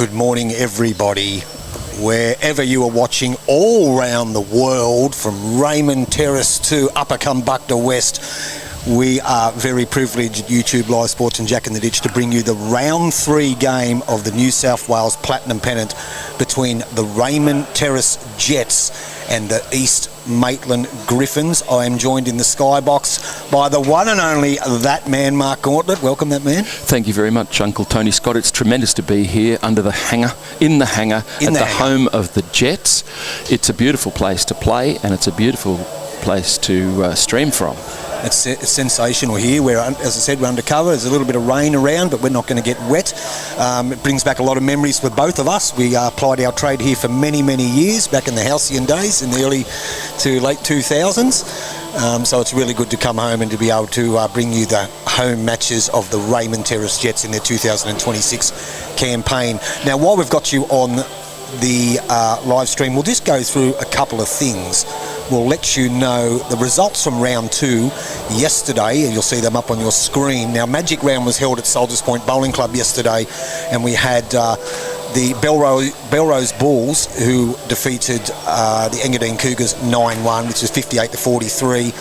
Good morning, everybody. Wherever you are watching, all around the world, from Raymond Terrace to Upper Cumbukta West, we are very privileged at YouTube Live Sports and Jack in the Ditch to bring you the round 3 game of the New South Wales Platinum Pennant between the Raymond Terrace Jets and the East Maitland Griffins. I am joined in the skybox by the one and only That Man, Mark Gauntlet. Welcome, That Man. Thank you very much, Uncle Tony Scott. It's tremendous to be here under the hangar, in the hangar, at the home of the Jets. It's a beautiful place to play, and it's a beautiful place to stream from. It's sensational here. We're, as I said, we're undercover. There's a little bit of rain around, but we're not going to get wet. It brings back a lot of memories for both of us. We plied our trade here for many, many years, back in the halcyon days, in the early to late 2000s. So it's really good to come home and to be able to bring you the home matches of the Raymond Terrace Jets in their 2026 campaign. Now, while we've got you on the live stream, we'll just go through a couple of things. We'll let you know the results from round 2 yesterday, and you'll see them up on your screen. Now, Magic Round was held at Soldiers Point Bowling Club yesterday, and we had the Belrose Bulls, who defeated the Engadine Cougars 9-1, which is 58-43.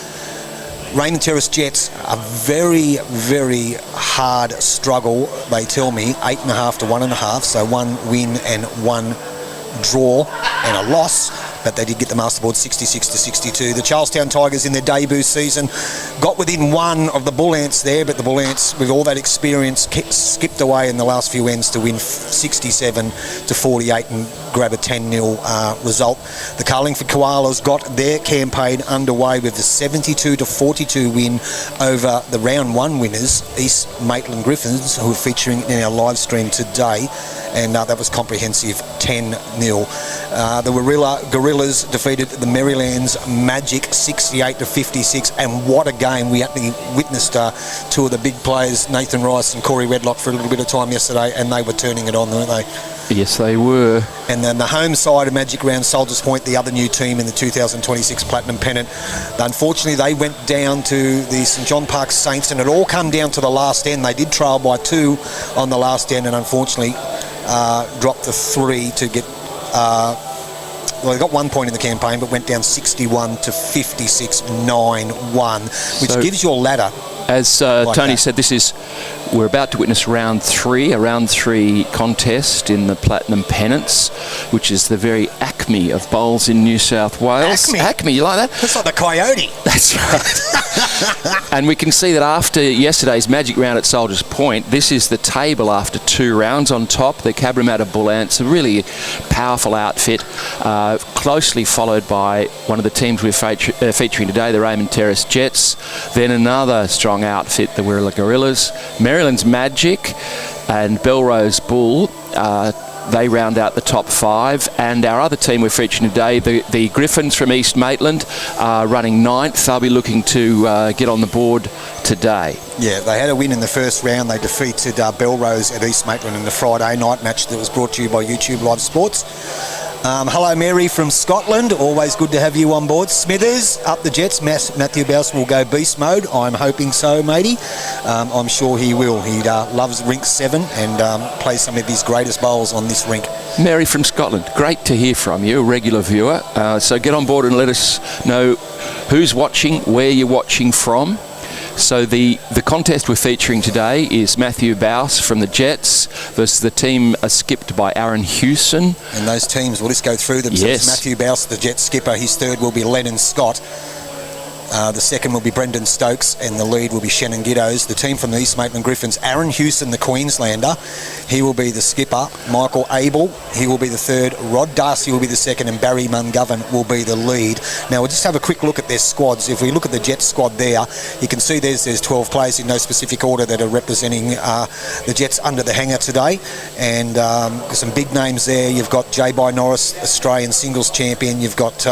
Raymond Terrace Jets, a very, very hard struggle, they tell me, 8.5 to 1.5, so 1 win and 1 draw and a loss, but they did get the masterboard 66-62. The Charlestown Tigers in their debut season got within 1 of the Bull Ants there, but the Bull Ants, with all that experience, skipped away in the last few ends to win 67-48 and grab a 10-0 result. The Carlingford Koalas got their campaign underway with a 72-42 win over the round 1 winners, East Maitland Griffins, who are featuring in our live stream today, and that was comprehensive 10-0. The Gorillas defeated the Maryland's Magic 68-56, and what a game. We actually witnessed 2 of the big players, Nathan Rice and Corey Wedlock, for a little bit of time yesterday, and they were turning it on, weren't they? Yes, they were. And then the home side of Magic Round, Soldiers Point, the other new team in the 2026 Platinum Pennant. Unfortunately, they went down to the St John Park Saints, and it all come down to the last end. They did trail by 2 on the last end, and unfortunately dropped the 3 to get... well, they got 1 point in the campaign, but went down 61-56, 9-1, which gives your ladder. As Tony said, we're about to witness round 3, a round 3 contest in the Platinum Pennants, which is the very acme of bowls in New South Wales. Acme, you like that? That's like the coyote. That's right. And we can see that after yesterday's Magic Round at Soldiers Point, this is the table after 2 rounds. On top, the Cabramatta Bull Ants, a really powerful outfit, closely followed by one of the teams we're featuring today, the Raymond Terrace Jets. Then another strong outfit, the Wirrallah Gorillas. Maryland's Magic and Belrose Bull, they round out the top 5, and our other team we're featuring today, the Griffins from East Maitland, are running 9th. They'll be looking to get on the board today. Yeah, they had a win in the first round. They defeated Belrose at East Maitland in the Friday night match that was brought to you by YouTube Live Sports. Hello, Mary from Scotland. Always good to have you on board. Smithers, up the Jets. Matthew Bowes will go beast mode. I'm hoping so, matey. I'm sure he will. He loves rink 7 and plays some of his greatest bowls on this rink. Mary from Scotland, great to hear from you, a regular viewer. So get on board and let us know who's watching, where you're watching from. So the contest we're featuring today is Matthew Bowes from the Jets versus the team skipped by Aaron Hewson. And those teams, we'll just go through them. Yes. So Matthew Bowes, the Jets skipper. His third will be Lennon Scott. The second will be Brendan Stokes, and the lead will be Shannon Giddos. The team from the East Maitland Griffins, Aaron Hewson, the Queenslander, he will be the skipper. Michael Abel, he will be the third. Rod Darcy will be the second, and Barry Mungovern will be the lead. Now, we'll just have a quick look at their squads. If we look at the Jets squad there, you can see there's 12 players in no specific order that are representing the Jets under the hanger today. And some big names there. You've got J.B. Norris, Australian singles champion. You've got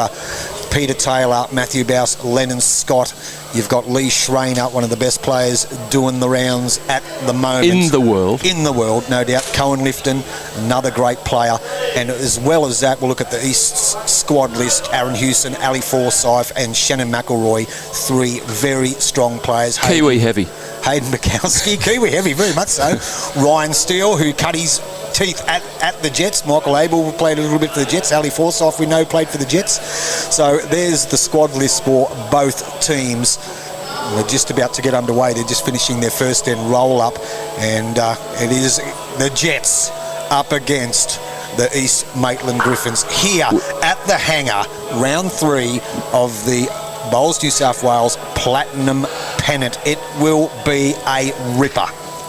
Peter Taylor, Matthew Bowes, Lennon Scott. You've got Lee Schreiner, one of the best players doing the rounds at the moment. In the world. In the world, no doubt. Cohen Lifton, another great player. And as well as that, we'll look at the East squad list. Aaron Hewson, Ali Forsyth and Shannon McElroy, 3 very strong players. Kiwi heavy. Hayden Bukowski, Kiwi heavy, very much so. Ryan Steele, who cut his teeth at the Jets. Michael Abel played a little bit for the Jets. Ali Forsyth, we know, played for the Jets. So there's the squad list for both teams. We're just about to get underway. They're just finishing their first end roll-up, and it is the Jets up against the East Maitland Griffins here at the hangar, round 3 of the Bowls New South Wales Platinum Pennant. It will be a ripper.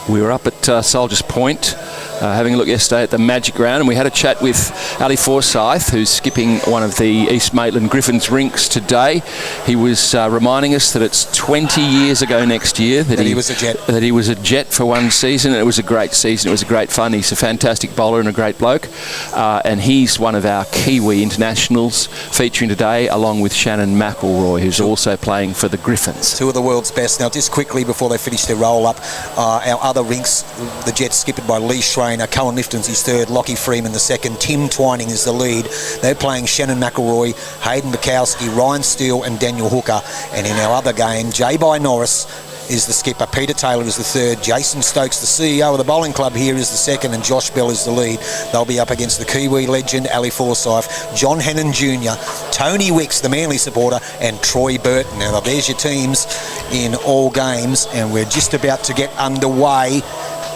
We were up at Soldiers Point having a look yesterday at the Magic Round, and we had a chat with Ali Forsyth, who's skipping one of the East Maitland Griffins rinks today. He was reminding us that it's 20 years ago next year that he was a Jet. That he was a Jet for one season, and it was a great season. It was a great fun. He's a fantastic bowler and a great bloke, and he's one of our Kiwi internationals featuring today, along with Shannon McElroy, who's also playing for the Griffins. Two of the world's best. Now, just quickly before they finish their roll-up, our other rinks, the Jets skipped by Lee Schreiner. Cohen Lifton's his third, Lockie Freeman the second, Tim Twining is the lead. They're playing Shannon McElroy, Hayden Bukowski, Ryan Steele and Daniel Hooker. And in our other game, J-By Norris is the skipper, Peter Taylor is the third, Jason Stokes, the CEO of the bowling club here, is the second, and Josh Bell is the lead. They'll be up against the Kiwi legend, Ali Forsyth, John Hennon Jr., Tony Wicks, the Manly supporter, and Troy Burton. Now, there's your teams in all games, and we're just about to get underway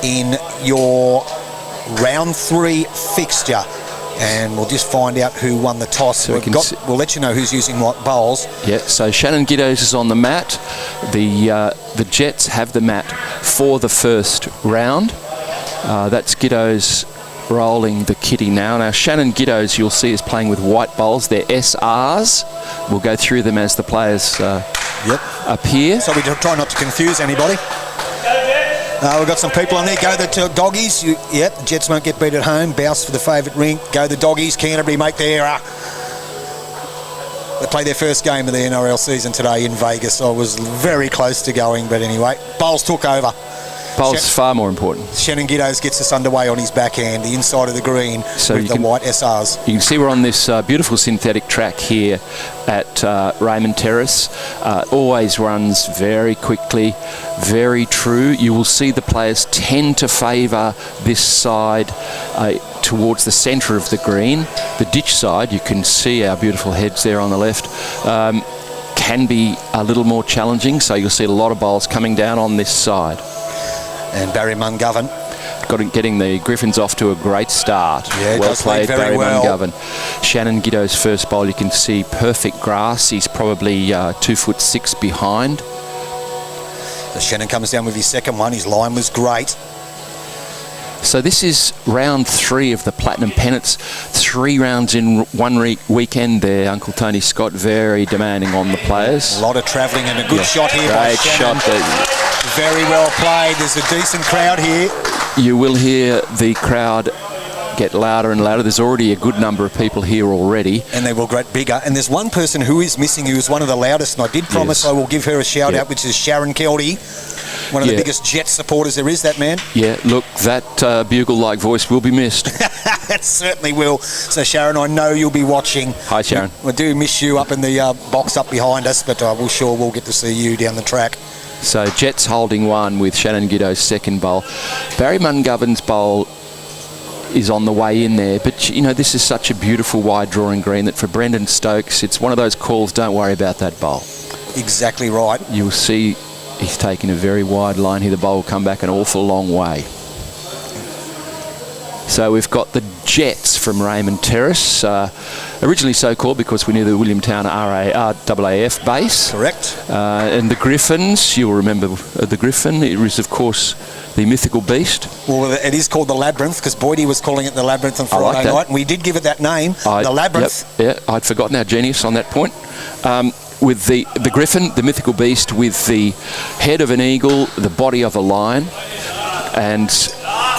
in your round 3 fixture, and we'll just find out who won the toss. So we'll let you know who's using what bowls. Yeah, so Shannon Giddos is on the mat. The Jets have the mat for the first round. That's Giddos rolling the kitty now. Now, Shannon Giddos, you'll see, is playing with white bowls. They're SRs. We'll go through them as the players appear. So we try not to confuse anybody. We've got some people on there. Go the Doggies. The Jets won't get beat at home. Bounce for the favourite rink. Go the Doggies. Canterbury make their... they play their first game of the NRL season today in Vegas. I was very close to going, but anyway. Bowles took over. Bowls far more important. Shannon Giddos gets us underway on his backhand, the inside of the green, with the white SRs. You can see we're on this beautiful synthetic track here at Raymond Terrace. Always runs very quickly, very true. You will see the players tend to favour this side towards the centre of the green. The ditch side, you can see our beautiful heads there on the left, can be a little more challenging, so you'll see a lot of bowls coming down on this side. And Barry Mungovan getting the Griffins off to a great start. Yeah, well played, Barry Mungovan. Shannon Giddos' first bowl, you can see perfect grass. He's probably 2'6" behind. So Shannon comes down with his second one. His line was great. So this is round 3 of the Platinum Pennants. 3 rounds in one weekend there. Uncle Tony Scott very demanding on the players. A lot of travelling and a good shot here by Shannon. Great shot. Very well played. There's a decent crowd here. You will hear the crowd get louder and louder. There's already a good number of people here already. And they will get bigger. And there's one person who is missing, who is one of the loudest, and I did promise I will give her a shout out, which is Sharon Kelty, one of the biggest Jet supporters there is, that man. Yeah, look, that bugle-like voice will be missed. It certainly will. So, Sharon, I know you'll be watching. Hi, Sharon. We do miss you up in the box up behind us, but we'll get to see you down the track. So, Jets holding one with Shannon Giddos' second bowl. Barry Mungovan's bowl is on the way in there, but you know, this is such a beautiful wide drawing green that for Brendan Stokes, it's one of those calls, don't worry about that bowl. Exactly right. You'll see he's taking a very wide line here. The bowl will come back an awful long way. So we've got the Jets from Raymond Terrace, originally so called because we knew the Williamtown RAF base. Correct. And the Griffins, you'll remember the Griffin. It is, of course, the mythical beast. Well, it is called the Labyrinth because Boydie was calling it the Labyrinth on Friday night, and we did give it that name, the Labyrinth. Yep, I'd forgotten our genius on that point. With the Griffin, the mythical beast, with the head of an eagle, the body of a lion, and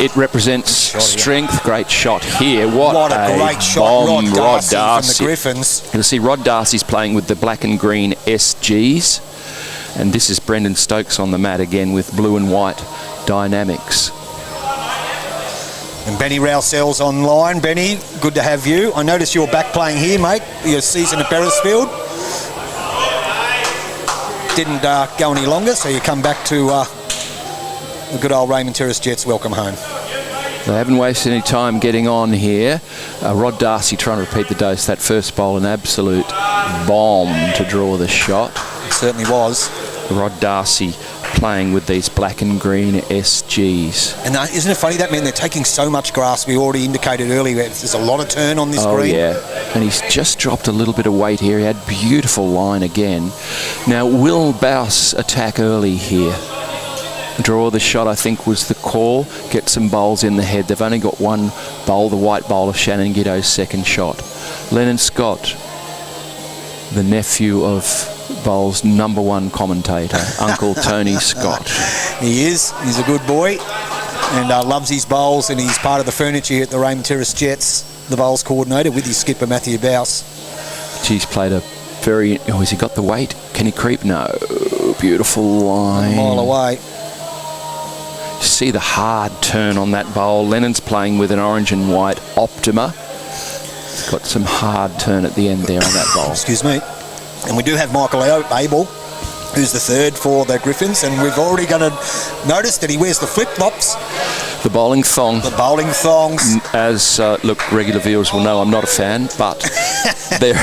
it represents strength. Great shot here. What a great shot. Rod Darcy from the Griffins. You'll see Rod Darcy's playing with the black and green SGs. And this is Brendan Stokes on the mat again with blue and white dynamics. And Benny Rousell's online. Benny, good to have you. I notice you're back playing here, mate. Your season at Beresfield didn't go any longer, so you come back to the good old Raymond Terrace Jets. Welcome home. They haven't wasted any time getting on here. Rod Darcy trying to repeat the dose. That first bowl, an absolute bomb to draw the shot. It certainly was. Rod Darcy playing with these black and green SGs. And isn't it funny that, man, they're taking so much grass. We already indicated earlier there's a lot of turn on this green. Oh, yeah. And he's just dropped a little bit of weight here. He had beautiful line again. Now, will Bouse attack early here? Draw the shot, I think, was the call. Get some bowls in the head. They've only got one bowl, the white bowl of Shannon Giddo's second shot. Lennon Scott, the nephew of bowl's #1 commentator, Uncle Tony Scott. He is. He's a good boy and loves his bowls, and he's part of the furniture here at the Raymond Terrace Jets, the bowls coordinator, with his skipper Matthew Bouse. He's played a very... Oh, has he got the weight? Can he creep? No. Beautiful line. A mile away. See the hard turn on that bowl. Lennon's playing with an orange and white Optima. Got some hard turn at the end there on that bowl. Excuse me. And we do have Michael Abel, who's the third for the Griffins, and we've already going to notice that he wears the flip-flops. The bowling thong. The bowling thongs. As, look, regular viewers will know I'm not a fan, but there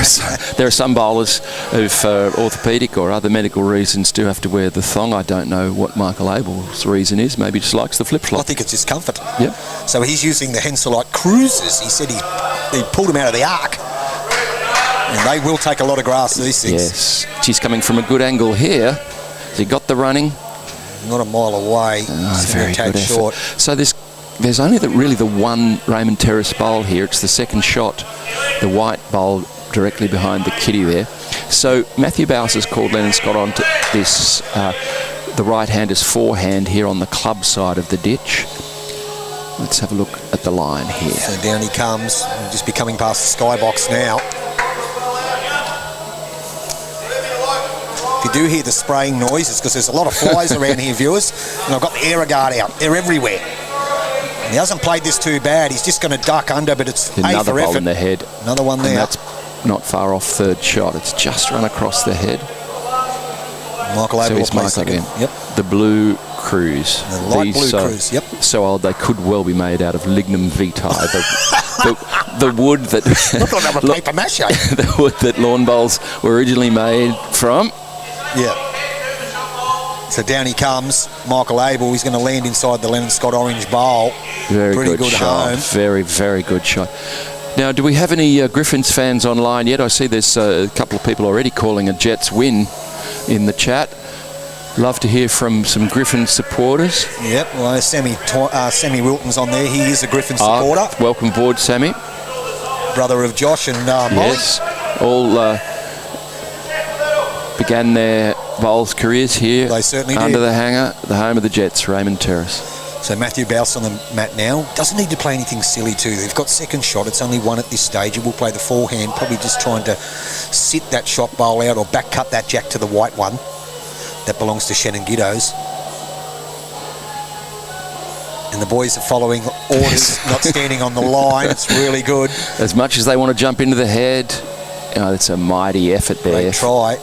are some bowlers who, for orthopaedic or other medical reasons, do have to wear the thong. I don't know what Michael Abel's reason is. Maybe he just likes the flip-flop. I think it's just comfort. Yep. So he's using the Henselite Cruisers. He said he pulled them out of the ark. And they will take a lot of grass, these things. Yes. She's coming from a good angle here. Has he got the running? Not a mile away. Very good effort. Short. So there's only really the one Raymond Terrace bowl here. It's the second shot, the white bowl directly behind the kitty there. So Matthew Bouse has called Lennon Scott on to this, the right-hander's forehand here on the club side of the ditch. Let's have a look at the line here. So down he comes. We'll just be coming past the skybox now. If you do hear the spraying noise, it's because there's a lot of flies around here, viewers, and I've got the AeroGuard out. They're everywhere. And he hasn't played this too bad. He's just going to duck under, but it's another for bowl effort. In the head. Another one there. And that's not far off third shot. It's just run across the head. Michael Abel will play second. Yep. The blue cruise. The light blue cruise, yep. So old they could well be made out of lignum vitae. The wood that... I thought that was paper mache. The wood that lawn bowls were originally made from. Yeah. So down he comes, Michael Abel. He's going to land inside the Lennon Scott orange bowl. Very Pretty good shot. home. Very, very good shot. Now, do we have any Griffins fans online yet? I see there's a couple of people already calling a Jets win in the chat. Love to hear from some Griffins supporters. Yep. Well, Sammy Wilton's on there. He is a Griffins supporter. Welcome aboard, Sammy. Brother of Josh and Molly. Yes. All... began their bowls careers here. They certainly under did. the hangar, the home of the Jets, Raymond Terrace. So Matthew Bouse on the mat now. Doesn't need to play anything silly too. They've got second shot. It's only one at this stage. He will play the forehand, probably just trying to sit that shot bowl out or back cut that jack to the white one. That belongs to Shannon Giddo's. And the boys are following orders, not standing on the line. It's really good. As much as they want to jump into the head, it's a mighty effort there. Great try.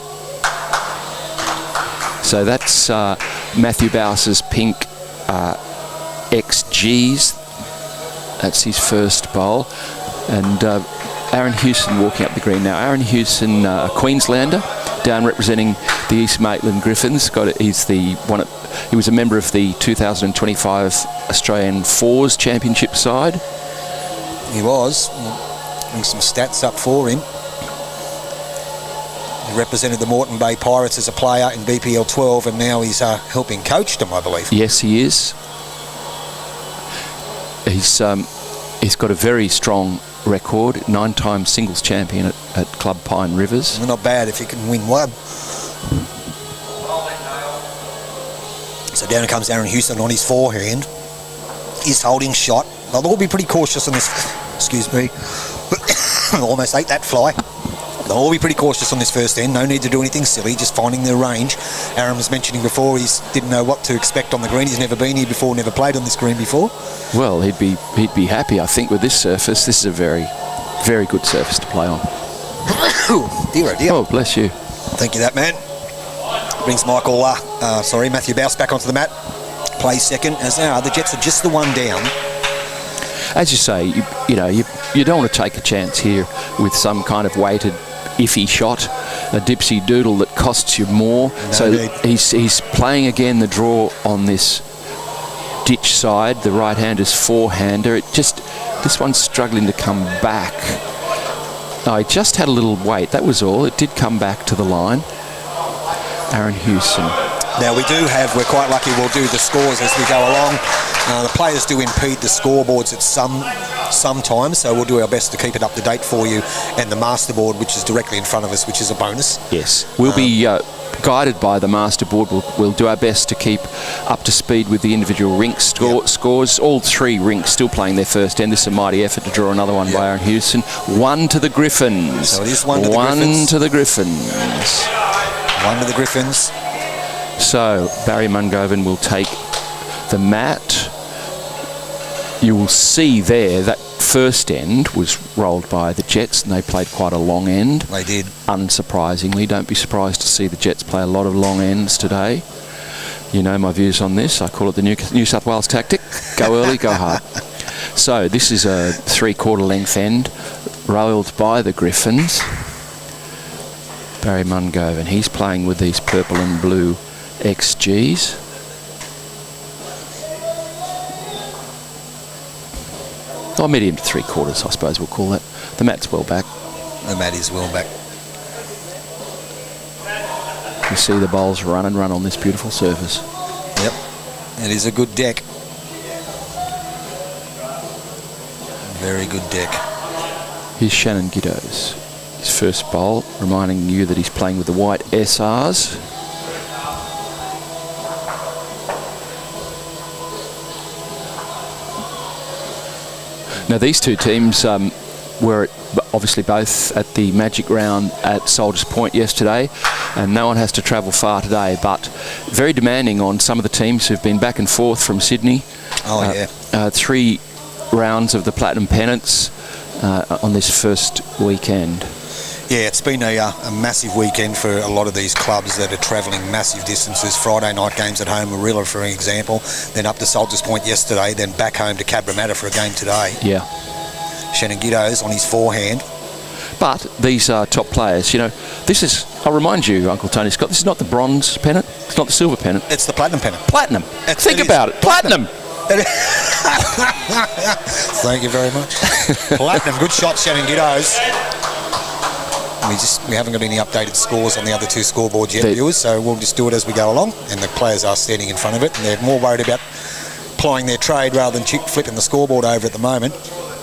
So that's Matthew Bouse's pink XGs. That's his first bowl. And Aaron Hewson walking up the green now. Aaron Hewson, a Queenslander, down representing the East Maitland Griffins. He was a member of the 2025 Australian Fours Championship side. He was. Bring some stats up for him. He represented the Moreton Bay Pirates as a player in BPL 12, and now he's helping coach them, I believe. Yes, he is. He's got a very strong record, 9-time singles champion at Club Pine Rivers. Not bad if he can win one. So down comes Aaron Houston on his forehand. He's holding shot. They'll all be pretty cautious on this. Excuse me. Almost ate that fly. They'll all be pretty cautious on this first end. No need to do anything silly, just finding their range. Aaron was mentioning before he didn't know what to expect on the green. He's never been here before, never played on this green before. Well, he'd be happy, I think, with this surface. This is a very, very good surface to play on. Dear oh dear. Oh, bless you. Thank you, that man. Brings Matthew Bouse back onto the mat. Plays second. As now, the Jets are just the one down. as you say, you don't want to take a chance here with some kind of weighted iffy shot, a dipsy doodle that costs you more. No, so he's playing again the draw on this ditch side. The right-hander's forehander. This one's struggling to come back. Oh, he just had a little wait, that was all. It did come back to the line. Aaron Hewson. Now we're quite lucky, we'll do the scores as we go along. The players do impede the scoreboards at sometimes, so we'll do our best to keep it up to date for you. And the masterboard, which is directly in front of us, which is a bonus. Yes, we'll be guided by the masterboard. We'll do our best to keep up to speed with the individual rink scores. All three rinks still playing their first end. This is a mighty effort to draw another one by Aaron Hewson. 1 to the Griffins. So it is 1 to the Griffins. 1 to the Griffins. 1 to the Griffins. So Barry Mungovan will take the mat. You will see there that first end was rolled by the Jets, and they played quite a long end. They did. Unsurprisingly, don't be surprised to see the Jets play a lot of long ends today. You know my views on this. I call it the New South Wales tactic. Go early, go hard. So this is a 3/4 length end, rolled by the Griffins. Barry Mungovan, he's playing with these purple and blue XGs. Or medium to 3/4, I suppose we'll call that. The mat's well back. The mat is well back. You see the bowls run on this beautiful surface. Yep, it is a good deck. Very good deck. Here's Shannon Giddos. His first bowl, reminding you that he's playing with the white SRs. Now these two teams were obviously both at the Magic Round at Soldiers Point yesterday, and no one has to travel far today, but very demanding on some of the teams who've been back and forth from Sydney. 3 rounds of the Platinum Pennants on this first weekend. Yeah, it's been a massive weekend for a lot of these clubs that are travelling massive distances. Friday night games at home, Marilla for example, then up to Soldiers Point yesterday, then back home to Cabramatta for a game today. Yeah. Shannon Giddos on his forehand. But these are top players. You know, this is, I'll remind you, Uncle Tony Scott, this is not the bronze pennant, it's not the silver pennant. It's the Platinum Pennant. Platinum. Think about it. Platinum. Thank you very much. Platinum. Good shot, Shannon Giddos. We haven't got any updated scores on the other two scoreboards yet, viewers, so we'll just do it as we go along, and the players are standing in front of it, and they're more worried about plying their trade rather than flipping the scoreboard over at the moment.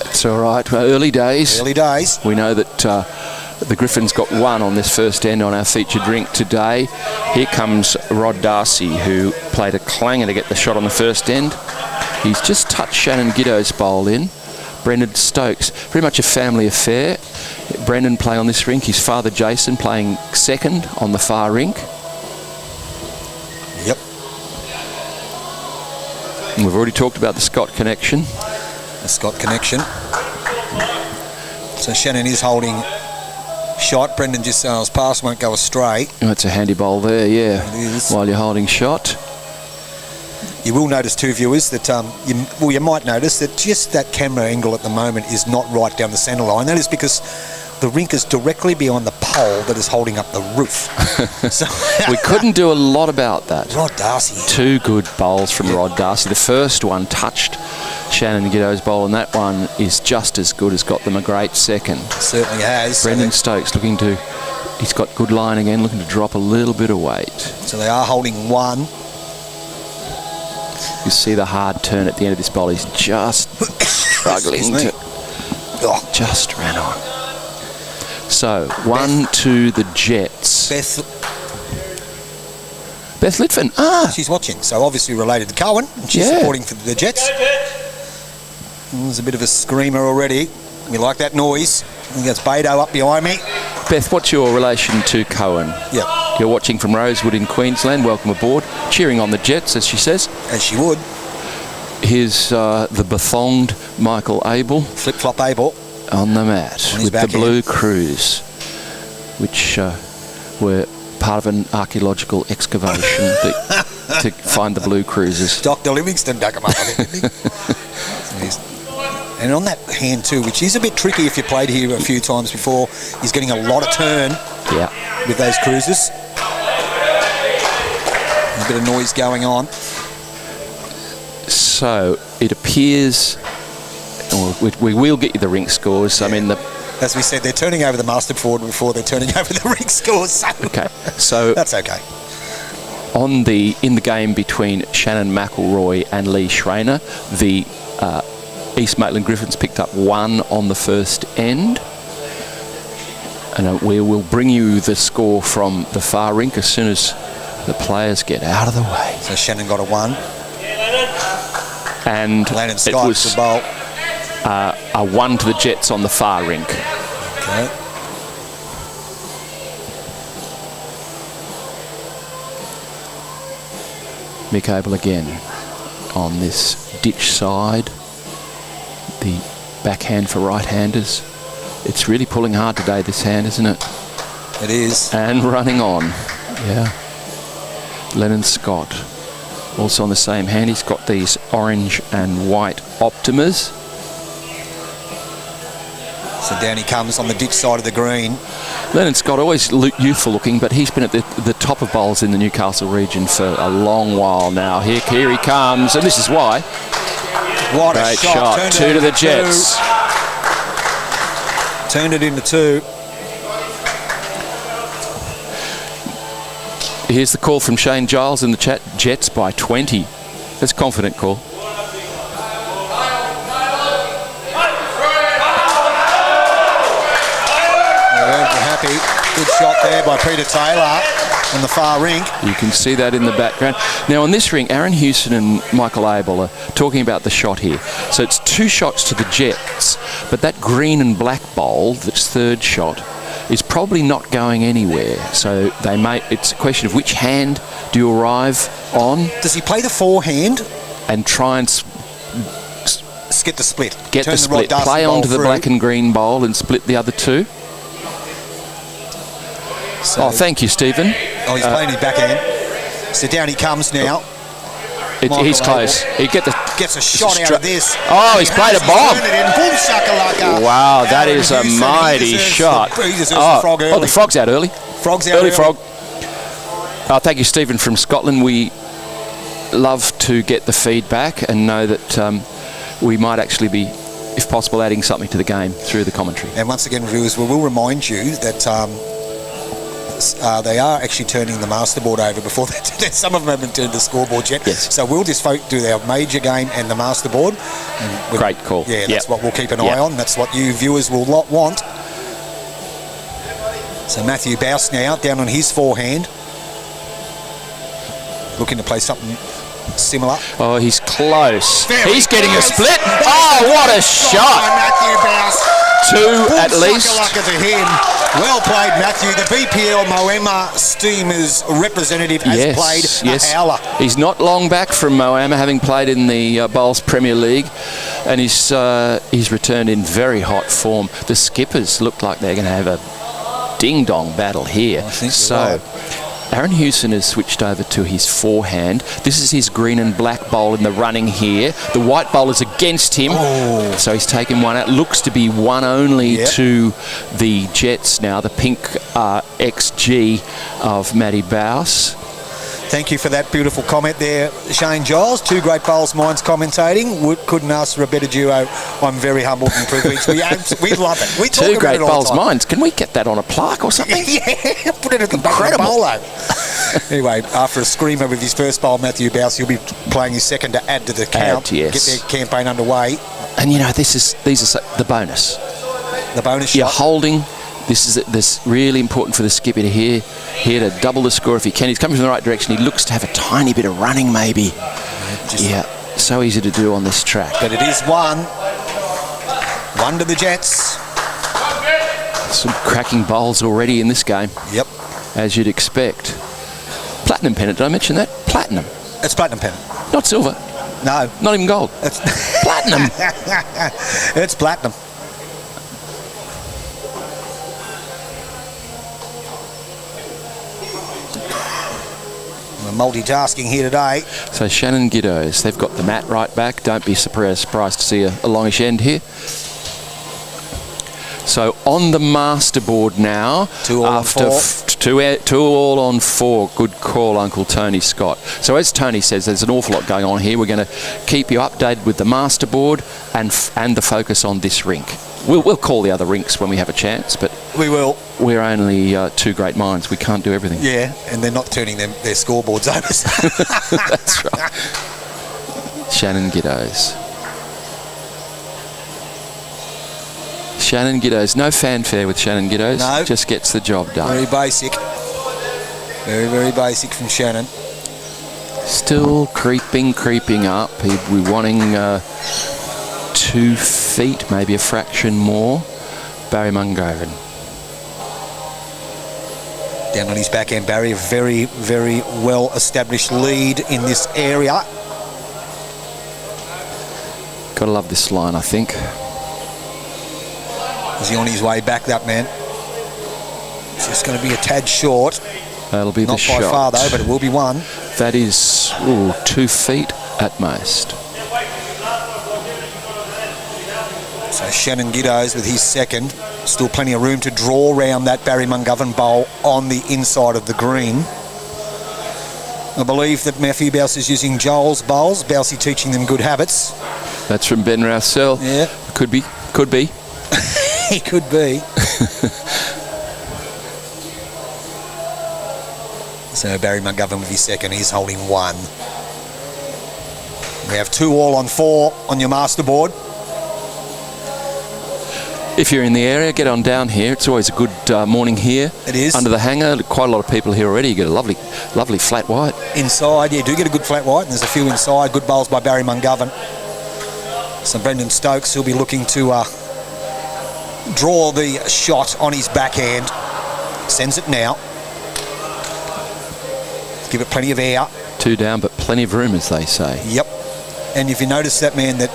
It's all right. Well, early days. Early days. We know that the Griffins got 1 on this first end on our featured rink today. Here comes Rod Darcy, who played a clanger to get the shot on the first end. He's just touched Shannon Giddos' bowl in. Brendan Stokes, very much a family affair. Brendan playing on this rink, his father Jason playing second on the far rink. Yep. And we've already talked about the Scott connection. The Scott connection. So Shannon is holding shot. Brendan just sails past, won't go astray. That's a handy bowl there, yeah. It is. While you're holding shot. You will notice too, viewers, that you might notice that just that camera angle at the moment is not right down the centre line. That is because the rink is directly beyond the pole that is holding up the roof. So we couldn't do a lot about that. Rod Darcy. 2 good bowls from Rod Darcy. The first one touched Shannon Giddos' bowl, and that one is just as good as got them a great second. Certainly has. Brendan Stokes looking to, he's got good line again, looking to drop a little bit of weight. So they are holding 1. You see the hard turn at the end of this bowl. He's just struggling to... Just ran on. So, 1 to the Jets. Beth Litvin. She's watching. So obviously related to Cohen. And she's supporting for the Jets. There's a bit of a screamer already. We like that noise. I think that's Beto up behind me. Beth, what's your relation to Cohen? Yep. You're watching from Rosewood in Queensland. Welcome aboard. Cheering on the Jets, as she says. As she would. Here's the bethonged Michael Abel. Flip-flop Abel. On the mat with the Blue Cruise, which were part of an archaeological excavation to find the Blue Cruises. Dr. Livingston dug them up, I think, didn't he? And on that hand too, which is a bit tricky if you played here a few times before, he's getting a lot of turn with those cruisers. A bit of noise going on. So it appears, we will get you the rink scores. I mean, as we said, they're turning over the masterboard before they're turning over the rink scores. So okay, so that's okay. In the game between Shannon McElroy and Lee Schreiner, the East Maitland Griffins picked up 1 on the first end. And we will bring you the score from the far rink as soon as the players get out of the way. So Shannon got a 1. And it was a 1 to the Jets on the far rink. Okay. Mick Abel again on this ditch side. The backhand for right-handers. It's really pulling hard today, this hand, isn't it? It is. And running on. Yeah. Lennon Scott. Also on the same hand, he's got these orange and white Optimas. So down he comes on the ditch side of the green. Lennon Scott, always youthful looking, but he's been at the top of bowls in the Newcastle region for a long while now. Here he comes, and this is why. What great a shot. 2 to the Jets. Turned it into 2. Here's the call from Shane Giles in the chat. Jets by 20. That's a confident call. Happy. Good shot there by Peter Taylor on the far rink. You can see that in the background. Now on this ring, Aaron Hewson and Michael Abel are talking about the shot here. So it's 2 shots to the Jets, but that green and black bowl, that's third shot, is probably not going anywhere. So it's a question of which hand do you arrive on. Does he play the forehand? And try and get the split. Get the split. Play onto the black and green bowl and split the other 2. So, thank you, Stephen. Oh, he's playing his backhand. So down he comes now. He's close. He gets a shot out of this. Oh, he's played a bomb. Boom, shakalaka. Wow, that is a mighty shot. The frog's out early. Frog's out early. Frog. Thank you, Stephen from Scotland. We love to get the feedback and know that we might actually be, if possible, adding something to the game through the commentary. And once again, viewers, we will remind you that they are actually turning the masterboard over before they do that. Some of them haven't turned the scoreboard yet. Yes. So we'll just do our major game and the masterboard. Great call. Yeah, that's what we'll keep an eye on. That's what you viewers will want. So Matthew Bouse now down on his forehand. Looking to play something similar. Oh, he's close. He's getting a split. Oh, what a shot. Matthew Bouse. 2 at least. To him. Well played, Matthew. The BPL Moama Steamers representative has played a howler. He's not long back from Moama, having played in the Bowls Premier League, and he's returned in very hot form. The skippers look like they're going to have a ding-dong battle here. I think so. Right. Aaron Hewson has switched over to his forehand. This is his green and black bowl in the running here. The white bowl is against him, so he's taken 1 out. Looks to be 1 only to the Jets now, the pink XG of Matty Bouse. Thank you for that beautiful comment there, Shane Giles. 2 great bowls minds commentating. Couldn't ask for a better duo. I'm very humbled and privileged. We love it. We talk 2 great about it all bowls the time. minds. Can we get that on a plaque or something? Yeah, put it at the back of the bowler. Anyway, after a screamer with his first bowl, Matthew Bouse, he'll be playing his second to add to the count. Get their campaign underway. And these are the bonus. The bonus shot. You're holding. This is really important for the skipper to here to double the score if he can. He's coming from the right direction. He looks to have a tiny bit of running maybe. So easy to do on this track. But it is 1 to the Jets. Some cracking bowls already in this game. Yep. As you'd expect. Platinum pennant, did I mention that? Platinum. It's platinum pennant. Not silver. No. Not even gold. It's platinum. It's platinum. Multitasking here today. So Shannon Giddos, they've got the mat right back. Don't be surprised to see a longish end here. So on the masterboard now, 2 all after on 4. Two all on 4. Good call, Uncle Tony Scott. So as Tony says, there's an awful lot going on here. We're going to keep you updated with the masterboard and the focus on this rink. We'll call the other rinks when we have a chance, but we will. We're only two great minds. We can't do everything. Yeah, and they're not turning their scoreboards over. That's right. Shannon Giddos. Shannon Giddos. No fanfare with Shannon Giddos. No. Just gets the job done. Very basic. Very, very basic from Shannon. Still creeping up. We're wanting 2 feet, maybe a fraction more. Barry Mungovan. Down on his backhand, Barry, a very, very well-established lead in this area. Gotta love this line, I think. Is he on his way back, that man? It's just going to be a tad short. That'll be the shot. Not by far, though, but it will be one. That is 2 feet at most. So Shannon Giddos with his second. Still plenty of room to draw around that Barry Mungovan bowl on the inside of the green. I believe that Matthew Bouse is using Joel's bowls. Bousey teaching them good habits. That's from Ben Roussel. Yeah. Could be. He could be. So Barry Mungovan with his second. He's holding 1. We have 2 all on 4 on your masterboard. If you're in the area, get on down here. It's always a good morning here. It is. Under the hanger, quite a lot of people here already. You get a lovely flat white. Inside, yeah, do get a good flat white, and there's a few inside. Good bowls by Barry Mungovan. So Brendan Stokes, he'll be looking to draw the shot on his backhand. Sends it now. Give it plenty of air. 2 down, but plenty of room, as they say. Yep. And if you notice that, man, that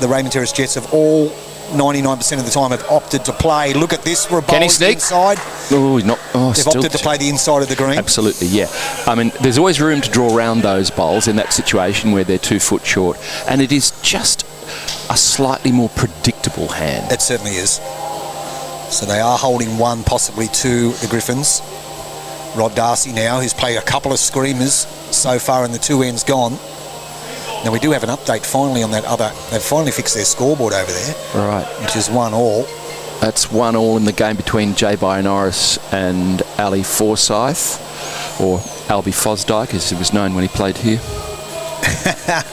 the Raymond Terrace Jets have all 99% of the time have opted to play. Look at this for a bowl inside. Oh, he's not. Oh, they've opted to play the inside of the green. Absolutely, yeah. I mean, there's always room to draw around those bowls in that situation where they're 2 foot short, and it is just a slightly more predictable hand. It certainly is. So they are holding 1, possibly 2, the Griffins. Rod Darcy now, who's played a couple of screamers so far in the 2 ends gone. Now we do have an update finally on that other. They've finally fixed their scoreboard over there. Right. Which is 1 all. That's 1 all in the game between Jay Norris and Ali Forsyth, or Albie Fosdyke, as he was known when he played here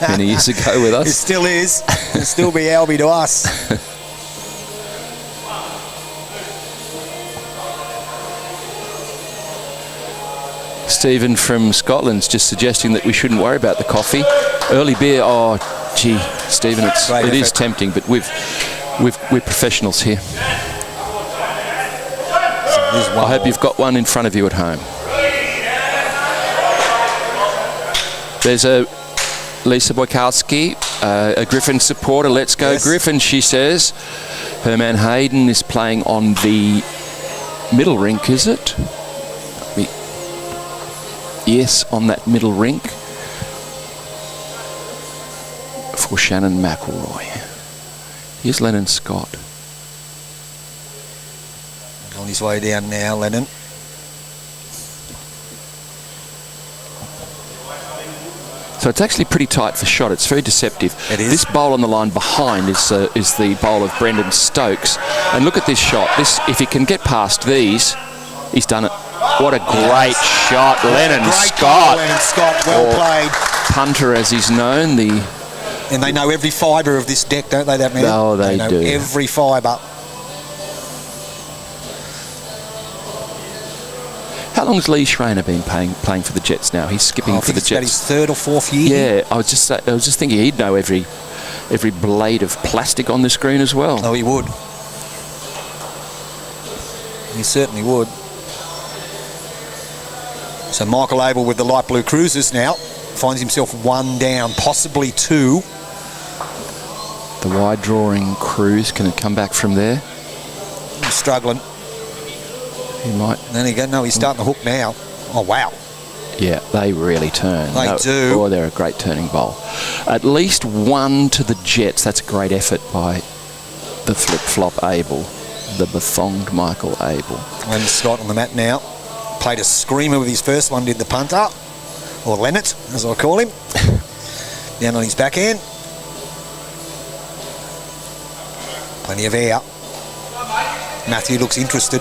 many years ago with us. It still is. It'll still be Albie to us. Stephen from Scotland's just suggesting that we shouldn't worry about the coffee. Early beer, oh, gee, Stephen, it is tempting, but we're professionals here. So I hope you've got one in front of you at home. There's a Lisa Boykowski, a Griffin supporter. Let's go, yes. Griffin, she says. Her man Hayden is playing on the middle rink, is it? Yes, on that middle rink for Shannon McElroy. Here's Lennon Scott. On his way down now, Lennon. So it's actually pretty tight for shot. It's very deceptive. It is. This bowl on the line behind is the bowl of Brendan Stokes. And look at this shot. If he can get past these, he's done it. What a great shot, Lennon Scott. Lennon Scott, well played. Punter, as he's known. And they know every fibre of this deck, don't they, that man? Oh, they know do. Every fibre. How long has Lee Schreiner been playing for the Jets now? He's skipping for the Jets. His 3rd or 4th year. Yeah, I was just thinking he'd know every blade of plastic on the screen as well. Oh, he would. He certainly would. So Michael Abel with the light blue cruisers now finds himself 1 down, possibly 2. The wide drawing cruise, can it come back from there? He's struggling. He might. Then he go. No, he's starting the hook now. Oh wow! Yeah, they really turn. They do. Oh, they're a great turning bowl. At least one to the Jets. That's a great effort by the flip-flop Abel, the bethonged Michael Abel. And Scott on the mat now. Played a screamer with his first one, did the punter, or Leonard, as I call him. Down on his backhand. Plenty of air. Matthew looks interested.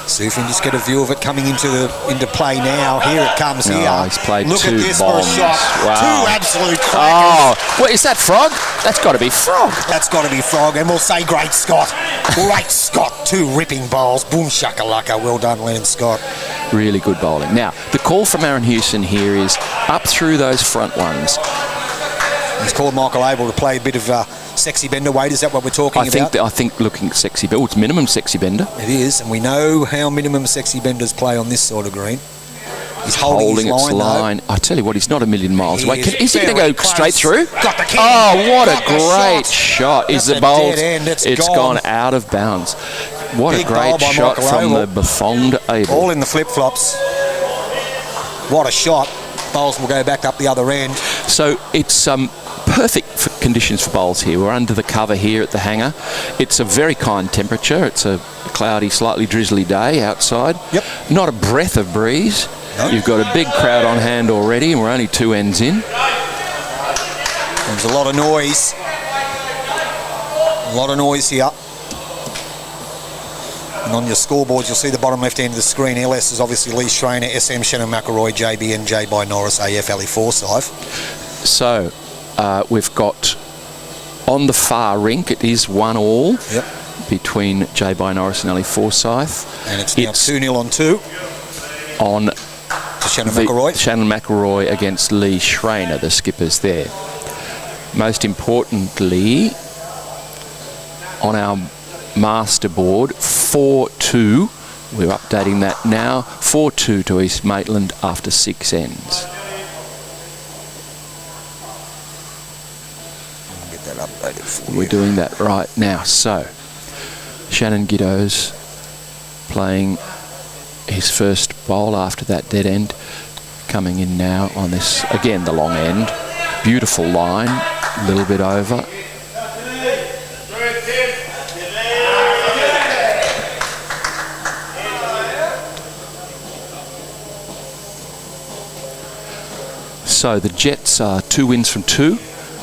See if we can just get a view of it coming into play now. Here it comes here. He's played Look two at this bombs. for a shot. Wow. Two absolute crackers. Oh, wait, is that Frog? That's got to be Frog. That's got to be Frog, and we'll say great Scott. Great Scott. Two ripping bowls. Boom shakalaka. Well done, Leonard Scott. Really good bowling. Now, the call from Aaron Hewson here is up through those front ones. He's called Michael Abel to play a bit of sexy bender weight. Is that what we're talking about? I think looking at sexy bender. It's minimum sexy bender. It is, and we know how minimum sexy benders play on this sort of green. He's holding his line. I tell you what, he's not a million miles away. Is he very going to go close. straight through? Got the king. Oh, what Got a the great shot. Is That's the a bowl? dead end. It's gone out of bounds. What Big a great bowl by shot Michael from Abel. the bethonged Abel. All in the flip-flops. What a shot. Bowls will go back up the other end. So it's perfect for conditions for bowls here. We're under the cover here at the hangar. It's a very kind temperature. It's a cloudy, slightly drizzly day outside. Yep. Not a breath of breeze. No. You've got a big crowd on hand already, and we're only 2 ends in. There's a lot of noise. A lot of noise here. And on your scoreboards, you'll see the bottom left end of the screen. LS is obviously Lee Schreiner, SM Shannon McElroy, JBN, J by Norris, AF Ali Forsyth. So we've got on the far rink, it is 1-all between J by Norris and Ali Forsyth. And it's now 2-0 on 2. On to Shannon McElroy. Shannon McElroy against Lee Schreiner, the skippers there. Most importantly, on our master board, 4-2. We're updating that now. 4-2 to East Maitland after 6 ends. Get that updated for you. We're doing that right now. So, Shannon Giddo's playing his first bowl after that dead end. Coming in now on this, again, the long end. Beautiful line, a little bit over. So the Jets are 2 wins from 2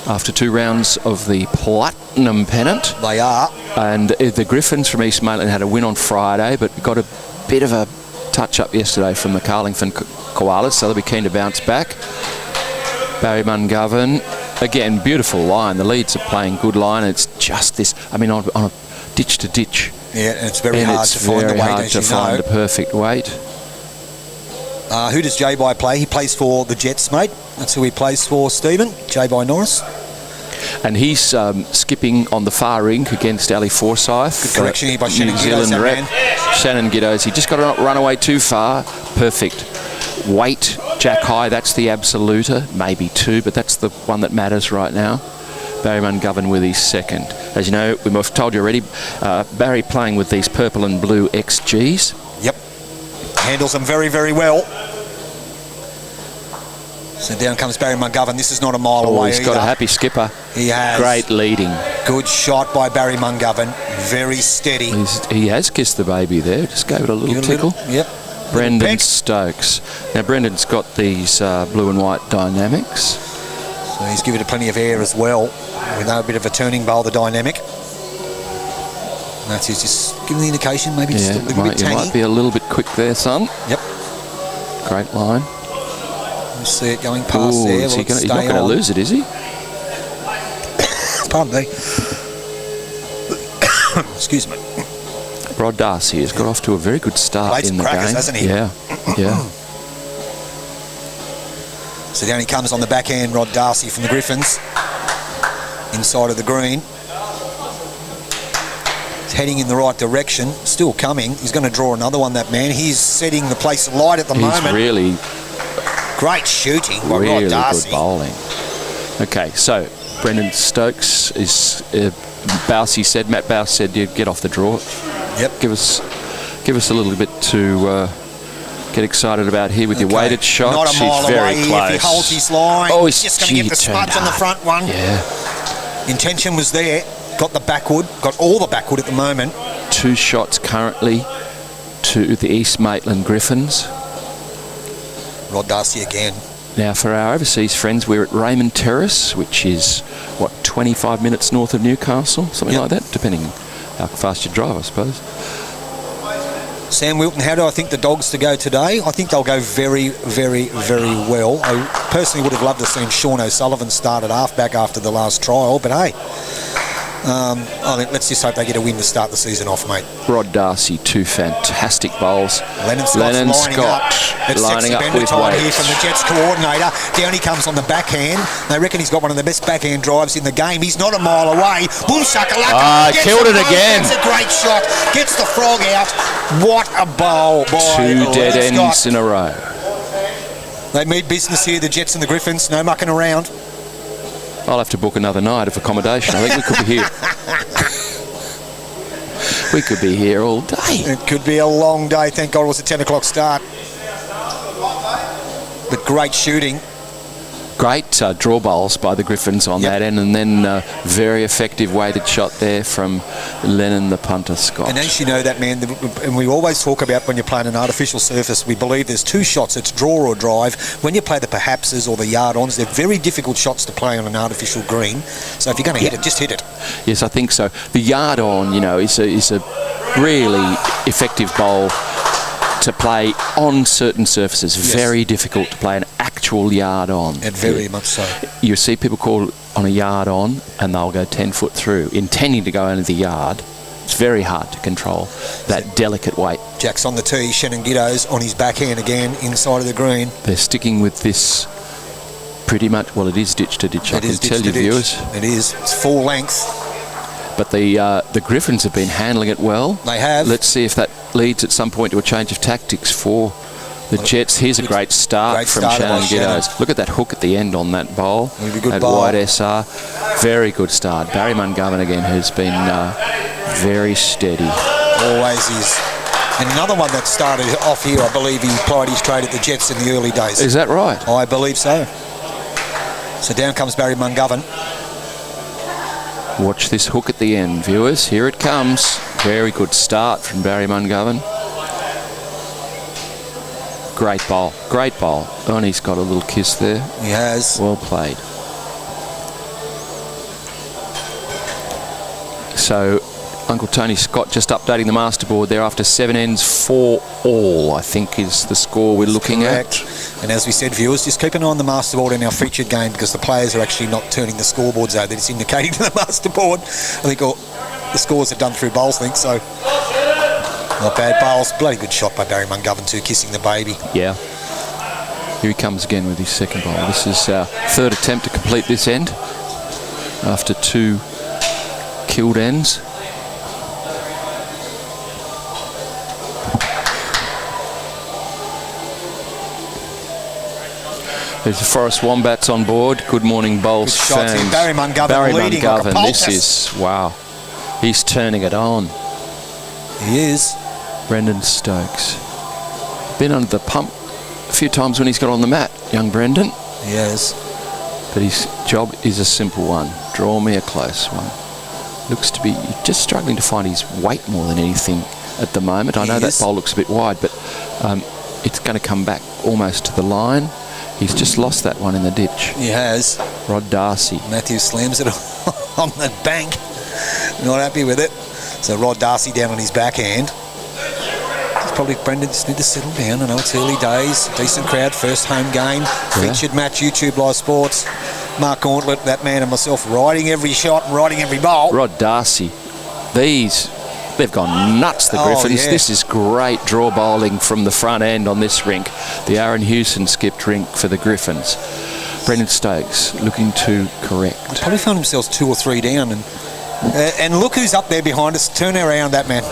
after 2 rounds of the Platinum Pennant. They are. And the Griffins from East Maitland had a win on Friday, but got a bit of a touch-up yesterday from the Carlingford Koalas, so they'll be keen to bounce back. Barry Mungovern, again, beautiful line. The leads are playing good line. It's just this, I mean, on a ditch to ditch. Yeah, and it's very hard to find the weight, as you know. find a perfect weight. Who does J-By play? He plays for the Jets, mate. That's who he plays for, Stephen. J-By Norris. And he's skipping on the far rink against Ali Forsyth. Good correction here by Shannon New Giddo's, Zealand that rep. man. Shannon Giddo's. He just got to not run away too far. Perfect. Weight, Jack High, that's the absoluter. Maybe 2, but that's the one that matters right now. Barry Mungovern with his second. As you know, we've told you already, Barry playing with these purple and blue XGs. Yep. Handles them very, very well. So down comes Barry Mungovern. This is not a mile away He's either. got a happy skipper. He has. Great leading. Good shot by Barry Mungovern. Very steady. He has kissed the baby there. Just gave it a little tickle. Yep. Brendan Peck. Stokes. Now, Brendan's got these blue and white dynamics. So he's given it plenty of air as well. We know a bit of a turning bowl, the dynamic. That's just giving the indication, maybe just a little bit You tangy. might be a little bit quick there, son. Yep. Great line. You see it going past there. He's Will it not stay going to on? lose it, is he? Pardon me. Excuse me. Rod Darcy has got off to a very good start Played in some the crackers, game. hasn't he? Yeah, yeah. So down he comes on the backhand, Rod Darcy from the Griffins. Inside of the green. He's heading in the right direction. Still coming. He's going to draw another one, that man. He's setting the place alight at the moment. He's really, great shooting by really Rod Darcy. good bowling. Okay, so Brendan Stokes is, Matt Bouse said, you get off the draw. Yep. Give us a little bit to get excited about here with your weighted shot. Not a mile She's very away close. if he holds his line. Oh, he's just going to get the spuds on the front one. Yeah. Intention was there. Got the backwood. Got all the backwood at the moment. 2 shots currently to the East Maitland Griffins. Rod Darcy again. Now, for our overseas friends, we're at Raymond Terrace, which is, what, 25 minutes north of Newcastle? Something like that, depending how fast you drive, I suppose. Sam Wilton, how do I think the dogs to go today? I think they'll go very, very, very well. I personally would have loved to have seen Sean O'Sullivan start at halfback after the last trial, but hey, I think let's just hope they get a win to start the season off, mate. Rod Darcy, 2 fantastic bowls. Lennon lining up. It's lining up with time weight. here from the Jets coordinator. Down he comes on the backhand. They reckon he's got one of the best backhand drives in the game. He's not a mile away. Boom shakalaka. Killed it again. That's a great shot. Gets the frog out. What a bowl by 2 dead ends in a row. They meet business here, the Jets and the Griffins. No mucking around. I'll have to book another night of accommodation. I think we could be here. We could be here all day. It could be a long day. Thank God it was a 10 o'clock start. But great shooting. Great draw bowls by the Griffins on that end, and then very effective weighted shot there from Lennon, the punter, Scott. And as you know, that man, and we always talk about when you're playing an artificial surface, we believe there's 2 shots, it's draw or drive. When you play the perhapses or the yard-ons, they're very difficult shots to play on an artificial green. So if you're going to hit it, just hit it. Yes, I think so. The yard-on, is a really effective bowl to play on certain surfaces. Yes. Very difficult to play an actual yard on. And very much so. You see people call on a yard on and they'll go 10 foot through, intending to go into the yard. It's very hard to control that delicate weight. Jack's on the tee, Shannon Giddo's on his backhand again, inside of the green. They're sticking with this pretty much, well, it is ditch to ditch, I can tell you, viewers. It is. It's full length. But the Griffins have been handling it well. They have. Let's see if that leads at some point to a change of tactics for the Jets. Here's a great start from Shannon Giddo's. Look at that hook at the end on that bowl. That wide SR. Very good start. Barry Mungovan again, who's been very steady. Always is. And another one that started off here, I believe he plied his trade at the Jets in the early days. Is that right? I believe so. So down comes Barry Mungovan. Watch this hook at the end, viewers. Here it comes. Very good start from Barry Mungovan. Great bowl. Great bowl. Oh, and he's got a little kiss there. He has. Well played. So Uncle Tony Scott just updating the master board there after 7 ends, 4 all, I think is the score we're looking at. And as we said, viewers, just keep an eye on the master board in our featured game, because the players are actually not turning the scoreboards over. They're just indicating to the master board. I think all the scores are done through bowls link, so not bad bowls. Bloody good shot by Barry Mungovan too, kissing the baby. Yeah. Here he comes again with his second bowl. This is our 3rd attempt to complete this end after 2 killed ends. There's the Forest Wombats on board. Good morning, Bowls fans. Barry Mungovan Barry leading Mungovan, like a this is, wow. He's turning it on. He is. Brendan Stokes. Been under the pump a few times when he's got on the mat, young Brendan. He has. But his job is a simple one. Draw me a close one. Looks to be just struggling to find his weight more than anything at the moment. I know that bowl looks a bit wide, but it's going to come back almost to the line. He's just lost that one in the ditch. He has. Rod Darcy. Matthew slams it on the bank. Not happy with it. So Rod Darcy down on his backhand. It's probably Brendan just need to settle down. I know it's early days. Decent crowd. First home game. Featured match. YouTube Live Sports. Mark Gauntlet, that man and myself riding every shot and riding every bowl. Rod Darcy. They've gone nuts, the Griffins. This is great draw bowling from the front end on this rink. The Aaron Hewson skipped rink for the Griffins. Brendan Stokes looking to correct. He probably found himself 2 or 3 down. And look who's up there behind us. Turn around, that man.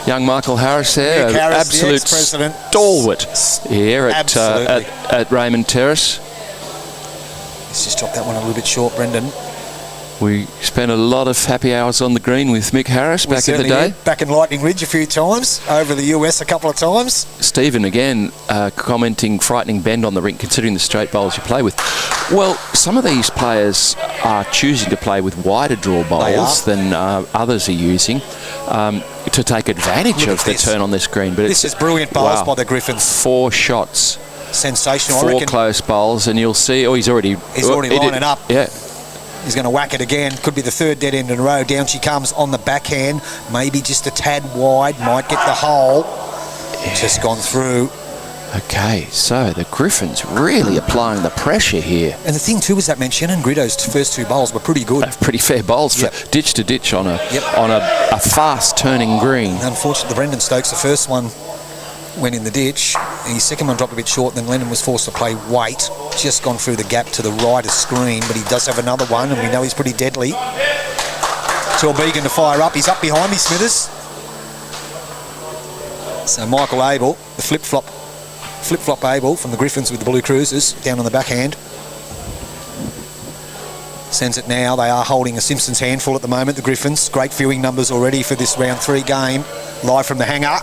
Young Michael Harris there. Nick Harris, absolute stalwart here at Raymond Terrace. He's just dropped that one a little bit short, Brendan. We spent a lot of happy hours on the green with Mick Harris back in the day. Did. Back in Lightning Ridge a few times, over the US a couple of times. Stephen, again, commenting, frightening bend on the rink considering the straight bowls you play with. Well, some of these players are choosing to play with wider draw bowls than others are using to take advantage of the turn on this green. But this is brilliant bowls by the Griffins. 4 shots. Sensational. 4 close bowls, and you'll see, he's already lining up. Yeah. He's going to whack it again. Could be the 3rd dead end in a row. Down she comes on the backhand. Maybe just a tad wide. Might get the hole. Yeah. Just gone through. Okay, so the Griffins really applying the pressure here. And the thing too is that, man, Shannon Gritto's first 2 bowls were pretty good. Pretty fair bowls for ditch to ditch on a fast turning green. Unfortunately, Brendan Stokes, the first one went in the ditch. His second one dropped a bit short, then Lennon was forced to play weight. Just gone through the gap to the right of screen, but he does have another one, and we know he's pretty deadly. Telbegan to fire up. He's up behind me, Smithers. So Michael Abel, the flip-flop Abel from the Griffins with the Blue Cruisers, down on the backhand. Sends it now. They are holding a Simpsons handful at the moment, the Griffins. Great viewing numbers already for this round 3 game. Live from the hangar.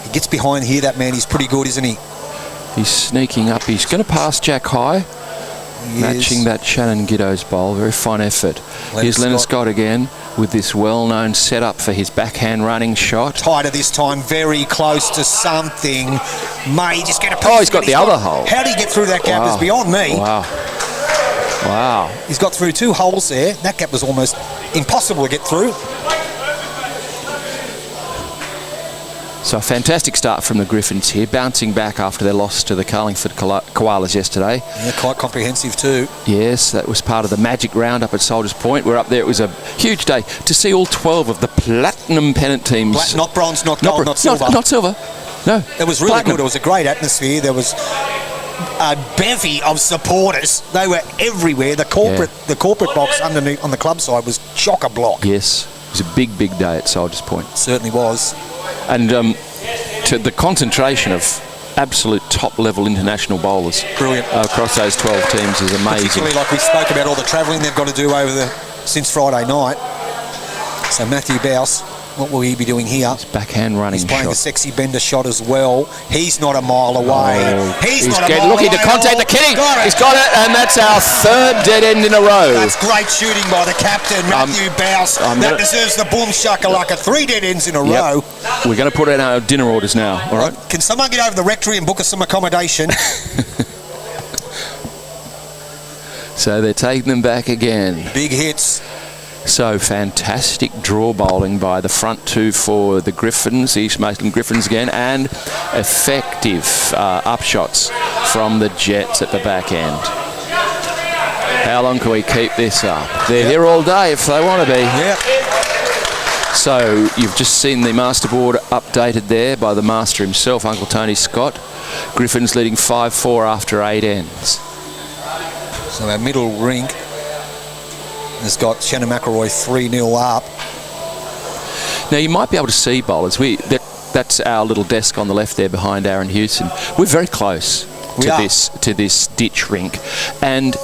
He gets behind here, that man. He's pretty good, isn't he? He's sneaking up. He's going to pass Jack High. Matching that Shannon Giddo's bowl. Very fine effort. Here's Leonard Scott again with this well-known setup for his backhand running shot. Tighter this time, very close to something. May just get a piece. Oh, he's got the other hole. How did he get through that gap is beyond me. Wow. He's got through 2 holes there. That gap was almost impossible to get through. So a fantastic start from the Griffins here, bouncing back after their loss to the Carlingford Koalas yesterday. Yeah, quite comprehensive too. Yes, that was part of the magic round up at Soldiers Point. We're up there. It was a huge day to see all 12 of the Platinum Pennant teams. Not bronze, not gold, not silver. Not silver. No. It was really good. It was a great atmosphere. There was a bevy of supporters. They were everywhere. The corporate box underneath on the club side was chock-a-block. Yes, it was a big day at Soldiers Point. Certainly was. And to the concentration of absolute top-level international bowlers across those 12 teams is amazing. Particularly like we spoke about all the travelling they've got to do since Friday night. So Matthew Bouse, what will he be doing here? His backhand running shot. He's playing the sexy bender shot as well. He's not a mile away. He's not a mile looking away. To contact the kitty. He's got it, and that's our 3rd dead end in a row. That's great shooting by the captain, Matthew Bouse. That deserves the boom shakalaka. 3 dead ends in a row. We're going to put in our dinner orders now, all right? Can someone get over the rectory and book us some accommodation? So they're taking them back again. Big hits. So fantastic draw bowling by the front 2 for the Griffins, East Maitland Griffins again, and effective upshots from the Jets at the back end. How long can we keep this up? They're here all day if they want to be. Yep. So you've just seen the master board updated there by the master himself, Uncle Tony Scott. Griffins leading 5-4 after 8 ends. So our middle rink has got Shannon McElroy 3-0 up. Now you might be able to see bowlers. That's our little desk on the left there behind Aaron Hewson. We're very close to this ditch rink, and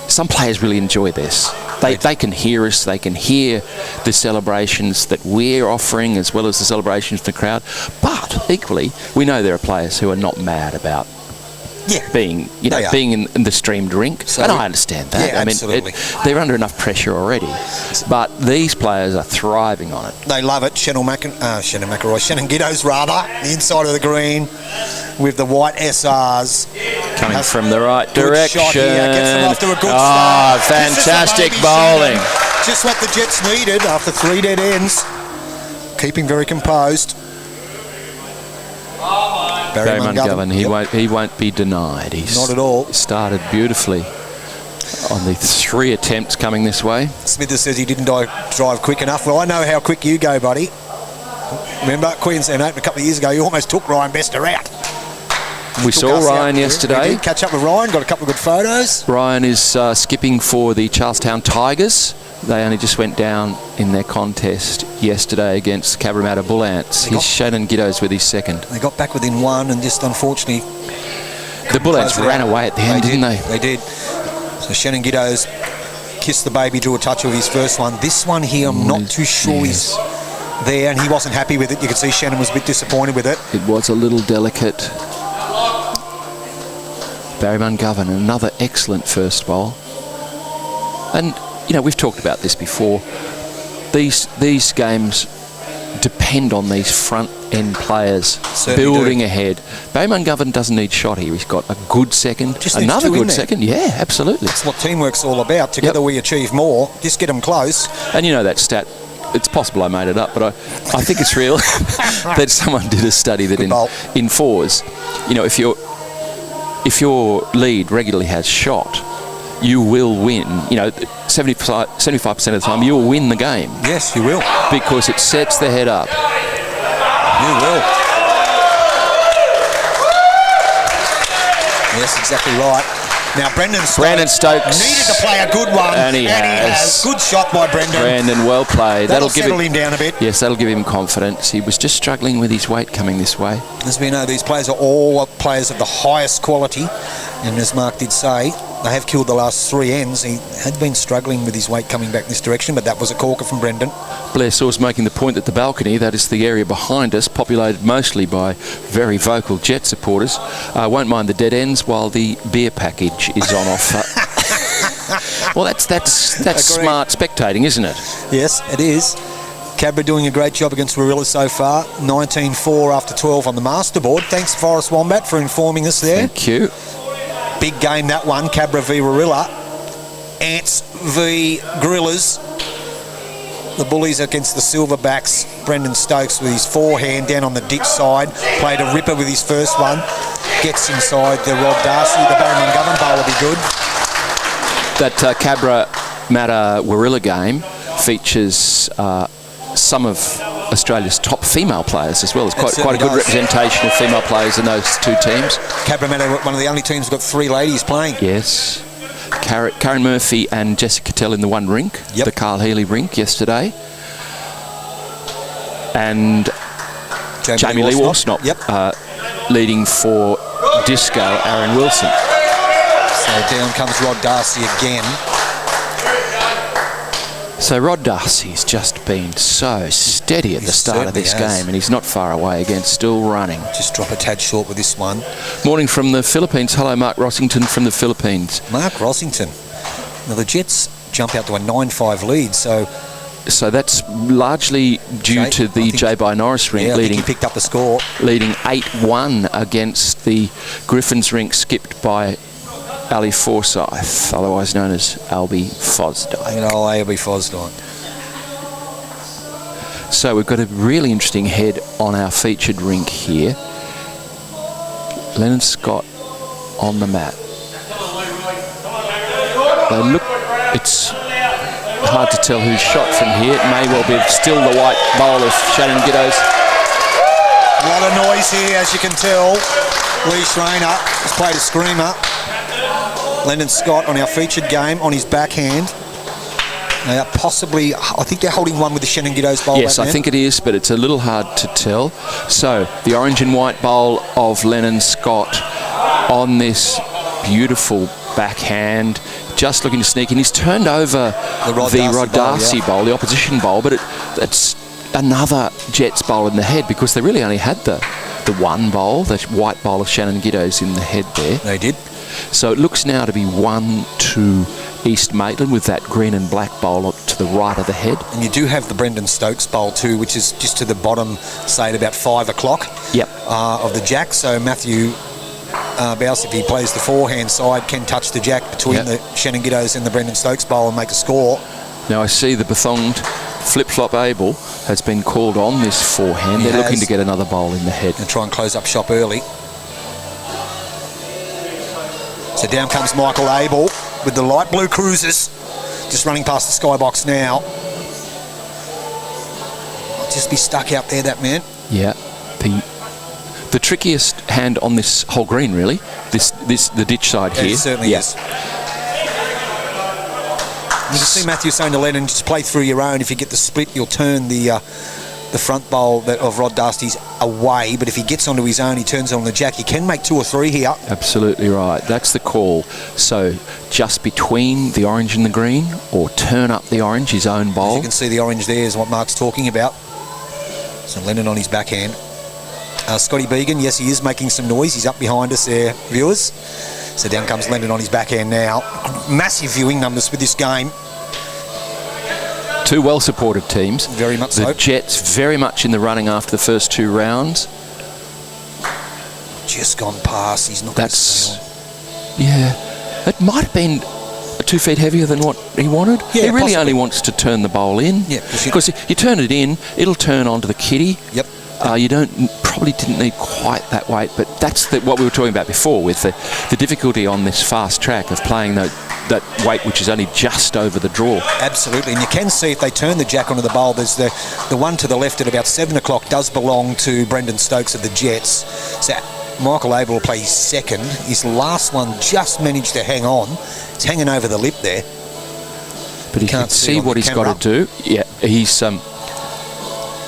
some players really enjoy this. They can hear us. They can hear the celebrations that we're offering as well as the celebrations from the crowd. But equally, we know there are players who are not mad about being in the streamed rink, and I understand that. Yeah, absolutely. They're under enough pressure already, but these players are thriving on it. They love it. Shannon Giddo's the inside of the green with the white SRs coming from the right direction. Shot here. Gets them off to a good start. Fantastic bowling! Just what the Jets needed after 3 dead ends. Keeping very composed. Barry Mungovern, he won't be denied. He's not at all. Started beautifully on the 3 attempts coming this way. Smithers says he didn't drive quick enough. Well, I know how quick you go, buddy. Remember Queensland Open a couple of years ago, you almost took Ryan Bester out. We saw Ryan yesterday. We did catch up with Ryan, got a couple of good photos. Ryan is skipping for the Charlestown Tigers. They only just went down in their contest yesterday against Cabramatta Bull Ants. He's Shannon Giddo's with his 2nd. They got back within 1 and just unfortunately... The Bull Ants ran away at the end, didn't they? They did. So Shannon Giddo's kissed the baby, drew a touch of his first one. This one here, I'm not too sure he's there, and he wasn't happy with it. You could see Shannon was a bit disappointed with it. It was a little delicate. Barry McGovern, another excellent first bowl. And, you know, we've talked about this before. These games depend on these front-end players building ahead. Barry McGovern doesn't need shot here. He's got a good second, another good second. Yeah, absolutely. That's what teamwork's all about. Together we achieve more. Just get them close. And you know that stat, it's possible I made it up, but I think it's real, that someone did a study that in fours, you know, if your lead regularly has shot, you will win. You know, 75% of the time, you will win the game. Yes, you will. Because it sets the head up. You will. Yes, exactly right. Now, Brendan Stokes needed to play a good one. And he has. Good shot by Brendan. Brendan, well played. That'll settle him down a bit. Yes, that'll give him confidence. He was just struggling with his weight coming this way. As we know, these players are all players of the highest quality. And as Mark did say, they have killed the last 3 ends. He had been struggling with his weight coming back this direction, but that was a corker from Brendan. Blair Saw's making the point that the balcony, that is the area behind us, populated mostly by very vocal Jet supporters, won't mind the dead ends while the beer package is on offer. Well, that's smart spectating, isn't it? Yes, it is. Cabra doing a great job against Warilla so far. 19-4 after 12 on the masterboard. Thanks, Forrest Wombat, for informing us there. Thank you. Big game, that one. Cabra v Warilla. Ants v Gorillas. The Bullies against the Silverbacks. Brendan Stokes with his forehand down on the ditch side. Played a ripper with his first one. Gets inside the Rod Darcy. The Barry McGovern bowl will be good. That Cabra Matter Warilla game features some of Australia's top female players as well. There's quite a good representation of female players in those two teams. Cabra Matter, one of the only teams who've got 3 ladies playing. Yes. Karen Murphy and Jessica Tell in the one rink, the Carl Healy rink yesterday. And Jamie Lee Warsnop leading for disco Aaron Wilson. So down comes Rod Darcy again. So Rod Darcy's just been so steady at the start of this game, and he's not far away again, still running. Just drop a tad short with this one. Morning from the Philippines. Hello, Mark Rossington from the Philippines. Mark Rossington. Now the Jets jump out to a 9-5 lead, so that's largely due to the J. By Norris rink leading. He picked up the score. Leading 8-1 against the Griffins rink, skipped by Ali Forsyth, otherwise known as Albie Fosdyke. You know, Albie Fosdyke. So we've got a really interesting head on our featured rink here. Lennon Scott on the mat. It's hard to tell who's shot from here. It may well be still the white bowl of Shannon Giddo's. A lot of noise here, as you can tell. Lee Schreiner has played a screamer. Lennon Scott on our featured game on his backhand. Possibly, I think they're holding one with the Shannon Giddo's bowl. Yes, I think it is, but it's a little hard to tell. So the orange and white bowl of Lennon Scott on this beautiful backhand, just looking to sneak in. He's turned over the Rod Darcy bowl, the opposition bowl, but it's another Jets bowl in the head, because they really only had the one bowl, the white bowl of Shannon Giddo's in the head there. They did. So it looks now to be 1-2 East Maitland, with that green and black bowl to the right of the head. And you do have the Brendan Stokes bowl too, which is just to the bottom, say at about 5 o'clock of the jack. So Matthew Bouse, if he plays the forehand side, can touch the jack between the Shannon Giddo's and the Brendan Stokes bowl and make a score. Now I see the Bethonged flip-flop able has been called on this forehand. They're looking to get another bowl in the head. And try and close up shop early. So down comes Michael Abel with the light blue cruisers. Just running past the skybox now. I'll just be stuck out there, that man. Yeah. The trickiest hand on this whole green, really. The ditch side here. It certainly is. You can see Matthew saying to Lennon, just play through your own. If you get the split, you'll turn the the front bowl of Rod Darcy's away, but if he gets onto his own, he turns on the jack, he can make 2 or 3 here. Absolutely right. That's the call. So just between the orange and the green, or turn up the orange, his own bowl. As you can see, the orange there is what Mark's talking about. So Lennon on his backhand. Scotty Began, yes, he is making some noise. He's up behind us there, viewers. So down comes Lennon on his backhand now. Massive viewing numbers with this game. 2 well-supported teams. Very much so. The Jets very much in the running after the first 2 rounds. Just gone past. He's not going to sail. Yeah. It might have been 2 feet heavier than what he wanted. Yeah, he really possibly. only wants to turn the bowl in. Yeah, because you turn it in, it'll turn onto the kitty. Yep. You probably didn't need quite that weight, but that's what we were talking about before with the difficulty on this fast track of playing that weight which is only just over the draw. Absolutely, and you can see if they turn the jack onto the bowl, there's the one to the left at about 7 o'clock does belong to Brendan Stokes of the Jets. So Michael Abel will play his second. His last one just managed to hang on. It's hanging over the lip there. But you can't see what he's got to do. Yeah,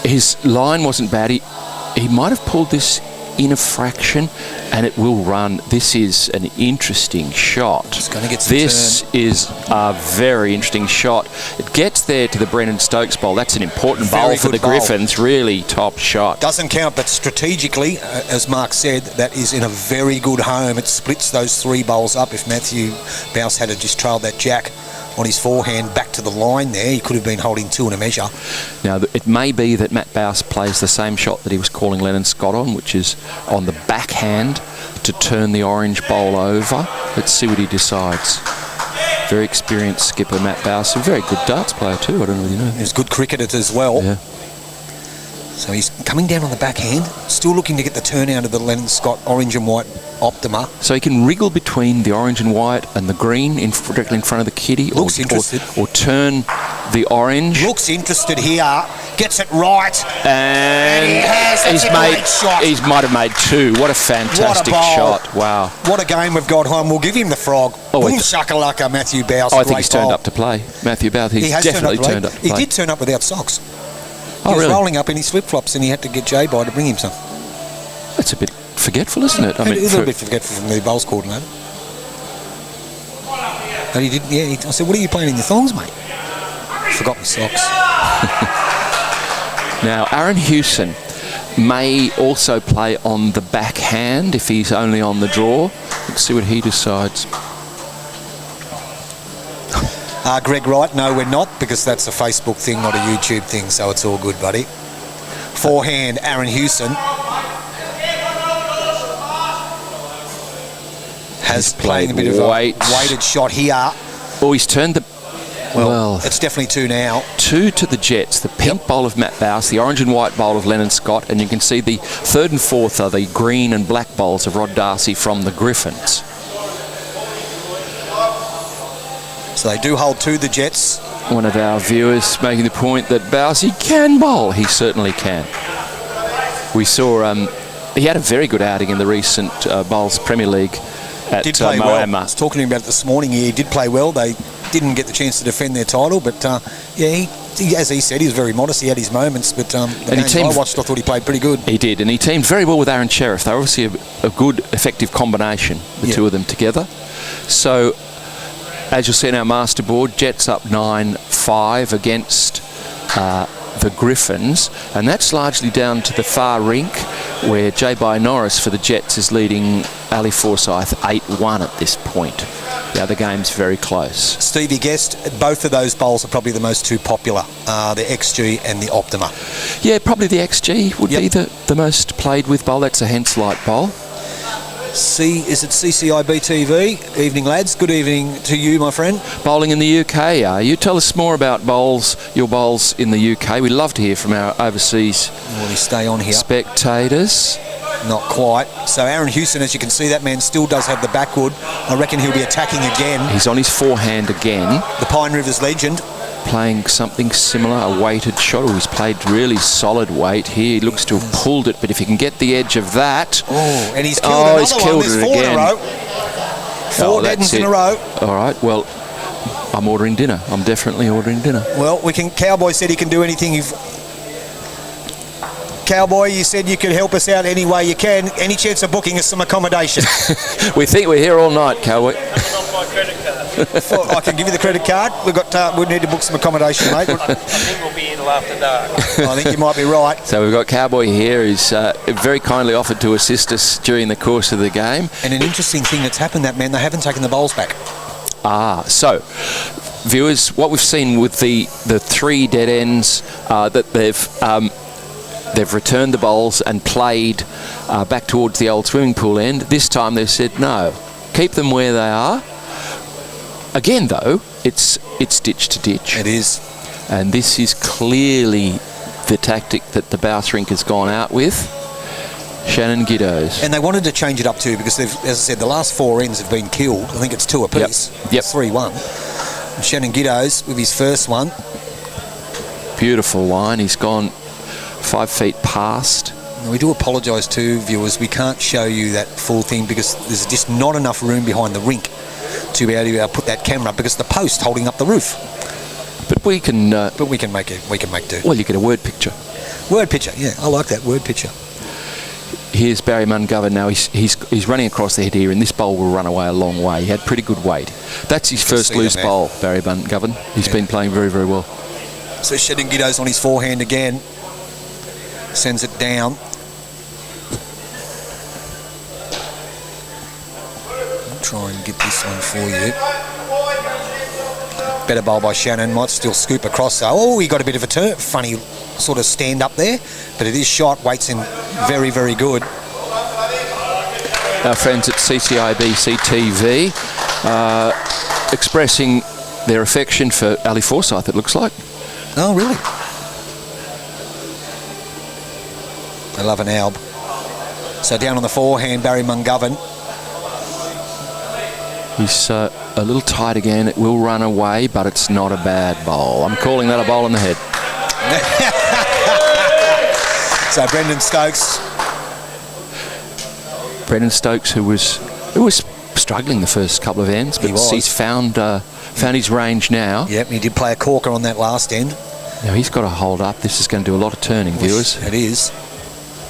his line wasn't bad. He might have pulled this in a fraction, and it will run. This is an interesting shot. It's going to get some This is a very interesting shot. It gets there to the Brendan Stokes bowl. That's an important bowl for the Griffins. Really top shot. Doesn't count, but strategically, as Mark said, that is in a very good home. It splits those 3 bowls up. If Matthew Bouse had just trailed that jack on his forehand back to the line there, he could have been holding 2 in a measure. Now, it may be that Matt Bouse plays the same shot that he was calling Lennon Scott on, which is on the backhand to turn the orange bowl over. Let's see what he decides. Very experienced skipper Matt Bouse, a very good darts player too, I don't really know. He's good cricketer as well. Yeah. So he's coming down on the backhand, still looking to get the turn out of the Lennon Scott orange and white Optima. So he can wriggle between the orange and white and the green directly in front of the kitty. Looks interested. Or turn the orange. Looks interested here. Gets it right. And he has. That's a great shot. He might have made 2. What a fantastic shot. Wow. What a game we've got home. We'll give him the frog. Boom shakalaka, Matthew Bouse. I think he's turned up to play. Matthew Bouse, he's definitely turned up to play. He did turn up without socks. He was rolling up in his flip-flops and he had to get J-By to bring him some. That's a bit forgetful, isn't it? I mean, a little bit forgetful from the bowls coordinator. But he did, yeah. I said, what are you playing in your thongs, mate? Forgot my socks. Now, Aaron Hewson may also play on the backhand if he's only on the draw. Let's see what he decides. Greg Wright, no, we're not, because that's a Facebook thing, not a YouTube thing, so it's all good, buddy. Forehand, Aaron Hewson has played a bit of a weighted shot here. Oh, he's turned the... Well, it's definitely 2 now. 2 to the Jets. The pink bowl of Matt Bouse, the orange and white bowl of Lennon Scott, and you can see the 3rd and 4th are the green and black bowls of Rod Darcy from the Griffins. So they do hold 2, the Jets. One of our viewers making the point that Bouse, he can bowl. He certainly can. We saw he had a very good outing in the recent Bowls Premier League at Moama. Well. I was talking to him about it this morning. He did play well. They didn't get the chance to defend their title, but he, as he said, he was very modest. He had his moments, but the games I watched, I thought he played pretty good. He did, and he teamed very well with Aaron Sheriff. They're obviously a good, effective combination, the 2 of them together. So, as you'll see in our master board, Jets up 9-5 against the Griffins, and that's largely down to the far rink where J-By Norris for the Jets is leading Ali Forsyth 8-1 at this point. The other game's very close. Stevie guessed both of those bowls are probably the most 2 popular, the XG and the Optima. Yeah, probably the XG would be the most played with bowl. That's a Hence Light bowl. Is it CCIB TV? Evening, lads. Good evening to you, my friend. Bowling in the UK, are you? Tell us more about your bowls in the UK. We'd love to hear from our overseas stay on here. Spectators. Not quite. So Aaron Hewson, as you can see, that man still does have the backwood. I reckon he'll be attacking again. He's on his forehand again. The Pine Rivers legend. Playing something similar, a weighted shot. He's played really solid weight here. He looks to have pulled it, but if he can get the edge of that... Oh, and he's killed another one. There's 4 in a row. 4 deadens in a row. All right, well, I'm ordering dinner. I'm definitely ordering dinner. Well, Cowboy said he can do anything. Cowboy, you said you could help us out any way you can. Any chance of booking us some accommodation? We think we're here all night, Cowboy. I can give you the credit card. We need to book some accommodation, mate. I think we'll be in till after dark. I think you might be right. So we've got Cowboy here who's very kindly offered to assist us during the course of the game. And an interesting thing that's happened, that man, they haven't taken the bowls back. So viewers, what we've seen with the 3 dead ends, that they've returned the bowls and played back towards the old swimming pool end. This time they've said no, keep them where they are. Again though, it's ditch to ditch. It is. And this is clearly the tactic that the Bouse Rink has gone out with. Shannon Giddos. And they wanted to change it up too because, as I said, the last 4 ends have been killed. I think it's 2 apiece. Yep. 3-1. And Shannon Giddos with his first one. Beautiful line. He's gone 5 feet past. And we do apologise to viewers. We can't show you that full thing because there's just not enough room behind the rink to be able to put that camera up because the post holding up the roof. But we can. But we can make it. We can make do. Well, you get a word picture. Word picture. Yeah, I like that word picture. Here's Barry Mungovern now. He's running across the head here, and this bowl will run away a long way. He had pretty good weight. That's his first loose bowl, Barry Mungovern. He's been playing very, very well. So Shannon Giddos on his forehand again. Sends it down. I'll try and get this one for you. Better bowl by Shannon. Might still scoop across though. Oh, he got a bit of a funny sort of stand up there, but it is shot. Waits in very, very good. Our friends at CCIBC TV expressing their affection for Ali Forsyth, it looks like. Oh, really? They love an alb. So down on the forehand, Barry Mungovern. He's a little tight again. It will run away, but it's not a bad bowl. I'm calling that a bowl in the head. So Brendan Stokes. Brendan Stokes, who was struggling the first couple of ends, but he's found his range now. Yep, he did play a corker on that last end. Now he's got to hold up. This is going to do a lot of turning, viewers. It is.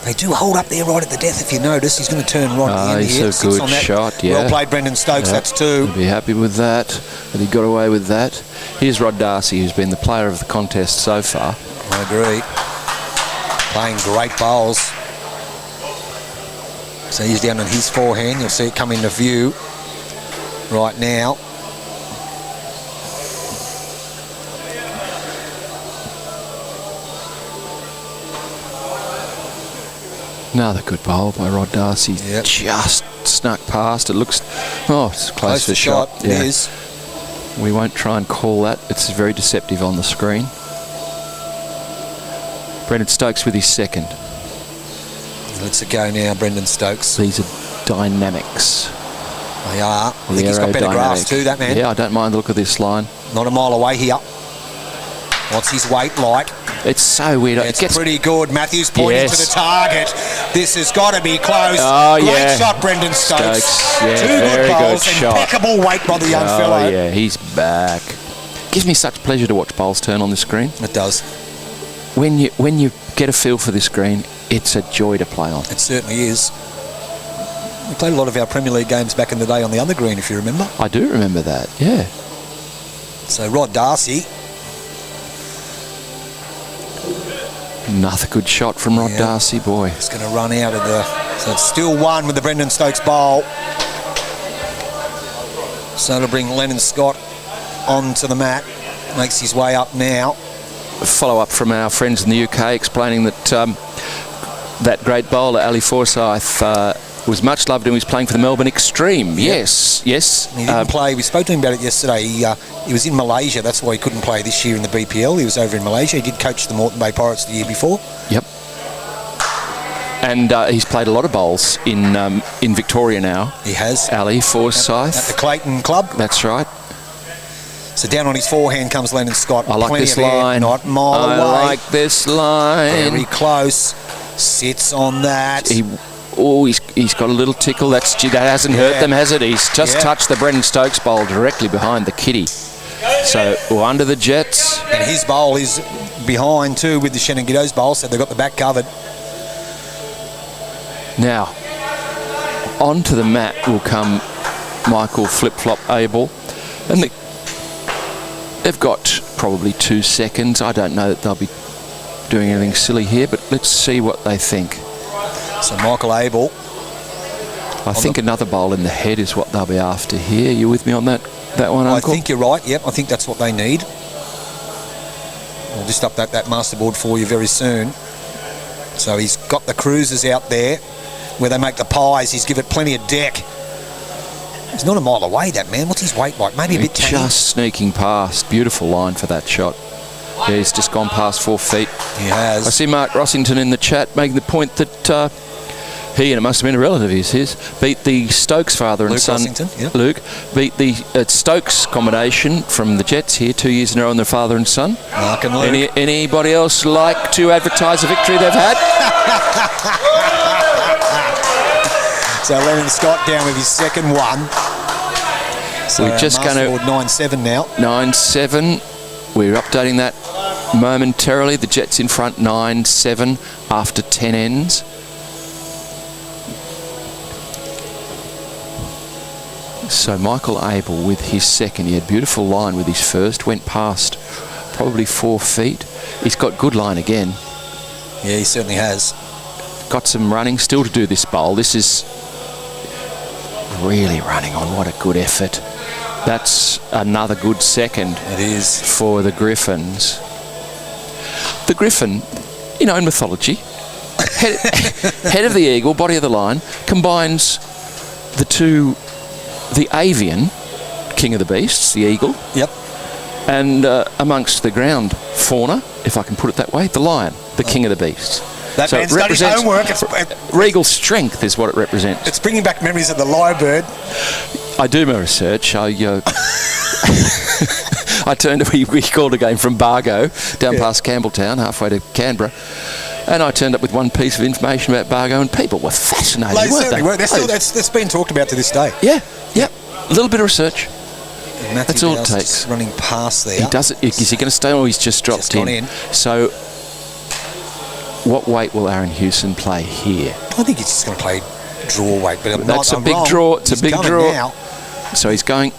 They do hold up there right at the death, if you notice. He's going to turn right at the end here. He's a good shot, yeah. Well played, Brendan Stokes, that's 2. He'll be happy with that, that he got away with that. Here's Rod Darcy, who's been the player of the contest so far. I agree. Playing great bowls. So he's down on his forehand. You'll see it come into view right now. Another good bowl by Rod Darcy. Yep. Just snuck past. It looks, it's close to shot. It is. We won't try and call that. It's very deceptive on the screen. Brendan Stokes with his second. Let's go now, Brendan Stokes. These are dynamics. They are. I think he's got better grass too, that man. Yeah, I don't mind the look of this line. Not a mile away here. What's his weight like? It's so weird. It's pretty good. Matthews pointing to the target. This has got to be close. Oh, Great shot, Brendan Stokes. Yeah, 2 good bowls. Shot. Impeccable weight by the young fellow. Oh, yeah, he's back. Gives me such pleasure to watch bowls turn on the screen. It does. When you get a feel for this green, it's a joy to play on. It certainly is. We played a lot of our Premier League games back in the day on the other green, if you remember. I do remember that, yeah. So Rod Darcy. Another good shot from Rod Darcy, boy. It's going to run out of the... So it's still 1 with the Brendan Stokes bowl. So it'll bring Lennon Scott onto the mat. Makes his way up now. A follow-up from our friends in the UK explaining that that great bowler, Ali Forsyth, was much loved and was playing for the Melbourne Extreme. Yep. Yes. He didn't play. We spoke to him about it yesterday. He was in Malaysia. That's why he couldn't play this year in the BPL. He was over in Malaysia. He did coach the Moreton Bay Pirates the year before. Yep. And he's played a lot of bowls in Victoria now. He has. Ali Forsyth. At the Clayton Club. That's right. So down on his forehand comes Lennon Scott. I like this line. Not a mile away. I like this line. Very close. Sits on that. He's got a little tickle. That hasn't hurt them, has it? He's just touched the Brendan Stokes bowl directly behind the kitty. So we're under the Jets. And his bowl is behind too with the Shannon Giddos bowl, so they've got the back covered. Now, onto the mat will come Michael Flip-Flop Abel. And they've got probably 2 seconds. I don't know that they'll be doing anything silly here, but let's see what they think. So Michael Abel. I think another bowl in the head is what they'll be after here. You with me on that one, Uncle? I think you're right. Yep, I think that's what they need. I'll just update that masterboard for you very soon. So he's got the cruisers out there where they make the pies. He's given it plenty of deck. He's not a mile away, that man. What's his weight like? Maybe a bit tangy. Just sneaking past. Beautiful line for that shot. Yeah, he's just gone past 4 feet. He has. I see Mark Rossington in the chat making the point that he, and it must have been a relative of his, beat the Stokes father and Luke son. Rossington, yeah. Luke beat the Stokes combination from the Jets here 2 years in a row, and their father and son. Mark and Luke. Anybody else like to advertise a victory they've had? So Lennon Scott down with his second one. So we're just going to 9-7 now. 9-7. We're updating that momentarily. The Jets in front 9-7 after 10 ends. So Michael Abel with his second. He had a beautiful line with his first. Went past probably 4 feet. He's got good line again. Yeah, he certainly has. Got some running still to do this bowl. This is really running on. What a good effort. That's another good second. It is. For the Griffins. The Griffin, you know, in mythology, head of the eagle, body of the lion, combines the avian, king of the beasts, the eagle. Yep. And amongst the ground fauna, if I can put it that way, the lion, the king of the beasts. That so man's done his homework. Regal strength is what it represents. It's bringing back memories of the lyrebird. I do my research. I turned. We called a game from Bargo down past Campbelltown, halfway to Canberra, and I turned up with one piece of information about Bargo, and people were fascinated. They weren't certainly were. That's been talked about to this day. Yeah. A little bit of research. That's all it takes. Just running past there. He does it. Is he going to stay, or he's just dropped in? So, what weight will Aaron Hewson play here? I think he's just going to play draw weight, but that's a big draw. It's a big draw. Now. So he's going.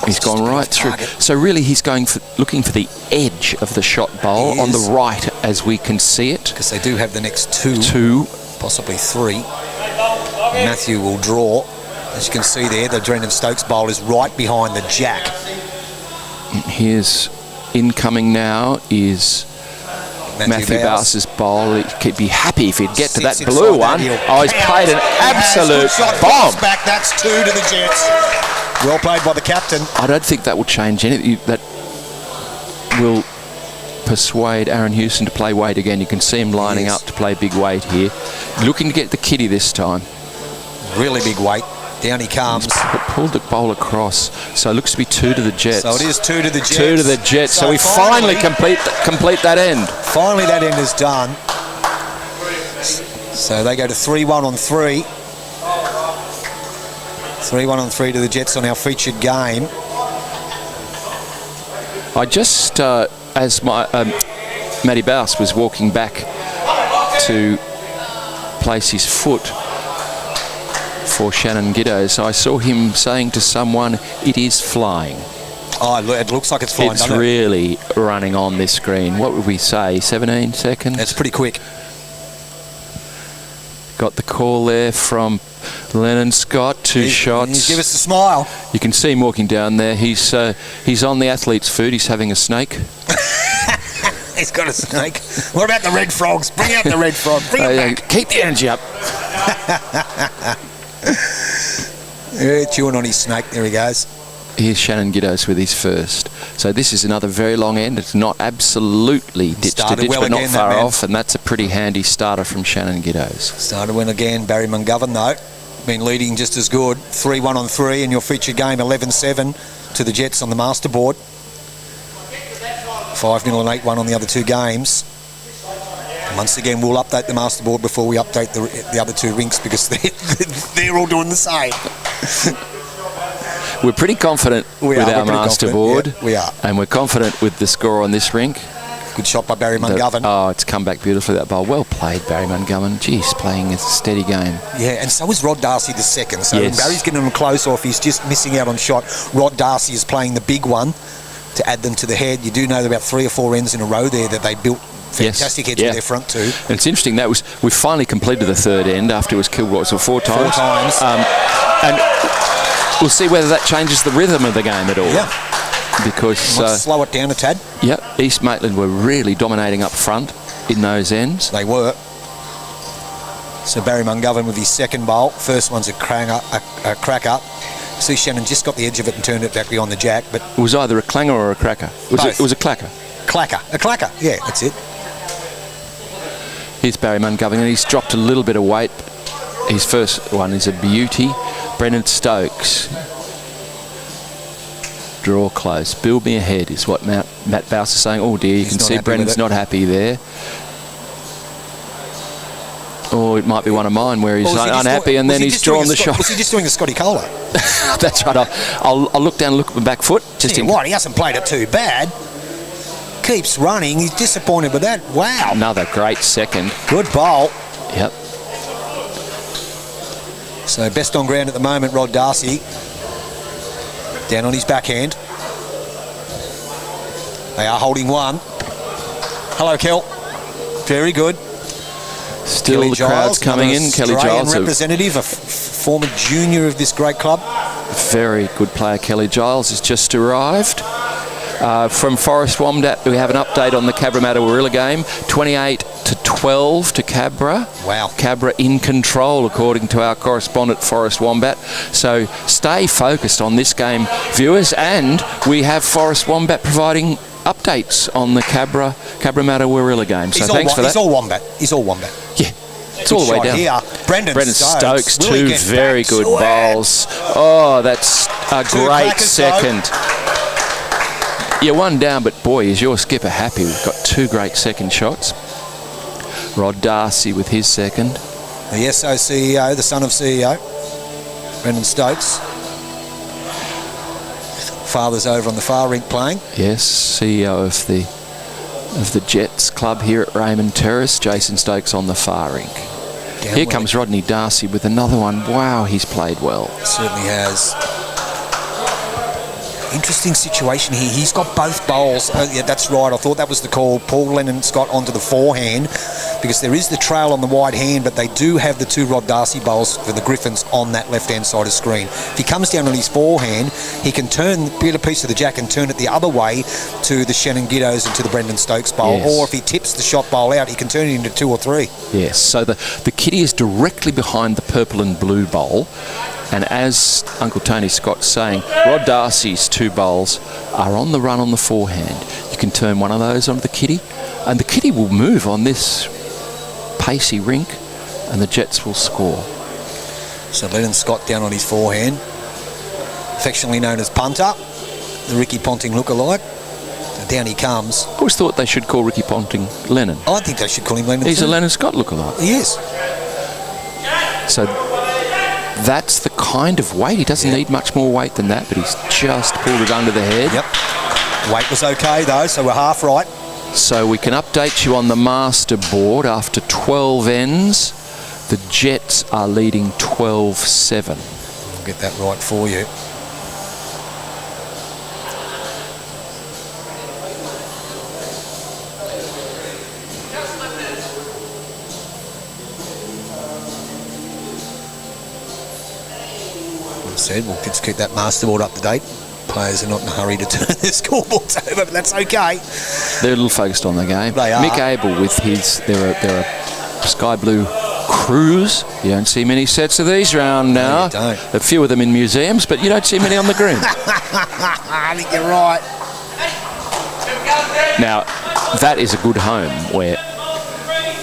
He's gone right through. So really, he's going looking for the edge of the shot bowl on the right, as we can see it. Because they do have the next two, possibly three. Matthew will draw. As you can see there, the Drennan Stokes bowl is right behind the jack. Here's incoming now is Matthew Bowser's bowl. He'd be happy if he'd get to that blue one. Oh, he's played an absolute bomb. Back. That's 2 to the Jets. Well played by the captain. I don't think that will change anything. That will persuade Aaron Hewson to play weight again. You can see him lining up to play big weight here. Looking to get the kitty this time. Really big weight. Down he comes. He's pulled the bowl across. So it looks to be 2 to the Jets. So it is 2 to the Jets. 2 to the Jets. So we finally complete that end. Finally that end is done. So they go to 3-1 on 3. 3-1 on 3 to the Jets on our featured game. I just, as my Matty Bouse was walking back to place his foot for Shannon Giddos, I saw him saying to someone, "It is flying." Oh, it looks like it's flying, doesn't it? It's really running on this screen. What would we say, 17 seconds? That's pretty quick. Got the call there from Lennon Scott, 2 shots. Give us a smile. You can see him walking down there. He's on the athlete's food. He's having a snake. He's got a snake. What about the red frogs? Bring out the red frog. Bring it back. Keep the energy up. Chewing on his snake. There he goes. Here's Shannon Giddos with his first. So this is another very long end. It's not absolutely ditch to ditch, but not far off, and that's a pretty handy starter from Shannon Giddos. Started well again. Barry McGovern, though, been leading just as good. 3-1 on 3 in your feature game, 11-7 to the Jets on the masterboard. 5-0 and 8-1 on the other 2 games. Once again, we'll update the masterboard before we update the other 2 rinks, because they're all doing the same. We're pretty confident with our masterboard. Yeah, we are. And we're confident with the score on this rink. Good shot by Barry Mungovern. Oh, it's come back beautifully, that bowl. Well played, Barry Mungovern. Geez, playing a steady game. Yeah, and so is Rod Darcy the second. So Yes. when Barry's getting him close, or if he's just missing out on shot, Rod Darcy is playing the big one to add them to the head. You do know about 3 or 4 ends in a row there that they built fantastic heads with their front two. And it's interesting, we finally completed the third end after it was killed, what, so 4 times? 4 times. And we'll see whether that changes the rhythm of the game at all. Yeah. Because slow it down a tad. East Maitland were really dominating up front in those ends. They were. So Barry Mungovern with his second bowl. First one's a crack up. See, Shannon just got the edge of it and turned it back beyond the jack, but It was either a clanger or a cracker. It was a clacker. a clacker. Yeah, that's it. Here's Barry Mungovern, and he's dropped a little bit of weight. His first one is a beauty. Brendan Stokes. Draw close. Build me ahead is what Matt Bouse is saying. Oh dear, you can see Brendan's not happy there. Or it might be one of mine where he's unhappy and then he's drawn the shot. Was he just doing a Scotty Kohler? That's right. I'll look down and look at my back foot. He hasn't played it too bad. Keeps running. He's disappointed with that. Wow. Another great second. Good bowl. Yep. So best on ground at the moment, Rod Darcy. Down on his backhand. They are holding one. Hello, Kel. Very good. Still Kelly the Giles, crowd's coming in. Kelly Giles, representative, a former junior of this great club. Very good player. Kelly Giles has just arrived. From Forest Wombat, we have an update on the Cabramatta Warilla game. 28-12 to Cabra. Wow. Cabra in control, according to our correspondent, Forest Wombat. So stay focused on this game, viewers. And we have Forest Wombat providing updates on the Cabramatta Warilla game. So thanks for that. He's all Wombat. Yeah. It's all the way down. Here. Brendan Stokes, 2 very good bowls. Oh, that's a great second. You're 1 down, but boy, is your skipper happy. We've got 2 great second shots. Rod Darcy with his second. The SO CEO, the son of CEO, Brendan Stokes. Father's over on the far rink playing. Yes, CEO of the Jets club here at Raymond Terrace. Jason Stokes on the far rink. Here comes Rodney Darcy with another one. Wow, he's played well. Certainly has. Interesting situation here. He's got both bowls. Yeah, that's right. I thought that was the call. Paul Lennon Scott onto the forehand because there is the trail on the wide hand, but they do have the 2 Rod Darcy bowls for the Griffins on that left-hand side of screen. If he comes down on his forehand, he can get a piece of the jack and turn it the other way to the Shannon Giddos and to the Brendan Stokes bowl. Yes. Or if he tips the shot bowl out, he can turn it into 2 or 3. Yes, so the kitty is directly behind the purple and blue bowl. And as Uncle Tony Scott's saying, Rod Darcy's 2 bowls are on the run on the forehand. You can turn one of those onto the kitty, and the kitty will move on this pacey rink, and the Jets will score. So Lennon Scott down on his forehand, affectionately known as Punter, the Ricky Ponting lookalike. So down he comes. I always thought they should call Ricky Ponting Lennon. I think they should call him Lennon. He's a Lennon Scott lookalike. He is. So that's the kind of weight. He doesn't need much more weight than that, but he's just pulled it under the head. Yep. Weight was okay though, so we're half right. So we can update you on the master board. After 12 ends, the Jets are leading 12-7. We'll get that right for you. Said we'll just keep that masterboard up to date. Players are not in a hurry to turn their scoreboards over, but that's okay. They're a little focused on the game. They are. Mick Abel with his, they're a sky blue cruise. You don't see many sets of these around now. No, you don't. A few of them in museums, but you don't see many on the green. I think you're right. Now, that is a good home where,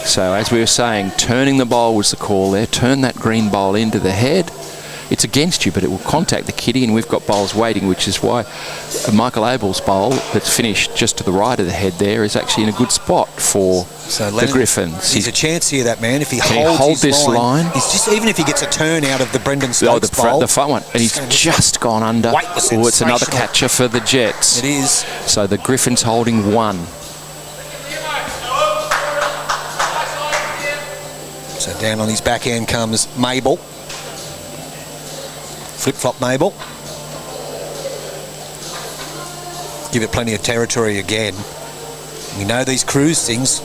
so as we were saying, turning the bowl was the call there. Turn that green bowl into the head. It's against you, but it will contact the kitty, and we've got bowls waiting, which is why Michael Abel's bowl that's finished just to the right of the head there is actually in a good spot for the Griffins. He's a chance here, that man. If he holds holds this line, he's just, even if he gets a turn out of the Brendan Stokes bowl, the front one, and he's just gone under. Oh, it's another catcher for the Jets. It is. So the Griffins holding 1. So down on his backhand comes Mabel. Flip-flop Mabel. Give it plenty of territory again. We know these cruise things,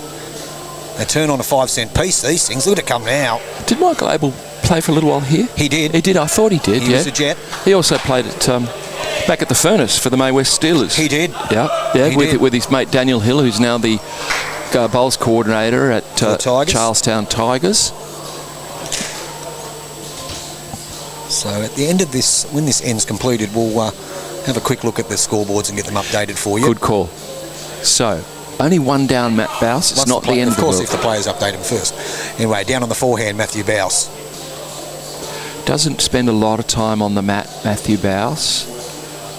they turn on a 5-cent piece, these things. Look at it come now. Did Michael Abel play for a little while here? He did. He did, I thought he did, He was a Jet. He also played at back at the Furnace for the May West Steelers. He did. Yeah, with his mate Daniel Hill, who's now the bowls coordinator at Charlestown Tigers. So at the end of this, when this end's completed, we'll have a quick look at the scoreboards and get them updated for you. Good call. So, only one down, Matt Bouse. It's not the end of the world. Of course, if the players update them first. Anyway, down on the forehand, Matthew Bouse. Doesn't spend a lot of time on the mat, Matthew Bouse.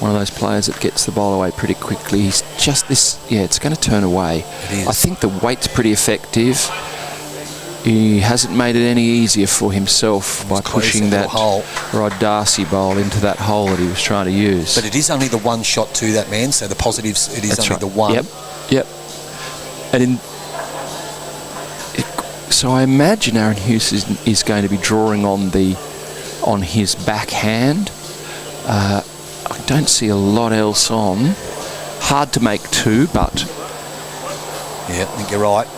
One of those players that gets the ball away pretty quickly. He's just this, it's going to turn away. It is. I think the weight's pretty effective. He hasn't made it any easier for himself by pushing that Rod Darcy bowl into that hole that he was trying to use. But it is only the one shot to that man, so the positives, it is only the one. Yep. And so I imagine Aaron Hughes is going to be drawing on his backhand. I don't see a lot else on. Hard to make two, but... Yeah, I think you're right.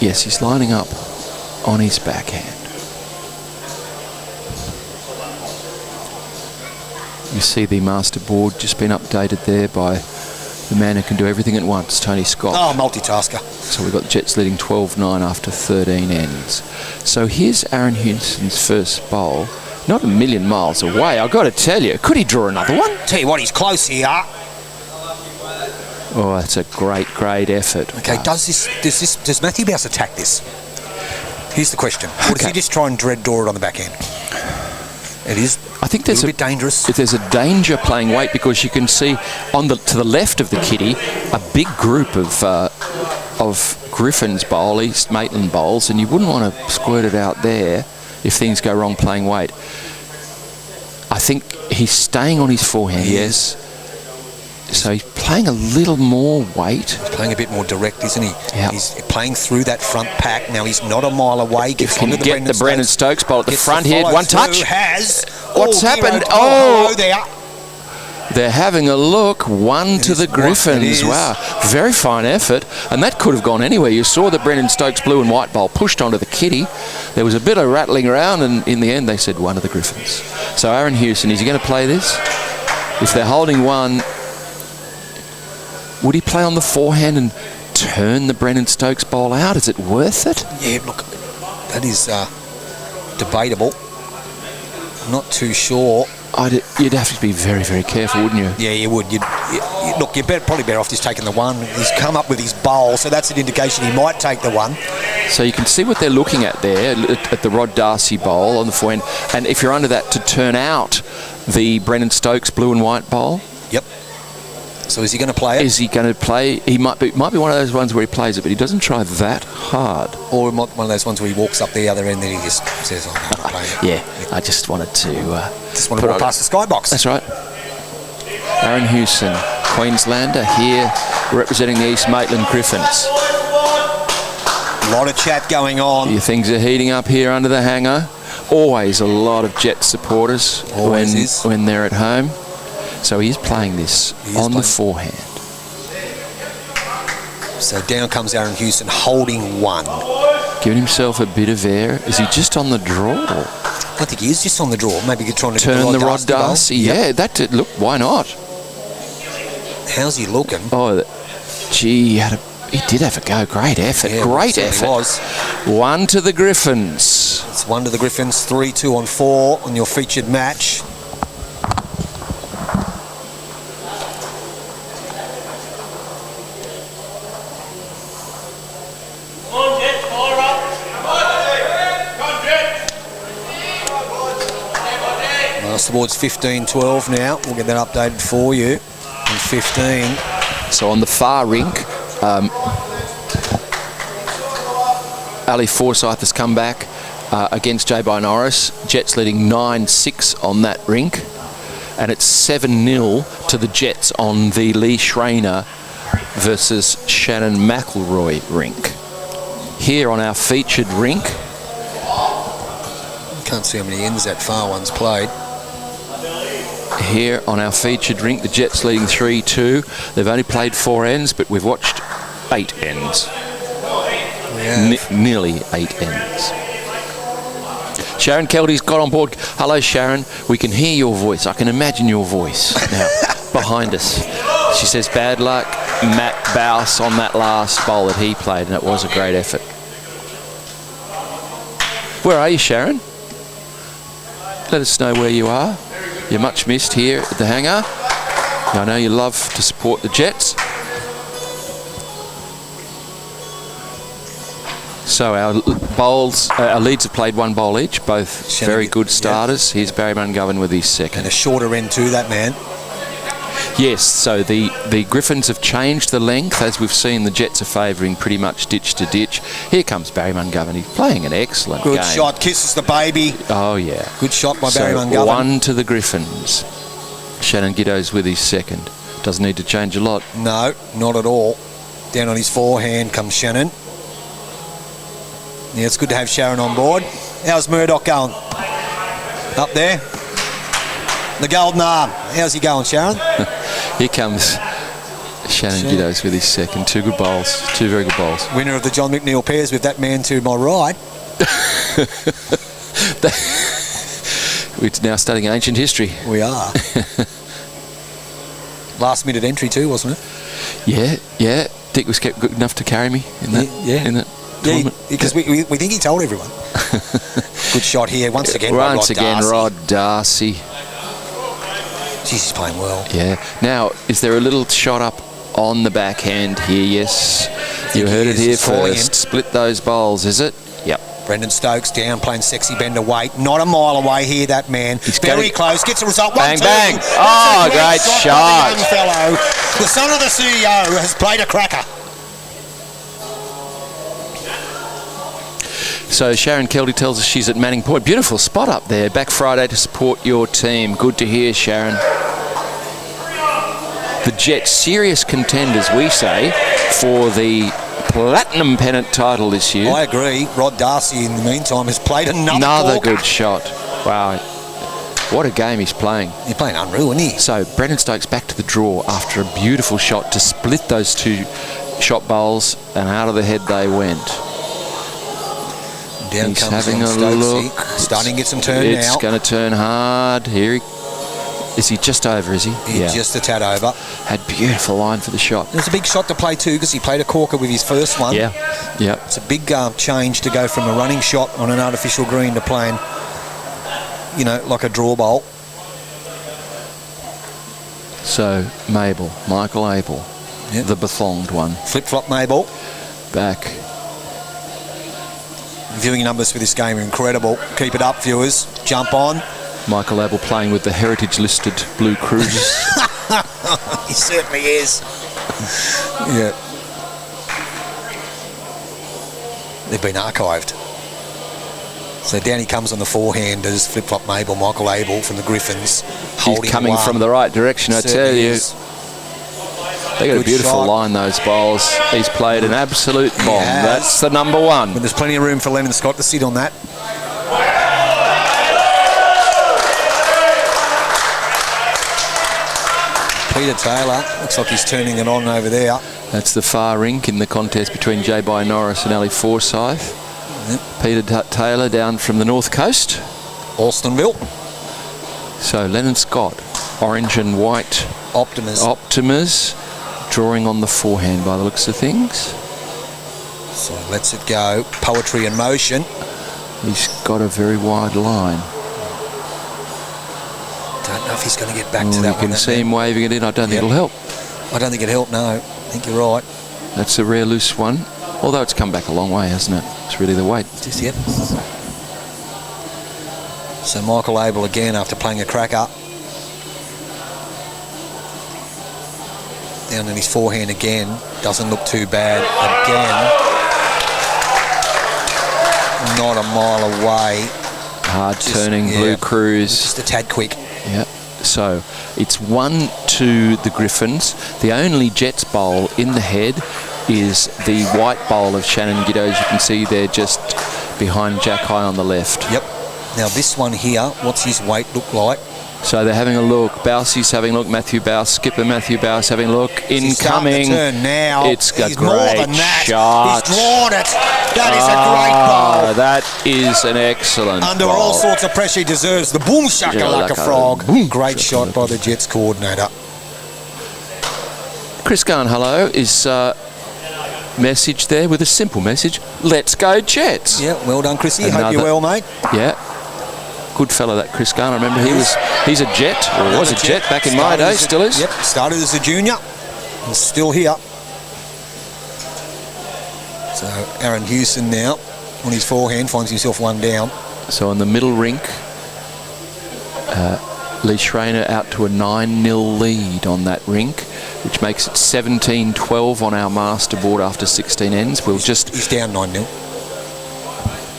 Yes, he's lining up on his backhand. You see the master board just been updated there by the man who can do everything at once, Tony Scott. Oh, multitasker. So we've got the Jets leading 12-9 after 13 ends. So here's Aaron Houston's first bowl. Not a million miles away, I've got to tell you. Could he draw another one? Tell you what, he's close here. Oh, that's a great effort. Okay, does Matthew Bouse attack this? Here's the question. Or does he just try and dread draw it on the backhand? It is. I think there's a bit dangerous. There's a danger playing weight because you can see to the left of the kitty a big group of Griffins bowl, East Maitland bowls, and you wouldn't want to squirt it out there if things go wrong playing weight. I think he's staying on his forehand. Yes. So he's playing a little more weight. He's playing a bit more direct, isn't he? Yep. He's playing through that front pack. Now he's not a mile away. Can you get the Brendan Stokes ball at the front here? One touch. What's happened? There. They're having a look. One to the Griffins. Wow. Very fine effort. And that could have gone anywhere. You saw the Brendan Stokes blue and white ball pushed onto the kitty. There was a bit of rattling around, and in the end they said one of the Griffins. So Aaron Houston, is he going to play this? If they're holding one, would he play on the forehand and turn the Brendan Stokes bowl out? Is it worth it? Yeah, look, that is debatable. Not too sure. You'd have to be very, very careful, wouldn't you? Yeah, you would. Look, you're probably better off just taking the one. He's come up with his bowl, so that's an indication he might take the one. So you can see what they're looking at there, at the Rod Darcy bowl on the forehand. And if you're under that, to turn out the Brendan Stokes blue and white bowl. Yep. So is he going to play it? Is he going to play? He might be one of those ones where he plays it, but he doesn't try that hard. Or one of those ones where he walks up the other end and he just says, "I'm not playing it." Yeah, I just wanted to... just want to walk past the skybox. That's right. Aaron Houston, Queenslander, here representing the East Maitland Griffins. A lot of chat going on. Things are heating up here under the hangar. Always a lot of Jet supporters when they're at home. So he's playing this on the forehand. So down comes Aaron Houston holding one. Giving himself a bit of air. Is he just on the draw? I think he is just on the draw. Maybe you're trying to turn the Rod Darcy. Yeah, look, why not? How's he looking? Oh, gee, he did have a go. Great effort. Yeah, great effort. Was. One to the Griffins. It's one to the Griffins. 3-2 on 4 on your featured match. Towards 15-12 now. We'll get that updated for you on 15. So on the far rink, Ali Forsyth has come back against J.B. Norris. Jets leading 9-6 on that rink. And it's 7-0 to the Jets on the Lee Schreiner versus Shannon McElroy rink. Here on our featured rink. Can't see how many ends that far one's played. Here on our featured rink, the Jets leading 3-2. They've only played 4 ends, but we've watched 8 ends. Nearly 8 ends. Sharon Keldy's got on board. Hello, Sharon. We can hear your voice. I can imagine your voice now behind us. She says, bad luck, Matt Bouse, on that last bowl that he played, and it was a great effort. Where are you, Sharon? Let us know where you are. You're much missed here at the hangar. I know you love to support the Jets. So our bowls, our leads have played 1 bowl each, both very good starters. Here's Barry Mungovern with his second. And a shorter end too, that man. Yes, so the Griffins have changed the length. As we've seen, the Jets are favouring pretty much ditch to ditch. Here comes Barry Mungovern. He's playing an excellent game. Good shot, kisses the baby. Oh, yeah. Good shot by Barry Mungovern. 1 to the Griffins. Shannon Giddo's with his second. Doesn't need to change a lot. No, not at all. Down on his forehand comes Shannon. Yeah, it's good to have Sharon on board. How's Murdoch going? Up there? The golden arm. How's he going, Sharon? Here comes Shannon Giddo's with his second. 2 good bowls. 2 very good bowls. Winner of the John McNeil pairs with that man to my right. We're now studying ancient history. We are. Last minute entry too, wasn't it? Yeah. Dick was kept good enough to carry me in that. In that tournament. Because we think he told everyone. Good shot here once again. Once again, Rod Darcy. Jeez, he's playing well. Yeah. Now, is there a little shot up on the backhand here? Yes. You heard it here first. Split those bowls, is it? Yep. Brendan Stokes down, playing sexy bender weight. Not a mile away here, that man. He's very close. Gets a result. Bang, 1-2. bang. Oh, great shot. The young fellow. The son of the CEO has played a cracker. So Sharon Keldy tells us she's at Manning Point. Beautiful spot up there. Back Friday to support your team. Good to hear, Sharon. The Jets, serious contenders, we say, for the Platinum Pennant title this year. I agree. Rod Darcy, in the meantime, has played another good shot. Wow. What a game he's playing. He's playing unreal, isn't he? So Brendan Stokes back to the draw after a beautiful shot to split those 2 shot bowls, and out of the head they went. Down He's comes having a Stokesy. look. Starting to get some turn now. It's going to turn hard. Here is he just over, is he? He's just a tad over. Had beautiful line for the shot. It was a big shot to play too, because he played a corker with his first one. Yeah. It's a big change to go from a running shot on an artificial green to playing, like a draw bowl. So Michael Abel, the bethonged one. Flip-flop Mabel. Back. Viewing numbers for this game are incredible. Keep it up, viewers. Jump on. Michael Abel playing with the heritage-listed Blue Cruisers. He certainly is. Yeah. They've been archived. So down he comes on the forehand as flip-flop Mabel, Michael Abel from the Griffins. He's coming from the right direction, I tell you. They got a beautiful line, those bowls. He's played an absolute bomb. That's the number 1. But there's plenty of room for Lennon Scott to sit on that. Peter Taylor, looks like he's turning it on over there. That's the far rink in the contest between J.B. Norris and Ali Forsyth. Yep. Peter Taylor down from the north coast. Alstonville. So Lennon Scott, orange and white. Optimas. Drawing on the forehand by the looks of things. So lets it go. Poetry in motion. He's got a very wide line. Don't know if he's going to get back to that one. You can see him waving it in. I don't think it'll help. I don't think it'll help, no. I think you're right. That's a rare loose one. Although it's come back a long way, hasn't it? It's really the weight. Yep. So Michael Abel again after playing a cracker. Down in his forehand again. Doesn't look too bad again. Not a mile away. Hard turning Blue Cruise. Just a tad quick. Yeah. So it's 1-2 to the Griffins. The only Jets bowl in the head is the white bowl of Shannon Giddo. As you can see there, just behind Jack High on the left. Yep. Now this one here, what's his weight look like? So they're having a look. Bowsey's having a look. Matthew Bowse, skipper Matthew Bowse having a look. Incoming. Turn now. It's a He's more than great that. shot. He's drawn it. That is a great bowl. That is an excellent Under bowl. all sorts of pressure, he deserves the boom shakalaka frog. Boom Great shot by the Jets coordinator. Chris Garn, hello, is message there with a simple message. Let's go Jets. Yeah, well done, Chrissy. Hope you're well, mate. Yeah. Good fellow, that Chris Garn. I remember he's a Jet, or was a Jet back in my day, still is. Yep, started as a junior and still here. So Aaron Hewson now on his forehand finds himself one down. So on the middle rink, Lee Schreiner out to a 9-0 lead on that rink, which makes it 17-12 on our master board after 16 ends. He's down 9-0.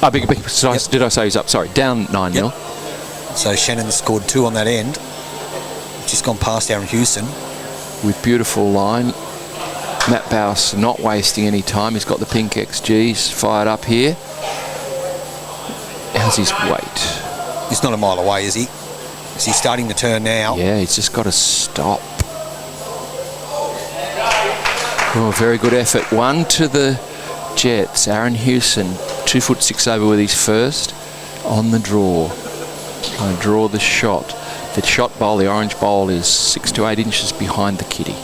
Yep. Did I say he's up? Sorry, down 9-0. Yep. So Shannon scored 2 on that end. Just gone past Aaron Hewson. With beautiful line. Matt Bowse not wasting any time. He's got the pink XGs fired up here. How's his weight? He's not a mile away, is he? Is he starting to turn now? Yeah, he's just got to stop. Oh, very good effort. One to the Jets. Aaron Hewson, 2'6" over with his first on the draw. Trying to draw the shot. The shot bowl, the orange bowl, is 6 to 8 inches behind the kitty.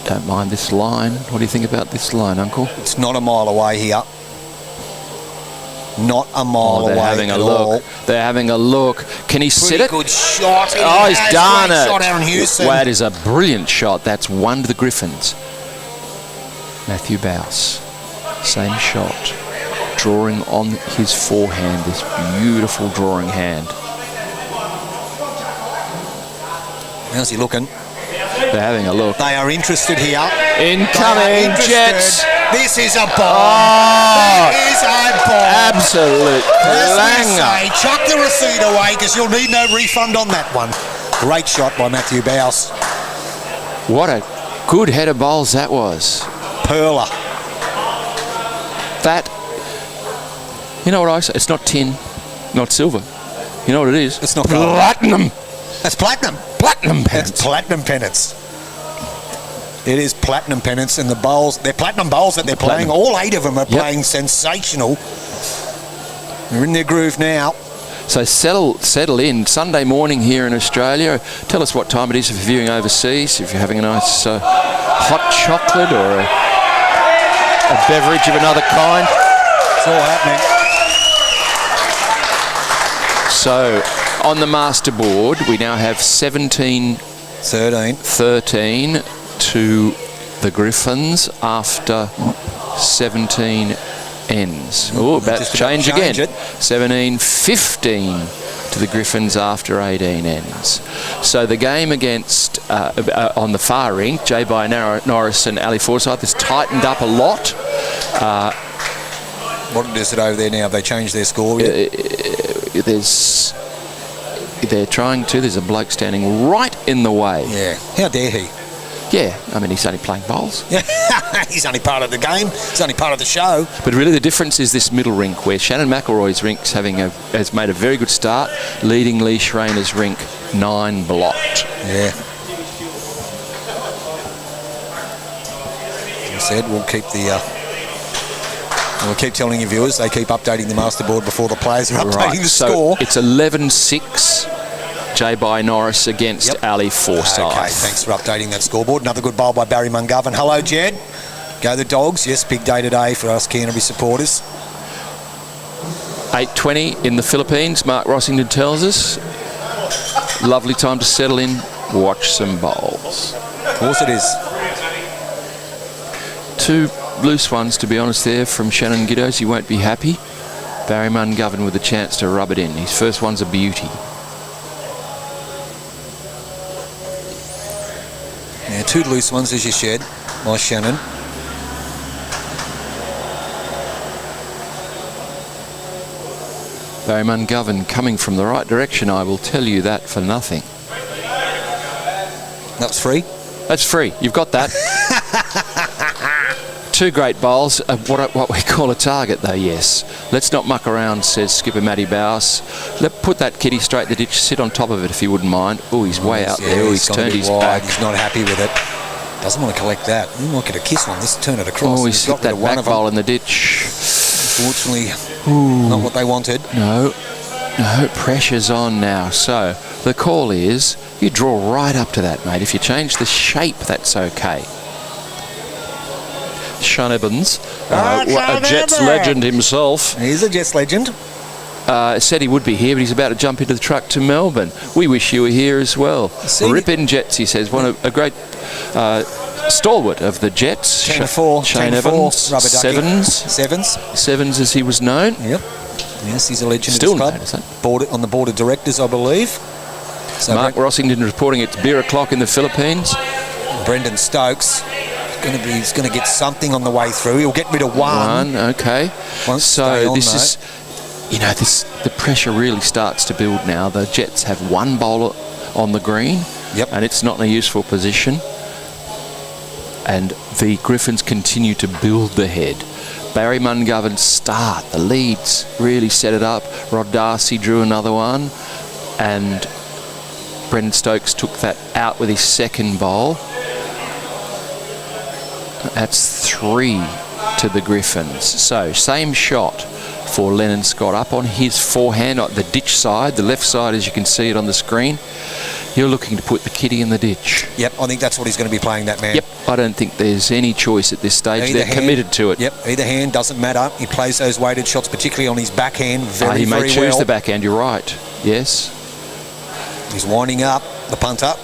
Don't mind this line. What do you think about this line, Uncle? It's not a mile away here. Not a mile away having at a look. all. They're having a look. Can he sit it? Good shot. Oh, he's done it. Shot, Aaron Hewson. That is a brilliant shot. That's one to the Griffins. Matthew Bowse, same shot. Drawing on his forehand, this beautiful drawing hand. How's he looking? They're having a look. They are interested here. Incoming Jets. This is a ball. Oh, that is a ball. absolute clanger. Chuck the receipt away because you'll need no refund on that one. Great shot by Matthew Bowse. What a good head of bowls that was. Perler. That, you know what I say? It's not tin, not silver. You know what it is? It's not platinum. That's platinum. Platinum pennants. That's platinum pennants. It is platinum pennants, and the bowls, they're platinum bowls that they're playing. All 8 of them are playing sensational. They're in their groove now. So settle in. Sunday morning here in Australia. Tell us what time it is if you're viewing overseas, if you're having a nice hot chocolate or a beverage of another kind. It's all happening. So on the master board, we now have 17-13 to the Griffins after 17 ends. Oh, about to change again. 17-15 to the Griffins after 18 ends. So the game against, on the far rink, J.B. Norris and Ali Forsyth has tightened up a lot. What is it over there now? Have they changed their score yet? They're trying to. There's a bloke standing right in the way. Yeah. How dare he? Yeah, I mean, he's only playing bowls. He's only part of the game. He's only part of the show. But really the difference is this middle rink where Shannon McElroy's rink's has made a very good start, leading Lee Schreiner's rink 9 blocked. Yeah. As I said, we'll keep telling you viewers, they keep updating the master board before the players are updating the score. It's 11-6. J.B. Norris against Ali Forsyth. Okay, thanks for updating that scoreboard. Another good bowl by Barry Mungovern. Hello, Jed. Go the Dogs. Yes, big day today for us Canterbury supporters. 8:20 in the Philippines, Mark Rossington tells us. Lovely time to settle in, watch some bowls. Of course it is. 2 loose ones, to be honest, there from Shannon Giddos. He won't be happy. Barry Mungovern with a chance to rub it in. His first one's a beauty. Yeah, 2 loose ones, as you said, by Shannon. Barry Mungovern coming from the right direction, I will tell you that for nothing. That was free. That's free. You've got that. 2 great bowls. What we call a target, though, yes. Let's not muck around, says skipper Matty Bowes. Put that kitty straight in the ditch. Sit on top of it if you wouldn't mind. Oh, he's way out there. He's turned his back. He's not happy with it. Doesn't want to collect that. He might get a kiss on this. Turn it across. Oh, he's hit that back bowl in the ditch. Unfortunately, not what they wanted. No, pressure's on now. So the call is you draw right up to that, mate. If you change the shape, that's okay. Sean Evans, a Jets legend himself. He's a Jets legend. Said he would be here, but he's about to jump into the truck to Melbourne. We wish you were here as well. Rip in Jets, he says. A great stalwart of the Jets. 10-4. Shane Evans. Sevens as he was known. Yep. Yes, he's a legend. Still of the club. known, is that? On the board of directors, I believe. So Mark Rossington reporting it's beer o'clock in the Philippines. Brendan Stokes is going to get something on the way through. He'll get rid of one. Okay. So this is, the pressure really starts to build now. The Jets have 1 bowler on the green. Yep. And it's not in a useful position. And the Griffins continue to build the head. Barry Mungovern's start. The leads really set it up. Rod Darcy drew another one. And Brendan Stokes took that out with his second bowl. That's 3 to the Griffins. So, same shot for Lennon Scott up on his forehand, the ditch side, the left side, as you can see it on the screen. You're looking to put the kitty in the ditch. Yep, I think that's what he's going to be playing, that man. Yep, I don't think there's any choice at this stage. They're committed to it. Yep, either hand, doesn't matter. He plays those weighted shots, particularly on his backhand, very well. He may choose well. the backhand, you're right. Yes. He's winding up, the punter.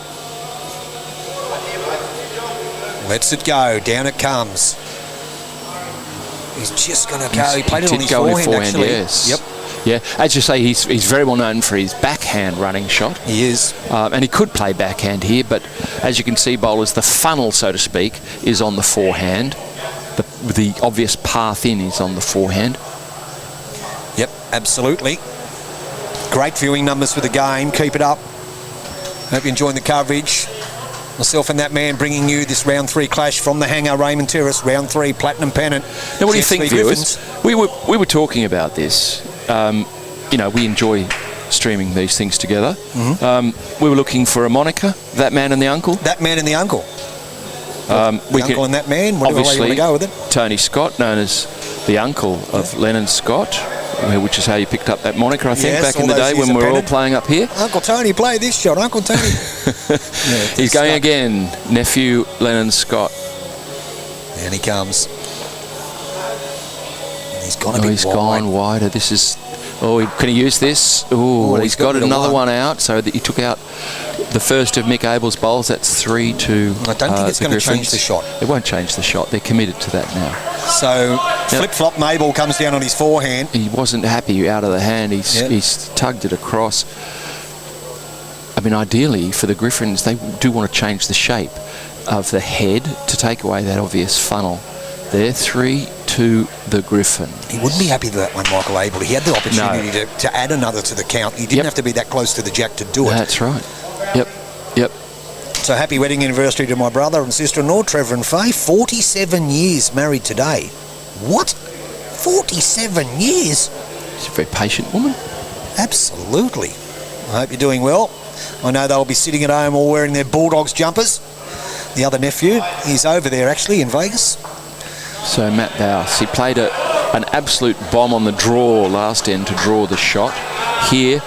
Lets it go, down it comes. He's just going to go. He played it on his forehand, actually. Yes. Yep. Yeah, as you say, he's very well known for his backhand running shot. He is. And he could play backhand here, but as you can see, bowlers, the funnel, so to speak, is on the forehand. The obvious path in is on the forehand. Yep, absolutely. Great viewing numbers for the game. Keep it up. Hope you're enjoying the coverage. Myself and that man bringing you this round 3 clash from the hangar, Raymond Terrace, round 3 Platinum Pennant. Now, what do you think, viewers? We were talking about this. We enjoy streaming these things together. Mm-hmm. We were looking for a moniker, That Man and the Uncle. That Man and the Uncle. The Uncle and That Man, whatever way you want to go with it. Tony Scott, known as the uncle of Lennon Scott, which is how you picked up that moniker, I think, back in the day when we were all playing up here. Uncle Tony, play this shot, Uncle Tony. He's going again, nephew Lennon Scott. And he comes. And he's gone a bit He's gone wider. This is... can he use this? He's got another one out, so that he took out the first of Mick Abel's bowls. That's 3 to I don't think it's going to change the shot. It won't change the shot. They're committed to that now. So, flip-flop Mabel comes down on his forehand. He wasn't happy out of the hand. He's tugged it across. I mean, ideally, for the Griffins, they do want to change the shape of the head to take away that obvious funnel. They're 3 to the Griffin. He wouldn't be happy with that one, Michael Abel. He had the opportunity to add another to the count. He didn't have to be that close to the jack to do it. That's right. Yep. So happy wedding anniversary to my brother and sister-in-law, Trevor and Faye. 47 years married today. What? 47 years? She's a very patient woman. Absolutely. I hope you're doing well. I know they'll be sitting at home all wearing their Bulldogs jumpers. The other nephew, he's over there actually in Vegas. So Matt Bowes, he played an absolute bomb on the draw last end to draw the shot. Here,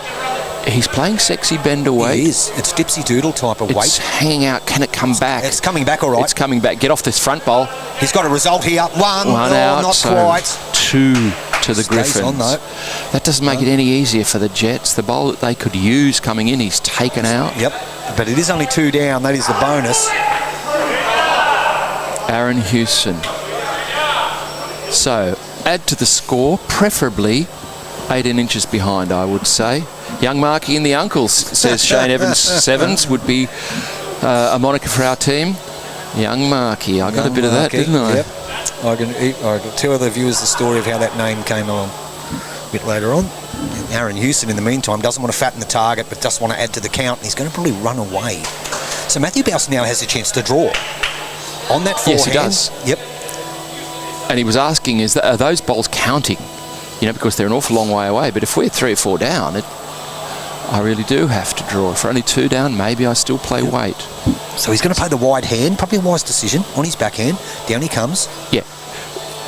he's playing sexy bend away. He is. It's Dipsy Doodle type of weight. It's hanging out. Can it come back? It's coming back all right. It's coming back. Get off this front bowl. He's got a result here. One out. Not so quite. 2 to the Griffins. On, though. That doesn't make it any easier for the Jets. The bowl that they could use coming in, he's taken out. Yep. But it is only 2 down. That is the bonus. Aaron Houston. So, add to the score, preferably 18 inches behind, I would say. Young Marky and the Uncles, says Shane Evans. Sevens would be a moniker for our team. Young Marky. I got a bit of that, didn't I? Yep. I can tell the viewers the story of how that name came along a bit later on. Aaron Houston, in the meantime, doesn't want to fatten the target, but just want to add to the count. And he's going to probably run away. So Matthew Bouse now has a chance to draw on that forehand. Yes, he does. Yep. And he was asking, are those balls counting? You know, because they're an awful long way away. But if we're 3 or 4 down, I really do have to draw. If we're only 2 down, maybe I still play weight. So he's going to play the wide hand, probably a wise decision, on his backhand. Down he comes. Yeah.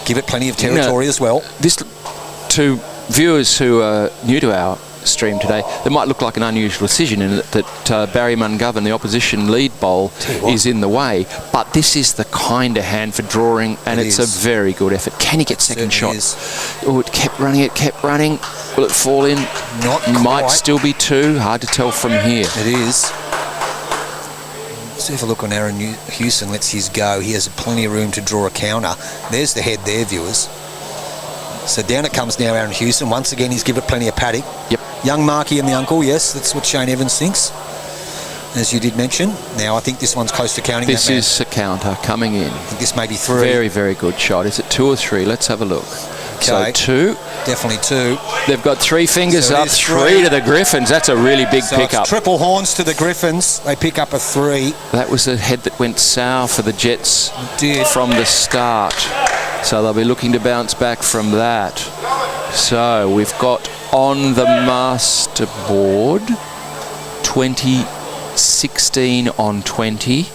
Give it plenty of territory as well. This, to viewers who are new to our stream today, there might look like an unusual decision in that Barry Mungovern, the opposition lead bowl, is in the way. But this is the kind of hand for drawing, and it's a very good effort. Can he get second shot? Oh, it kept running, Will it fall in? Not quite. Might still be 2. Hard to tell from here. It is. Let's have a look on Aaron Hewson. Lets his go. He has plenty of room to draw a counter. There's the head there, viewers. So down it comes now, Aaron Hewson. Once again, he's given it plenty of paddock. Yep. Young Marky and the uncle, yes, that's what Shane Evans thinks, as you did mention. Now, I think this one's close to counting. This is a counter coming in. I think this may be 3. Very, very good shot. Is it 2 or 3? Let's have a look. Okay. So 2. Definitely 2. They've got 3 fingers So up, 3 to the Griffins. That's a really big pickup. It's triple horns to the Griffins. They pick up a 3. That was a head that went sour for the Jets from the start. So they'll be looking to bounce back from that. So we've got on the master board 20-16 on 20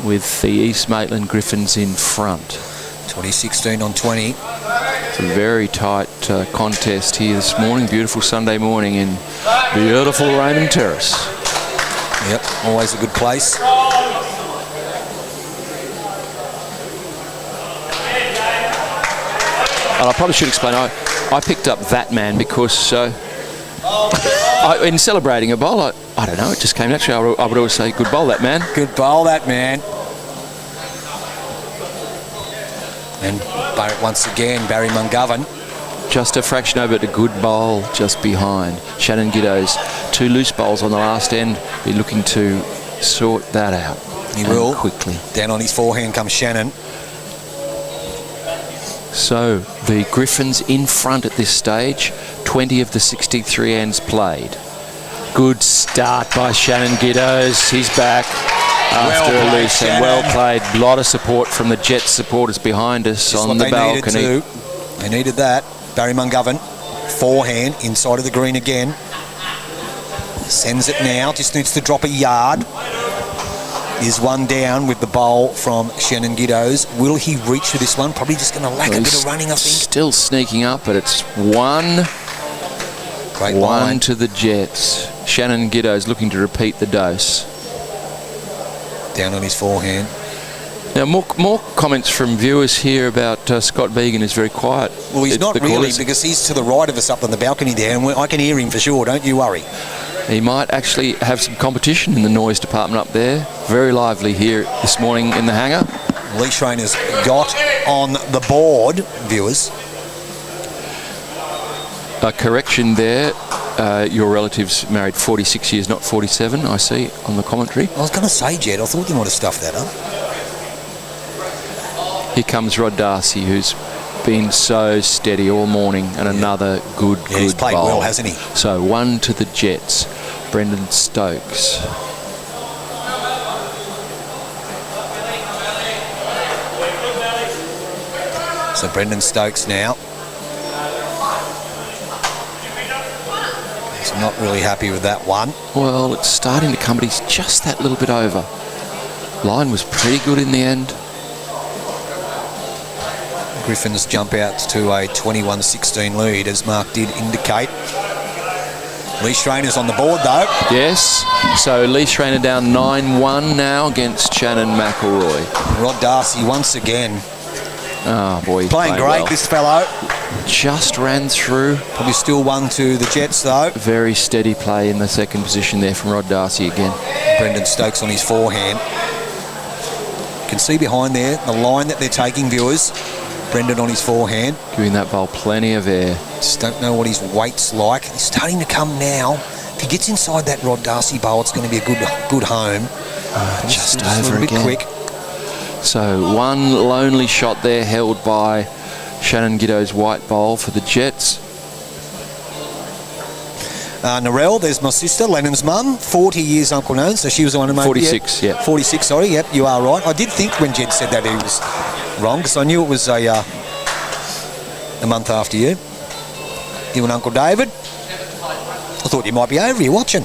with the East Maitland Griffins in front. 20-16 on 20. It's a very tight contest here this morning. Beautiful Sunday morning in beautiful Raymond Terrace. Yep, always a good place. And I probably should explain, I picked up that man because in celebrating a bowl, I don't know, it just came naturally. I would always say, good bowl, that man. Good bowl, that man. And once again, Barry Mungovern. Just a fraction over to good bowl just behind. Shannon Giddo's 2 loose bowls on the last end. Be looking to sort that out. He will. Quickly. Down on his forehand comes Shannon. So the Griffins in front at this stage. 20 of the 63 ends played. Good start by Shannon Giddos. He's back after a loose and well played. A lot of support from the Jets supporters behind us on the balcony. They needed that. Barry Mungovern, forehand inside of the green again. Sends it now. Just needs to drop a yard. Is 1 down with the bowl from Shannon Giddos. Will he reach for this one? Probably just going to lack a bit of running, I think. Still sneaking up, but it's 1. Great 1 line to the Jets. Shannon Giddos looking to repeat the dose. Down on his forehand. Now, more comments from viewers here about Scott Began is very quiet. Well, he's not really, because he's to the right of us up on the balcony there, and I can hear him for sure, don't you worry. He might actually have some competition in the noise department up there. Very lively here this morning in the hangar. Lee Schreiner's got on the board, viewers. A correction there. Your relative's married 46 years, not 47, I see on the commentary. I was going to say, Jed, I thought you might have stuffed that up. Here comes Rod Darcy, who's been so steady all morning, and another good he's played bowl. well, hasn't he? So 1 to the Jets. Brendan Stokes. So Brendan Stokes now. He's not really happy with that one. Well, it's starting to come, but he's just that little bit over. Line was pretty good in the end. Griffins jump out to a 21-16 lead, as Mark did indicate. Lee Schreiner's on the board, though. Yes. So Lee Schreiner down 9-1 now against Shannon McElroy. Rod Darcy once again. Oh, boy. Playing great, well. This fellow. Just ran through. Probably still 1 to the Jets, though. Very steady play in the second position there from Rod Darcy again. Brendan Stokes on his forehand. You can see behind there the line that they're taking, viewers. Brendan on his forehand. Giving that bowl plenty of air. Just don't know what his weight's like. He's starting to come now. If he gets inside that Rod Darcy bowl, it's going to be a good home. Just over a little bit again. Quick. So 1 lonely shot there held by Shannon Giddo's white bowl for the Jets. Narelle, there's my sister, Lennon's mum, 40 years Uncle Known, so she was the one who made 46, yeah. 46, sorry, yep, you are right. I did think when Jed said that he was wrong, because I knew it was a month after you. You and Uncle David. I thought you might be over here watching.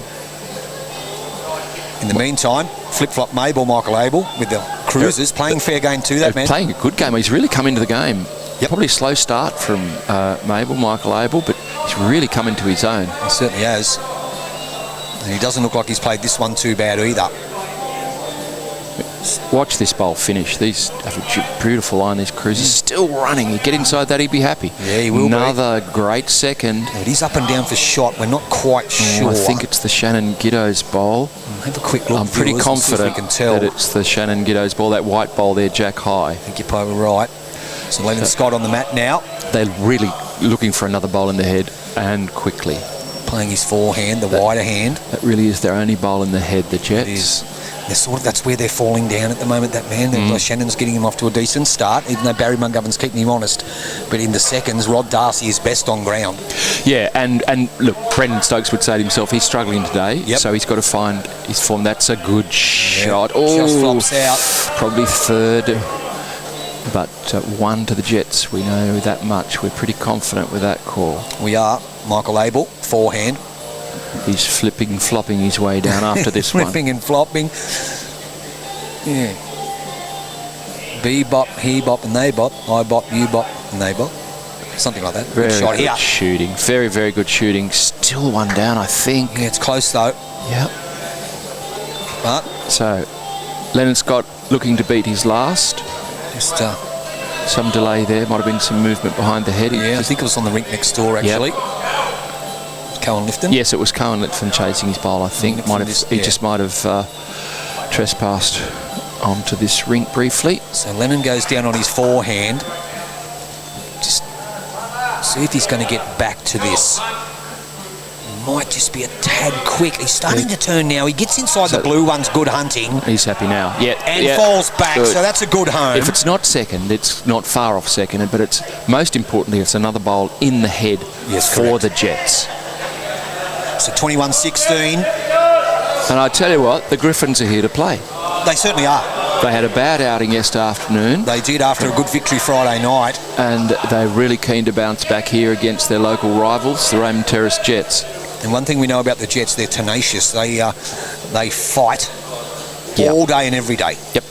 In the meantime, flip-flop Mabel, Michael Abel, with the Cruisers, playing fair game too, that man. Playing a good game. He's really come into the game. Yep. Probably a slow start from Mabel, Michael Abel, but he's really come into his own. He certainly has. And he doesn't look like he's played this one too bad either. Watch this bowl finish. These have a beautiful line. These Cruisers still running. You get inside that, he'd be happy. Yeah, he will. Another great second. It is up and down for shot. We're not quite sure. I think it's the Shannon Giddo's bowl. Have a quick look. I'm pretty viewers, confident we can tell. that it's the Shannon Giddo's ball. That white bowl there, Jack High. I think you're probably right. So Lennon Scott on the mat now. They're really looking for another bowl in the head, and quickly. Playing his forehand, the wider hand. That really is their only bowl in the head, the Jets. It is. That's where they're falling down at the moment, that man. Shannon's getting him off to a decent start, even though Barry Mungovern's keeping him honest. But in the seconds, Rod Darcy is best on ground. Yeah, and look, Brendan Stokes would say to himself, he's struggling today, yep. so he's got to find his form. That's a good shot. Oh, just flops out. Probably third, but one to the Jets. We know that much. We're pretty confident with that call. We are. Michael Abel, forehand. He's flipping, flopping his way down after this one. Flipping and flopping. Yeah. B-bop, he bop, and they bop. I bop, you bop, and they bop. Something like that. Very good shot good here. Shooting. Very, very good shooting. Still one down, I think. Yeah, it's close though. Yep. But so, Lennon Scott looking to beat his last. Just some delay there. Might have been some movement behind the head. Yeah, I think it was on the rink next door actually. Yep. Cohen Lifton? Yes, it was Cohen Lifton chasing his bowl, I think. He just might have trespassed onto this rink briefly. So Lennon goes down on his forehand. Just see if he's going to get back to this. Might just be a tad quick. He's starting to turn now. He gets inside the blue one's good hunting. He's happy now. Yeah. And falls back, good. So that's a good home. If it's not second, it's not far off second, but it's most importantly, it's another bowl in the head for the Jets. So 21-16. And I tell you what, the Griffins are here to play. They certainly are. They had a bad outing yesterday afternoon. They did after a good victory Friday night. And they're really keen to bounce back here against their local rivals, the Raymond Terrace Jets. And one thing we know about the Jets, they're tenacious. They fight all day and every day. Yep.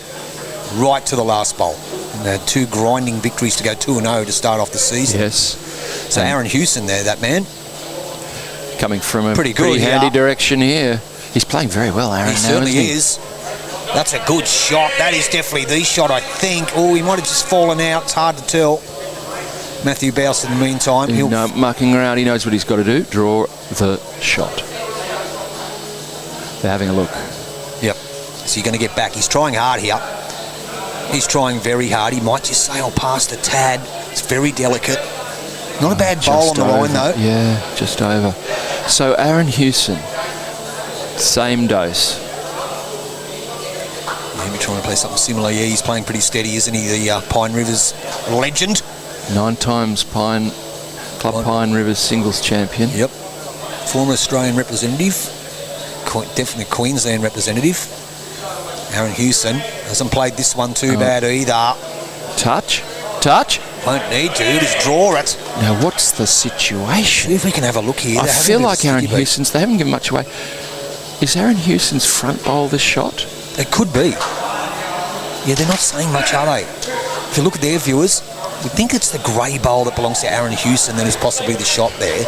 Right to the last bowl. And they had 2 grinding victories to go 2-0 to start off the season. Yes. So Aaron Hewson there, that man. Coming from a pretty handy direction here. He's playing very well, Aaron. He certainly is. That's a good shot. That is definitely the shot, I think. Oh, he might have just fallen out. It's hard to tell. Matthew Bouse in the meantime. No, mucking around. He knows what he's got to do. Draw the shot. They're having a look. Yep. So you're going to get back. He's trying hard here. He's trying very hard. He might just sail past a tad. It's very delicate. Not a bad bowl on the line, though. Yeah, just over. So Aaron Hewson, same dose. Maybe trying to play something similar. Yeah, he's playing pretty steady, isn't he? The Pine Rivers legend. 9 times Pine Rivers singles champion. Yep. Former Australian representative. Definitely Queensland representative. Aaron Hewson hasn't played this one too bad either. Touch. Won't need to. Just draw it. Now, what's the situation? See if we can have a look here. I feel like Aaron Hewson's, they haven't given much away. Is Aaron Hewson's front bowl the shot? It could be. Yeah, they're not saying much, are they? If you look at their viewers, we think it's the grey bowl that belongs to Aaron Hewson that is possibly the shot there.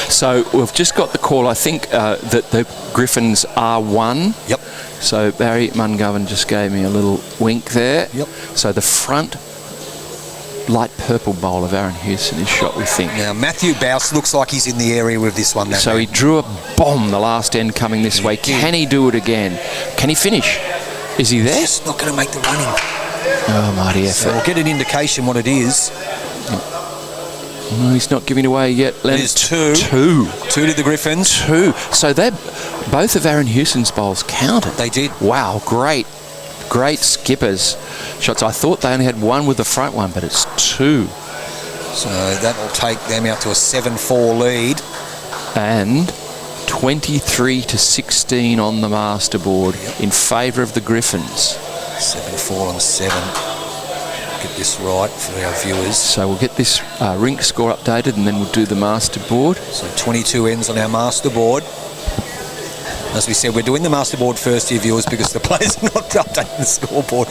So we've just got the call, I think, that the Griffins are 1. Yep. So Barry Mungovern just gave me a little wink there. Yep. So the front light purple bowl of Aaron Hewson is shot, we think. Now, Matthew Bouse looks like he's in the area with this one. So he drew a bomb the last end coming this way. Can he do it again? Can he finish? Is he there? He's not going to make the running. Oh, mighty effort. So we'll get an indication what it is. No, he's not giving away yet. It is 2. 2 to the Griffins. 2. So they're both of Aaron Hewson's bowls counted. They did. Wow, great skippers shots. I thought they only had 1 with the front one, but it's 2 So that will take them out to a 7-4 lead. And 23-16 on the masterboard in favour of the Griffins. 7-4 on 7. Get this right for our viewers. So we'll get this rink score updated and then we'll do the masterboard. So 22 ends on our masterboard. As we said, we're doing the masterboard first here, viewers, because the players are not updating the scoreboard.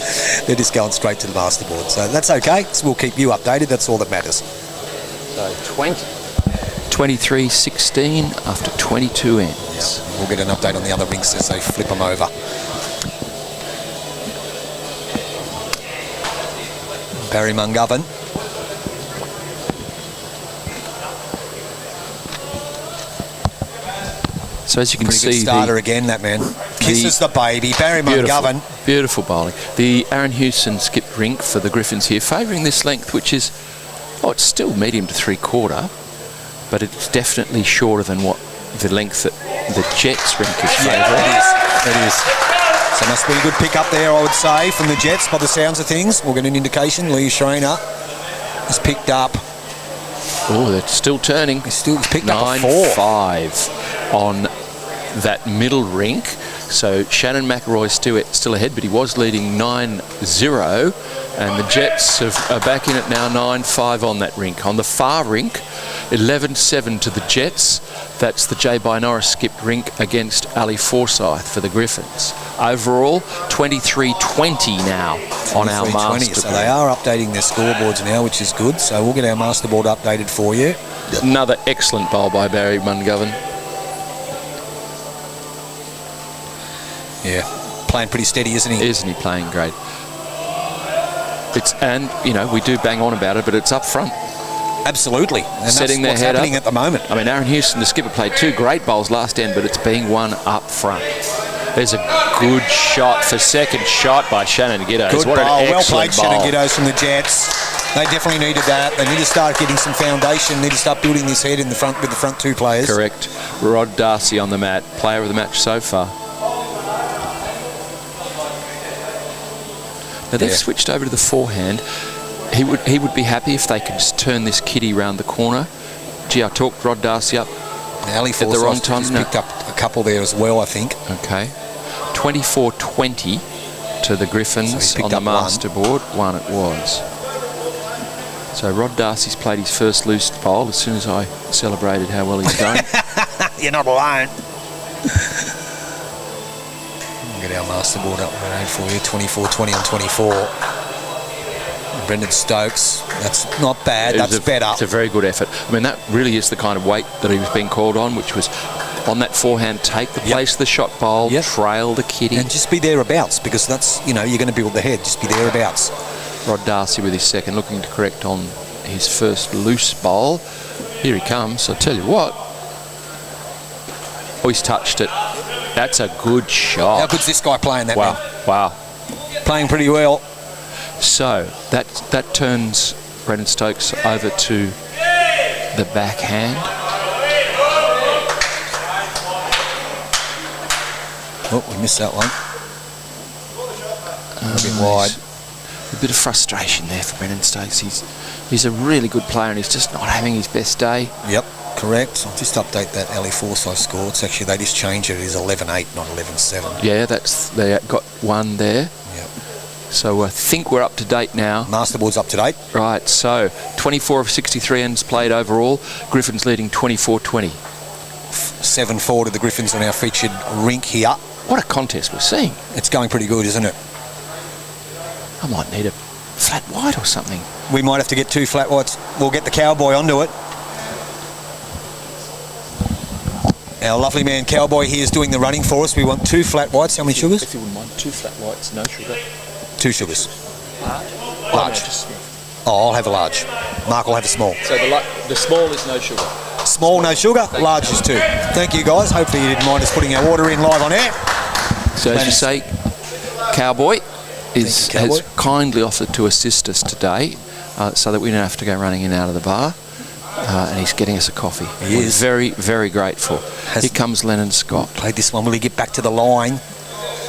They're just going straight to the masterboard. So that's okay. So we'll keep you updated. That's all that matters. So 23-16 after 22 ends. Yeah. We'll get an update on the other rinks as they flip them over. Barry Mungovern. So as you can Pretty see, good starter again, that man. Kisses the baby. Barry Mungovern. Beautiful bowling. The Aaron Hewson skipped rink for the Griffins here, favouring this length, which is, it's still medium to 3/4, but it's definitely shorter than what the length that the Jets rink is favouring. It is. So must be a good pick up there, I would say, from the Jets by the sounds of things. We'll get an indication. Lee Schreiner has picked up. Oh, they're still turning. He's picked up a 4. 9-5 on that middle rink. So Shannon McElroy's still ahead, but he was leading 9-0. And the Jets are back in it now, 9-5 on that rink. On the far rink, 11-7 to the Jets. That's the J. By Norris skipped rink against Ali Forsyth for the Griffins. Overall, 23-20 now on our masterboard. So they are updating their scoreboards now, which is good. So we'll get our masterboard updated for you. Another excellent bowl by Barry Mungovern. Yeah, playing pretty steady, isn't he? Isn't he playing great? We do bang on about it, but it's up front. Absolutely. And setting that's their what's head happening up at the moment. I mean, Aaron Hewson, the skipper, played 2 great bowls last end, but it's being won up front. There's a good shot for second shot by Shannon Giddos. Good what bowl. An Well played, bowl. Shannon Giddos from the Jets. They definitely needed that. They need to start getting some foundation. They need to start building this head in the front with the front 2 players. Correct. Rod Darcy on the mat, player of the match so far. Now they've switched over to the forehand. He would be happy if they could just turn this kiddie round the corner. Gee, I talked Rod Darcy up Ali at the wrong time. He's picked up a couple there as well, I think. Okay. 24-20 to the Griffins on the masterboard. One it was. So Rod Darcy's played his first loose bowl as soon as I celebrated how well he's done. You're not alone. We'll get our masterboard up for you. 24-20 on 24. Brendan Stokes, that's not bad, that's better. It's a very good effort. I mean, that really is the kind of weight that he was being called on, which was on that forehand, take the place of the shot bowl, trail the kiddie. And just be thereabouts, because that's, you're going to build the head, just be thereabouts. Rod Darcy with his second, looking to correct on his first loose bowl. Here he comes, I'll tell you what. Oh, he's touched it. That's a good shot. How good's this guy playing that, wow. man? Wow. Playing pretty well. So that turns Brendan Stokes over to the backhand. Oh, we missed that one. A bit wide. A bit of frustration there for Brendan Stokes. He's a really good player and he's just not having his best day. Yep, correct. I'll just update that Ali Forsyth score. It's actually, they just changed it. It is 11-8, not 11-7. Yeah, they got one there. Yep. So I think we're up to date now. Masterboard's up to date. Right, so 24 of 63 ends played overall. Griffins leading 24-20. 7-4 to the Griffins on our featured rink here. What a contest we're seeing. It's going pretty good, isn't it? I might need a flat white or something. We might have to get 2 flat whites. We'll get the Cowboy onto it. Our lovely man Cowboy here is doing the running for us. We want 2 flat whites. How many sugars? If you wouldn't mind, 2 flat whites, no sugar. 2 sugars. Large. I'll have a large. Mark will have a small. So the small is no sugar. Small, no sugar. Large is 2. Thank you, guys. Hopefully you didn't mind us putting our order in live on air. So as you say, Cowboy has kindly offered to assist us today so that we don't have to go running in and out of the bar. And he's getting us a coffee. We're very, very grateful. Here comes Lennon Scott. Played this one. Will he get back to the line?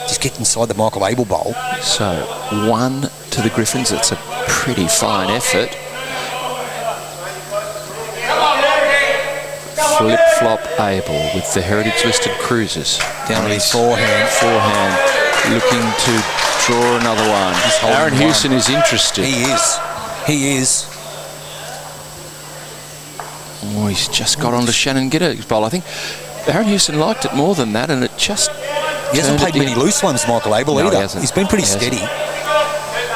Just get inside the Michael Abel bowl. So 1 to the Griffins. It's a pretty fine effort. flip-flop able with the heritage listed cruisers. Down to his forehand. Looking to draw another one. Aaron Hewson is interested. He is. Oh, he's just got onto Shannon Giddo's bowl. I think Aaron Hewson liked it more than that, and it just... He hasn't played many loose ones, Michael Abel, No, either. He's been pretty steady.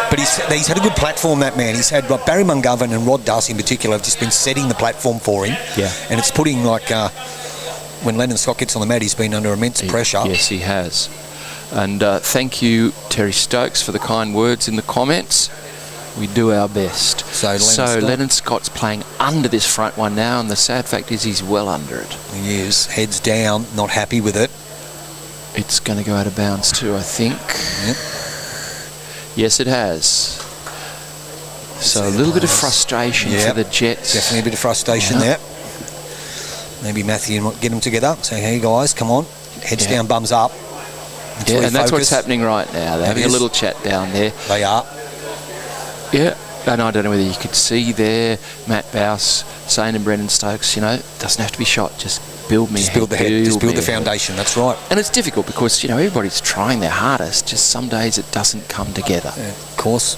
But he's had a good platform, that man. He's had Barry McGovern and Rod Darcy in particular have just been setting the platform for him. Yeah. And it's putting, like, when Lennon Scott gets on the mat, he's been under immense pressure. Yes, he has. And thank you, Terry Stokes, for the kind words in the comments. We do our best. So Lennon Scott's playing under this front one now, and the sad fact is he's well under it. He is. Heads down, not happy with it. It's going to go out of bounds too, I think. Yep. Yes, it has. So a little bit of frustration for the Jets. Definitely a bit of frustration there. Maybe Matthew might get them together. Say, hey guys, come on. Heads down, bums up. And that's what's happening right now. They're having a little chat down there. They are. Yeah. And I don't know whether you could see there Matt Bouse saying to Brendan Stokes, doesn't have to be shot, just build me. Just build the head, just build the foundation, that's right. And it's difficult because, everybody's trying their hardest, just some days it doesn't come together. Yeah, of course.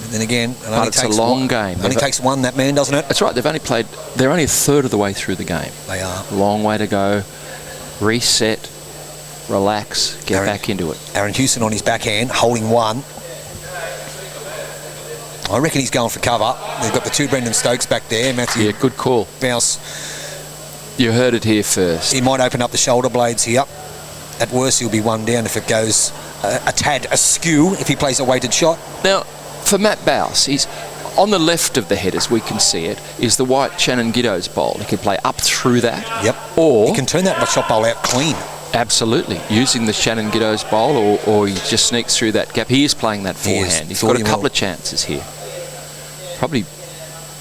And then again, it's a long game. It only takes one, that man, doesn't it? That's right, they're only a third of the way through the game. They are. Long way to go. Reset, relax, get back into it. Aaron Hewson on his backhand, holding one. I reckon he's going for cover. They've got the two Brendan Stokes back there. Matthew. Yeah, good call. Bounce. You heard it here first. He might open up the shoulder blades here. At worst, he'll be one down if it goes a tad askew, if he plays a weighted shot. Now, for Matt Bouse, he's on the left of the head, as we can see it, is the white Shannon Giddo's bowl. He can play up through that. Yep. Or he can turn that shot bowl out clean. Absolutely. Using the Shannon Giddo's bowl, or he just sneaks through that gap. He is playing that forehand. He's got a couple of chances here. Probably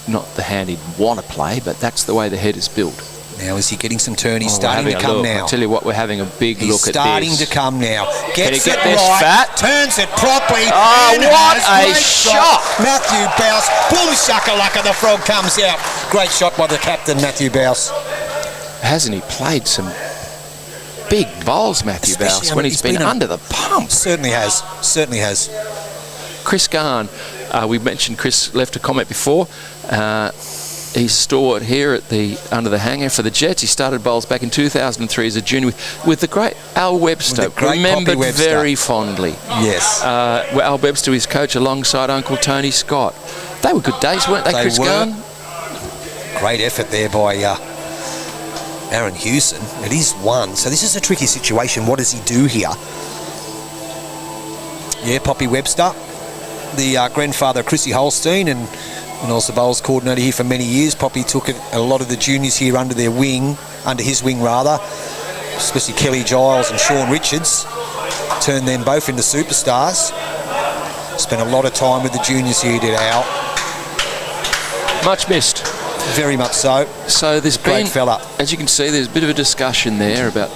not the hand he'd want to play, but that's the way the head is built. Now, is he getting some turn? He's starting to come now. I tell you what, we're having a big look at this. He's starting to come now. Gets it this right, fat? Turns it properly. Oh, what a shot! Matthew Bouse, boom shakalaka, the frog comes out. Great shot by the captain, Matthew Bouse. Hasn't he played some big bowls, Matthew Bouse, when he's been under the pump? Certainly has. Certainly has. Chris Garn, we mentioned Chris left a comment before. He's stalwart here at under the hanger for the Jets. He started bowls back in 2003 as a junior with the great Al Webster, remembered very fondly. Yes. Al Webster, his coach, alongside Uncle Tony Scott. They were good days, weren't they, Chris Garn? Great effort there by Aaron Hewson. It is one, so this is a tricky situation. What does he do here? Yeah, Poppy Webster, the grandfather of Chrissy Holstein, and when I was the bowls coordinator here for many years, Poppy took a lot of the juniors here under his wing, especially Kelly Giles and Sean Richards. Turned them both into superstars. Spent a lot of time with the juniors here, did Al. Much missed. Very much so. So there's been, fella. As you can see, there's a bit of a discussion there about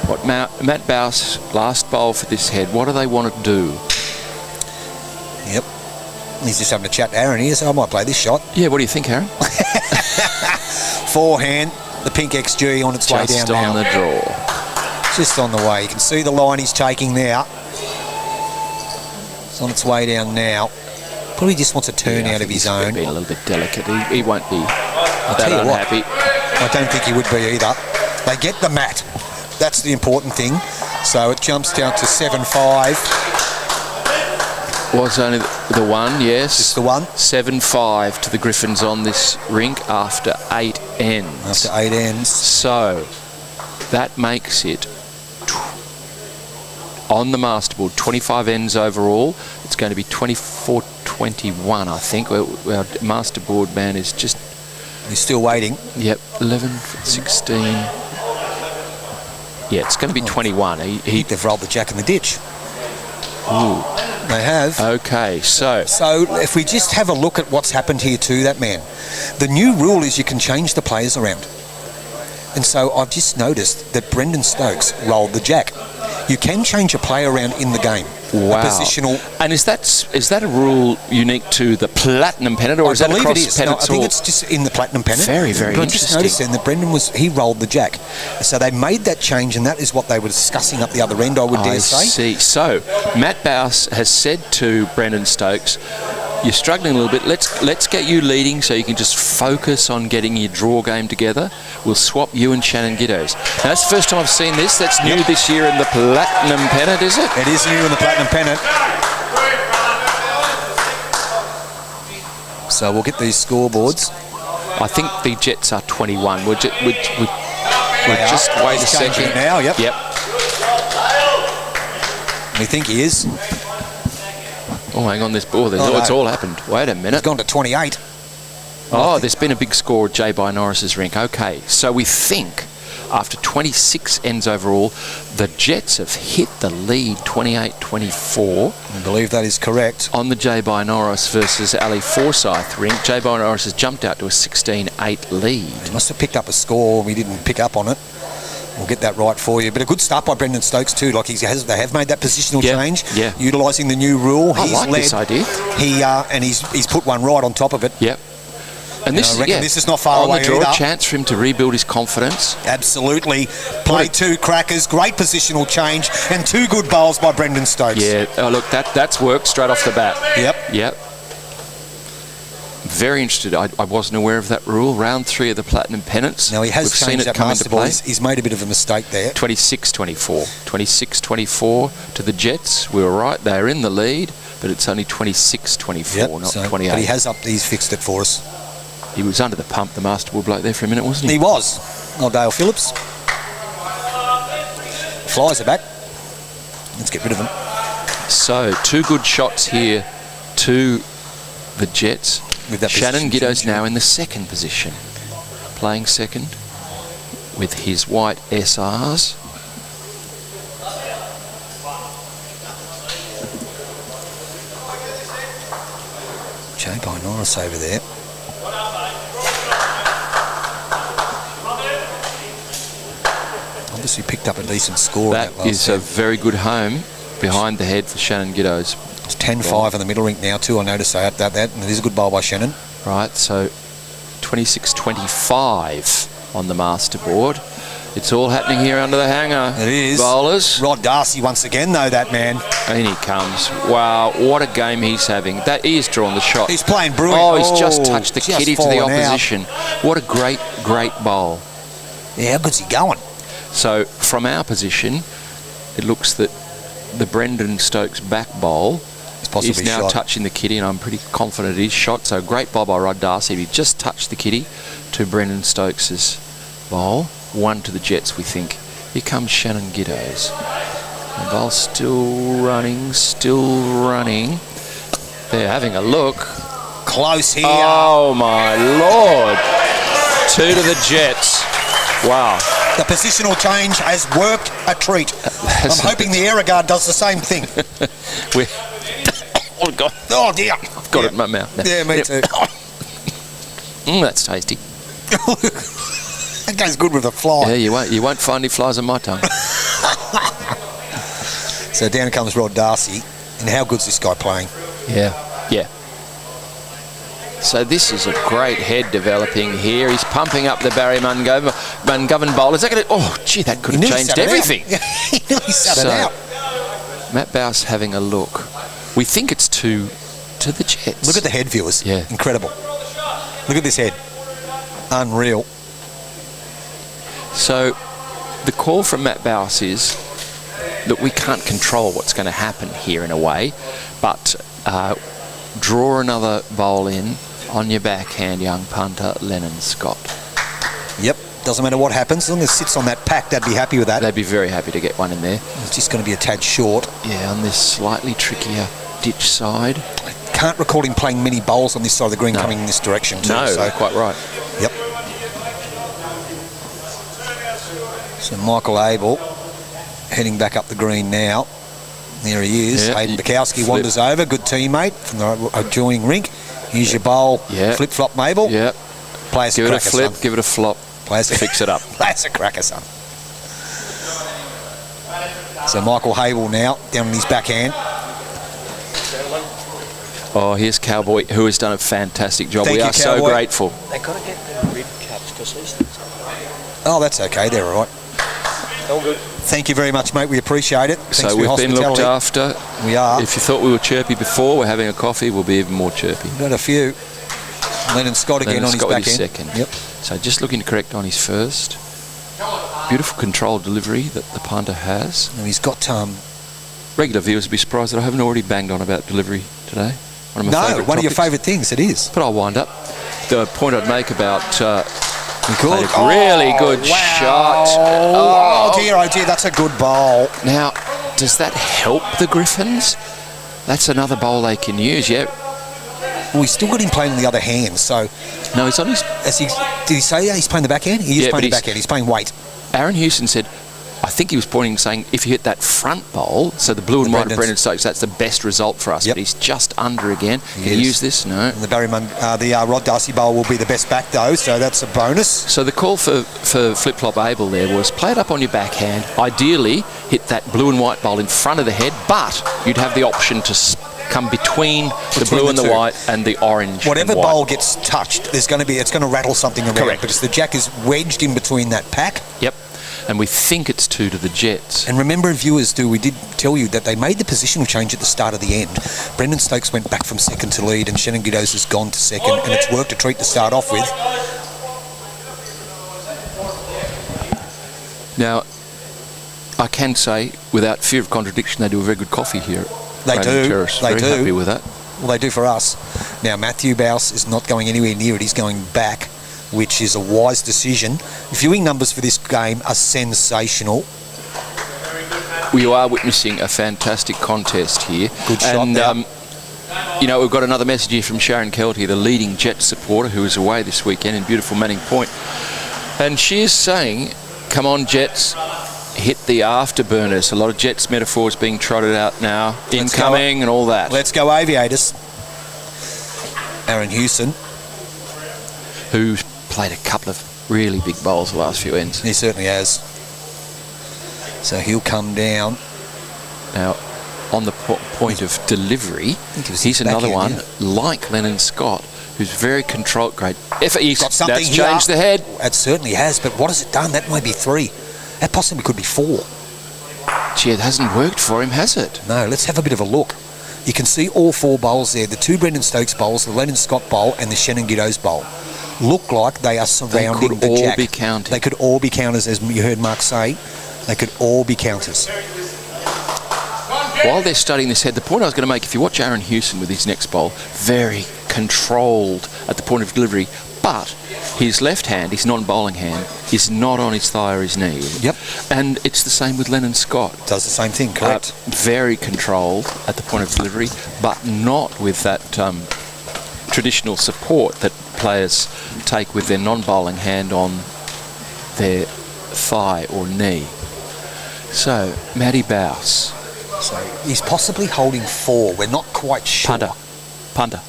what Matt Bouse, last bowl for this head, what do they want to do? Yep. He's just having a chat to Aaron here, so I might play this shot. Yeah, what do you think, Aaron? Forehand, the pink XG on its way down now. Just on the draw. Just on the way. You can see the line he's taking there. It's on its way down now. Probably just wants a turn out of his own. Being a little bit delicate. He won't be that unhappy. I don't think he would be either. They get the mat. That's the important thing. So it jumps down to 7-5. Was only the one, yes. Just the one. 7-5 to the Griffins on this rink after 8 ends. After 8 ends. So that makes it on the masterboard 25 ends overall. It's going to be 24-21, I think. Our masterboard man is just... He's still waiting. Yep, 11, 16... Yeah, it's going to be 21. They've rolled the jack in the ditch. Ooh. They have. Okay, so if we just have a look at what's happened here to that man. The new rule is you can change the players around. And so I've just noticed that Brendan Stokes rolled the jack. You can change a player around in the game. Wow. A positional. And is that a rule unique to the Platinum Pennant, or is that across it is. pennants? No, I think it's just in the Platinum Pennant. Very, very but I just interesting. noticed then that Brendan he rolled the jack. So they made that change, and that is what they were discussing up the other end, I would dare say. I see. So Matt Bowes has said to Brendan Stokes, you're struggling a little bit. Let's get you leading so you can just focus on getting your draw game together. We'll swap you and Shannon Giddos. Now, that's the first time I've seen this. That's new this year in the Platinum Pennant, is it? It is new in the Platinum Pennant. So we'll get these scoreboards. I think the Jets are 21. We'll just wait a second. Now, yep. Yep. We think he is. Oh, hang on. It's all happened. Wait a minute. It's gone to 28. Oh, there's been a big score at J. By Norris's rink. Okay, so we think after 26 ends overall, the Jets have hit the lead 28-24. I believe that is correct. On the J. By Norris versus Ali Forsyth rink, J. By Norris has jumped out to a 16-8 lead. He must have picked up a score. We didn't pick up on it. We'll get that right for you. But a good start by Brendan Stokes too. Like they have made that positional change, utilising the new rule. I like this idea. He's put one right on top of it. Yep. And this is not far away on the draw, either. chance for him to rebuild his confidence. Absolutely. Play two crackers, great positional change, and two good bowls by Brendan Stokes. Yeah. Oh, look, that's worked straight off the bat. Yep. Very interested. I wasn't aware of that rule. Round 3 of the Platinum Pennants. Now he has changed that master ball. He's made a bit of a mistake there. 26-24. 26-24 to the Jets. We were right. They're in the lead, but it's only 26-24, not 28. But he's fixed it for us. He was under the pump, the master ball bloke there for a minute, wasn't he? He was. Oh, Dale Phillips. Flies are back. Let's get rid of them. So, 2 good shots here to the Jets. Shannon Giddos now in the second position. Playing second with his white SRs. J. By Norris over there. Obviously picked up a decent score. That is a very good home behind the head for Shannon Giddos. It's 10-5 in the middle rink now too. I noticed that, and it is a good bowl by Shannon. Right, so 26-25 on the master board. It's all happening here under the hanger. It is. Bowlers. Rod Darcy once again, though, that man. And he comes. Wow, what a game he's having. That he has drawn the shot. He's playing brilliant. Oh, he's just touched the kitty to the opposition. What a great, great bowl. Yeah, how good's he going? So, from our position, it looks that the Brendan Stokes back bowl is now touching the kitty, and I'm pretty confident it is shot. So, great bowl by Rod Darcy. He just touched the kitty to Brendan Stokes' bowl. 1 to the Jets, we think. Here comes Shannon Giddos. The ball still running. They're having a look. Close here. Oh, my Lord. 2 to the Jets. Wow. The positional change has worked a treat. I'm hoping the error guard does the same thing. Oh, God. Oh, dear. I've got it in my mouth now. Yeah, me too. That's tasty. That goes good with a fly. Yeah, you won't find any flies on my tongue. So down comes Rod Darcy. And how good's this guy playing? Yeah. So this is a great head developing here. He's pumping up the Barry Mungovern bowl. Is that going to... Oh, gee, that could have changed everything. He nearly sat it out. Matt Bowes having a look. We think it's to the Jets. Look at the head, viewers. Yeah. Incredible. Look at this head. Unreal. So the call from Matt Bowes is that we can't control what's going to happen here in a way, but draw another bowl in on your backhand, young punter Lennon Scott. Yep. Doesn't matter what happens. As long as it sits on that pack, they'd be happy with that. They'd be very happy to get one in there. It's just going to be a tad short. Yeah, on this slightly trickier ditch side. I can't recall him playing many bowls on this side of the green coming in this direction too. No, so. quite right. Yep. So Michael Abel heading back up the green now. There he is. Hayden Bukowski wanders over. Good teammate from the adjoining rink. Here's your bowl. Flip-flop, Mabel. Yep. Play us give a it cracker, a flip, son. give it a flop. Fix it up. Play us a cracker, son. So Michael Abel now down on his backhand. Oh, here's Cowboy, who has done a fantastic job. Thank We you, are so Cowboy. grateful. They've got to get the rib caps because these things are Oh, that's okay. They're all right. all good. Thank you very much, mate. We appreciate it. Thanks So for your we've been looked hospitality. after. We are. If you thought we were chirpy before, we're having a coffee, we'll be even more chirpy. We've got a few. Lennon Scott again Lennon on his Scott with back his end. second. Yep. So just looking to correct on his first. Beautiful controlled delivery that the punter has. And he's got Regular viewers would be surprised that I haven't already banged on about delivery today. One of my no, favourite one of your topics. favourite things. It is. But I'll wind up. The point I'd make about Good. a really good shot. Oh dear, that's a good bowl. Now, does that help the Griffins? That's another bowl they can use, yeah. Well, he's still got him playing on the other hand, so... No, he's on his... Did he say that he's playing the backhand? He is Yeah, playing the but backhand. He's playing weight. Aaron Houston said, I think he was pointing, saying, if you hit that front bowl, so the blue and white of Brendan Stokes, that's the best result for us. Yep. But he's just under again. He Can he is. use this? No. And the Rod Darcy bowl will be the best back, though, so that's a bonus. So the call for flip-flop Abel there was play it up on your backhand. Ideally, hit that blue and white bowl in front of the head, but you'd have the option to come between the blue and the two. white and the orange. Whatever and white. bowl gets touched, it's going to rattle something around. Correct. Because the jack is wedged in between that pack. Yep. And we think it's 2 to the Jets. And remember, viewers, we did tell you that they made the positional change at the start of the end. Brendan Stokes went back from second to lead, and Shannon Giddos has gone to second, and it's worked a treat to start off with. Now, I can say, without fear of contradiction, they do a very good coffee here. They Raymond do. Terrace. They Very do. happy with that. Well, they do for us. Now, Matthew Bouse is not going anywhere near it. He's going back, which is a wise decision. Viewing numbers for this game are sensational. We are witnessing a fantastic contest here. Good shot and, there. we've got another message here from Sharon Kelty, the leading Jets supporter, who is away this weekend in beautiful Manning Point. And she is saying, come on, Jets, hit the afterburners. A lot of Jets metaphors being trotted out now. Incoming and all that. Let's go Aviators. Aaron Houston. Who's played a couple of really big bowls the last few ends. He certainly has. So he'll come down. Now, on the point of delivery, he's another one, like Lennon Scott, who's very controlled. Great effort. He's got something that's here. changed the head. It certainly has, but what has it done? That might be 3. That possibly could be 4. Gee, it hasn't worked for him, has it? No, let's have a bit of a look. You can see all 4 bowls there. The 2 Brendan Stokes bowls, the Lennon Scott bowl and the Shannon Giddos bowl. Look like they are surrounding the jack. They could all be counters. They could all be counters, as you heard Mark say. They could all be counters. While they're studying this head, the point I was going to make, if you watch Aaron Houston with his next bowl, very controlled at the point of delivery, but his left hand, his non-bowling hand, is not on his thigh or his knee. Yep. And it's the same with Lennon Scott. Does the same thing, correct? Very controlled at the point of delivery, but not with that traditional support that players take with their non-bowling hand on their thigh or knee. So, Matty Bouse. So he's possibly holding 4. We're not quite sure. Punter.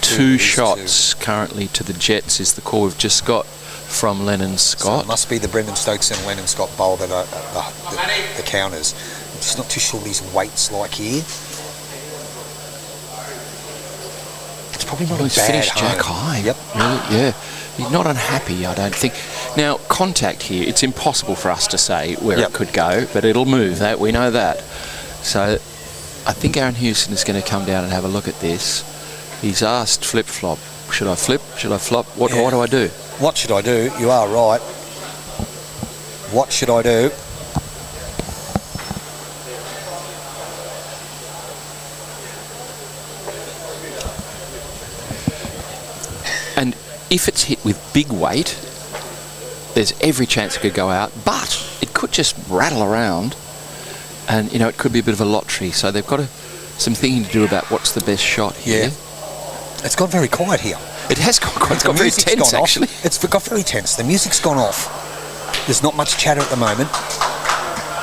2 shots currently to the Jets is the call we've just got from Lennon So Scott. it must be the Brendan Stokes and Lennon Scott bowl that are the counters. I'm just not too sure what his weight's like here. It's probably not Well, a he's bad finished home. jack high. Yep. Really, yeah. He's not unhappy, I don't think. Now, contact here, it's impossible for us to say where Yep. it could go, but it'll move, that we know that. So, I think Aaron Houston is going to come down and have a look at this. He's asked flip-flop. Should I flip? Should I flop? What do I do? What should I do? You are right. What should I do? And if it's hit with big weight, there's every chance it could go out, but it could just rattle around and, it could be a bit of a lottery. So they've got some thinking to do about what's the best shot here. Yeah. It's got very quiet here. It has got quite, it's got very music's tense, gone off. actually. It's got very tense. The music's gone off. There's not much chatter at the moment.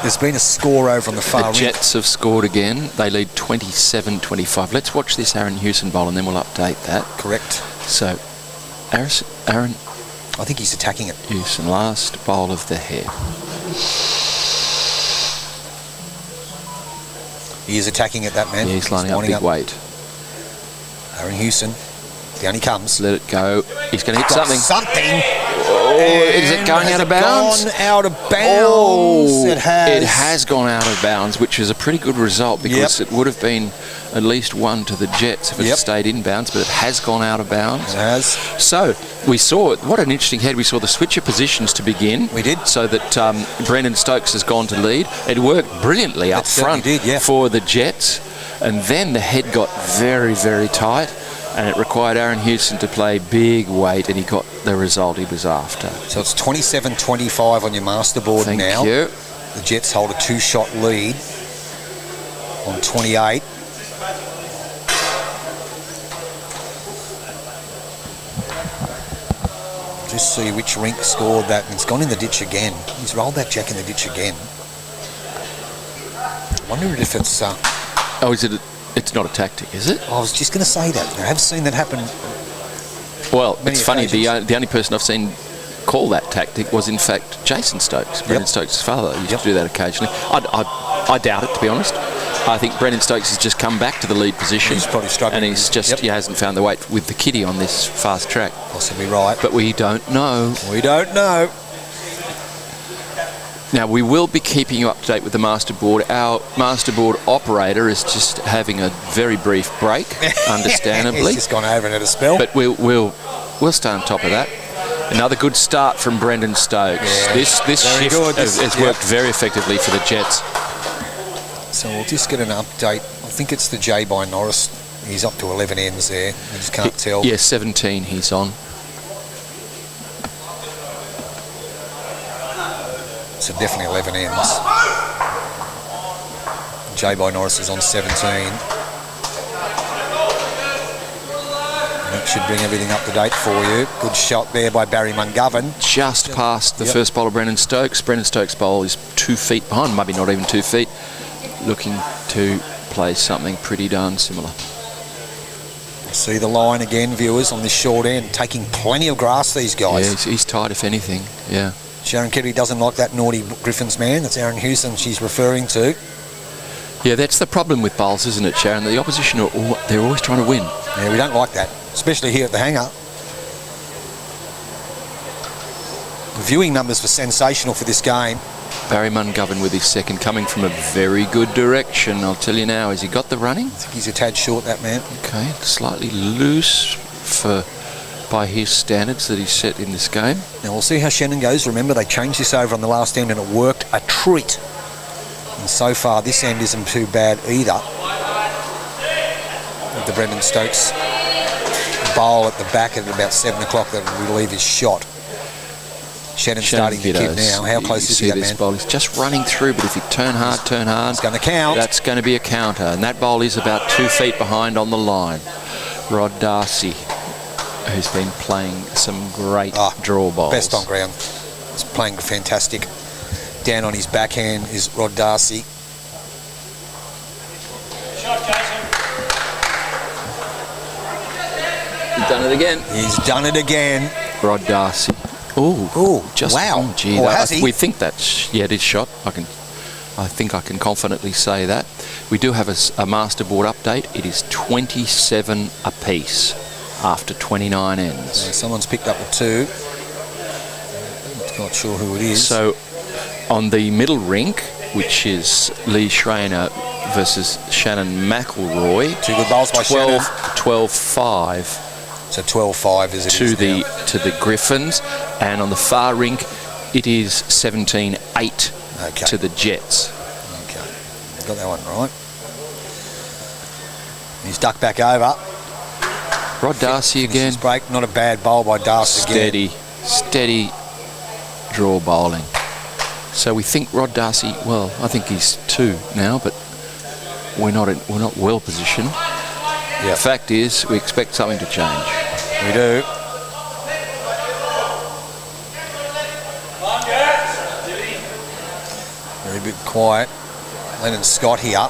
There's been a score over on the far The end. Jets have scored again. They lead 27-25. Let's watch this Aaron Houston bowl and then we'll update that. Correct. So, Aaron I think he's attacking it. Houston, last bowl of the head. He is attacking it, that man. Yeah, he's lining up winding big weight. Aaron Hewson, down he comes. Let it go. He's going to hit something. Something. Oh, is it going out of bounds? Gone out of bounds. Oh, it has. It has gone out of bounds, which is a pretty good result because it would have been at least one to the Jets if it had stayed in bounds, but it has gone out of bounds. It has. So we saw, what an interesting head. We saw the switcher positions to begin. We did. So that Brendan Stokes has gone to lead. It worked brilliantly up front for the Jets. And then the head got very, very tight. And it required Aaron Hewson to play big weight, and he got the result he was after. So it's 27-25 on your masterboard now. Thank you. The Jets hold a 2-shot lead on 28. Just see which rink scored that. And it's gone in the ditch again. He's rolled that jack in the ditch again. I wonder if it's... Oh, is it... It's not a tactic, is it? I was just going to say that. I have seen that happen. Well, it's funny. Occasions. The only person I've seen call that tactic was, in fact, Jason Stokes, Brendan Stokes' father. He used to do that occasionally. I doubt it, to be honest. I think Brendan Stokes has just come back to the lead position. He's probably struggling. And he's just he hasn't found the weight with the kiddie on this fast track. Possibly right. But we don't know. We don't know. Now, we will be keeping you up to date with the masterboard. Our masterboard operator is just having a very brief break, understandably. He's just gone over and had a spell. But we'll stay on top of that. Another good start from Brendan Stokes. Yeah, this shift has worked very effectively for the Jets. So we'll just get an update. I think it's the J by Norris. He's up to 11 ends there. I just can't tell. Yeah, 17 he's on. So definitely 11 ends. J by Norris is on 17. And that should bring everything up to date for you. Good shot there by Barry Mungovern. Just past the first bowl of Brendan Stokes. Brendan Stokes' bowl is 2 feet behind, maybe not even 2 feet. Looking to play something pretty darn similar. See the line again, viewers, on this short end. Taking plenty of grass, these guys. Yeah, he's tight, if anything. Yeah. Sharon Kennedy doesn't like that naughty Griffins man. That's Aaron Hewson she's referring to. Yeah, that's the problem with bowls, isn't it, Sharon? The opposition, they're always trying to win. Yeah, we don't like that, especially here at the hangar. The viewing numbers were sensational for this game. Barry Mungovern with his second, coming from a very good direction, I'll tell you now. Has he got the running? I think he's a tad short, that man. Okay, slightly loose by his standards that he's set in this game. Now we'll see how Shannon goes. Remember, they changed this over on the last end and it worked a treat. And so far, this end isn't too bad either. With the Brendan Stokes bowl at the back at about 7 o'clock that we believe is shot. Shannon's starting to kid now. How close is he, that man? Bowl is just running through, but if you turn hard, it's going to count. That's going to be a counter. And that bowl is about 2 feet behind on the line. Rod Darcy, who's been playing some great draw bowls. Best on ground. He's playing fantastic. Down on his backhand is Rod Darcy. He's done it again. He's done it again. Rod Darcy. Oh, just wow. Gee, has he? We think that's it is shot. I think I can confidently say that. We do have a masterboard update. It is 27 apiece after 29 ends. Someone's picked up a 2. Not sure who it is. So on the middle rink, which is Lee Schreiner versus Shannon McElroy. 2 good bowls by Shannon. 12-5. So 12-5 is it to the Griffins, and on the far rink it is 17-8 to the Jets. Okay, got that one right. He's ducked back over. Rod Darcy again. Break, not a bad bowl by Darcy again. Steady draw bowling. So we think Rod Darcy. Well, I think he's 2 now, but we're not well positioned. Yeah. The fact is, we expect something to change. We do. Very bit quiet. Lennon Scott here.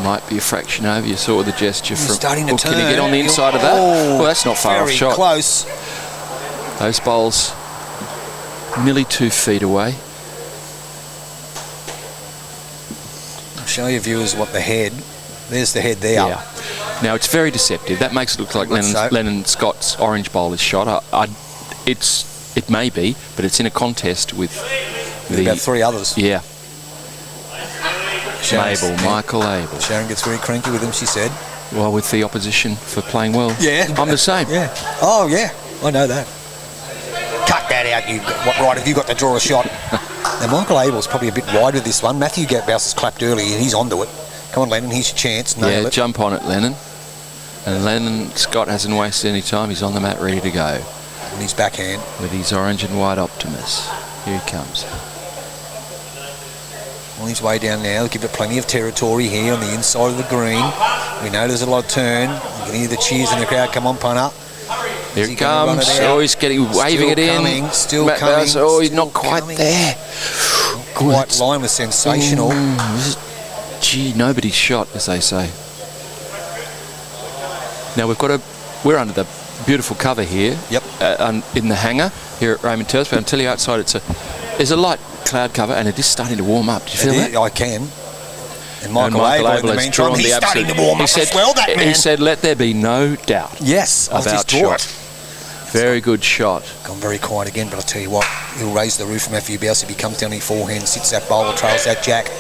Might be a fraction over. You saw the gesture from. Starting to turn. Can he get on the inside of that? Well, that's not far off shot. Very close. Those bowls nearly 2 feet away. I'll show you viewers what the head. There's the head there. Yeah. Now, it's very deceptive. That makes it look like Lennon Scott's orange bowl is shot. It may be, but it's in a contest with about 3 others. Yeah. Michael Abel. Sharon gets very cranky with him, she said. Well, with the opposition for playing well. Yeah. I'm the same. Yeah. Oh, yeah. I know that. Cut that out. What right have you got to draw a shot? Now, Michael Abel's probably a bit wide with this one. Matthew Bouse has clapped early and he's onto it. Come on, Lennon, here's your chance. Nail it. Jump on it, Lennon. And Lennon Scott hasn't wasted any time. He's on the mat ready to go. And his backhand. With his orange and white Optimus. Here he comes. On his way down now, give it plenty of territory here on the inside of the green. We know there's a lot of turn. You can hear the cheers in the crowd. Come on, punter. Here it comes. Oh, he's waving it in. Still Matt coming. Bowes, oh, he's not quite there. White line was sensational. Gee, nobody's shot, as they say. Now we're under the beautiful cover here. Yep. In the hangar here at Raymond Terrace. But I'll tell you outside, there's a light cloud cover, and it is starting to warm up. Do you feel that? I can. And Michael Abel in the meantime, he's starting to warm up as well, that man. He said, let there be no doubt. Yes, about shot. Very good shot. Gone very quiet again, but I'll tell you what, he'll raise the roof from Matthew Bouse if he comes down in forehand, sits that bowl, trails that jack.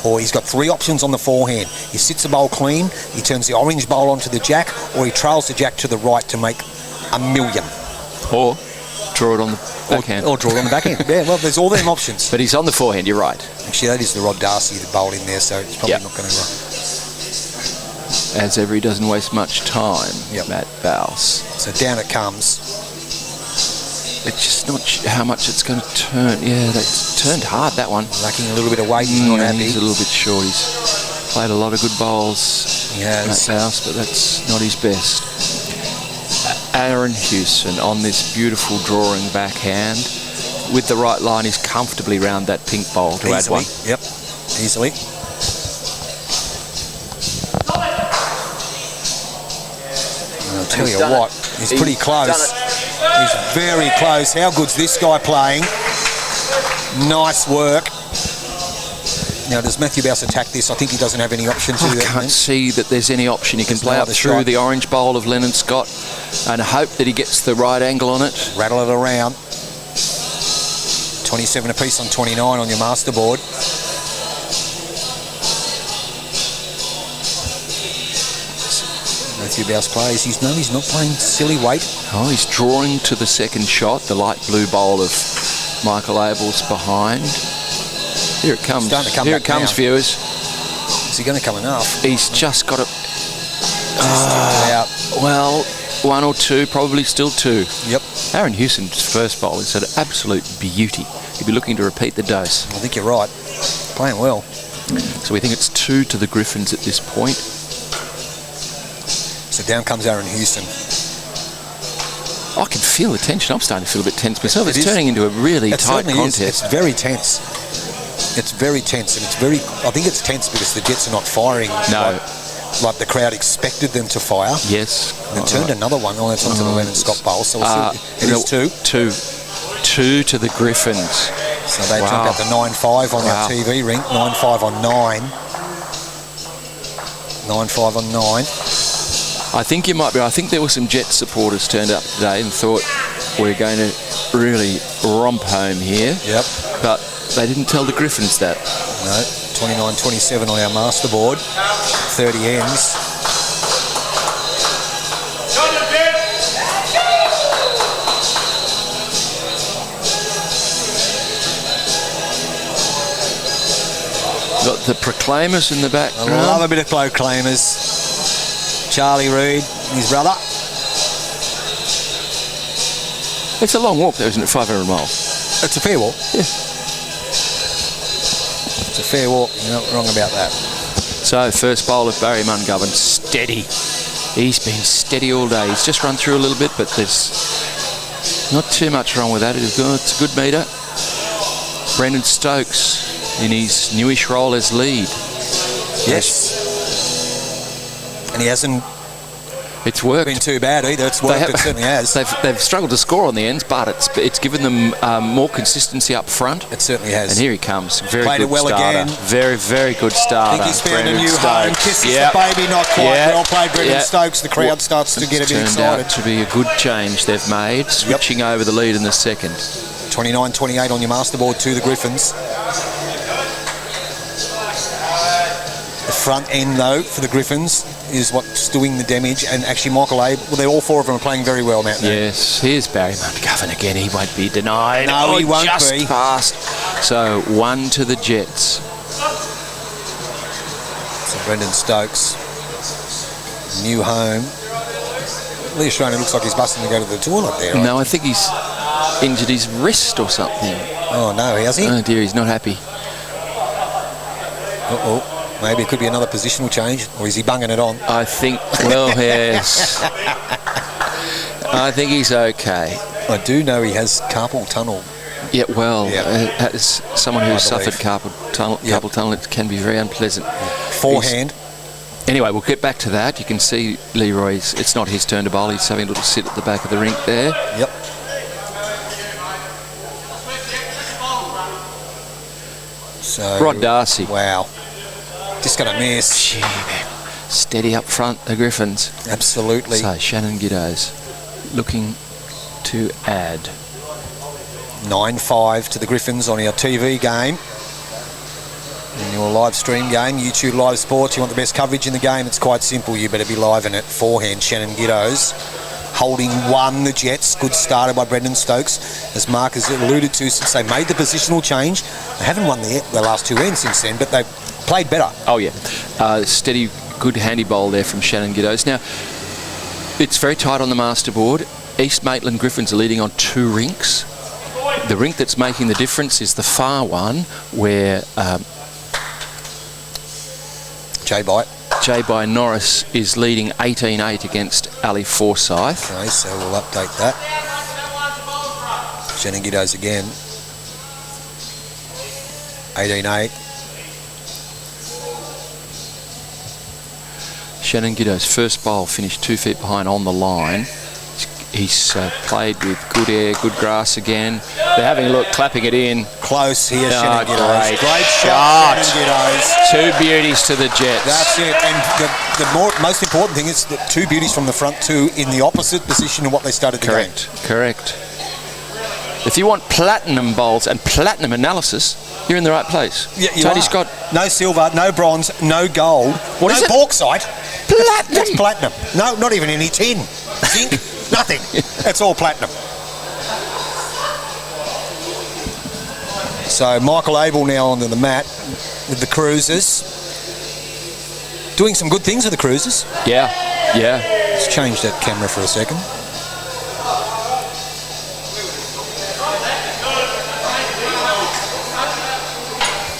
Or he's got 3 options on the forehand. He sits the bowl clean, he turns the orange bowl onto the jack, or he trails the jack to the right to make $1 million. Or draw it on the backhand. Or draw it on the backhand. Yeah, well, there's all them options. But he's on the forehand, you're right. Actually, that is the Rod Darcy that bowled in there, so it's probably not going to... As ever, he doesn't waste much time, Matt Bowes. So down it comes. It's just not how much it's going to turn. Yeah, that's turned hard, that one. Lacking a little bit of weight, he's not happy. He's a little bit short. He's played a lot of good bowls, Matt Bowes, but that's not his best. Aaron Hewson on this beautiful drawing backhand. With the right line, he's comfortably round that pink bowl to add one. Yep, easily. I'll tell you what, he's pretty close. He's very close. How good's this guy playing? Nice work. Now, does Matthew Bouse attack this? I think he doesn't have any option to. I can't see that there's any option. He can play up through the orange bowl of Lennon Scott and hope that he gets the right angle on it. Rattle it around. 27 apiece on 29 on your master board. Matthew Bouse plays. He's not playing silly weight. Oh, he's drawing to the second shot. The light blue bowl of Michael Abel's behind. Here it comes. Here it comes, viewers. Is he going to come enough? He's just got it. Well, 1 or 2, probably still 2. Yep. Aaron Hewson's first bowl is an absolute beauty. He'll be looking to repeat the dose. I think you're right. Playing well. So we think it's 2 to the Griffins at this point. So down comes Aaron Hewson. I can feel the tension. I'm starting to feel a bit tense myself. It's turning into a really tight contest. It's very tense. It's very tense, and I think it's tense because the Jets are not firing like the crowd expected them to fire. Yes. And turned another one. Oh, that's onto the Lennon Scott bowl. So it is 2. 2 to the Griffins. So they jump out to 9-5 on our TV ring. 9-5 on 9. 9-5 on 9. I think you might be. I think there were some Jets supporters turned up today and thought we're going to really romp home here. Yep. But they didn't tell the Griffins that. No. 29-27 on our master board. 30 ends. Got the Proclaimers in the background. I love a bit of Proclaimers. Charlie Reid, his brother. It's a long walk though, isn't it? 500 miles. It's a fair walk. Yeah. It's a fair walk. You're not wrong about that. So, first bowl of Barry Mungovern. Steady. He's been steady all day. He's just run through a little bit, but there's not too much wrong with that. It's a good meter. Brendan Stokes in his newish role as lead. Yes. And he hasn't It's worked. Been too bad either. It's worked. It certainly has. They've struggled to score on the ends, but it's given them more consistency up front. It certainly has. And here he comes. Very Played good it well starter. again. Very, very good starter. I think he's found a Brendan new home. Kisses the baby, not quite well played. Brendan Stokes. The crowd starts to get a bit excited. Turned out to be a good change they've made, switching over the lead in the second. 29-28 on your masterboard to the Griffins. The front end, though, for the Griffins is what's doing the damage. And actually, Michael Abe, well, all four of them are playing very well, Matt. Yes, here's Barry Montgovan again. He won't be denied. No, he won't just be. Passed. So 1 to the Jets. So Brendan Stokes, new home. Lee Australian looks like he's busting to go to the toilet there. Right? No, I think he's injured his wrist or something. Oh, no, has he? Oh, dear, he's not happy. Uh-oh. Maybe it could be another positional change, or is he bunging it on? I think, well, yes. I think he's okay. I do know he has carpal tunnel. Yeah, well, as someone who's suffered carpal tunnel, it can be very unpleasant. Forehand. Anyway, we'll get back to that. You can see Leroy's, it's not his turn to bowl. He's having a little sit at the back of the rink there. Yep. So, Rod Darcy. Wow. Just got a miss. Gee, steady up front, the Griffins. Absolutely. So, Shannon Giddo's looking to add. 9-5 to the Griffins on your TV game. In your live stream game, YouTube Live Sports, you want the best coverage in the game, it's quite simple. You better be live in it. Forehand, Shannon Giddo's. Holding 1, the Jets. Good starter by Brendan Stokes. As Mark has alluded to, since they made the positional change, they haven't won the last 2 ends since then, but they've played better. Oh, yeah. Steady, good handy bowl there from Shannon Giddo's. Now, it's very tight on the masterboard. East Maitland Griffins are leading on 2 rinks. The rink that's making the difference is the far one where J-By Norris is leading 18-8 against Ali Forsyth. Okay, so we'll update that. Shannon Giddo's again. 18-8. Shannon Giddo's first bowl finished 2 feet behind on the line. He's played with good air, good grass again. They're having a look, clapping it in. Close here, Shannon Giddo's. Great shot, Shannon Giddo's. 2 beauties to the Jets. That's it. And the most important thing is that 2 beauties from the front 2 in the opposite position of what they started the game. Correct. If you want platinum bowls and platinum analysis, you're in the right place. Yeah, Tony Scott. No silver, no bronze, no gold. What is it? Bauxite. Platinum. That's platinum. No, not even any tin. Zinc. Nothing. It's all platinum. So Michael Abel now onto the mat with the Cruisers. Doing some good things with the Cruisers. Yeah. Let's change that camera for a second.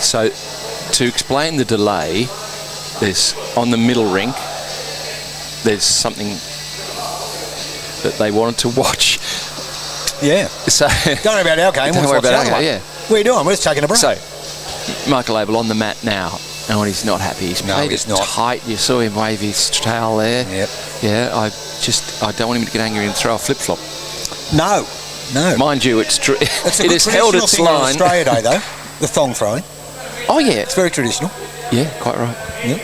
So to explain the delay, there's on the middle rink, there's something that they wanted to watch. Yeah. So don't worry about our game. Don't worry about our game, yeah. What are you doing? We're just taking a break. So, Michael Abel on the mat now. Oh, and he's not happy. He's played it tight. You saw him wave his tail there. Yep. Yeah, I don't want him to get angry and throw a flip-flop. No. Mind you, it's true. It has held its thing line. On Australia Day, though, the thong throwing. Oh, yeah. It's very traditional. Yeah, quite right. Yeah.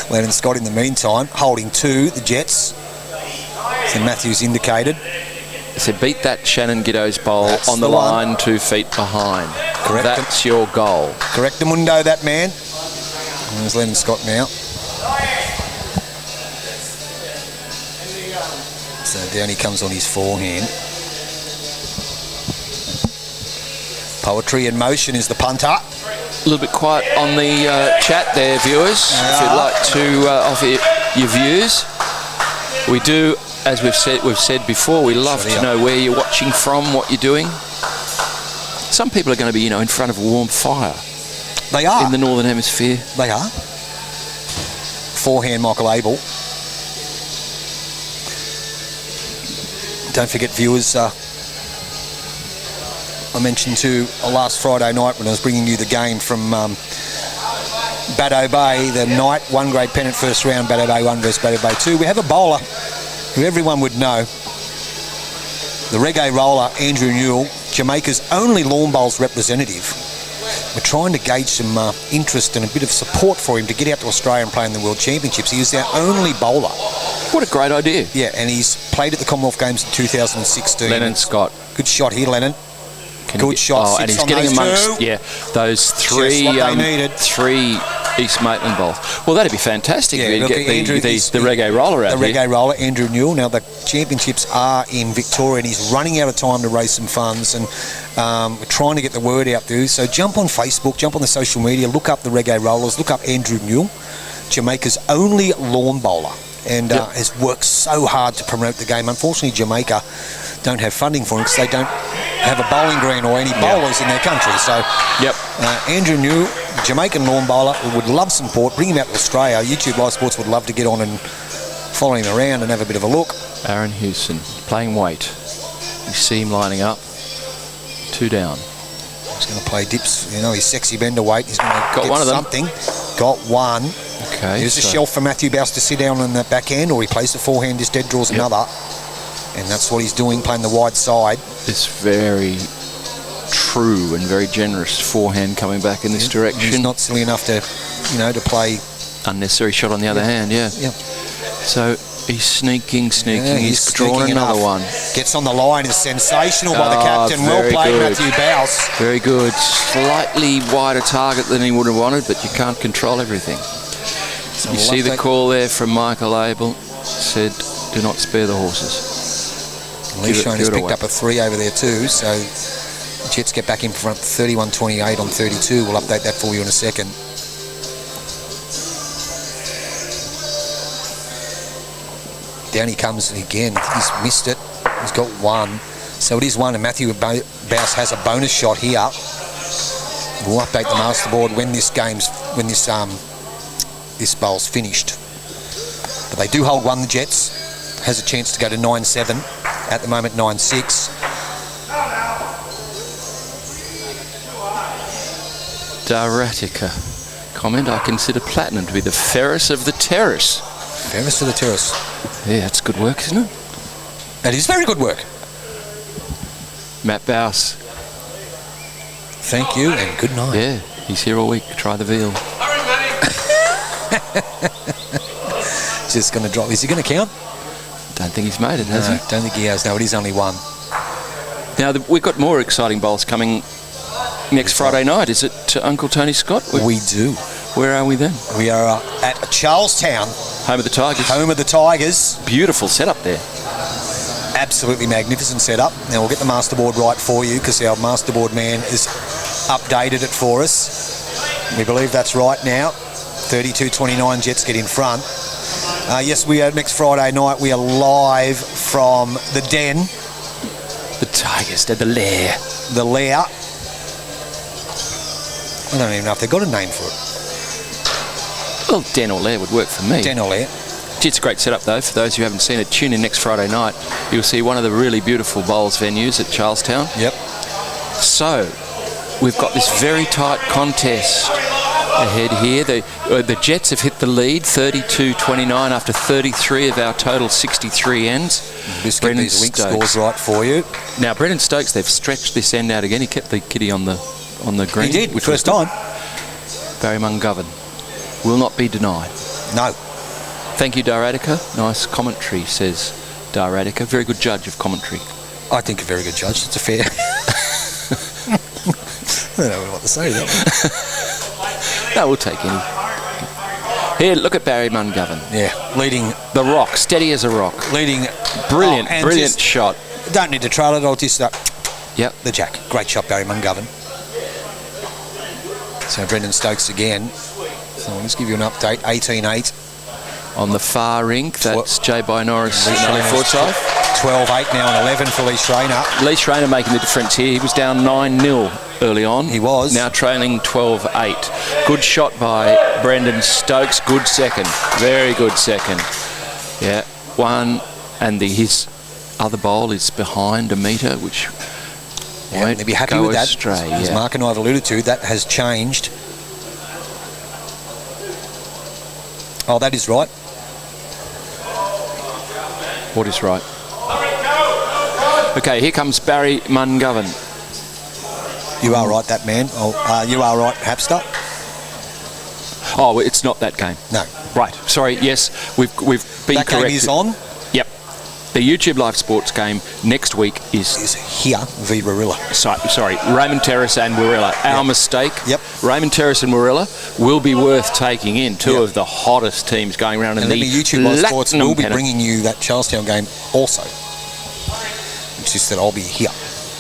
Lennon Scott in the meantime holding 2, the Jets. So Matthews indicated. So beat that Shannon Giddo's bowl on the line, 2 feet behind. Correct. That's your goal. Correct the mundo, that man. And there's Lennon Scott now. So down he comes on his forehand. Poetry in motion is the punter. A little bit quiet on the chat there, viewers. If you'd like to offer your views, we do. As we've said before, we love to know where you're watching from, what you're doing. Some people are going to be, in front of a warm fire. They are. In the Northern Hemisphere. They are. Forehand, Michael Abel. Don't forget, viewers, I mentioned to last Friday night when I was bringing you the game from Baddo Bay, the night 1 grade pennant first round, Baddo Bay 1 versus Baddo Bay 2. We have a bowler who everyone would know. The reggae roller, Andrew Newell, Jamaica's only lawn bowls representative. We're trying to gauge some interest and a bit of support for him to get out to Australia and play in the World Championships. He is our only bowler. What a great idea. Yeah, and he's played at the Commonwealth Games in 2016. Lennon Scott. Good shot here, Lennon. Good shot. Oh, and he's getting amongst those three East Maitland bowls. Well, that'd be fantastic. Yeah, You'd get the reggae roller out there. The reggae roller, Andrew Newell. Now, the championships are in Victoria, and he's running out of time to raise some funds, and we're trying to get the word out there. So jump on Facebook, jump on the social media, look up the reggae rollers, look up Andrew Newell, Jamaica's only lawn bowler, and has worked so hard to promote the game. Unfortunately, Jamaica don't have funding for him because they don't have a bowling green or any bowlers in their country. So Andrew Newell, Jamaican lawn bowler, would love support. Bring him out to Australia. YouTube Live Sports would love to get on and follow him around and have a bit of a look. Aaron Hewson playing weight. You see him lining up. 2 down. He's going to play dips. You know, he's sexy bender weight. He's going to get one of them. something. Got one. Okay. There's a shelf for Matthew Bouse to sit down on the backhand, or he plays the forehand, just dead draws another. And that's what he's doing, playing the wide side. It's very true and very generous forehand coming back in this direction. He's not silly enough to, to play unnecessary shot on the other hand. So he's sneaking. He's drawn another one. Gets on the line. Is sensational by the captain. Well played, good. Matthew Bouse. Very good. Slightly wider target than he would have wanted, but you can't control everything. So you see the call there from Michael Abel. Said, do not spare the horses. Lee Shone has picked up a 3 over there too, so the Jets get back in front 31-28 on 32. We'll update that for you in a second. Down he comes again. He's missed it. He's got 1. So it is 1, and Matthew Bouse has a bonus shot here. We'll update the master board when this bowl's finished. But they do hold 1, the Jets. Has a chance to go to 9-7. At the moment, 9-6. Daratica. Comment, I consider Platinum to be the fairest of the terrace. Fairest of the terrace. Yeah, that's good work, isn't it? That is very good work. Matt Bouse. Thank you and good night. Yeah, he's here all week. Try the veal. Just going to drop. Is he going to count? Don't think he's made it, has he? Don't think he has. No, it is only 1. Now, we've got more exciting bowls coming next Friday night. Is it Uncle Tony Scott? We do. Where are we then? We are at Charlestown. Home of the Tigers. Home of the Tigers. Beautiful setup there. Absolutely magnificent setup. Now, we'll get the master board right for you because our master board man has updated it for us. We believe that's right now. 32-29, Jets get in front. Yes, we are next Friday night. We are live from the Den. The Tigers, the lair. The lair. I don't even know if they've got a name for it. Well, Den or lair would work for me. Den or lair. It's a great setup, though. For those who haven't seen it, tune in next Friday night. You'll see one of the really beautiful bowls venues at Charlestown. Yep. So, we've got this very tight contest ahead here. The Jets have hit the lead, 32-29 after 33 of our total 63 ends. Just get these link scores right for you. Now, Brendan Stokes, they've stretched this end out again. He kept the kitty on the green. He did, which first time. Barry Mungovern will not be denied. No. Thank you, Daratica. Nice commentary, says Daratica. Very good judge of commentary. I think a very good judge. It's a fair... I don't know what to say there. No, we'll take any. Here, look at Barry Mungovern. Yeah, leading... The rock, steady as a rock. Leading... Brilliant shot. Don't need to trail it, I'll just... Yep. The jack. Great shot, Barry Mungovern. So Brendan Stokes again. So I'll just give you an update. 18-8. On the far rink, that's Jay by Norris. 12-8 now and 11 for Lee Schreiner. Lee Schreiner making the difference here. He was down 9-0 early on. He was. Now trailing 12-8. Good shot by Brendan Stokes. Good second. Very good second. Yeah, 1. And his other bowl is behind a metre, which won't be happy go with that. astray. As Mark and I have alluded to, that has changed. Oh, that is right. What is right? Okay, here comes Barry Mungovern. You are right, that man. Oh, you are right, Hapster. Oh, it's not that game. No. Right. Sorry. Yes, we've been that corrected. Game is on. Yep. The YouTube Live Sports game next week is here v Warilla. Sorry, Raymond Terrace and Warilla. Our mistake. Yep. Raymond Terrace and Warilla will be worth taking in. Two of the hottest teams going around in the YouTube Live Sports will be Pennant. bringing you that Charlestown game also. It's just that I'll be here.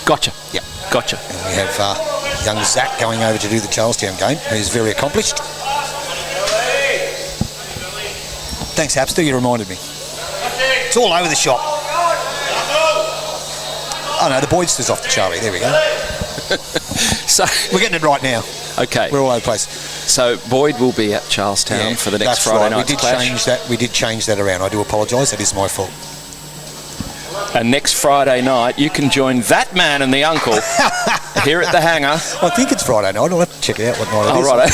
Gotcha. Yep. Gotcha. And we have young Zach going over to do the Charlestown game, who's very accomplished. Thanks, Hapster. You reminded me. It's all over the shop. Oh, no, the Boydster's off to Charlie. There we go. So we're getting it right now. Okay. We're all over the place. So Boyd will be at Charlestown for the next Friday night clash. We did change that around. I do apologise. That is my fault. And next Friday night, you can join that man and the uncle here at the hangar. I think it's Friday night. I'll have to check it out what night it is. Oh, right.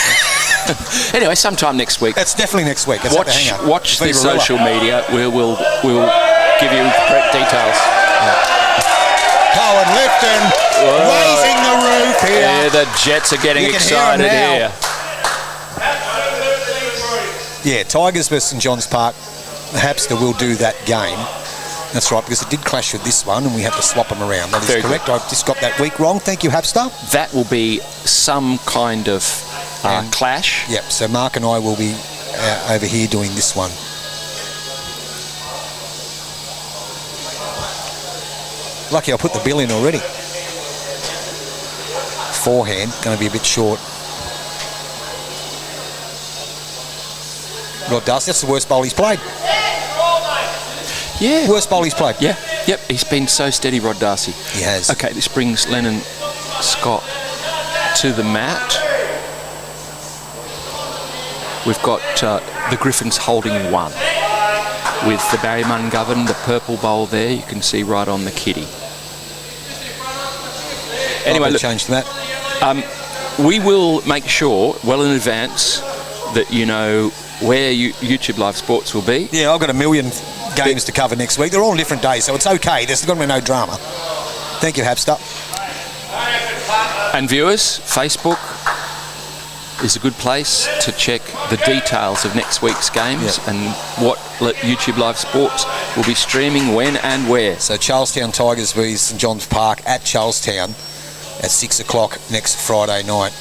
Anyway, sometime next week. It's definitely next week. It's watch the social media. We'll give you correct details. Cohen Lifton raising the roof here. Yeah, the Jets are getting excited here. Yeah, Tigers versus St John's Park. Hapster will do that game. That's right, because it did clash with this one and we had to swap them around. That is correct. I've just got that week wrong. Thank you, Hapster. That will be some kind of clash. Yep, so Mark and I will be over here doing this one. Lucky I put the bill in already. Forehand, going to be a bit short. Rod Darcy, that's the worst bowl he's played. Yeah. Worst bowl he's played. Yeah. Yep. He's been so steady, Rod Darcy. He has. Okay, this brings Lennon Scott to the mat. We've got the Griffins holding one with the Barry Mungovern, the purple bowl there. You can see right on the kitty. Anyway, look, change that. We will make sure well in advance that you know where YouTube Live Sports will be. Yeah, I've got a million games to cover next week. They're all on different days, so it's okay. There's going to be no drama. Thank you, Hapster. And viewers, Facebook is a good place to check the details of next week's games and what YouTube Live Sports will be streaming when and where. So Charlestown Tigers v St John's Park at Charlestown at 6 o'clock next Friday night.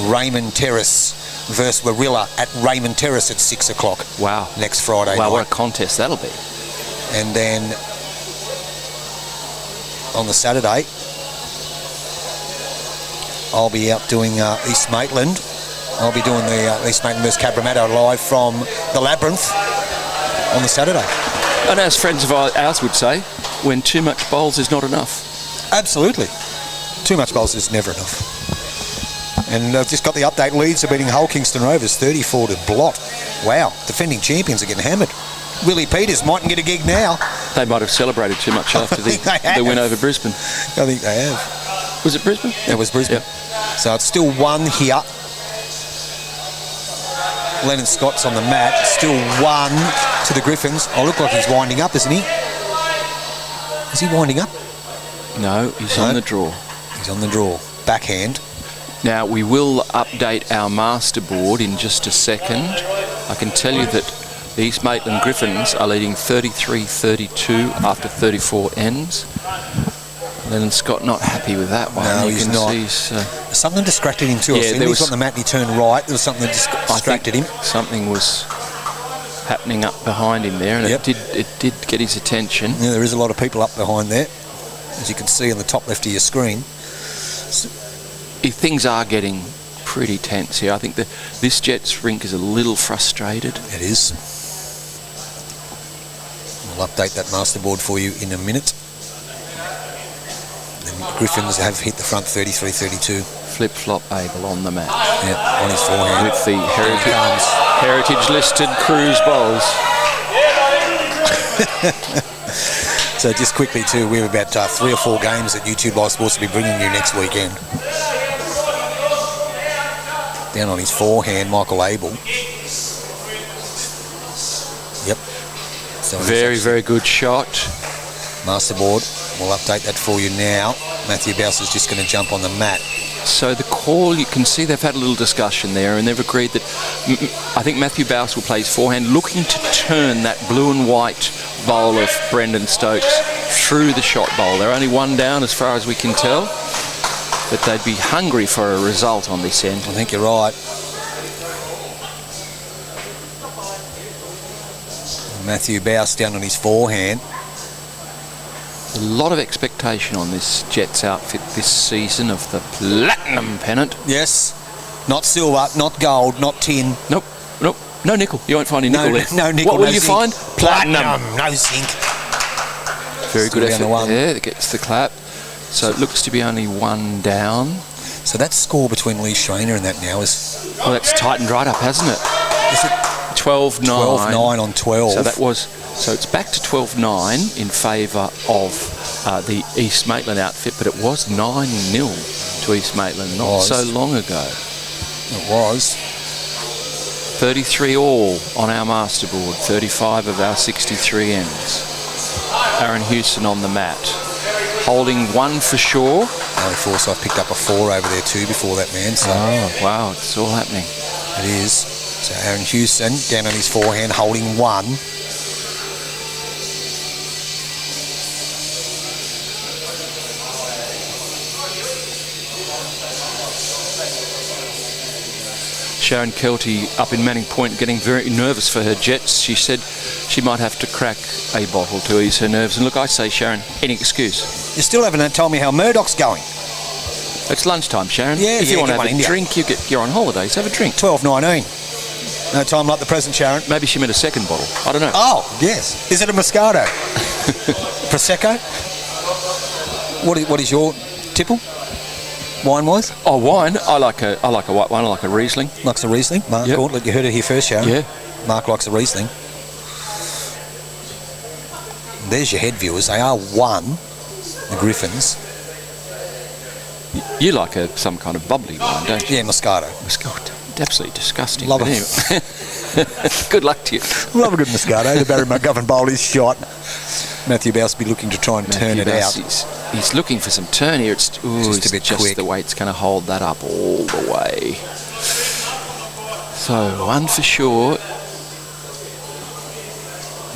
Raymond Terrace versus Warilla at Raymond Terrace at 6 o'clock. Wow. Next Friday night. Wow, what a contest that'll be. And then on the Saturday, I'll be out doing East Maitland. I'll be doing the East Maitland vs Cabramatta live from the Labyrinth on the Saturday. And as friends of ours would say, when too much bowls is not enough. Absolutely. Too much bowls is never enough. And I've just got the update. Leeds are beating Hull Kingston Rovers 34 to blot. Wow, defending champions are getting hammered. Willie Peters mightn't get a gig now. They might have celebrated too much after the win over Brisbane. I think they have. Was it Brisbane? It was Brisbane. Yep. So it's still 1 here. Lennon Scott's on the mat. Still 1 to the Griffins. Oh, look like he's winding up, isn't he? Is he winding up? No, he's on the draw. He's on the draw. Backhand. Now, we will update our master board in just a second. I can tell you that the East Maitland Griffins are leading 33-32 after 34 ends. Lennon Scott not happy with that one. No, he's not. Something distracted him too. Yeah, he was on the mat and he turned right. There was something that distracted him. Something was happening up behind him there, and it did get his attention. Yeah, there is a lot of people up behind there, as you can see on the top left of your screen. Things are getting pretty tense here. I think this Jets rink is a little frustrated. It is. We'll update that master board for you in a minute. The Griffins have hit the front 33-32. Flip-flop Abel on the mat. Yeah, on his forehand. With the heritage-listed cruise bowls. So just quickly too, we have about 3 or 4 games that YouTube Live Sports will be bringing you next weekend. Down on his forehand, Michael Abel. Yep. So Very good shot. Masterboard, we'll update that for you now. Matthew Bouse is just going to jump on the mat. So the call, you can see they've had a little discussion there, and they've agreed that I think Matthew Bouse will play his forehand, looking to turn that blue and white bowl of Brendan Stokes through the shot bowl. They're only one down as far as we can tell, but they'd be hungry for a result on this end. I think you're right. Matthew Bouse down on his forehand. A lot of expectation on this Jets outfit this season of the Platinum Pennant. Yes. Not silver, not gold, not tin. Nope. No nickel. You won't find any nickel there. No nickel. What will you find? Platinum. No zinc. Very Still good down to effort one. there. That gets the clap. So it looks to be only one down. So that score between Lee Schreiner and that now is... Well, that's tightened right up, hasn't it? Is it 12-9. 12-9 on 12. So it's back to 12-9 in favour of the East Maitland outfit, but it was 9-0 to East Maitland not so long ago. It was. 33 all on our masterboard, 35 of our 63 ends. Aaron Hewson on the mat, holding one for sure. Only Forsyth picked up a 4 over there too before that man. So Wow, it's all happening. it is. So Aaron Hewson down on his forehand, holding 1. Sharon Kelty up in Manning Point getting very nervous for her Jets. She said she might have to crack a bottle to ease her nerves. And look, I say, Sharon, any excuse. You still haven't told me how Murdoch's going. It's lunchtime, Sharon. Yeah, if you want to get have one a in drink, you're on holidays, have a drink. 12.19. No time like the present, Sharon. Maybe she meant a second bottle. I don't know. Oh, yes. Is it a Moscato? Prosecco? What is your tipple? Wine-wise? Oh, wine. I like a white wine. I like a Riesling. Likes a Riesling? Mark, Yep. Gauntlet, you heard it here first, Sharon. Yeah. Mark likes a Riesling. There's your head viewers. They are 1, the Griffins. You like some kind of bubbly wine, don't you? Yeah, Moscato. Moscato. Absolutely disgusting. Love but it. anyway. Good luck to you. Love a good Moscato. The Barry McGovern bowl is shot. Matthew Bouse will be looking to try and turn it out. He's looking for some turn here. It's just a bit quick. The way it's going to hold that up all the way. So 1 for sure.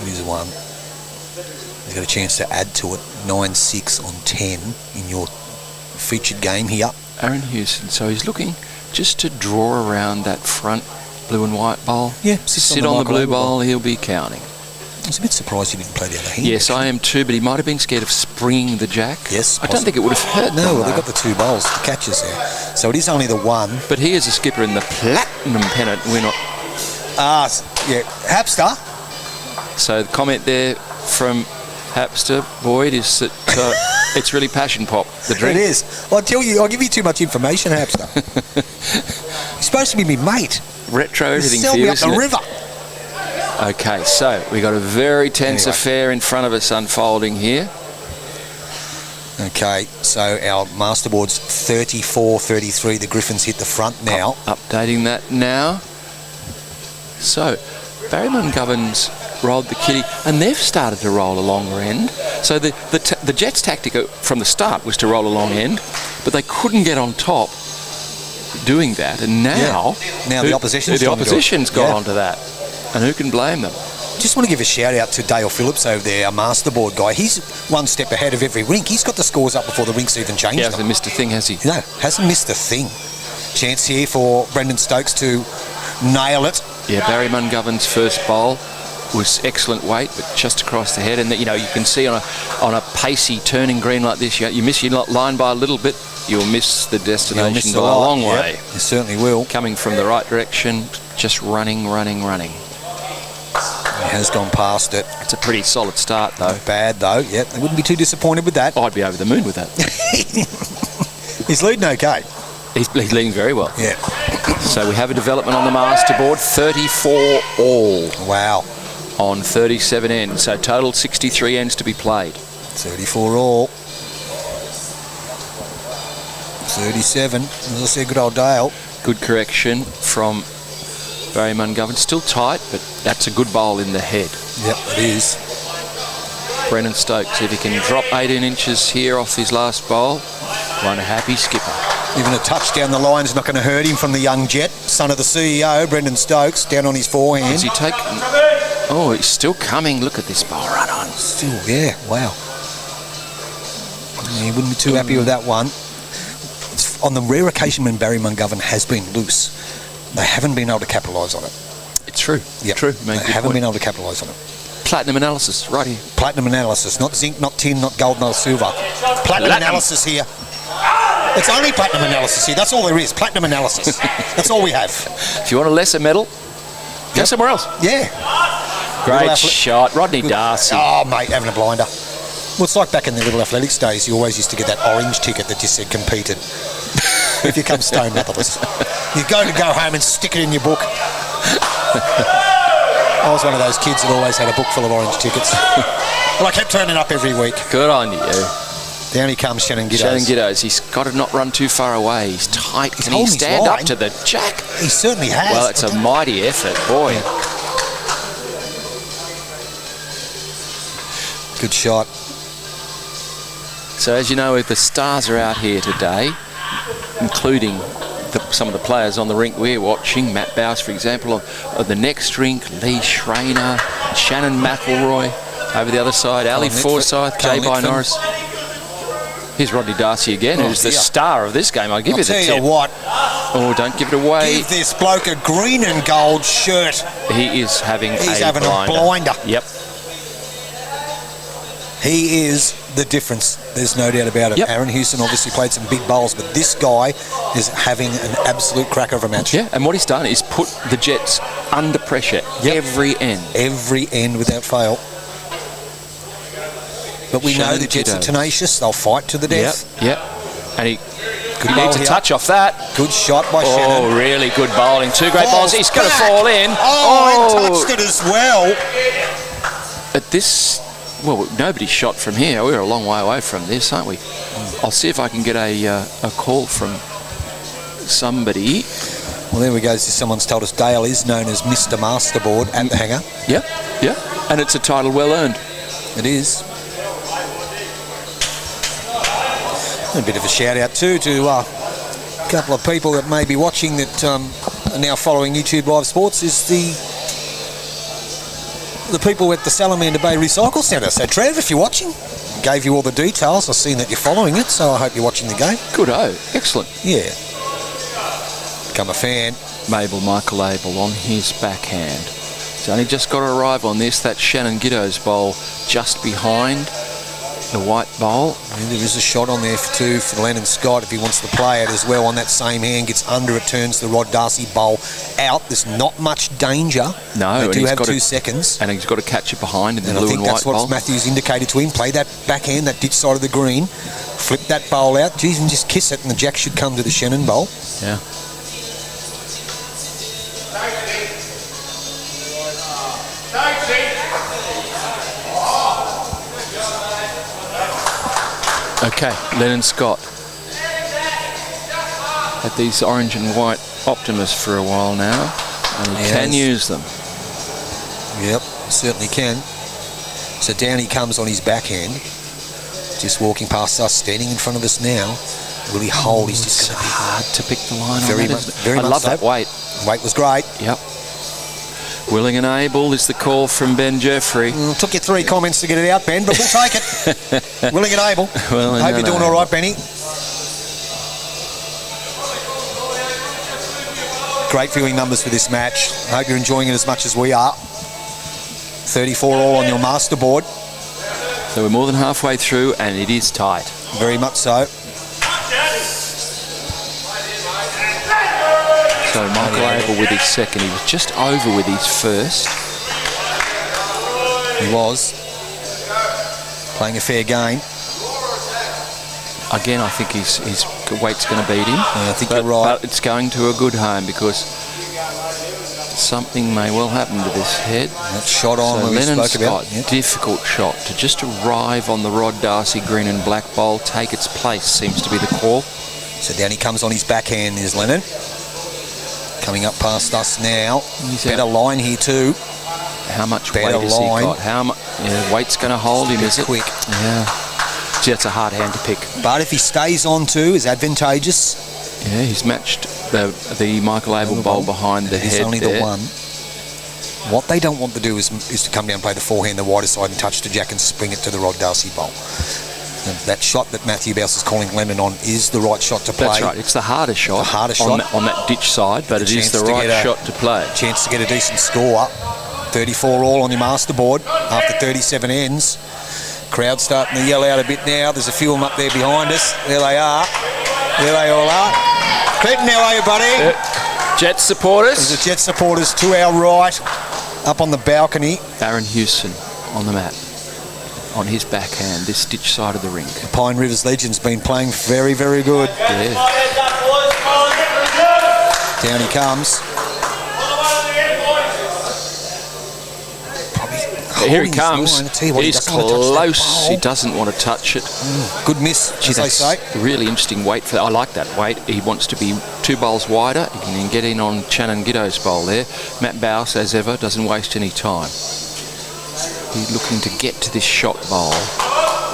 Here's 1. He's got a chance to add to it. 9-6 on 10 in your featured game here. Aaron Hewson. So he's looking just to draw around that front blue and white bowl. Yeah, sit on the blue bowl. He'll be counting. I was a bit surprised he didn't play the other hand. Yes, I am too, but he might have been scared of springing the jack. Yes, I don't think it would have hurt No, them, well, they've though. got the 2 bowls, the catches there. So it is only the 1. But he is a skipper in the Platinum Pennant. We're not. Yeah, Hapster. So the comment there from Hapster Boyd is that it's really passion pop, the drink. It is. I'll give you too much information, Hapster. He's supposed to be my mate. Retro everything Sell for me you, up the isn't it? river. Okay, so we got a very tense affair in front of us unfolding here. Okay, so our masterboard's 34-33. The Griffins hit the front now. Updating that now. So Barry McGovern's rolled the kitty, and they've started to roll a longer end. So the Jets' tactic from the start was to roll a long end, but they couldn't get on top doing that. And now the opposition's got onto that. And who can blame them? Just want to give a shout out to Dale Phillips over there, our masterboard guy. He's one step ahead of every rink. He's got the scores up before the rinks even changed. He hasn't missed a thing, has he? No, hasn't missed a thing. Chance here for Brendan Stokes to nail it. Yeah, Barry McGovern's first bowl was excellent weight, but just across the head. And you can see on a pacey turning green like this, you miss your line by a little bit, you'll miss the destination by a long way. You certainly will. Coming from the right direction, just running. He has gone past it. It's a pretty solid start, though. Not bad, though. Yep, they wouldn't be too disappointed with that. I'd be over the moon with that. He's leading okay. He's leading very well. Yeah. So we have a development on the masterboard, 34 all. Wow. On 37 ends. So total 63 ends to be played. 34 all. 37. As I said, good old Dale. Good correction from Raymond Govern still tight, but that's a good bowl in the head. Yep, it is. Brennan Stokes, if he can drop 18 inches here off his last bowl, one happy skipper. Even a touch down the line is not going to hurt him from the young Jet, son of the CEO, Brendan Stokes, down on his forehand. Does he take... Oh, he's still coming. Look at this bowl run on. Still, yeah, wow. He wouldn't be too happy with that one. It's on the rare occasion when Barry Mungovern has been loose, they haven't been able to capitalise on it. It's true. Yep. True. They haven't been able to capitalise on it. Platinum analysis, right here. Platinum analysis, not zinc, not tin, not gold, not silver. Platinum analysis here. It's only platinum analysis here. That's all there is. Platinum analysis. That's all we have. If you want a lesser medal, go somewhere else. Yeah. Great shot, Rodney Darcy. Oh, mate, having a blinder. Well, it's like back in the Little Athletics days. You always used to get that orange ticket that just said competed. If you come Stone Methodist, you go home and stick it in your book. I was one of those kids that always had a book full of orange tickets. And I kept turning up every week. Good on you. Down he comes, Shannon Giddos. Shannon Giddos, he's got to not run too far away. He's tight. Can he stand up to the jack? He certainly has. Well, it's a mighty effort, boy. Yeah. Good shot. So as you know, if the stars are out here today, including some of the players on the rink we're watching, Matt Bowes, for example, on the next rink, Lee Schreiner, Shannon McElroy over the other side, Ali Forsyth, J.B. Norris. Here's Rodney Darcy again, who's the star of this game. I'll give you the tip. Tell you what. Oh, don't give it away. Give this bloke a green and gold shirt. He is having a blinder. Yep. He is the difference. There's no doubt about it. Yep. Aaron Houston obviously played some big bowls, but this guy is having an absolute cracker of a match. Yeah, and what he's done is put the Jets under pressure every end. Every end without fail. But we know the Jets are tenacious. They'll fight to the death. Yep. And he needs a touch off that. Good shot by Shannon. Oh, really good bowling. Two great bowls. He's going to fall in. Oh, and touched it as well. At this... Well, nobody's shot from here. We're a long way away from this, aren't we? I'll see if I can get a call from somebody. Well, there we go. Someone's told us Dale is known as Mr. Masterboard at the hangar. Yep. And it's a title well earned. It is. A bit of a shout out too to a couple of people that may be watching that are now following YouTube Live Sports is the people at the Salamander Bay Recycle Centre. So Trev, if you're watching, gave you all the details. I've seen that you're following it, so I hope you're watching the game. Good-o. Excellent. Yeah. Become a fan. Michael Abel on his backhand. He's only just got to arrive on this. That's Shannon Giddos' bowl just behind the white bowl. And there is a shot on there too for Lennon Scott if he wants to play it as well on that same hand. Gets under it, turns the Rod Darcy bowl out. There's not much danger. No, they do have 2 seconds. And he's got to catch it behind in the blue and white bowl. I think that's what Matthews indicated to him. Play that backhand, that ditch side of the green. Flip that bowl out. Geez, and just kiss it and the jack should come to the Shannon bowl. Yeah. Okay, Lennon Scott had these orange and white Optimus for a while now, and he can use them. Yep, certainly can. So down he comes on his backhand, just walking past us, standing in front of us now. Will he hold? He's just going to be hard to pick the line. Very much. I love that weight. Weight was great. Yep. Willing and able is the call from Ben Jeffrey. Took you 3 comments to get it out, Ben, but we'll take it. Willing and able. Hope you're doing all right, Benny. Great viewing numbers for this match. I hope you're enjoying it as much as we are. 34 all on your master board. So we're more than halfway through, and it is tight. Very much so. So Michael Abel with his second. He was just over with his first. He was. Playing a fair game. Again, I think his weight's going to beat him. I think you're right. But it's going to a good home because something may well happen to this head. That shot on so we Lennon spoke about. Scott, difficult shot to just arrive on the Rod Darcy green and black bowl, take its place seems to be the call. So down he comes on his backhand, is Lennon. Coming up past us now. He's Better out. line here too. How much Better weight has he line. got? How much? Yeah, weight's going to hold him, is it? Quick. Yeah. Gee, that's a hard hand to pick. But if he stays on too, is advantageous. Yeah, he's matched the Michael Abel bowl behind the He's head only there. the one. What they don't want to do is to come down and play the forehand the wider side and touch to Jack and spring it to the Rod Darcy bowl. And that shot that Matthew Bouse is calling Lennon on is the right shot to play. That's right. It's the hardest shot. The hardest on shot. on that ditch side, but it is the chance to right get a- shot to play. Chance to get a decent score. 34 all on your master board after 37 ends. Crowd starting to yell out a bit now. There's a few of them up there behind us. There they are. There they all are. Clinton, how are you, buddy? Jets supporters. There's the Jet supporters to our right, up on the balcony. Aaron Hewson on the mat, on his backhand, this ditch side of the rink. Pine Rivers Legends been playing very, very good. Yeah. Down he comes. Here he Holding his comes. line. I tell you what, he He's doesn't want to touch that close. He bowl. doesn't want to touch it. Good miss, Gee, as they that's say. really interesting weight for. I like that weight. He wants to be 2 bowls wider. He can get in on Shannon Giddo's bowl there. Matt Bouse, as ever, doesn't waste any time. He's looking to get to this shot bowl.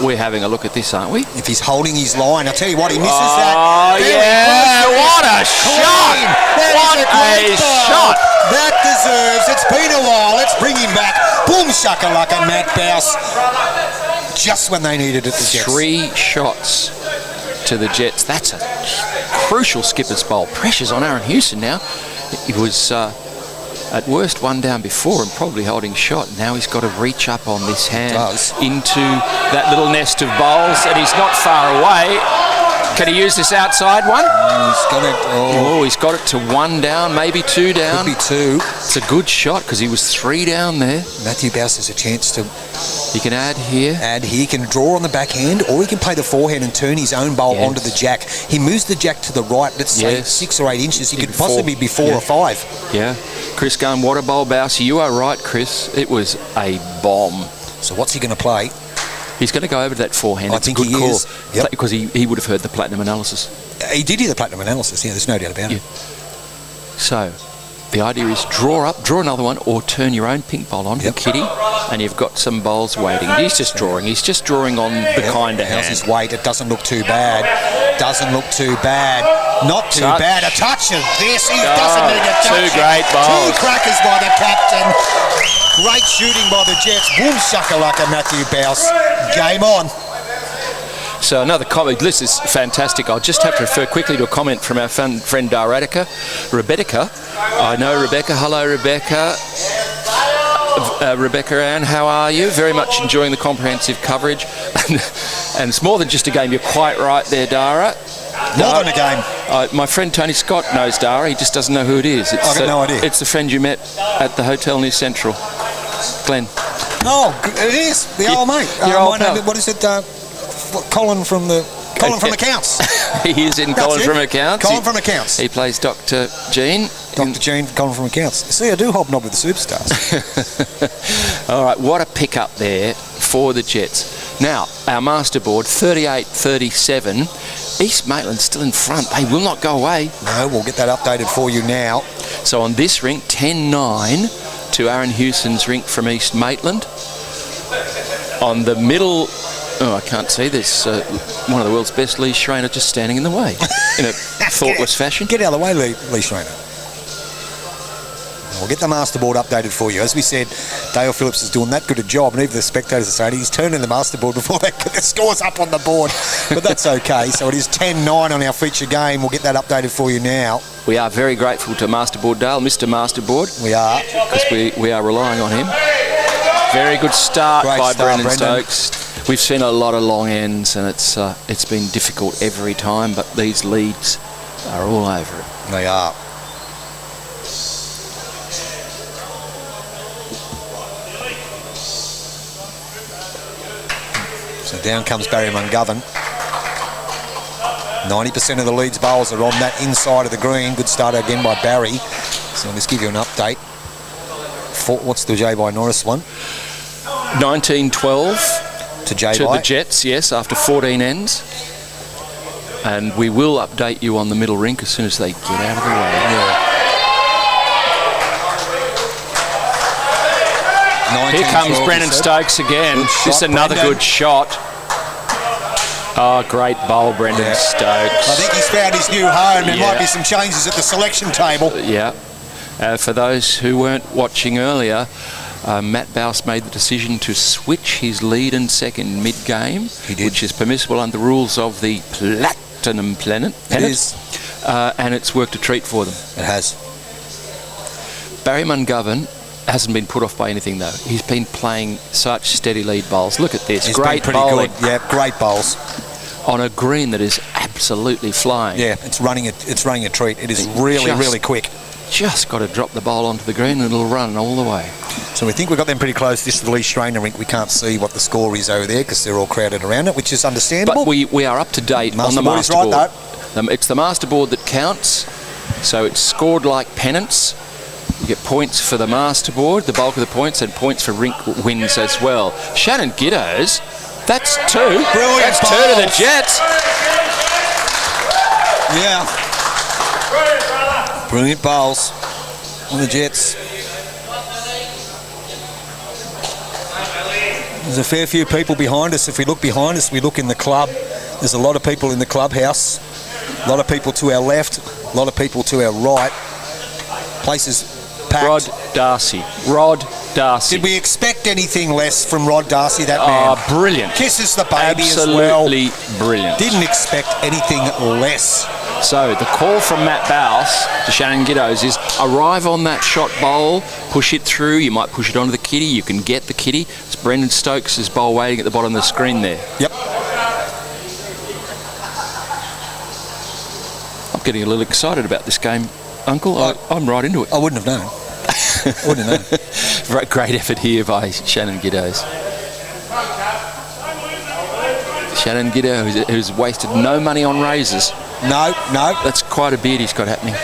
We're having a look at this, aren't we? If he's holding his line, I tell you what, he misses Oh, that. Very yeah, close to what it. a shot. Clean. That What is a great a ball. shot. That deserves. It's been a while. Let's bring him back. Boom shakalaka, Matt Bouse. Just when they needed it, the Jets. 3 shots to the Jets. That's a crucial skipper's bowl. Pressure's on Aaron Hewson now. He was at worst one down before and probably holding shot. Now he's got to reach up on this hand into that little nest of bowls, and he's not far away. Can he use this outside one? He's got it. Oh, he's got it to 1 down, maybe 2 down. Could be 2. It's a good shot because he was 3 down there. Matthew Bouse has a chance to He can add here. He can draw on the backhand, or he can play the forehand and turn his own bowl Yes. onto the jack. He moves the jack to the right, let's say Yes. 6 or 8 inches. He could Even possibly 4. be 4 Yeah. or 5. Yeah. Chris Gunn, water bowl Bouse. You are right, Chris. It was a bomb. So what's he going to play? He's going to go over to that forehand. I It's think a good he call. is. Yep. Because he would have heard the platinum analysis. He did hear the platinum analysis, yeah, there's no doubt about it. So the idea is draw up, draw another one, or turn your own pink bowl onto the kitty, and you've got some bowls waiting. He's just drawing. He's just drawing on the kind of How's hand. his weight? It doesn't look too bad. Doesn't look too bad. Not too Touch. bad. A touch of this. He doesn't need to touch 2 it. great bowls. 2 crackers by the captain. Great shooting by the Jets. Boom shakalaka, Matthew Bouse. Game on. So another comment. This is fantastic. I'll just have to refer quickly to a comment from our friend Rebecca. I know Rebecca. Hello, Rebecca. Rebecca Ann, how are you? Very much enjoying the comprehensive coverage. And it's more than just a game. You're quite right there, Dara. More than a game. My friend Tony Scott knows Dara. He just doesn't know who it is. I've got no idea. It's the friend you met at the Hotel New Central. Glenn. Oh, it is. The old mate. Your old my name, pal. what is it? Colin from the Accounts. He is in That's Colin it. from Accounts. Colin from Accounts. He plays Dr. Gene. Dr. Gene, Colin from Accounts. See, I do hobnob with the superstars. All right, what a pick-up there for the Jets. Now, our master board, 38-37. East Maitland still in front. They will not go away. No, we'll get that updated for you now. So on this rink, 10-9 to Aaron Hewson's rink from East Maitland. On the middle... Oh, I can't see this. One of the world's best, Lee Schreiner, just standing in the way in a thoughtless fashion. Get out of the way, Lee Schreiner. We'll get the master board updated for you. As we said, Dale Phillips is doing that good a job, and even the spectators are saying he's turning the master board before they get the scores up on the board. But that's okay. So it is 10-9 on our feature game. We'll get that updated for you now. We are very grateful to Masterboard Dale, Mr. Masterboard. We are. Because we are relying on him. Very good start Great by start, Brendan Brendan. Stokes. We've seen a lot of long ends, and it's been difficult every time, but these leads are all over it. They are. So down comes Barry Mungovern. 90% of the Leeds bowls are on that inside of the green. Good start again by Barry. So let's give you an update. What's the J. by Norris one? 19-12 To J. to by. the Jets, yes, after 14 ends. And we will update you on the middle rink as soon as they get out of the way. Yeah. Here comes Brendan Stokes again. This is another good shot. Oh, great bowl, Brendan Stokes. I think he's found his new home. There might be some changes at the selection table. Yeah. For those who weren't watching earlier, Matt Bouse made the decision to switch his lead and second mid-game, which is permissible under the rules of the Platinum Pennant. It is. And it's worked a treat for them. It has. Barry Mungovern hasn't been put off by anything, though. He's been playing such steady lead bowls. Look at this. He's great been pretty bowling. good. Yeah, great bowls. On a green that is absolutely flying. Yeah, it's running a treat. It is really quick. Just got to drop the bowl onto the green and it'll run all the way. So we think we've got them pretty close. This is the Lee Strainer rink. We can't see what the score is over there because they're all crowded around it, which is understandable. But we are up to date on the masterboard. Right, it's the masterboard that counts, so it's scored like pennants. You get points for the masterboard, the bulk of the points, and points for rink wins as well. Shannon Giddos, that's 2. Brilliant. That's bowls. 2 to the Jets. Yeah. Brilliant bowls on the Jets. There's a fair few people behind us. If we look behind us, we look in the club. There's a lot of people in the clubhouse. A lot of people to our left. A lot of people to our right. Places packed. Rod Darcy. Did we expect anything less from Rod Darcy, that man? Oh, brilliant. Kisses the baby as well. Absolutely brilliant. Didn't expect anything less. So the call from Matt Bouse to Shannon Giddos is arrive on that shot bowl, push it through. You might push it onto the kitty. You can get the kitty. It's Brendan Stokes' bowl waiting at the bottom of the screen there. Yep. I'm getting a little excited about this game, Uncle. I'm right into it. I wouldn't have known. I wouldn't have known. Great effort here by Shannon Giddos. Shannon Giddos, who's wasted no money on razors. No. That's quite a beard he's got happening.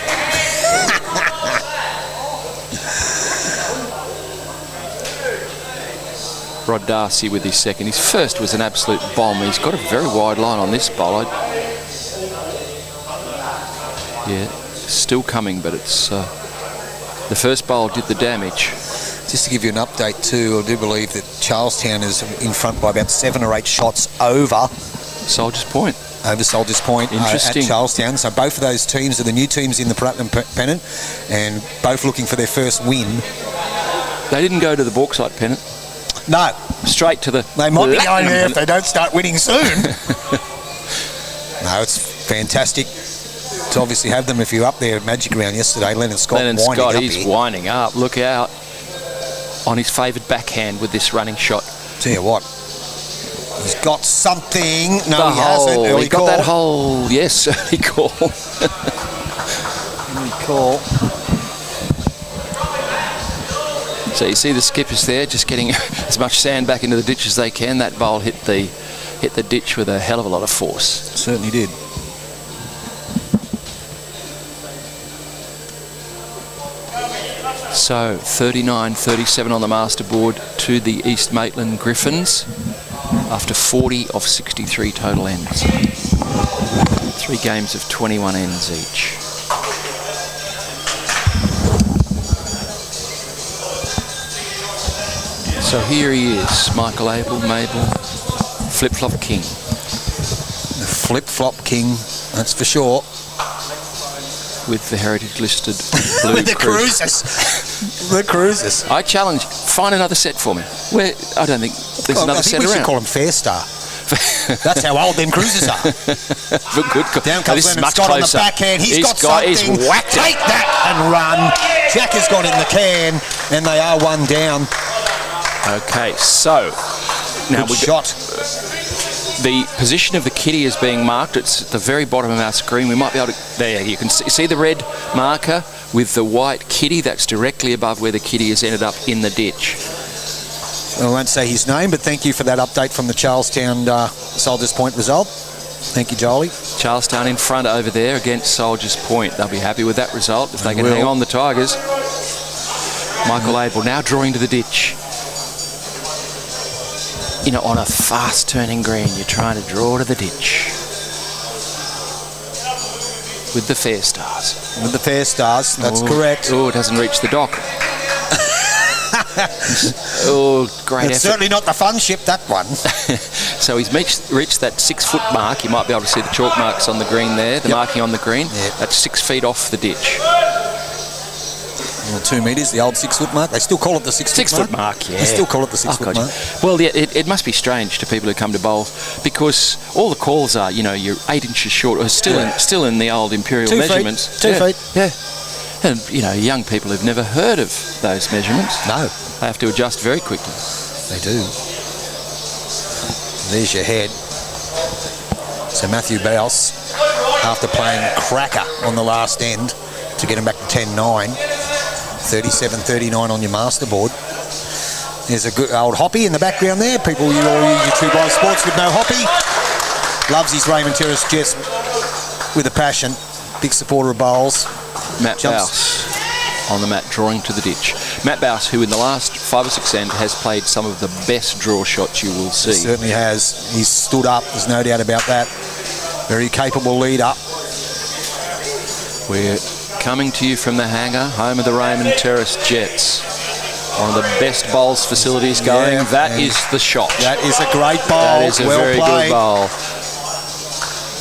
Rod Darcy with his second. His first was an absolute bomb. He's got a very wide line on this bowl. Yeah, still coming, but it's the first bowl did the damage. Just to give you an update too, I do believe that Charlestown is in front by about 7 or 8 shots over Soldiers Point. Over Soldiers Point at Charlestown. So both of those teams are the new teams in the Platinum Pennant and both looking for their first win. They didn't go to the Bauxite Pennant. No. Straight to the... They might be going there if they don't start winning soon. No, it's fantastic to obviously have them. If you're up there at Magic Round yesterday, Lennon Scott he's winding up. Look out on his favoured backhand with this running shot. Tell you what, he's got something. No, he hasn't. He got that hole. Yes, early call. Early call. So you see the skippers there just getting as much sand back into the ditch as they can. That bowl hit the ditch with a hell of a lot of force. It certainly did. So 39-37 on the masterboard to the East Maitland Griffins after 40 of 63 total ends. 3 games of 21 ends each. So here he is, Michael Abel, Flip-Flop King. The Flip-Flop King, that's for sure. With the heritage listed blue with the cruisers. The cruisers. I challenge, find another set for me. Where I don't think there's another set around. We should call them Fair Star. That's how old them cruisers are. Good. Down comes Lennon Scott on the backhand. He's got something. He's whacked it. Take that and run. Jack has got in the can, and they are 1 down. Okay, so now good shot. The position of the kitty is being marked. It's at the very bottom of our screen. We might be able to... There, you can see the red marker with the white kitty. That's directly above where the kitty has ended up in the ditch. I won't say his name, but thank you for that update from the Charlestown Soldiers Point result. Thank you, Jolie. Charlestown in front over there against Soldiers Point. They'll be happy with that result if they can hang on the Tigers. Michael Abel now drawing to the ditch. You know, on a fast-turning green, you're trying to draw to the ditch. With the Fair Stars. With the Fair Stars, that's correct. Oh, it hasn't reached the dock. Oh, great It's effort. certainly not the fun ship, that one. So he's reached that 6 foot mark. You might be able to see the chalk marks on the green there, the marking on the green. Yep. That's 6 feet off the ditch. Well, 2 metres, the old 6 foot mark. They still call it the 6 foot mark. Yeah. They still call it the 6 foot God, mark. Well, yeah, it must be strange to people who come to bowl because all the calls are, you know, you're 8 inches short, or still in the old imperial 2 feet. measurements. 2 feet. Yeah. And, you know, young people have never heard of those measurements. No. They have to adjust very quickly. They do. There's your head. So Matthew Bowse, after playing cracker on the last end to get him back to 10-9, 37-39 on your masterboard. There's a good old Hoppy in the background there. People, you all YouTube Live Sports would know Hoppy. Loves his Raymond Terrace Jets with a passion. Big supporter of bowls. Matt Bowse on the mat, drawing to the ditch. Matt Bowse, who in the last 5 or 6 ends has played some of the best draw shots you will see. He certainly has. He's stood up, there's no doubt about that. Very capable leader. We're coming to you from the hangar, home of the Raymond Terrace Jets. One of the best bowls facilities going. Yeah, that is the shot. That is a great bowl. That is a well very played. good bowl.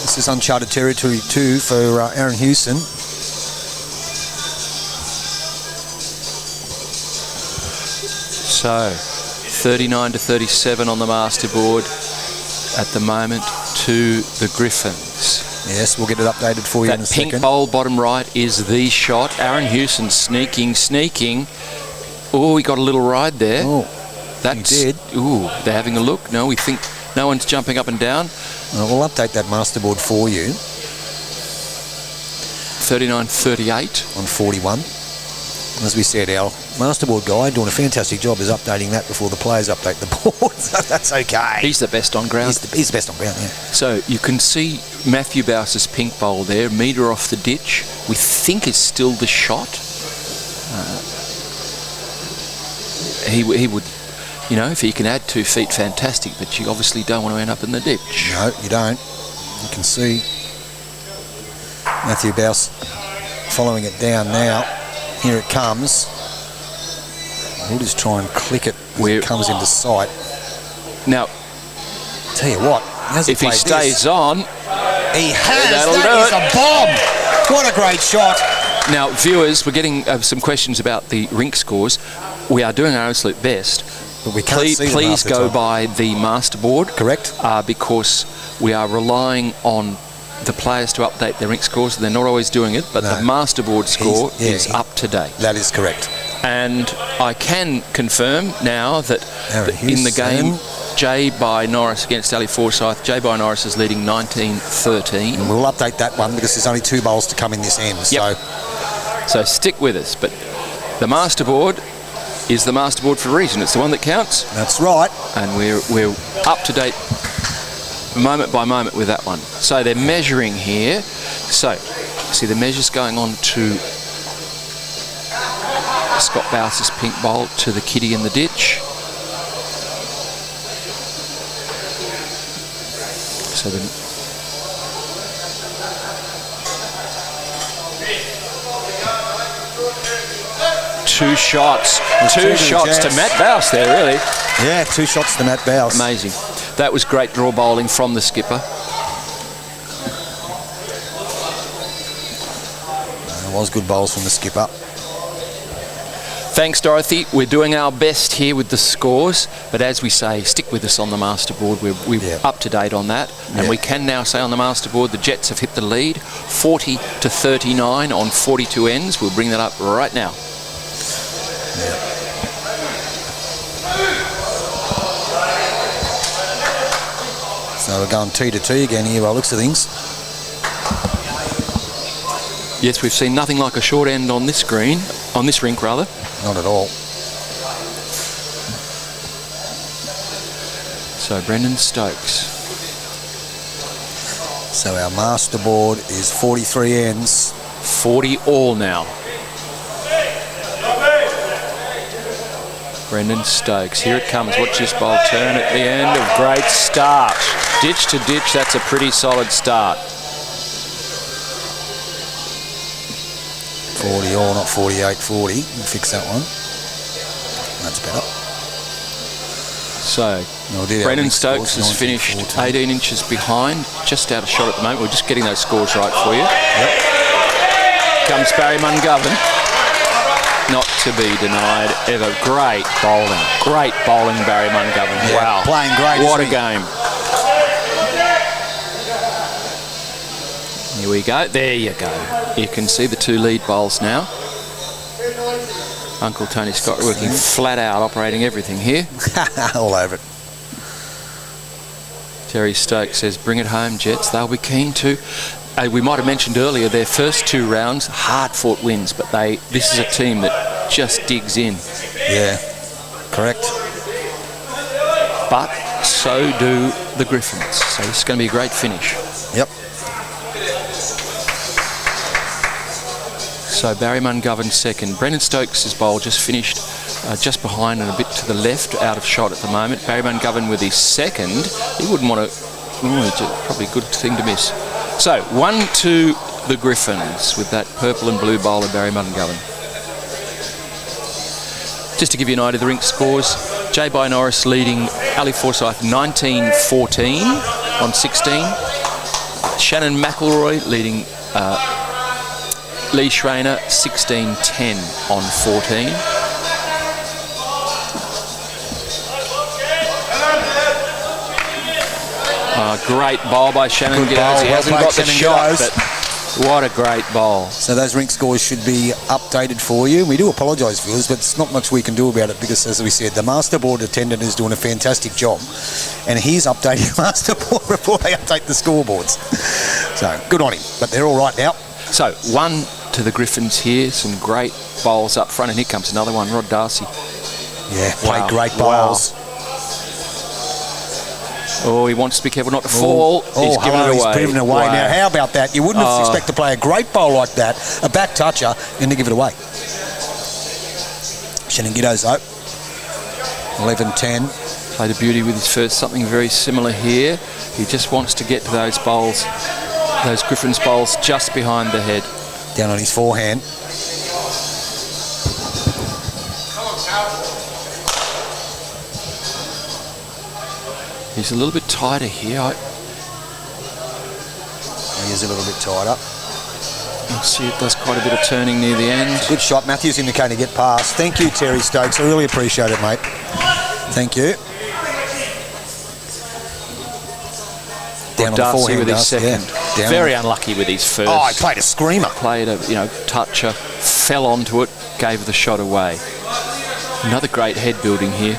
This is uncharted territory too for Aaron Hewson. So, 39-37 on the masterboard at the moment to the Griffins. Yes, we'll get it updated for you in a That pink second. bowl bottom right is the shot. Aaron Hewson sneaking. Oh, he got a little ride there. Oh, That's, he did. Ooh, they're having a look. No, we think no one's jumping up and down. We'll update that masterboard for you 39-38. on 41. As we said, our masterboard guy doing a fantastic job is updating that before the players update the board. So that's okay. He's the best on ground. He's the best on ground, yeah. So you can see Matthew Bowse's pink bowl there, metre off the ditch. We think it's still the shot. He would, you know, if he can add 2 feet, fantastic, but you obviously don't want to end up in the ditch. No, you don't. You can see Matthew Bowse following it down now. Here it comes. We'll just try and click it as it comes into sight. Now, Tell you what, if he stays on, he has. That'll That do is a bomb. What a great shot. now viewers, we're getting some questions about the rink scores. We are doing our absolute best. But we can't see them Please half the go time. by the masterboard. Correct. Because we are relying on the players to update their rink scores. They're not always doing it, but No. the masterboard score is he- up to date. That is correct. And I can confirm now that Aaron in the game, Hewson. J by Norris against Ali Forsyth, J by Norris is leading 19-13. And we'll update that one because there's only 2 bowls to come in this end. Yep. So stick with us. But the masterboard is the masterboard for a reason. It's the one that counts. So that's right. And we're up to date moment by moment with that one. So they're measuring here. So see the measures going on to Scott Bowse's pink bowl to the kitty in the ditch. So the two shots to Matt Bowse there, really. Yeah, 2 shots to Matt Bowse. Amazing. That was great draw bowling from the skipper. It was good bowls from the skipper. Thanks, Dorothy. We're doing our best here with the scores, but as we say, stick with us on the masterboard. We're up to date on that, and we can now say on the masterboard the Jets have hit the lead, 40-39 on 42 ends. We'll bring that up right now. So we're going T to T again here by the looks of things. Yes, we've seen nothing like a short end on this green, on this rink rather. Not at all. So Brendan Stokes. So our masterboard is 43 ends. 40 all now. Brendan Stokes, here it comes. Watch this bowl turn at the end. A great start. Ditch to ditch, that's a pretty solid start. 40 all, not 48-40. We'll fix that one. That's So, Brennan Stokes has finished 18 inches behind, just out of shot at the moment. We're just getting those scores right for you. Yep. Comes Barry Mungovern. Not to be denied ever. Great bowling, Barry Mungovern. Yeah, wow. Playing great. What a game. Here we go. There you go. You can see the two lead bowls now. Uncle Tony Scott working flat out, operating everything here. All over it. Terry Stokes says, bring it home, Jets. They'll be keen to. We might have mentioned earlier, their first 2 rounds, hard-fought wins, but this is a team that just digs in. Yeah, correct. But so do the Griffins. So this is going to be a great finish. Yep. So Barry Mungovern second. Brennan Stokes' bowl just finished just behind and a bit to the left, out of shot at the moment. Barry Mungovern with his second. He wouldn't want to... it's probably a good thing to miss. So 1-2 the Griffins with that purple and blue bowler, Barry Mungovern. Just to give you an idea of the rink scores, J. By Norris leading Ali Forsyth 19-14 on 16. Shannon McElroy leading Lee Schreiner 16-10 on 14. Great bowl by Shannon Giddos. He hasn't got the shot, but what a great bowl. So those rink scores should be updated for you. We do apologise, viewers, but it's not much we can do about it because, as we said, the master board attendant is doing a fantastic job, and he's updating the master board before they update the scoreboards. So good on him, but they're all right now. So 1 to the Griffins here. Some great bowls up front, and here comes another one, Rod Darcy. Yeah, played Wow. great bowls. Wow. Oh, he wants to be careful not to fall. He's given it away. He's given it away. Wow. Now, how about that? You wouldn't expect to play a great bowl like that, a back toucher, and to give it away. Shannon Giddos, though. 11-10. Played a beauty with his first, something very similar here. He just wants to get to those bowls, those Griffins bowls just behind the head. Down on his forehand. He's a little bit tighter here. He is a little bit tighter. You see it does quite a bit of turning near the end. Good shot. Matthew's indicating to get past. Thank you, Terry Stokes. I really appreciate it, mate. Thank you. Down on the Darcy forehand with his second. Yeah. Very unlucky with his first. Oh, he played a screamer. Played a toucher, fell onto it, gave the shot away. Another great head building here.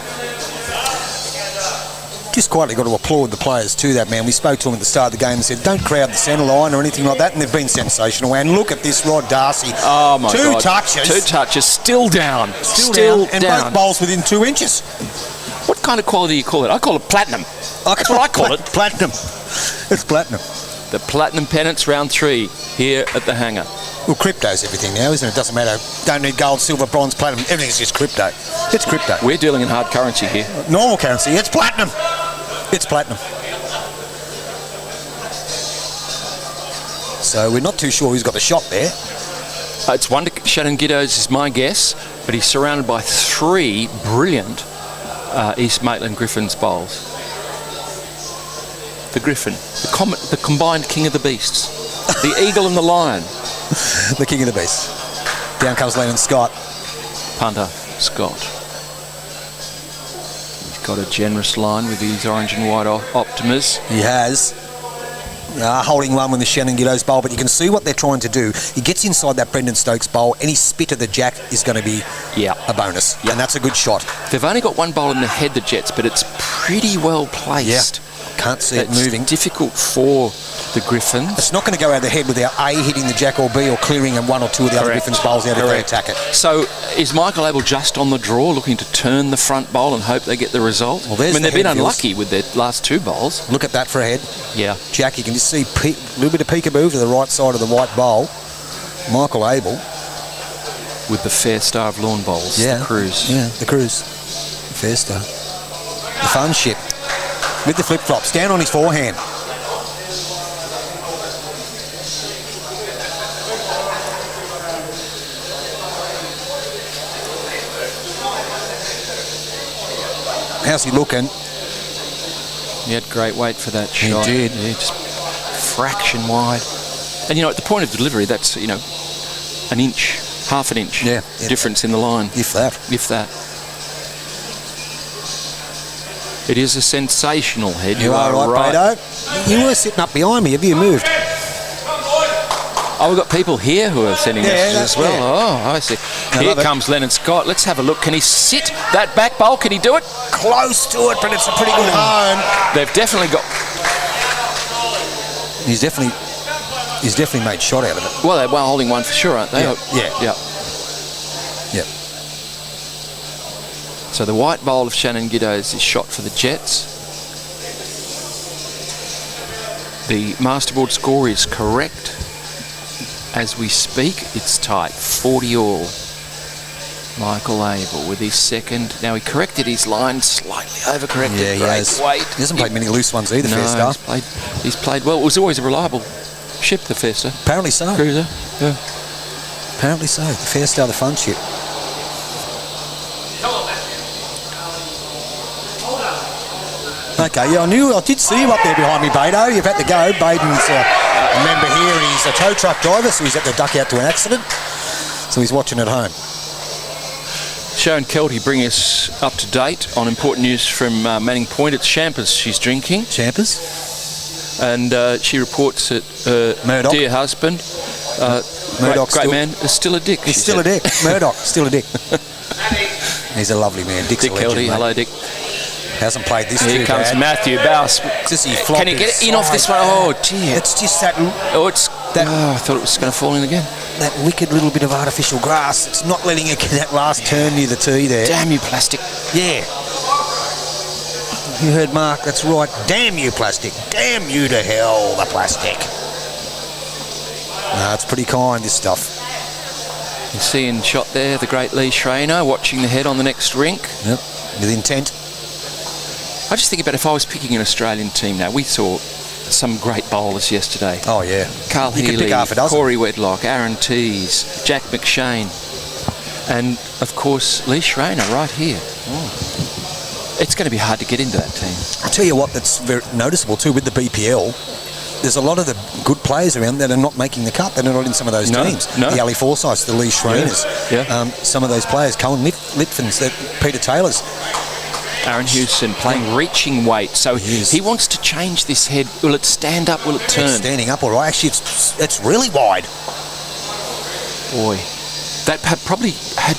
Just quietly got to applaud the players to that, man. We spoke to them at the start of the game and said, don't crowd the centre line or anything like that, and they've been sensational. And look at this Rod Darcy. Oh, my God. 2 touches. 2 touches, still down. And both bowls within 2 inches. What kind of quality do you call it? I call it platinum. That's what I call it. Platinum. It's platinum. The Platinum Pennants, round 3, here at the hangar. Well, crypto's everything now, isn't it? It doesn't matter. Don't need gold, silver, bronze, platinum. Everything's just crypto. It's crypto. We're dealing in hard currency here. Normal currency. It's platinum. It's platinum. So we're not too sure who's got the shot there. It's one to Shannon Giddos is my guess, but he's surrounded by 3 brilliant East Maitland Griffins bowls. The Griffin, the combined king of the beasts, the eagle and the lion. The king of the beasts. Down comes Lennon Scott. Punter Scott. He's got a generous line with his orange and white Optimas. He has. Holding one with the Shannon Giddos bowl, but you can see what they're trying to do. He gets inside that Brendan Stokes bowl, any spit of the jack is going to be a bonus. And that's a good shot. They've only got one bowl in the head, the Jets, but it's pretty well placed. Yeah. Can't see it moving. Difficult for the Griffins. It's not going to go out of the head without A, hitting the jack, or B, or clearing 1 or 2 of the other Griffins bowls out if they attack it. So is Michael Abel just on the draw, looking to turn the front bowl and hope they get the result? Well, they've been unlucky with their last 2 bowls. Look at that for a head. Yeah. Jack, you can just see a little bit of peekaboo to the right side of the white bowl. Michael Abel. With the Fair Star of Lawn bowls, the Cruise. Yeah, the Cruise. The Fair Star. The fun ship. With the flip-flops, down on his forehand. How's he looking? He had great weight for that shot. He did. Yeah, just fraction wide. And, at the point of delivery, that's, an inch, half an inch difference in the line. If that. If that. It is a sensational head. You are right, Beto. You were sitting up behind me. Have you moved? Oh, we've got people here who are sending messages as well. Yeah. Oh, I see. Here comes Lennon Scott. Let's have a look. Can he sit that back bowl? Can he do it? Close to it, but it's a pretty good home. They've definitely got... He's definitely made shot out of it. Well, they're holding one for sure, aren't they? Yeah. So the white bowl of Shannon Giddos is shot for the Jets. The masterboard score is correct. As we speak, it's tight, 40 all. Michael Abel with his second. Now he corrected his line slightly, overcorrected. Yeah, he has. Weight. He hasn't played many loose ones either, Fair Star. He's played well. It was always a reliable ship, the Fair Star. Apparently so. Cruiser, yeah. Apparently so. The Fair Star, the fun ship. Okay, yeah, I did see you up there behind me, Beto. You've had to go. Baden's a member here, and he's a tow truck driver, so he's had to duck out to an accident. So he's watching at home. Sharon Kelty bringing us up to date on important news from Manning Point. It's Champers she's drinking. Champers? And she reports that her Murdoch. dear husband, great man, is still a dick. He's still a dick. Murdoch, still a dick. He's a lovely man. Dick's Dick a legend, Kelty, mate. hello Dick. Hasn't played this Here too comes bad. Matthew Bouse. Can he get it in off this one? Oh dear. It's just that... Oh, I thought it was going to fall in again. That wicked little bit of artificial grass. It's not letting it get that last turn near the tee there. Damn you, plastic. Yeah. You heard Mark, that's right. Damn you, plastic. Damn you to hell, the plastic. No, it's pretty kind, this stuff. You see in shot there, the great Lee Schreiner watching the head on the next rink. Yep, with intent. I just think about if I was picking an Australian team now, we saw some great bowlers yesterday. Oh, yeah. Carl You could Healy, pick half a dozen. Corey Wedlock, Aaron Tees, Jack McShane, and, of course, Lee Schreiner right here. It's going to be hard to get into that team. I'll tell you what that's very noticeable too with the BPL. There's a lot of the good players around that are not making the cut. They're not in some of those teams. No. The Ali Forsyths, the Lee Schrainers. Yeah. Some of those players, Colin Litvins, Peter Taylors. Aaron Hewson playing reaching weight, so he wants to change this head. Will it stand up? Will it turn? It's standing up all right. Actually, it's really wide. Boy, that probably had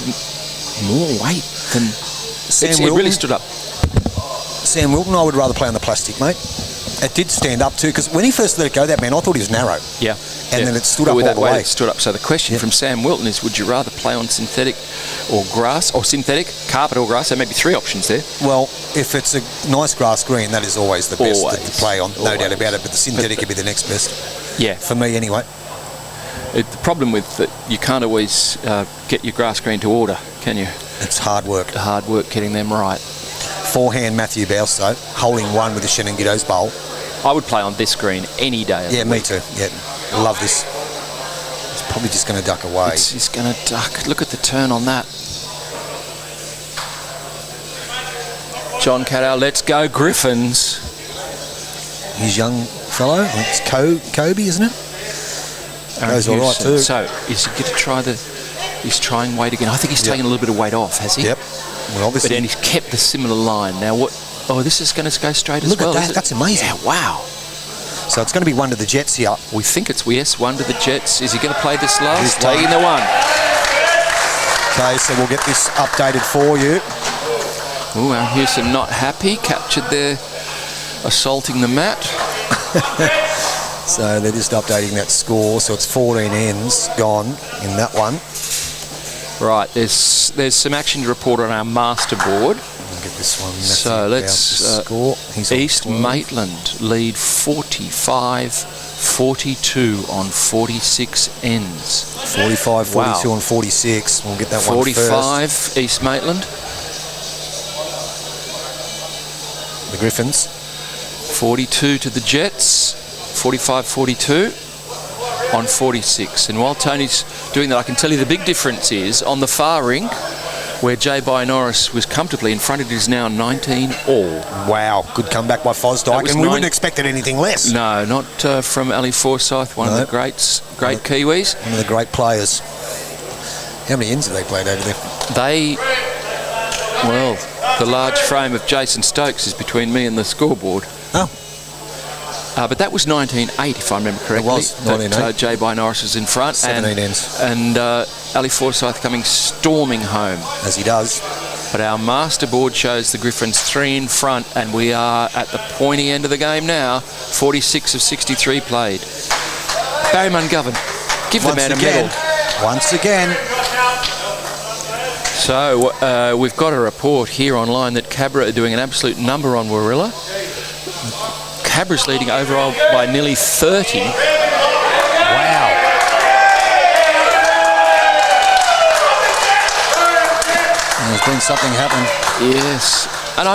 more weight than... It really stood up. Sam Wilton, I would rather play on the plastic, mate. It did stand up too, because when he first let it go, that man, I thought he was narrow. Yeah. And then it stood up all the way. It stood up. So the question from Sam Wilton is, would you rather play on synthetic or grass, or synthetic, carpet or grass? There may be three options there. Well, if it's a nice grass green, that is always the best to play on, no doubt about it, but the synthetic would be the next best. Yeah. For me, anyway. The problem with that, you can't always get your grass green to order, can you? It's hard work. Hard work getting them right. Forehand Matthew Bouse, though, holding one with the Shannon Giddos bowl. I would play on this green any day. Yeah, me too. Yeah, love this. It's probably just going to duck away. He's going to duck. Look at the turn on that. John Caddow, let's go Griffins. His young fellow, it's Kobe, isn't it? Goes all right too. So, is he going to try he's trying weight again? I think he's taken a little bit of weight off, has he? Yep. Well, obviously. But then he's kept the similar line. Now what? Oh, this is going to go straight as well. Look at that. That's amazing. Yeah, wow. So it's going to be one to the Jets here. We think it's one to the Jets. Is he going to play this last? He's taking the one. Okay, so we'll get this updated for you. Oh, Aaron Hewson not happy. Captured there, assaulting the mat. So they're just updating that score. So it's 14 ends gone in that one. Right, there's some action to report on our master board. We'll get this one. So let's score. East Maitland lead 45-42 on 46 ends. 45-42 on 46. We'll get that 45 one first. East Maitland. The Griffins. 42 to the Jets. 45-42 on 46. And while Tony's doing that, I can tell you the big difference is on the far rink, where J. Norris was comfortably in front. It is now 19 all. Wow, good comeback by Fosdyke, and we wouldn't have expected anything less. No, not from Ali Forsyth, one of the great Kiwis. One of the great players. How many ends have they played over there? Well, the large frame of Jason Stokes is between me and the scoreboard. Oh. But that was 19.8, if I remember correctly. It was 19.8. J. Norris was in front. 17 ends. And Ali Forsyth coming storming home. As he does. But our master board shows the Griffins 3 in front, and we are at the pointy end of the game now. 46 of 63 played. Barry Mungovern, give the man a medal. Once again. So we've got a report here online that Cabra are doing an absolute number on Warilla. Cabra's leading overall by nearly 30. Wow. There's been something happen. Yes. And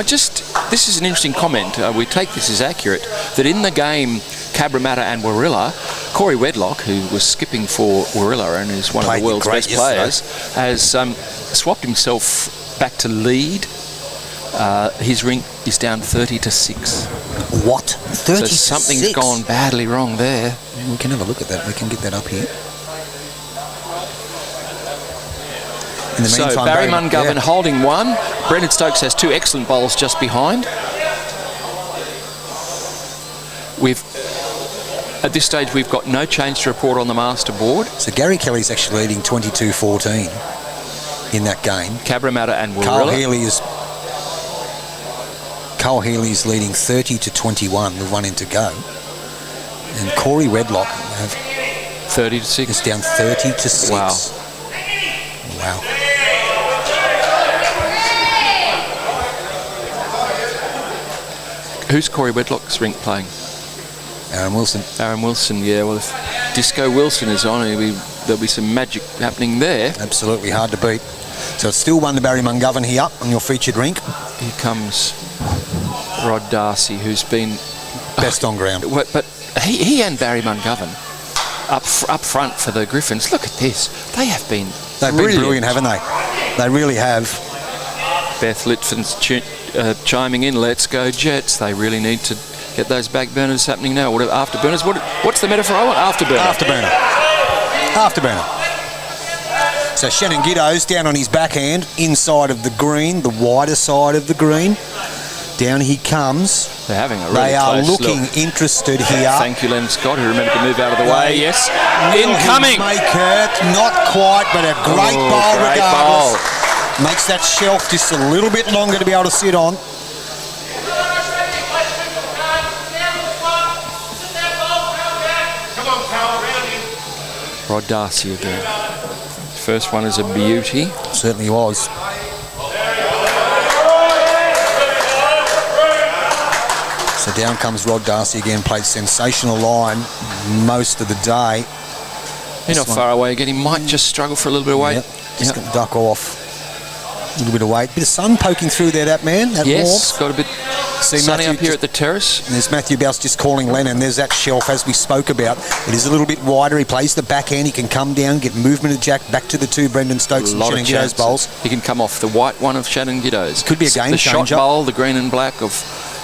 this is an interesting comment. We take this as accurate, that in the game Cabramatta and Warilla, Corey Wedlock, who was skipping for Warilla and is one of the world's best players, has swapped himself back to lead. His rink is down 30-6. What? 30 So something's gone badly wrong there. We can have a look at that. We can get that up here. In the So meantime, Barry Mungovern holding one. Brendan Stokes has 2 excellent bowls just behind. At this stage, we've got no change to report on the master board. So Gary Kelly's actually leading 22-14 in that game. Cabramatta and Warilla. Carl Healy's leading 30-21 with 1 in to go. And Corey Wedlock 30-6. is down 30-6. Wow. Who's Corey Wedlock's rink playing? Aaron Wilson. Aaron Wilson, yeah. Well, if Disco Wilson is on, there'll be some magic happening there. Absolutely hard to beat. So it's still 1 to Barry Mungovern here on your featured rink. Here comes Rod Darcy, who's been best on ground. But he and Barry Mungovern up front for the Griffins. Look at this. They've been brilliant, haven't they? They really have. Beth Litvin's chiming in. Let's go Jets. They really need to get those back burners happening now. Afterburners. What's the metaphor I want? Afterburner. Afterburner. So Shannon Giddo's down on his backhand, inside of the green, the wider side of the green. Down he comes. They're having a really close look. They are looking interested here. Thank you, Len Scott, who remembered to move out of the way. Yes. Incoming. Not quite, but a great bowl regardless. Makes that shelf just a little bit longer to be able to sit on. Rod Darcy again. First one is a beauty. Certainly was. So down comes Rod Darcy again, played sensational line most of the day. He's not far away again. He might just struggle for a little bit of weight. Just going to duck off. A little bit of weight. Bit of sun poking through there, that man. That yes, warmth. Got a bit sunny up here at the terrace. There's Matthew Bouse just calling Lennon. There's that shelf, as we spoke about. It is a little bit wider. He plays the backhand. He can come down, get movement of Jack back to the 2 Brendan Stokes and Shannon Giddo's bowls. He can come off the white one of Shannon Giddo's. Could be a game changer. The shot bowl, the green and black of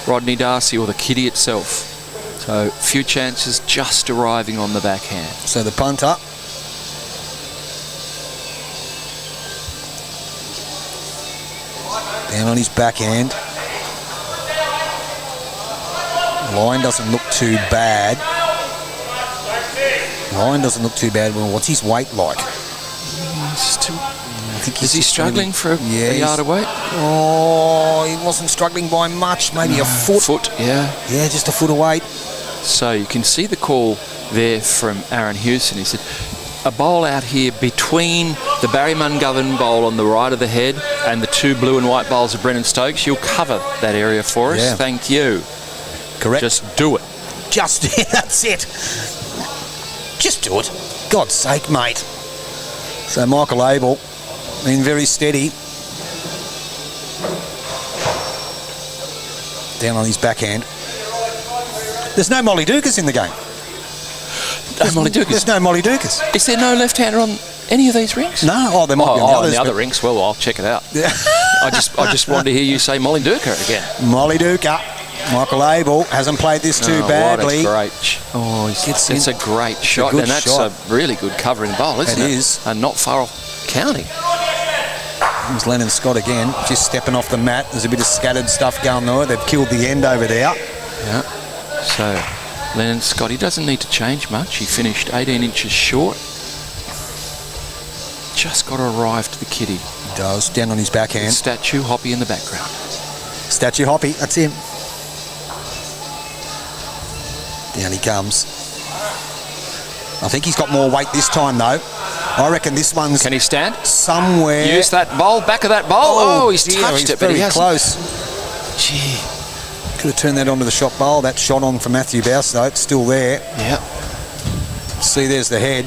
Rodney Darcy or the kitty itself. So few chances just arriving on the backhand. So the punter. Down on his backhand. Line doesn't look too bad. Well, what's his weight like? Is he struggling for a yard of weight? Oh, he wasn't struggling by much. Maybe a foot. Yeah. Yeah, just a foot of weight. So you can see the call there from Aaron Hewson. He said, a bowl out here between the Barry Mungovern bowl on the right of the head and the 2 blue and white bowls of Brendan Stokes. You'll cover that area for us. Yeah. Thank you. Correct. Just do it. That's it. Just do it. God's sake, mate. So Michael Abel, been very steady. Down on his backhand. There's no Molly Dukas in the game. Molly Dukas. There's no Molly Dukas. Is there no left-hander on? any of these rinks? No, oh, there might be on the others. The other rinks. Well, I'll check it out. Yeah. I just wanted to hear you say Molly Duca again. Molly Duca. Michael Abel hasn't played this too badly. What a great it's a great shot, and that's a really good covering bowl, isn't it? It is. And not far off counting. There's Lennon Scott again, just stepping off the mat. There's a bit of scattered stuff going there. They've killed the end over there. Yeah. So, Lennon Scott, he doesn't need to change much. He finished 18 inches short. Just got to arrive to the kitty. He does, down on his backhand. Statue Hoppy in the background. Statue Hoppy, that's him. Down he comes. I think he's got more weight this time, though. I reckon this one's... Can he stand? Somewhere... Use that bowl, back of that bowl. Oh, he's dear, touched he's it, but he hasn't. close. Gee. Could have turned that onto the shot bowl. That shot on for Matthew Bouse, though. It's still there. Yep. See, there's the head.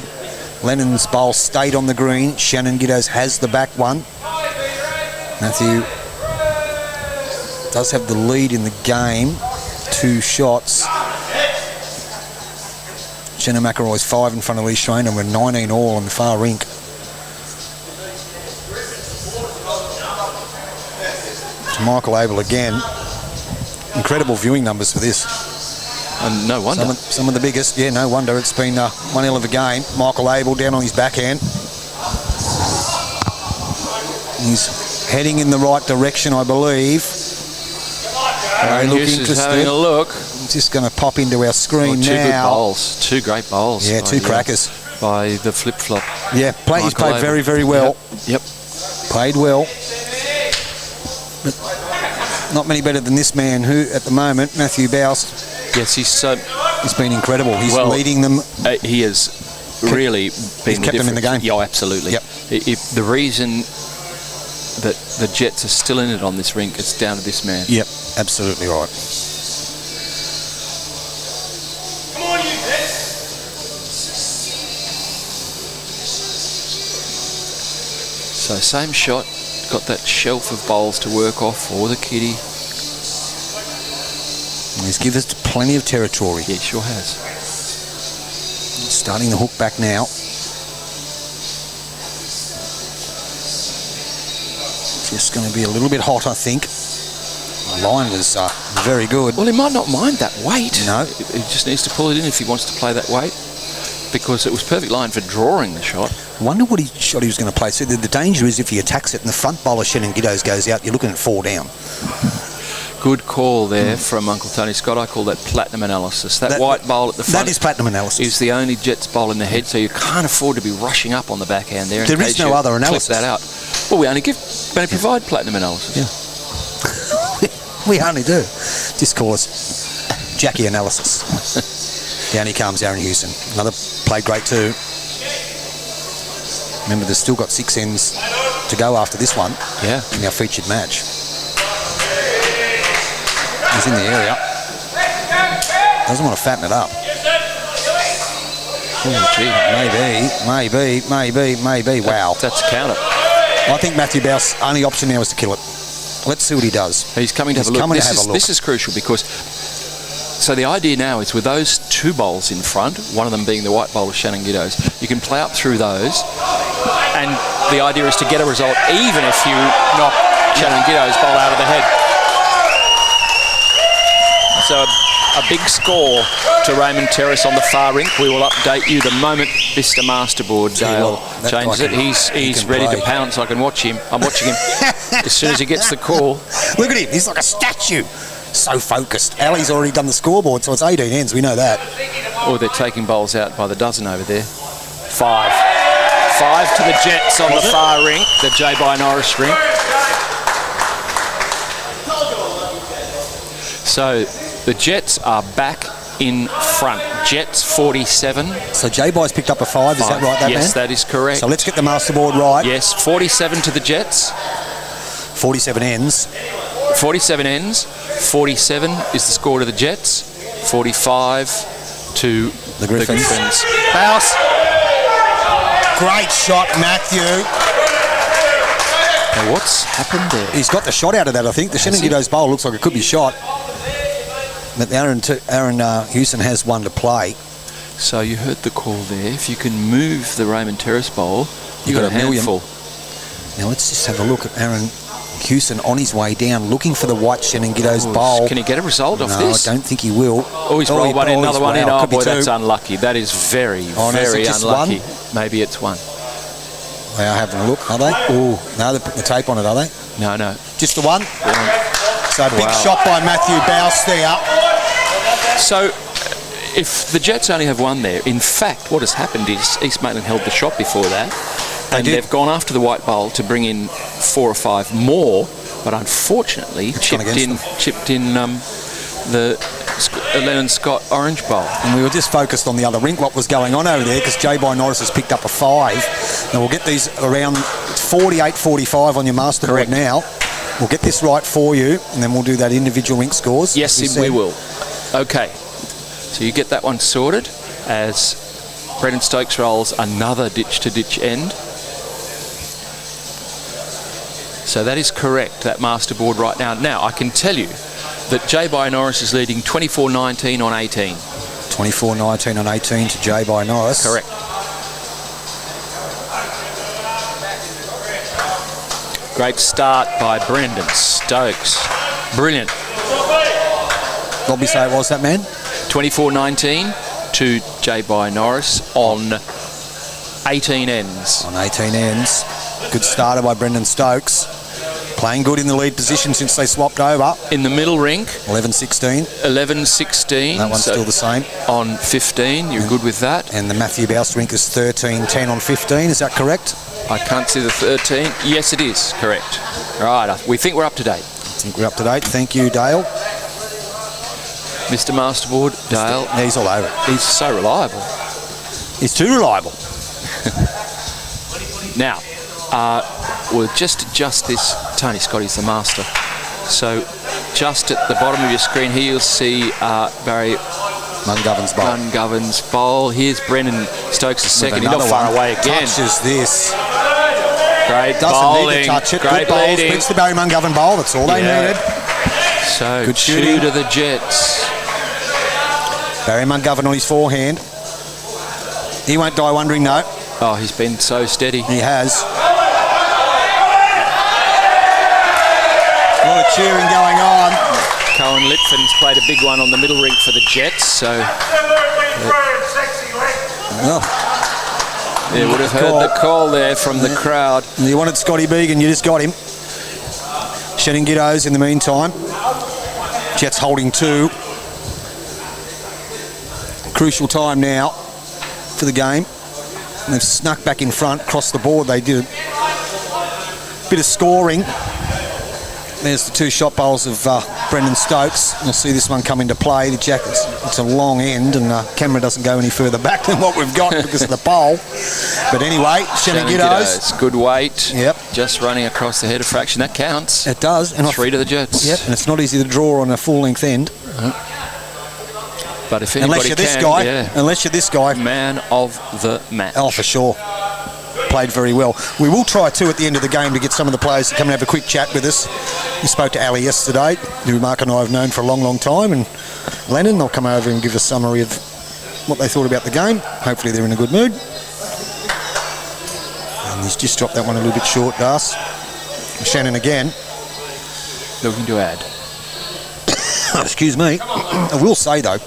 Lennon's bowl stayed on the green. Shannon Giddos has the back one. Matthew does have the lead in the game. 2 shots. Shannon McElroy's 5 in front of Lee Schrain, and we're 19 all on the far rink. To Michael Abel again. Incredible viewing numbers for this. And no wonder. Some of the biggest. Yeah, no wonder. It's been one hell of a game. Michael Abel down on his backhand. He's heading in the right direction, I believe. They look interested. Having a look. Just going to pop into our screen now. 2 good bowls. 2 great bowls. Yeah, 2 crackers. By the flip-flop. Yeah, he's played very, very well. Yep. Played well. But not many better than this man who, at the moment, Matthew Bouse. Yes, he's been incredible. He's leading them. He has really been kept them in the game. Yeah, absolutely. Yep. If the reason that the Jets are still in it on this rink, it's down to this man. Yep, absolutely right. Come on, you Jets! So same shot, got that shelf of bowls to work off for the kitty. He's given us plenty of territory. Yeah, sure has. Starting the hook back now. Just going to be a little bit hot, I think. The line was very good. Well, he might not mind that weight. No. He just needs to pull it in if he wants to play that weight, because it was perfect line for drawing the shot. I wonder what shot he was going to play. So the danger is if he attacks it and the front bowler Shannon Giddos goes out, you're looking at 4 down. Good call there from Uncle Tony Scott. I call that platinum analysis. That white bowl at the front. That is platinum analysis. Is the only Jets bowl in the head, so you can't afford to be rushing up on the backhand there. There is no other analysis. Clip that out. Well, we only provide platinum analysis. Yeah. We only do. Just call us Jackie analysis. Down he comes, Aaron Houston. Another played great too. Remember, they've still got 6 ends to go after this one. Yeah. In our featured match. He's in the area. Doesn't want to fatten it up. Oh, gee. Maybe. Wow. That's a counter. I think Matthew Bouse's only option now is to kill it. Let's see what he does. He's coming to have a look. This is crucial because... So the idea now is with those 2 bowls in front, one of them being the white bowl of Shannon Giddos, you can play up through those, and the idea is to get a result even if you knock Shannon Giddos' bowl out of the head. So a big score to Raymond Terrace on the far rink. We will update you the moment Mr. Masterboard Dale changes it. He's ready to pounce. I can watch him. I'm watching him as soon as he gets the call. Look at him. He's like a statue. So focused. Ali's already done the scoreboard, so it's 18 ends. We know that. Oh, they're taking bowls out by the dozen over there. 5 to the Jets on the far rink, the J. by Norris rink. So the Jets are back in front. Jets 47. So J-By's picked up a 5, is that right, that yes, man? that is correct. So let's get the masterboard right. Yes, 47 to the Jets. 47 ends. 47 ends. 47 is the score to the Jets. 45 to the Griffins. Bouse. Great shot, Matthew. Now what's happened there? He's got the shot out of that, I think. The Shannon Giddos bowl looks like it could be shot. But Aaron Houston has one to play. So you heard the call there. If you can move the Raymond Terrace bowl You got a handful. Now let's just have a look at Aaron Hewson on his way down, looking for the white Shannon Giddo's bowl. Can he get a result off this? I don't think he will. Oh, he's rolled one in, another one in. Oh, boy, that's unlucky. That is very, very unlucky. Maybe it's one. They are having a look, are they? Oh, no, they put the tape on it, are they? No. Just the one? So big shot by Matthew Bouse there. So if the Jets only have one there, in fact, what has happened is East Maitland held the shot before that. And they've gone after the white bowl to bring in 4 or 5 more, but unfortunately chipped in the Lennon Scott orange bowl. And we were just focused on the other rink, what was going on over there, because J. By Norris has picked up a 5. And we'll get these around 48-45 on your masterboard now. We'll get this right for you, and then we'll do that individual rink scores. Yes, we will. Okay, so you get that one sorted as Brendan Stokes rolls another ditch-to-ditch end. So that is correct, that masterboard right now. Now, I can tell you that J. By Norris is leading 24-19 on 18. 24-19 on 18 to J. By Norris. Correct. Great start by Brendan Stokes. Brilliant. What we say it was, that man? 24-19 to J. By Norris on 18 ends. On 18 ends. Good starter by Brendan Stokes. Playing good in the lead position since they swapped over. In the middle rink. 11-16. 11-16. That one's still the same. On 15, you're good with that. And the Matthew Bouse rink is 13-10 on 15, is that correct? I can't see the 13. Yes, it is, correct. Right, we think we're up to date. I think we're up to date. Thank you, Dale. Mr. Masterboard, Dale. He's all over it. He's so reliable. He's too reliable. Now, we'll just adjust this. Tony Scotty's the master. So just at the bottom of your screen here, you'll see Barry Mungovern's bowl. Mungovern's bowl. Here's Brendan Stokes' second. He's not far away again. Touches this. Great Doesn't bowling. need to touch it. Great Good bowls. leading. Beats the Barry Mungovern bowl. That's all they needed. So good 2 shooting to the Jets. Barry Mungovern on his forehand. He won't die wondering, no. Oh, he's been so steady. He has. A lot of cheering going on. Cohen Litvin's played a big one on the middle rink for the Jets, so you would have heard the call there from the crowd. You wanted Scotty Began, you just got him. Shannon Giddo's in the meantime. Jets holding 2. Crucial time now for the game. And they've snuck back in front, across the board. They did a bit of scoring. There's the 2 shot bowls of Brendan Stokes. You'll see this one come into play. The Jackets, it's a long end, and camera doesn't go any further back than what we've got because of the bowl. But anyway, Shannon Giddo's. Good weight. Yep. Just running across the head of fraction. That counts. It does. And 3 to the Jets. Yep. And it's not easy to draw on a full-length end. But if anybody unless you're this guy, man of the match. Oh, for sure. Played very well. We will try 2 at the end of the game to get some of the players to come and have a quick chat with us. We spoke to Ali yesterday, who Mark and I have known for a long, long time, and Lennon. They'll come over and give a summary of what they thought about the game. Hopefully they're in a good mood. And he's just dropped that one a little bit short, Das. Shannon again. Looking to add. Excuse me. I will say, though,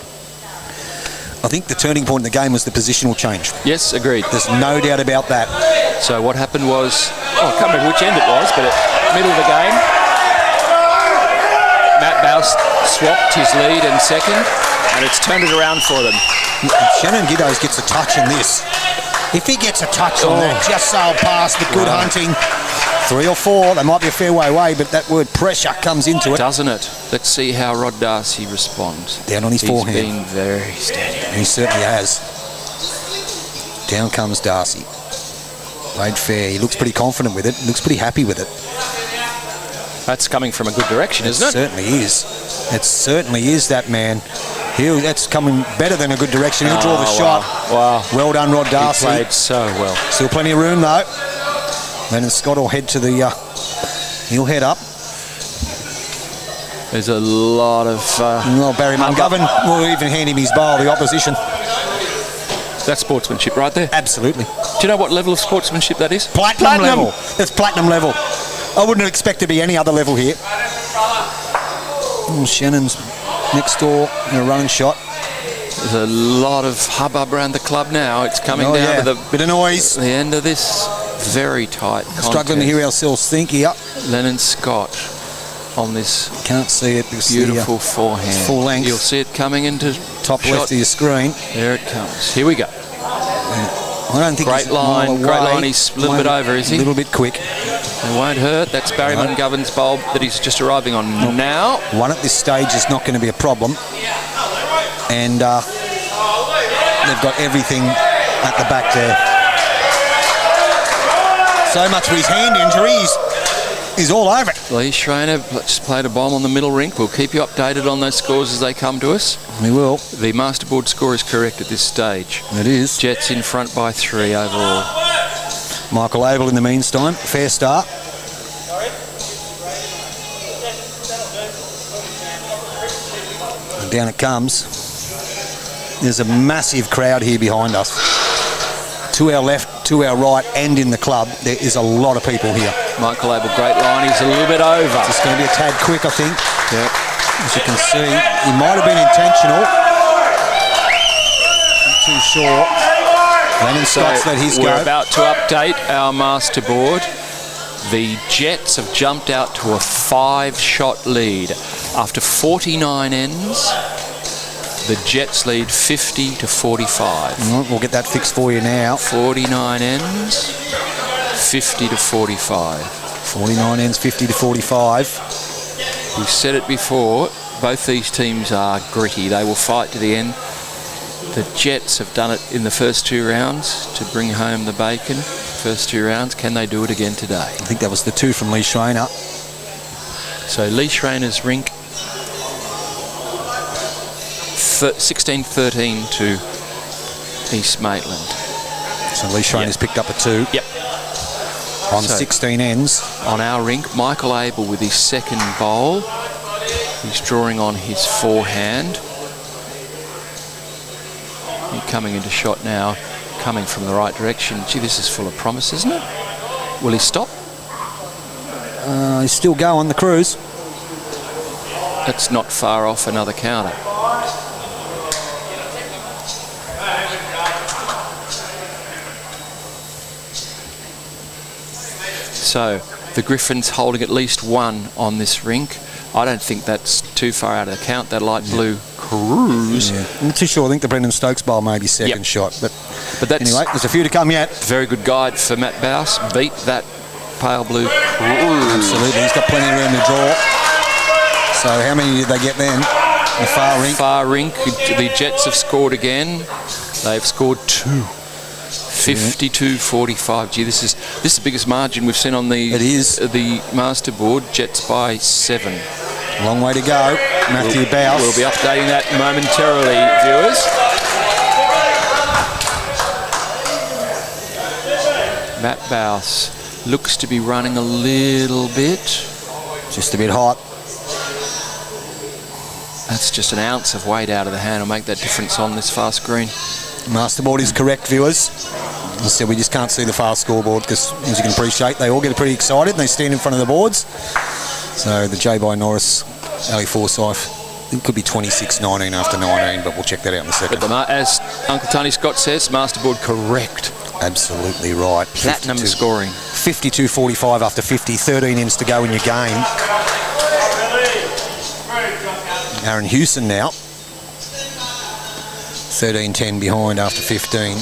I think the turning point in the game was the positional change. Yes, agreed. There's no doubt about that. So what happened was, I can't remember which end it was, but at middle of the game, Matt Bouse swapped his lead and second, and it's turned it around for them. Shannon Giddo's gets a touch in this. If he gets a touch on that, just sailed past, but good hunting. 3 or 4, they might be a fair way away, but that word pressure comes into it. Doesn't it? Let's see how Rod Darcy responds. Down on his forehand. He's been very steady. He certainly has. Down comes Darcy. Played fair. He looks pretty confident with it. Looks pretty happy with it. That's coming from a good direction, isn't it? It certainly is. It certainly is, that man. That's coming better than a good direction. He'll draw the shot. Wow. Well done, Rod Darcy. He played so well. Still plenty of room, though. Then Scott will head to the... he'll head up. There's a lot of... Barry Mungovern will even hand him his bowl, the opposition. That's sportsmanship right there. Absolutely. Do you know what level of sportsmanship that is? Platinum level. That's platinum level. I wouldn't expect to be any other level here. Shannon's next door in a running shot. There's a lot of hubbub around the club now. It's coming down to the bit of noise. The end of this very tight contest. Struggling to hear ourselves think here. Lennon Scott on this can't see it. Beautiful forehand. Full length. You'll see it coming into top shot. left of your screen. There it comes. Here we go. I don't think great line. Great line. He's a little bit over, is he? A little bit quick. It won't hurt. That's Barry McGovern's bowl that he's just arriving on now. One at this stage is not going to be a problem. And they've got everything at the back there. So much for his hand injuries. He's all over it. Lee Schreiner just played a bomb on the middle rink. We'll keep you updated on those scores as they come to us. We will. The masterboard score is correct at this stage. It is. Jets in front by 3 overall. Michael Abel in the meantime. Fair start. And down it comes. There's a massive crowd here behind us. To our left, to our right, and in the club, there is a lot of people here. Michael Abel, great line. He's a little bit over. It's going to be a tad quick, I think. Yep. As you can see, he might have been intentional. Not too sure. Lennon Scott's let his go. We're about to update our masterboard. The Jets have jumped out to a 5-shot lead. After 49 ends, the Jets lead 50 to 45. We'll get that fixed for you now. 49 ends, 50 to 45. 49 ends, 50 to 45. We've said it before, both these teams are gritty. They will fight to the end. The Jets have done it in the first 2 rounds to bring home the bacon. First 2 rounds. Can they do it again today? I think that was the 2 from Lee Schreiner. So Lee Schreiner's rink 16-13 to East Maitland. So Lee Schreiner's picked up a 2. Yep. On 16 ends. On our rink, Michael Abel with his second bowl. He's drawing on his forehand. He's coming into shot now, coming from the right direction. Gee, this is full of promise, isn't it? Will he stop? He's still going, the cruise. That's not far off another counter. So the Griffins holding at least 1 on this rink. I don't think that's too far out of the count, that light blue cruise. Yeah. I'm not too sure. I think the Brendan Stokes bowl may be second shot. But that's anyway, there's a few to come yet. Very good guide for Matt Bouse. Beat that pale blue cruise. Absolutely. He's got plenty of room to draw. So how many did they get then? The far rink? Far rink. The Jets have scored again. They've scored 2. 52-45. Gee, this is the biggest margin we've seen on the masterboard. Jets by 7. Long way to go. Matthew Bouse. We'll be updating that momentarily, viewers. Matt Bouse looks to be running a little bit. Just a bit hot. That's just an ounce of weight out of the hand will make that difference on this fast green. Masterboard is correct, viewers. As I said, we just can't see the fast scoreboard because, as you can appreciate, they all get pretty excited and they stand in front of the boards. So the J by Norris, Ali Forsyth, it could be 26-19 after 19, but we'll check that out in a second. But as Uncle Tony Scott says, masterboard correct. Absolutely right. Platinum scoring. 52-45 after 50, 13 ends to go in your game. Aaron Hewson now. 13-10 behind after 15.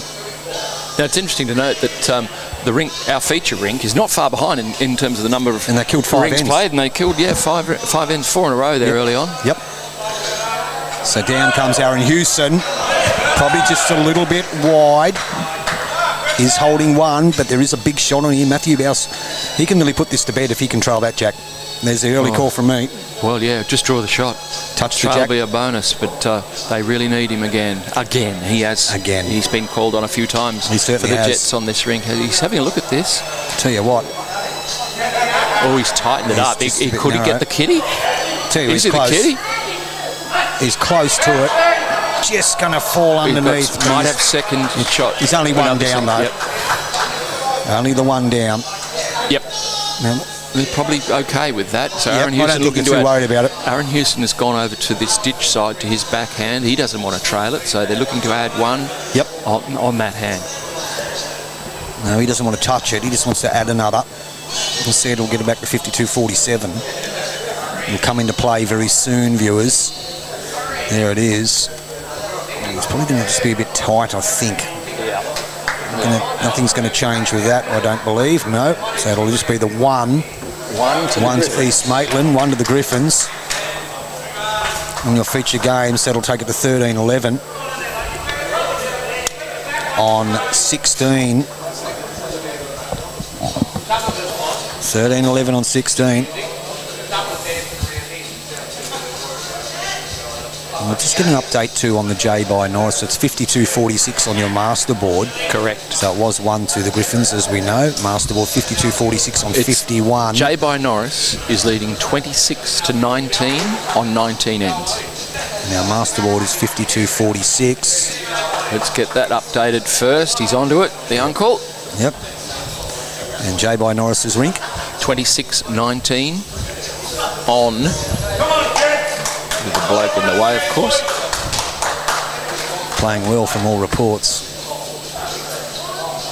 Now it's interesting to note that the rink, our feature rink, is not far behind in terms of the number of and they killed 5 rinks ends. played, and they killed 5 ends, 4 in a row there early on. Yep. So down comes Aaron Hewson, probably just a little bit wide. He's holding 1, but there is a big shot on here. Matthew Bouse, he can really put this to bed if he can trail that jack. There's the early call from me. Well, yeah, just draw the shot. Touch the jack. That'll be a bonus, but they really need him again. He has. Again. He's been called on a few times he certainly for the has. Jets on this rink. He's having a look at this. Tell you what. Oh, he's tightened it up. Could he get the kitty? Tell you, Is he's he close. the kitty? He's close to it. Just going to fall underneath. Might have second shot. He's only 1 down, though. Yep. Only the one down. Yep. Now, They're probably okay with that. So yep, Aaron I Houston don't think they're too worried about it. Aaron Houston has gone over to this ditch side to his backhand. He doesn't want to trail it, so they're looking to add one. Yep. On that hand. No, he doesn't want to touch it. He just wants to add another. Instead, we'll get it back to 52-47. It'll come into play very soon, viewers. There it is. It's probably going to just be a bit tight, I think. Nothing's going to change with that, I don't believe. No. So it'll just be the one. One to East Maitland, one to the Griffins. On your feature game, so it'll take it to 13-11. On 16. 13-11 on 16. We'll just get an update too on the J by Norris. It's 52-46 on your master board. Correct. So it was 1 to the Griffins, as we know. Master board 52-46 on 51. J by Norris is leading 26-19 on 19 ends. Now master board is 52-46. Let's get that updated first. He's onto it, the uncle. Yep. And J by Norris's rink. 26-19 on, with the bloke in the way, of course. Playing well from all reports.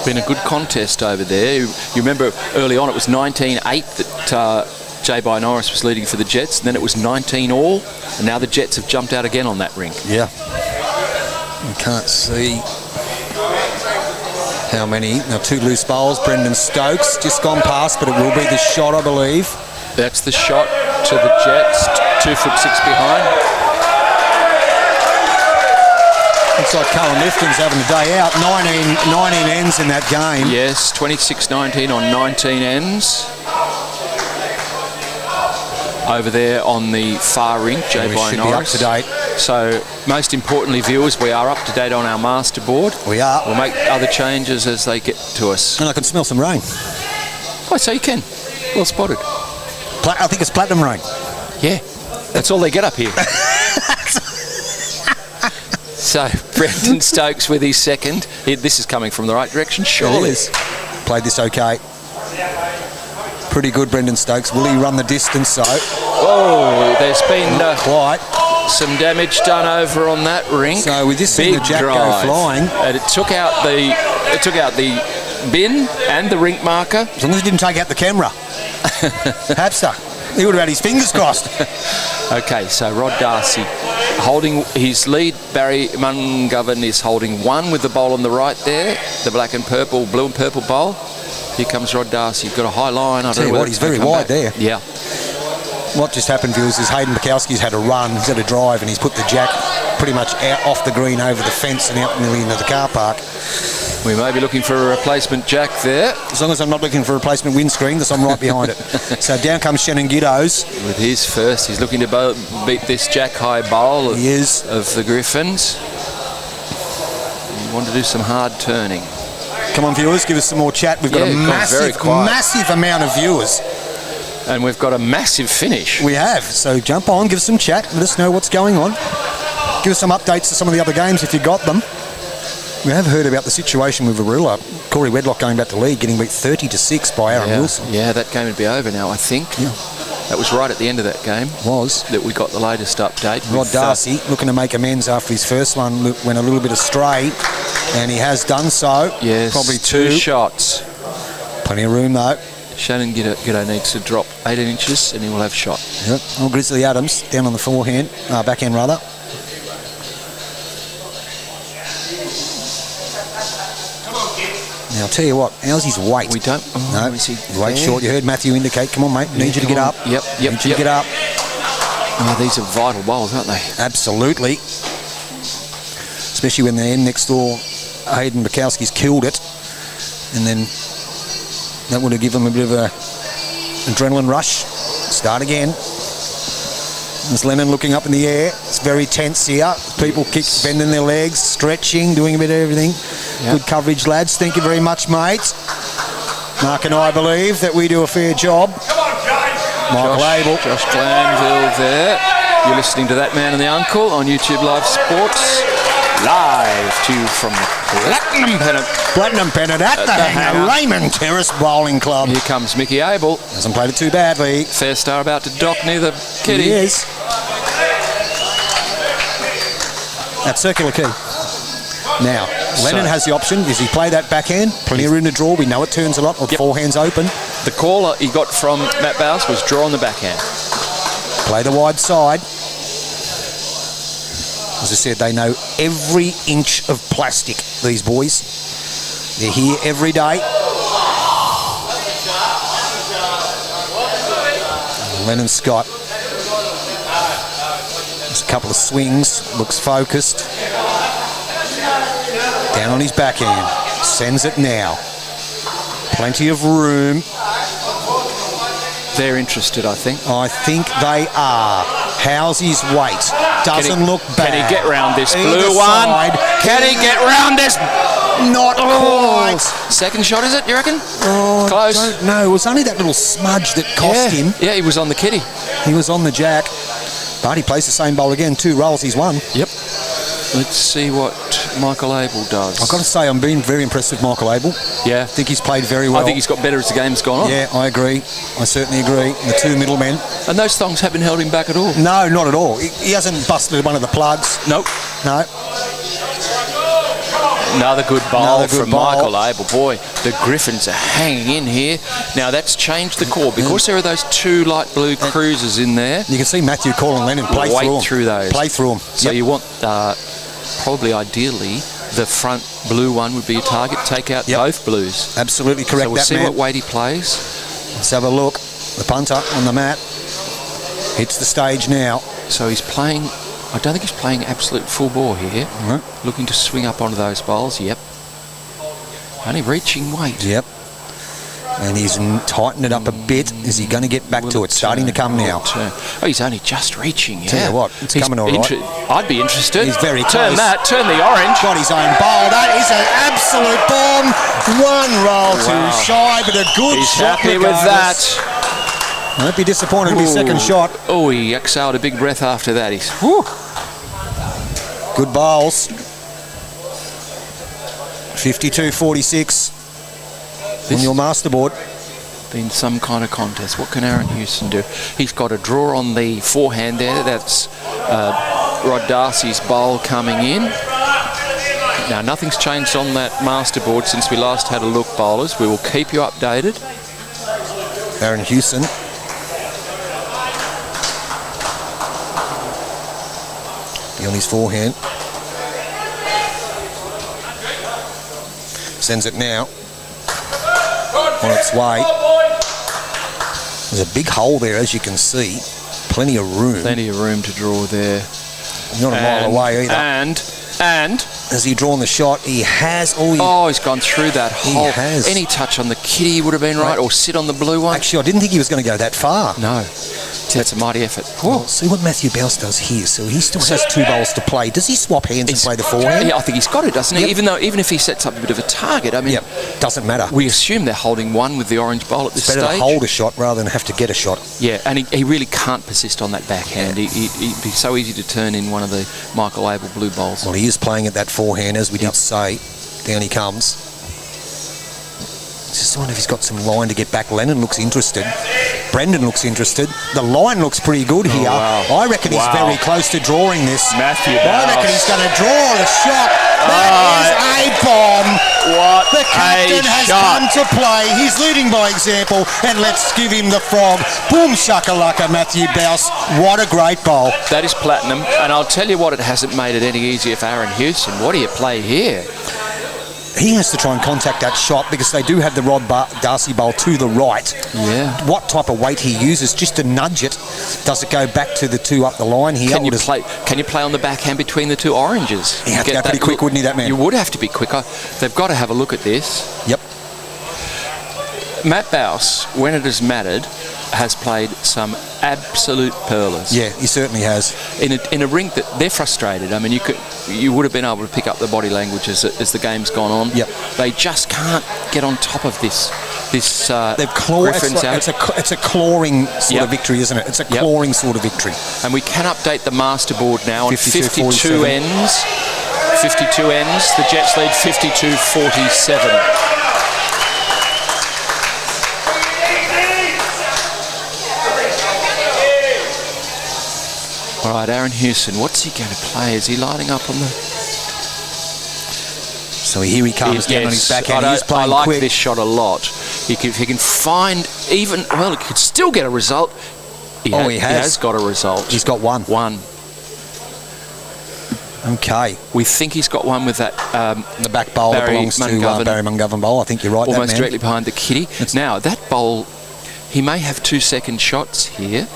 Been a good contest over there. You remember early on it was 19-8 that J by Norris was leading for the Jets, and then it was 19-all, and now the Jets have jumped out again on that rink. Yeah. You can't see how many. Now 2 loose bowls. Brendan Stokes just gone past, but it will be the shot, I believe. That's the shot to the Jets, 2'6" behind. Looks like Cullen Lifton's having a day out. 19 ends in that game. Yes, 26-19 on 19 ends. Over there on the far rink, J by Norris. Be up to date. So, most importantly, viewers, we are up to date on our master board. We are. We'll make other changes as they get to us. And I can smell some rain. Oh, so you can. Well spotted. I think it's platinum rain. Yeah, that's all they get up here. So, Brendan Stokes with his second. This is coming from the right direction, surely. It is. Played this okay. Pretty good, Brendan Stokes. Will he run the distance, though? Oh, there's been quite some damage done over on that rink. So we just seen the jack drive. go flying. And it took out the bin and the rink marker. As long as he didn't take out the camera. Hapster. He would have had his fingers crossed. Okay, so Rod Darcy holding his lead. Barry Mungovern is holding 1 with the bowl on the right there. The black and purple, blue and purple bowl. Here comes Rod Darcy. He's got a high line. I don't know what, he's very wide there. Yeah. What just happened, viewers, is Hayden Bukowski's had a run. He's had a drive, and he's put the jack pretty much out off the green over the fence and out nearly into the car park. We may be looking for a replacement jack there. As long as I'm not looking for a replacement windscreen, because I'm right behind it. So down comes Shannon Giddos. With his first, he's looking to beat this jack high bowl of the Griffins. You want to do some hard turning. Come on, viewers, give us some more chat. We've got a massive amount of viewers. And we've got a massive finish. We have. So jump on, give us some chat, let us know what's going on. Give us some updates to some of the other games if you got them. We have heard about the situation with Varula. Corey Wedlock going back to lead, getting beat 30-6 by Aaron Wilson. Yeah, that game would be over now, I think. Yeah. That was right at the end of that game. Was. That we got the latest update. Rod Darcy looking to make amends after his first one went a little bit astray, and he has done so. Yes, probably 2 shots. Plenty of room though. Shannon Giddo needs to drop 18 inches and he will have shot. Yep. Well, Grizzly Adams down on the backhand rather. Now, I'll tell you what, how's his weight? We don't. No, his weight short. You heard Matthew indicate. Come on, mate. Need you to get up. Yep. Need you to get up. Oh, these are vital bowls, aren't they? Absolutely. Especially when the end next door, Hayden Bukowski's killed it. And then that would have given him a bit of an adrenaline rush. Start again. There's Lennon looking up in the air. It's very tense here. People bending their legs, stretching, doing a bit of everything. Yep. Good coverage, lads. Thank you very much, mates. Mark and I believe that we do a fair job. Come on, Josh. Mike Label. Josh Glanville there. You're listening to That Man and the Uncle on YouTube Live Sports. Live to you from the Platinum Pennant. Platinum Pennant at the hangar. Raymond Terrace Bowling Club. Here comes Mickey Abel. Hasn't played it too badly. Fair Star about to dock near the kitty. He is. That circular key. Now, Lennon has the option. Does he play that backhand? Plenty of room to draw. We know it turns a lot with forehands open. The call he got from Matt Bowes was draw on the backhand. Play the wide side. As I said, they know every inch of plastic, these boys. They're here every day. Lennon Scott. There's a couple of swings. Looks focused. Down on his backhand. Sends it now. Plenty of room. They're interested, I think. I think they are. How's his weight? Doesn't look bad. Can he get round this Either blue one? side. Can he get round this? Not quite. Second shot, is it, you reckon? Oh, Close. I don't know. It was only that little smudge that cost him. Yeah, he was on the kitty. He was on the jack. But he plays the same bowl again. 2 rolls, he's won. Yep. Let's see what Michael Abel does. I've got to say, I'm being very impressed with Michael Abel. Yeah. I think he's played very well. I think he's got better as the game's gone on. Yeah, I agree. I certainly agree. The 2 middlemen. And those thongs haven't held him back at all. No, not at all. He hasn't busted one of the plugs. Nope. No. Another good bowl Another good from bowl. Michael Abel. Boy, the Griffins are hanging in here. Now, that's changed the core because there are those 2 light blue cruisers in there. You can see Matthew Call and Lennon play through those. Play through them. So you want, probably ideally, the front blue one would be a target. Take out both blues. Absolutely correct. So we'll see what weight he plays. Let's have a look. The punter on the mat. Hits the stage now. So he's playing... I don't think he's playing absolute full bore here. Mm-hmm. Looking to swing up onto those bowls. Yep. Only reaching weight. Yep. And he's tightened it up a bit. Is he going to get back to it? Starting to come now. Oh, he's only just reaching. Tell you what, it's coming all right. I'd be interested. He's very close. Turn the orange. Got his own bowl. That is an absolute bomb. 1 roll too shy, but a good He's shot. Happy with that. Don't be disappointed with his second shot. Oh, he exhaled a big breath after that. He's good bowls. 52-46 on your masterboard. Been some kind of contest. What can Aaron Houston do? He's got a draw on the forehand there. That's Rod Darcy's bowl coming in. Now, nothing's changed on that masterboard since we last had a look, bowlers. We will keep you updated. Aaron Houston. On his forehand. Sends it now. On its way. There's a big hole there, as you can see. Plenty of room. Plenty of room to draw there. Not a mile away either. And has he drawn the shot? He has. He's gone through that hole. He has. Any touch on the kitty would have been right, or sit on the blue one. Actually, I didn't think he was going to go that far. No. That's a mighty effort. Well, see what Matthew Bowes does here. So he still has 2 bowls to play. Does he swap hands and play the forehand? Yeah, I think he's got it, doesn't he? Even if he sets up a bit of a target, I mean, doesn't matter. We assume they're holding one with the orange bowl at this stage. It's better to hold a shot rather than have to get a shot. Yeah, and he really can't persist on that backhand. He'd be so easy to turn in one of the Michael Abel blue bowls. Well, he is playing at that forehand, as we did say. Down he comes. Just wonder if he's got some line to get back. Lennon looks interested. Brendan looks interested. The line looks pretty good here. Wow. I reckon he's very close to drawing this. Matthew I reckon he's going to draw the shot. That is a bomb. What the captain has come to play. He's leading by example, and let's give him the frog. Boom shakalaka, Matthew Bowes. What a great bowl. That is platinum, and I'll tell you what, it hasn't made it any easier for Aaron Houston. What do you play here? He has to try and contact that shot because they do have the Rod Darcy bowl to the right. Yeah. What type of weight he uses just to nudge it? Does it go back to the 2 up the line here? Can you play on the backhand between the 2 oranges? He'd have to go pretty quick, wouldn't he, that man? You would have to be quicker. They've got to have a look at this. Yep. Matt Bowes, when it has mattered, has played some absolute pearlers. Yeah, he certainly has. In a ring that they're frustrated. I mean, you would have been able to pick up the body language as the game's gone on. Yep. They just can't get on top of this. They've clawed. It's a clawing sort of victory, isn't it? It's a clawing sort of victory. And we can update the masterboard now on 52 ends. 52 ends. The Jets lead 52-47. All right, Aaron Hewson, what's he going to play? Is he lining up on the... So here he comes down on his backhand. He's I playing like quick. this shot a lot. If he can find even... Well, he could still get a result. He has got a result. He's got one. One. Okay. We think he's got one with that... the back bowl that belongs to Barry Mungovern bowl. I think you're right, almost that man. directly behind the kitty. Now, that bowl, he may have 2 second shots here.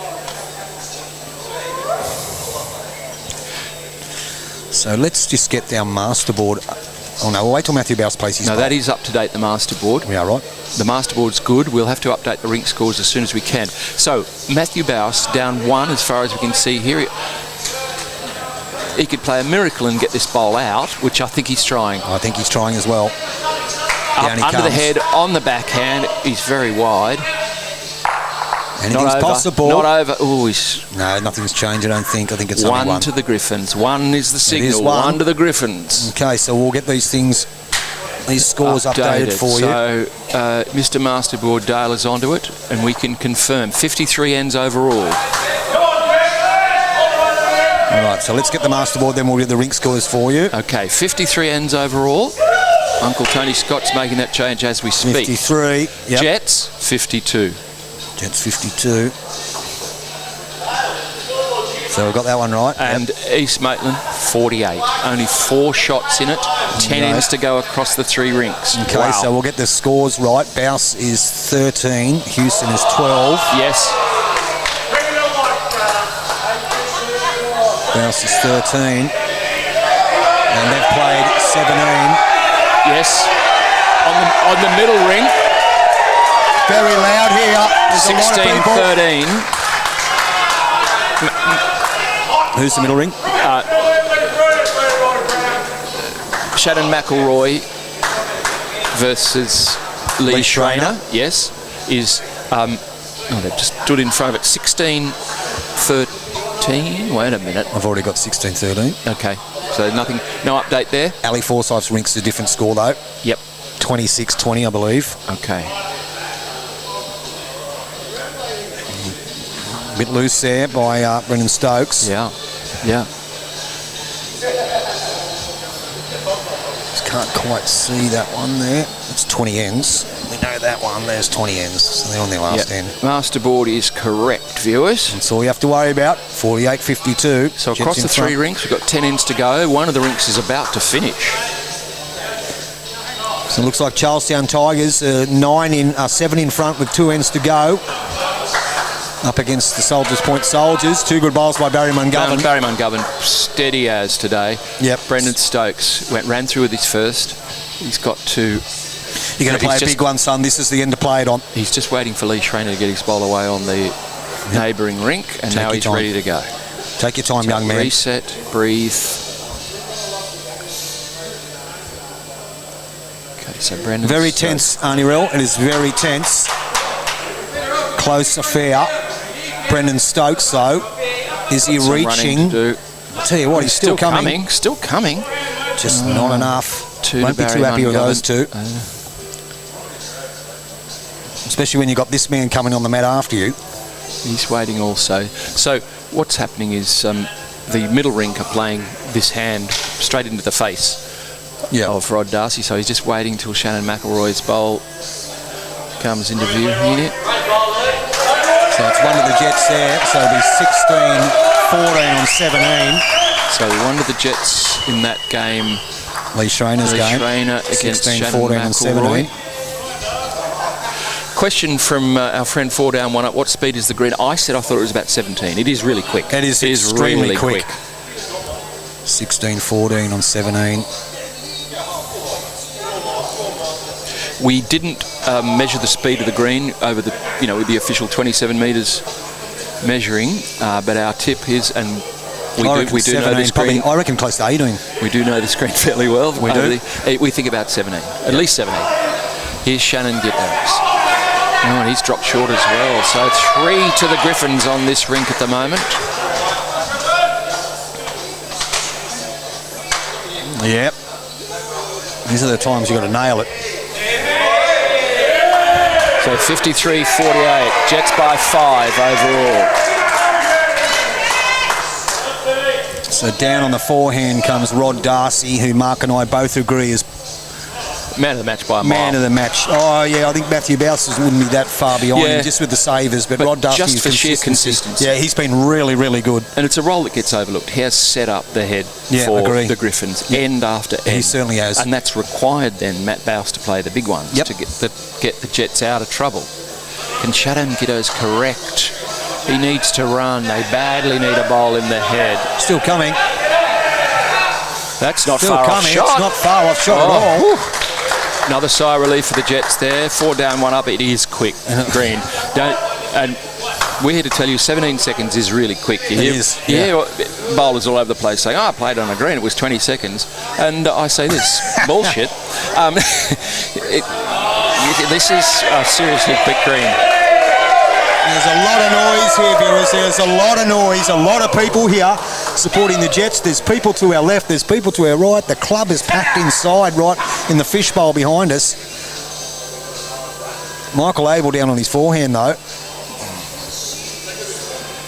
So let's just get down masterboard. Oh no, we'll wait till Matthew Bowes plays his bowl. That is up to date, the masterboard. We are right. The masterboard's good. We'll have to update the rink scores as soon as we can. So, Matthew Bowes down 1 as far as we can see here. He could play a miracle and get this bowl out, which I think he's trying. I think he's trying as well. Up under the head, on the backhand. He's very wide. Anything's possible. Not over. Ooh, no, nothing's changed, I don't think. I think it's only one. 1 to the Griffins. 1 is the signal. Is 1 to the Griffins. Okay, so we'll get these scores updated for you. So, Mr. Masterboard Dale is onto it, and we can confirm 53 ends overall. All right, so let's get the masterboard, then we'll get the rink scores for you. Okay, 53 ends overall. Uncle Tony Scott's making that change as we speak. 53. Yep. Jets, 52. Jets 52. So we've got that one right. And East Maitland, 48. Only 4 shots in it. 10 ends to go across the 3 rinks. Okay, wow. so we'll get the scores right. Bowes is 13. Houston is 12. Yes. Bowes is 13. And they've played 17. Yes. On the middle ring. Very loud here. 16-13. Who's the middle ring? Shannon McElroy versus Lee Schreiner. Yes. Is they've just stood in front of it. 16-13. Wait a minute. I've already got 16-13. Okay. So nothing. No update there. Ali Forsyth's rink's a different score though. Yep. 26-20, I believe. Okay. A bit loose there by Brendan Stokes. Yeah. Yeah. Just can't quite see that one there. It's 20 ends. We know that one. There's 20 ends. So they're on their last end. Masterboard is correct, viewers. That's all you have to worry about. 48-52. So across the 3 rinks, we've got 10 ends to go. One of the rinks is about to finish. So it looks like Charlestown Tigers 7 in front with 2 ends to go. Up against the Soldiers Point Soldiers. 2 good bowls by Barry Mungovern. Barry Mungovern, steady as today. Yep. Brendan Stokes ran through with his first. He's got to... You're going to play a big one, son. This is the end to play it on. He's just waiting for Lee Schreiner to get his bowl away on the neighbouring rink, and now he's ready to go. Take your time, young man. Reset, breathe. Okay, so Brendan Very Stokes. tense, Arnie Rell. It is very tense. Close affair. Brendan Stokes, though, is he reaching? I'll tell you what, he's still coming. Still coming. Just not enough. Won't be too happy with those two. Especially when you've got this man coming on the mat after you. He's waiting also. So what's happening is the middle rink are playing this hand straight into the face of Rod Darcy. So he's just waiting till Shannon McElroy's bowl comes into view here. So it's one of the Jets there. So it'll be 16-14 on 17. So one of the Jets in that game. Lee Schreiner's game. Lee Schreiner against 16-14 on 17. Question from our friend 4 down 1 up. What speed is the green? I said I thought it was about 17. It is really quick. It is extremely really quick. 16-14 on 17. We didn't measure the speed of the green over the, with the official 27 metres measuring, but our tip is, and we do know this green. I reckon close to 18. We do know this green fairly well. We do. We think about 17, at least 17. Here's Shannon Gitners. Oh, and he's dropped short as well. So 3 to the Griffins on this rink at the moment. Yep. These are the times you've got to nail it. So 53-48. Jets by 5 overall. So down on the forehand comes Rod Darcy, who Mark and I both agree is man of the match by a mile. Man of the match. Oh, yeah, I think Matthew Bowsers wouldn't be that far behind him just with the savers, but Rod Darcy just for sheer consistency. Yeah, he's been really, really good. And it's a role that gets overlooked. He has set up the head for the Griffins end after end. He certainly has. And that's required then Matt Bowes to play the big ones to get the Jets out of trouble. Can Showdown Giddo's correct? He needs to run. They badly need a bowl in the head. Still coming. That's not Still far coming. off shot. It's not far off shot at all. Whew. Another sigh of relief for the Jets there. 4 down, 1 up. It is quick. Green. And we're here to tell you 17 seconds is really quick. You hear bowlers all over the place saying, I played on a green. It was 20 seconds. And I say this. Bullshit. This is a seriously quick green. There's a lot of noise here, viewers. There's a lot of noise. A lot of people here supporting the Jets. There's people to our left. There's people to our right. The club is packed inside, right in the fishbowl behind us. Michael Abel down on his forehand, though.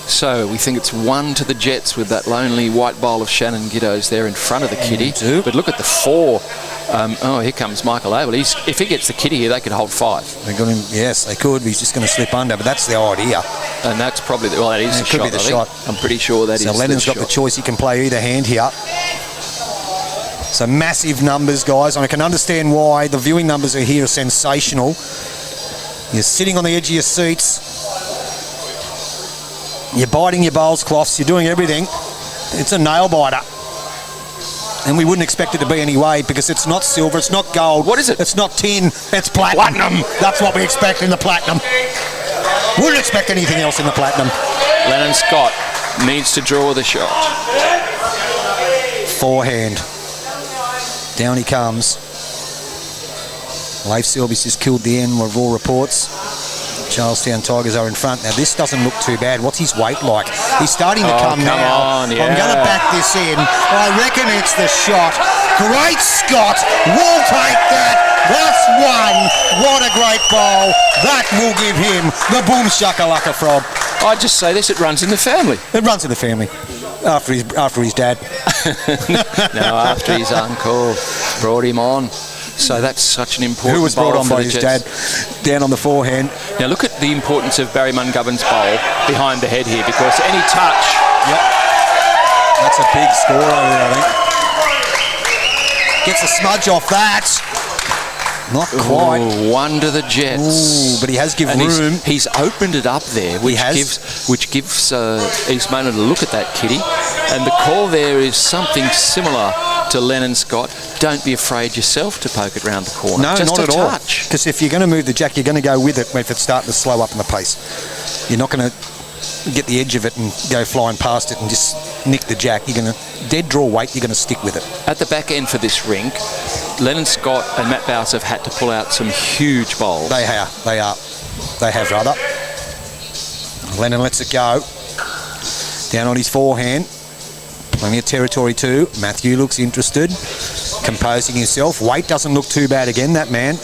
So we think it's 1 to the Jets with that lonely white bowl of Shannon Giddo's there in front of the kitty. But look at the 4. Here comes Michael Abel. If he gets the kitty here, they could hold 5. They got him. Yes, they could. He's just going to slip under, but that's the idea. And that's probably that is the shot. Could be the shot. I'm pretty sure that is the shot. So Lennon's got the choice. He can play either hand here. So massive numbers, guys. I can understand why the viewing numbers are here are sensational. You're sitting on the edge of your seats. You're biting your bowls cloths. You're doing everything. It's a nail biter. And we wouldn't expect it to be anyway because it's not silver, it's not gold. What is it? It's not tin, it's platinum. That's what we expect in the platinum. Wouldn't expect anything else in the platinum. Lennon Scott needs to draw the shot. Forehand. Down he comes. Leif Selby's just killed the end of all reports. Charlestown Tigers are in front. Now, this doesn't look too bad. What's his weight like? He's starting to come now. On, yeah. I'm going to back this in. I reckon it's the shot. Great Scott. We'll take that. That's 1. What a great bowl. That will give him the boom shakalaka frog. I just say this, it runs in the family. It runs in the family. After his dad. No, after his uncle brought him on. So that's such an important Who was brought bowl on for by the his Jets. dad down on the forehand. Now look at the importance of Barry Mungovern's bowl behind the head here because any touch. Yep. That's a big score over there, I think. Gets a smudge off that. Not quite. Ooh, 1 to the Jets. Ooh, but he has given and room. He's opened it up there, which gives East Maitland a look at that kitty. And the call there is something similar to Lennon Scott. Don't be afraid yourself to poke it round the corner. No, just not a at all. touch. Because if you're going to move the jack, you're going to go with it if it's starting to slow up in the pace. You're not going to get the edge of it and go flying past it and just nick the jack. You're going to dead draw weight. You're going to stick with it. At the back end for this rink, Lennon Scott and Matt Bowes have had to pull out some huge bowls. They have, rather. Lennon lets it go. Down on his forehand. Plenty of territory too. Matthew looks interested. Composing himself. Weight doesn't look too bad again, that man.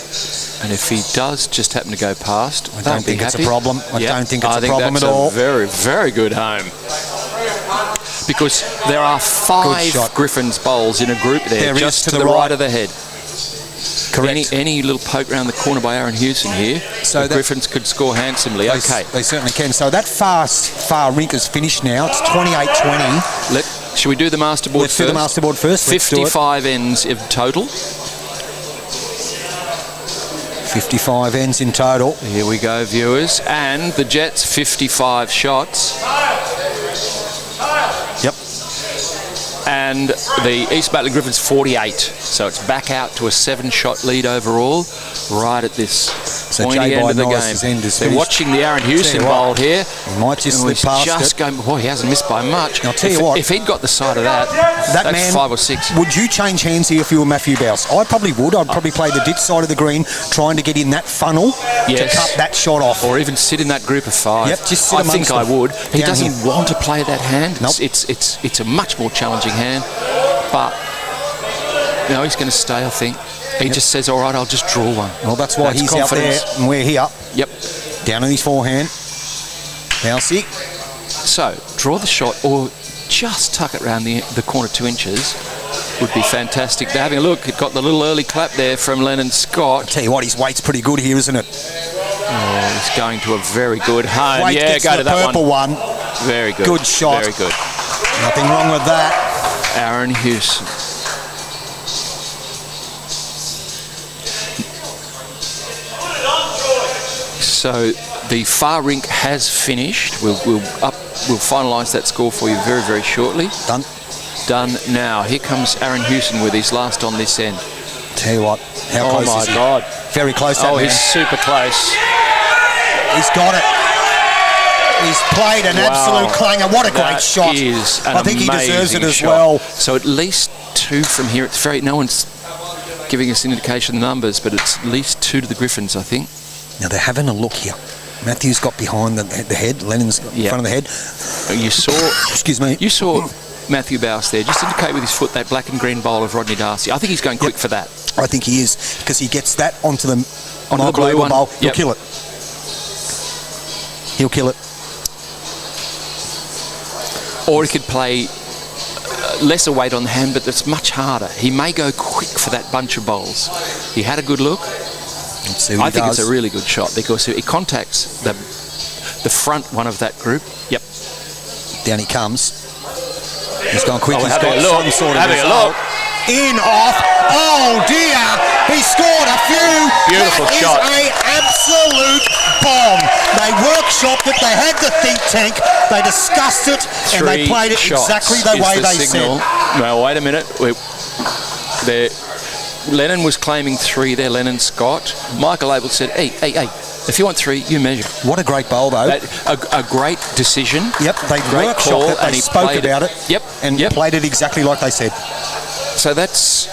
And if he does just happen to go past, I don't think it's a problem. I don't think it's a problem at I all. think that's a very, very good home. Because there are 5 Griffins bowls in a group there just to the right of the head. Correct. Any little poke round the corner by Aaron Hewson here, so the Griffins could score handsomely. They certainly can. So that far rink is finished now. It's 28-20. Should we do the masterboard first? Let's do the masterboard first. 55 ends of total. 55 ends in total. Here we go, viewers. And the Jets, 55 shots. Yep. And the East Maitland Griffins, 48. So it's back out to a 7-shot lead overall, right at this pointy end of the game. They're watching the Aaron Hewson bowl here. He might just slip past it. Boy, he hasn't missed by much. I'll tell you what. If he'd got the side of that's man, 5 or 6. Would you change hands here if you were Matthew Bowes? I probably would. I'd probably play the ditch side of the green, trying to get in that funnel to cut that shot off. Or even sit in that group of 5. Yep, just sit I think I would. He doesn't want to play that hand. Nope. It's a much more challenging hand. But No, he's going to stay, I think. He just says, all right, I'll just draw one. Well, that's why he's confidence. Out there and we're here. Yep. Down on his forehand. Bouncy. So, draw the shot or just tuck it around the corner 2 inches would be fantastic. They're having a look. It got the little early clap there from Lennon Scott. I tell you what, his weight's pretty good here, isn't it? Oh, he's going to a very good home. Weight yeah, gets go the to that purple one. Very good. Good shot. Very good. Nothing wrong with that. Aaron Hewson. So the far rink has finished. We'll finalise that score for you very, very shortly. Done now. Here comes Aaron Hewson with his last on this end. Tell you what, how close is he? Oh my God. Very close, that man. He's super close. He's got it. He's played an absolute clanger. What a great shot. I think he deserves it as well. So at least 2 from here. It's no one's giving us an indication of the numbers, but it's at least 2 to the Griffins, I think. Now they're having a look here. Matthew's got behind the head. Lennon's in front of the head. You saw... Excuse me. You saw Matthew Bowes there. Just indicate with his foot that black and green bowl of Rodney Darcy. I think he's going quick for that. I think he is, because he gets that onto the blue one. Bowl. He'll kill it. He'll kill it. Or he could play lesser weight on the hand, but that's much harder. He may go quick for that bunch of bowls. He had a good look. Let's see what I think does. it's a really good shot because it contacts the front one of that group. Yep. Down he comes. He's gone quick. He's got some sort of result. In, off. Oh dear! He scored a few. Beautiful shot. That is an absolute bomb. They workshopped it. They had the think tank. They discussed it, and they played it exactly the way they said. No, wait a minute. Lennon was claiming 3 there. Lennon Scott. Michael Abel said, "Hey, if you want 3, you measure." What a great bowl, though. A great decision. Yep, they workshopped it. They spoke about it. Yep, and played it exactly like they said. So that's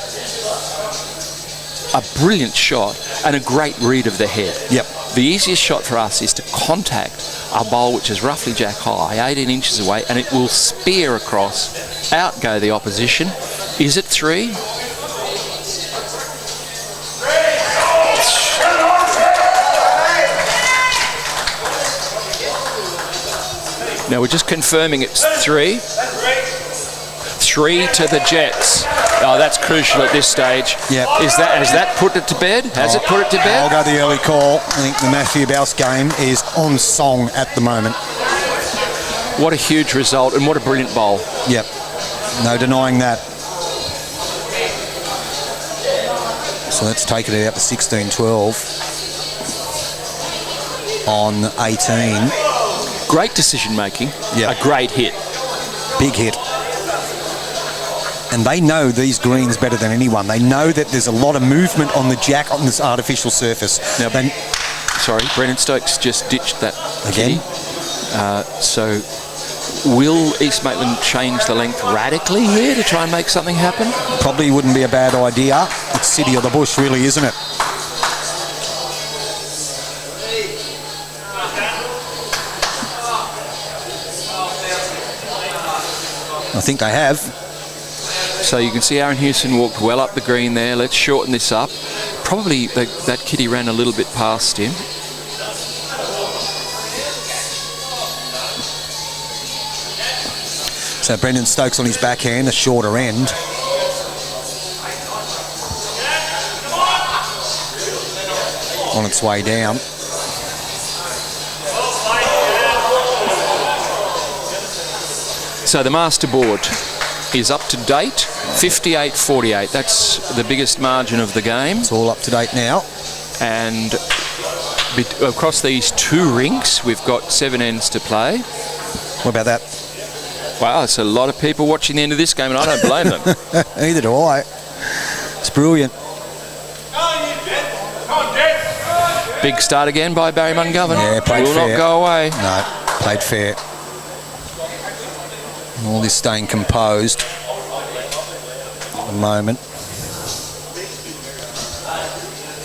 a brilliant shot and a great read of the head. Yep. The easiest shot for us is to contact a bowl which is roughly jack high, 18 inches away, and it will spear across. Out go the opposition. Is it 3? Now we're just confirming it's 3. 3 to the Jets. Oh, that's crucial at this stage. Yep. Has that put it to bed? Has it put it to bed? I'll go the early call. I think the Matthew Bowes game is on song at the moment. What a huge result and what a brilliant bowl. Yep. No denying that. So let's take it out to 16-12 on 18. Great decision making. Yeah. A great hit. Big hit. And they know these greens better than anyone. They know that there's a lot of movement on the jack on this artificial surface. Now, sorry, Brendan Stokes just ditched that again. So will East Maitland change the length radically here to try and make something happen? Probably wouldn't be a bad idea. It's City of the Bush, really, isn't it? I think they have. So you can see Aaron Hewson walked well up the green there. Let's shorten this up. Probably that kiddie ran a little bit past him. So Brendan Stokes on his backhand, a shorter end. On its way down. So the master board is up to date, 58-48. That's the biggest margin of the game. It's all up to date now. And across these 2 rinks, we've got 7 ends to play. What about that? Wow, it's a lot of people watching the end of this game, and I don't blame them. Neither do I. It's brilliant. Big start again by Barry Mungovern. Yeah, played fair. Will not go away. No, played fair. All this staying composed at the moment.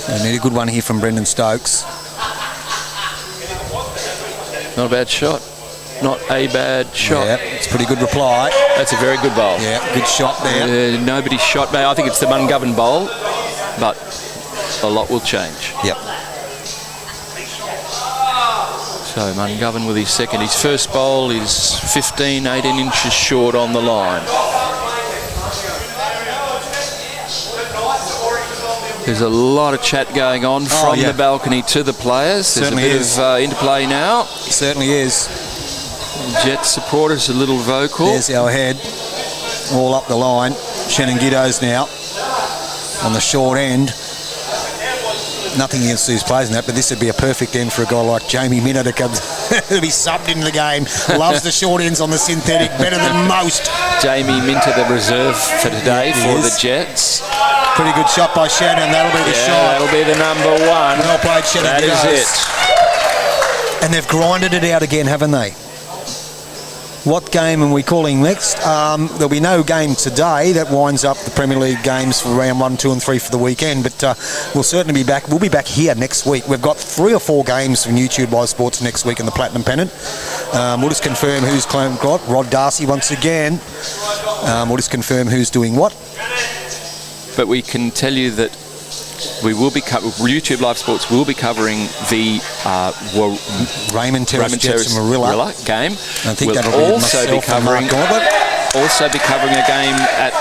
So need a good one here from Brendan Stokes. Not a bad shot. Not a bad shot. Yeah, it's a pretty good reply. That's a very good bowl. Yeah, good shot there. Nobody's shot. I think it's the Mungovern bowl, but a lot will change. Yep. So Mungovern with his second. His first bowl is 18 inches short on the line. There's a lot of chat going on from the balcony to the players. Certainly There's a bit of interplay now. Certainly is. Jet supporters a little vocal. There's our head all up the line. Shannon Giddo's now on the short end. Nothing against these players in that, but this would be a perfect end for a guy like Jamie Minner to come to be subbed into the game. Loves the short ends on the synthetic better than most. Jamie Minter, the reserve for today for the Jets. Pretty good shot by Shannon. That'll be the shot. That'll be the number one. Well played, Shannon. That is it. And they've grinded it out again, haven't they? What game are we calling next? There'll be no game today. That winds up the Premier League games for round 1, 2 and 3 for the weekend, but we'll certainly be back. We'll be back here next week. We've got 3 or 4 games from YouTube Live Sports next week in the Platinum Pennant. We'll just confirm who's got Rod Darcy once again. We'll just confirm who's doing what. But we can tell you that we will be YouTube Live Sports will be covering the Raymond Terrace Jets and Marilla game. I think we'll that'll also be covering a game at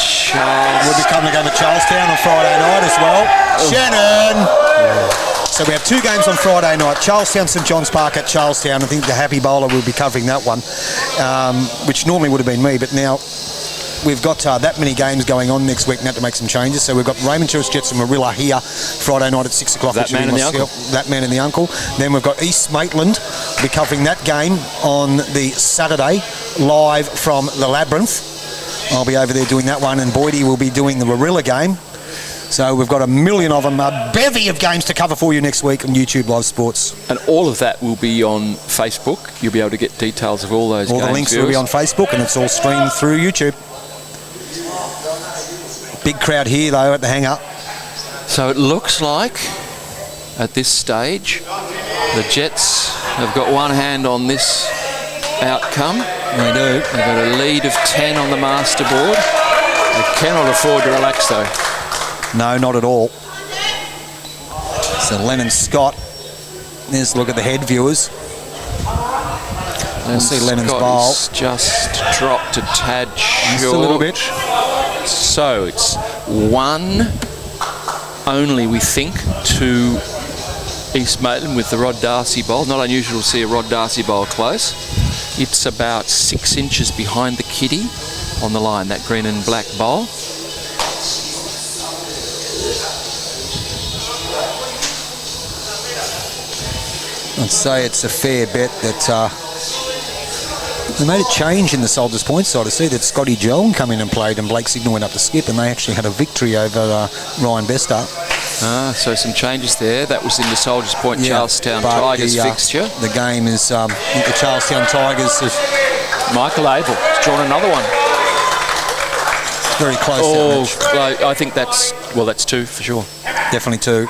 Charles. We'll be covering a game at Charlestown on Friday night as well. Shannon. So we have 2 games on Friday night. Charlestown, St John's Park at Charlestown. I think the Happy Bowler will be covering that one, which normally would have been me, but now we've got that many games going on next week and had to make some changes. So we've got Raymond Terrace Jets and Marilla here Friday night at 6 o'clock. That man and the uncle. That man and the uncle. Then we've got East Maitland. We'll be covering that game on the Saturday live from the Labyrinth. I'll be over there doing that one, and Boydie will be doing the Marilla game. So we've got a million of them, a bevy of games to cover for you next week on YouTube Live Sports. And all of that will be on Facebook. You'll be able to get details of all those games. All the links will be on Facebook, and it's all streamed through YouTube. Big crowd here, though, at the hangar. So it looks like, at this stage, the Jets have got one hand on this outcome. They do. They've got a lead of 10 on the master board. They cannot afford to relax, though. No, not at all. So Lennon Scott. There's a look at the head, viewers. We'll see Lennon's bowl. Just dropped a tad short. Just a little bit. So it's 1 only, we think, to East Maitland with the Rod Darcy bowl. Not unusual to see a Rod Darcy bowl close. It's about 6 inches behind the kitty on the line, that green and black bowl. I'd say it's a fair bet that they made a change in the Soldiers Point side. I see that Scotty Joan come in and played, and Blake Signal went up to skip, and they actually had a victory over Ryan Bester. So some changes there. That was in the Soldiers Point Charlestown Tigers fixture. The game is I think the Charlestown Tigers have... Michael Abel has drawn another one. Very close. I think that's 2 for sure. Definitely 2.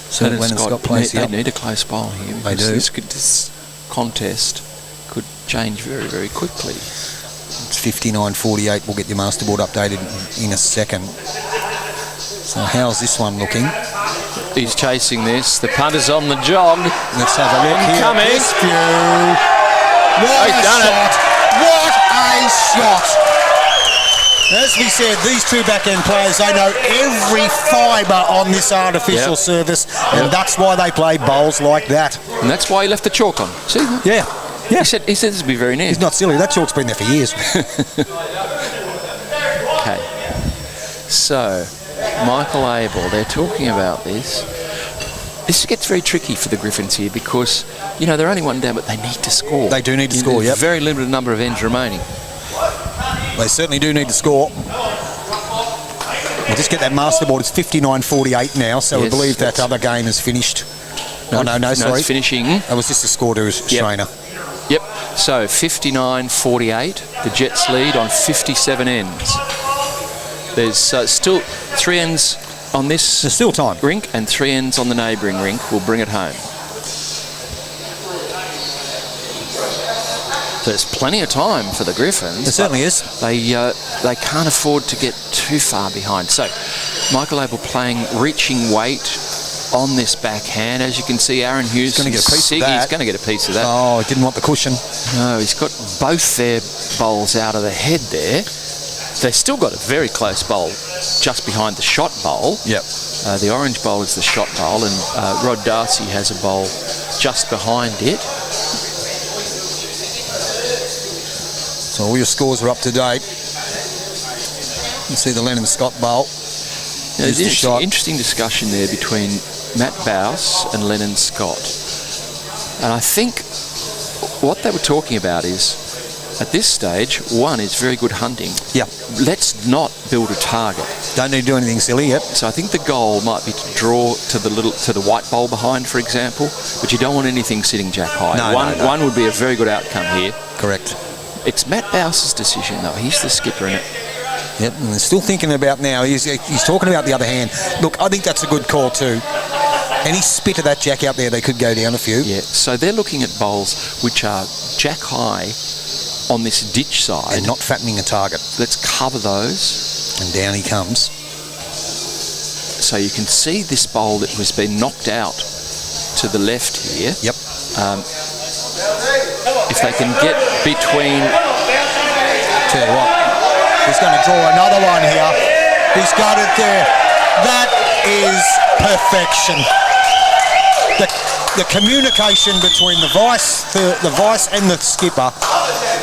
So Lennon Scott plays They need a close bowl here. They do. This contest could change very, very quickly. It's 59-48. We'll get your masterboard updated in a second. So how's this one looking? He's chasing this. The punter's on the jog. Let's have a look here. Coming. What a shot! What a shot! As we said, these 2 back-end players, they know every fibre on this artificial surface, and that's why they play bowls like that. And that's why he left the chalk on. See? Yeah. He said this would be very near. He's not silly. That chalk's been there for years. Okay. So, Michael Abel, they're talking about this. This gets very tricky for the Griffins here because, they're only 1 down, but they need to score. They do need to score, There's a very limited number of ends remaining. They certainly do need to score. We'll just get that masterboard. It's 59-48 now, so we believe that other game is finished. No, sorry. It's finishing. That was just a score to Strainer. Yep. So 59-48. The Jets lead on 57 ends. There's still 3 ends on this There's still time. rink and 3 ends on the neighbouring rink. Will bring it home. There's plenty of time for the Griffins. There certainly is. They can't afford to get too far behind. So Michael Abel playing reaching weight on this backhand. As you can see, Aaron Hughes going to get a piece of that. He's going to get a piece of that. Oh, he didn't want the cushion. No, he's got both their bowls out of the head there. They've still got a very close bowl just behind the shot bowl. Yep. The orange bowl is the shot bowl, and Rod Darcy has a bowl just behind it. So all your scores are up to date. You see the Lennon Scott bowl. Now, there's an interesting discussion there between Matt Bowes and Lennon Scott. And I think what they were talking about is, at this stage, one is very good hunting. Yeah. Let's not build a target. Don't need to do anything silly yet. So I think the goal might be to draw to the white bowl behind, for example, but you don't want anything sitting jack high. No. One would be a very good outcome here. Correct. It's Matt Bowes' decision, though. He's the skipper in it. Yep, and they're still thinking about now. He's talking about the other hand. Look, I think that's a good call too. Any spit of that jack out there, they could go down a few. Yeah, so they're looking at bowls which are jack high on this ditch side. And not fattening a target. Let's cover those. And down he comes. So you can see this bowl that has been knocked out to the left here. Yep. If they can get between... Tell you what, he's going to draw another one here. He's got it there. That is perfection. The communication between the vice and the skipper,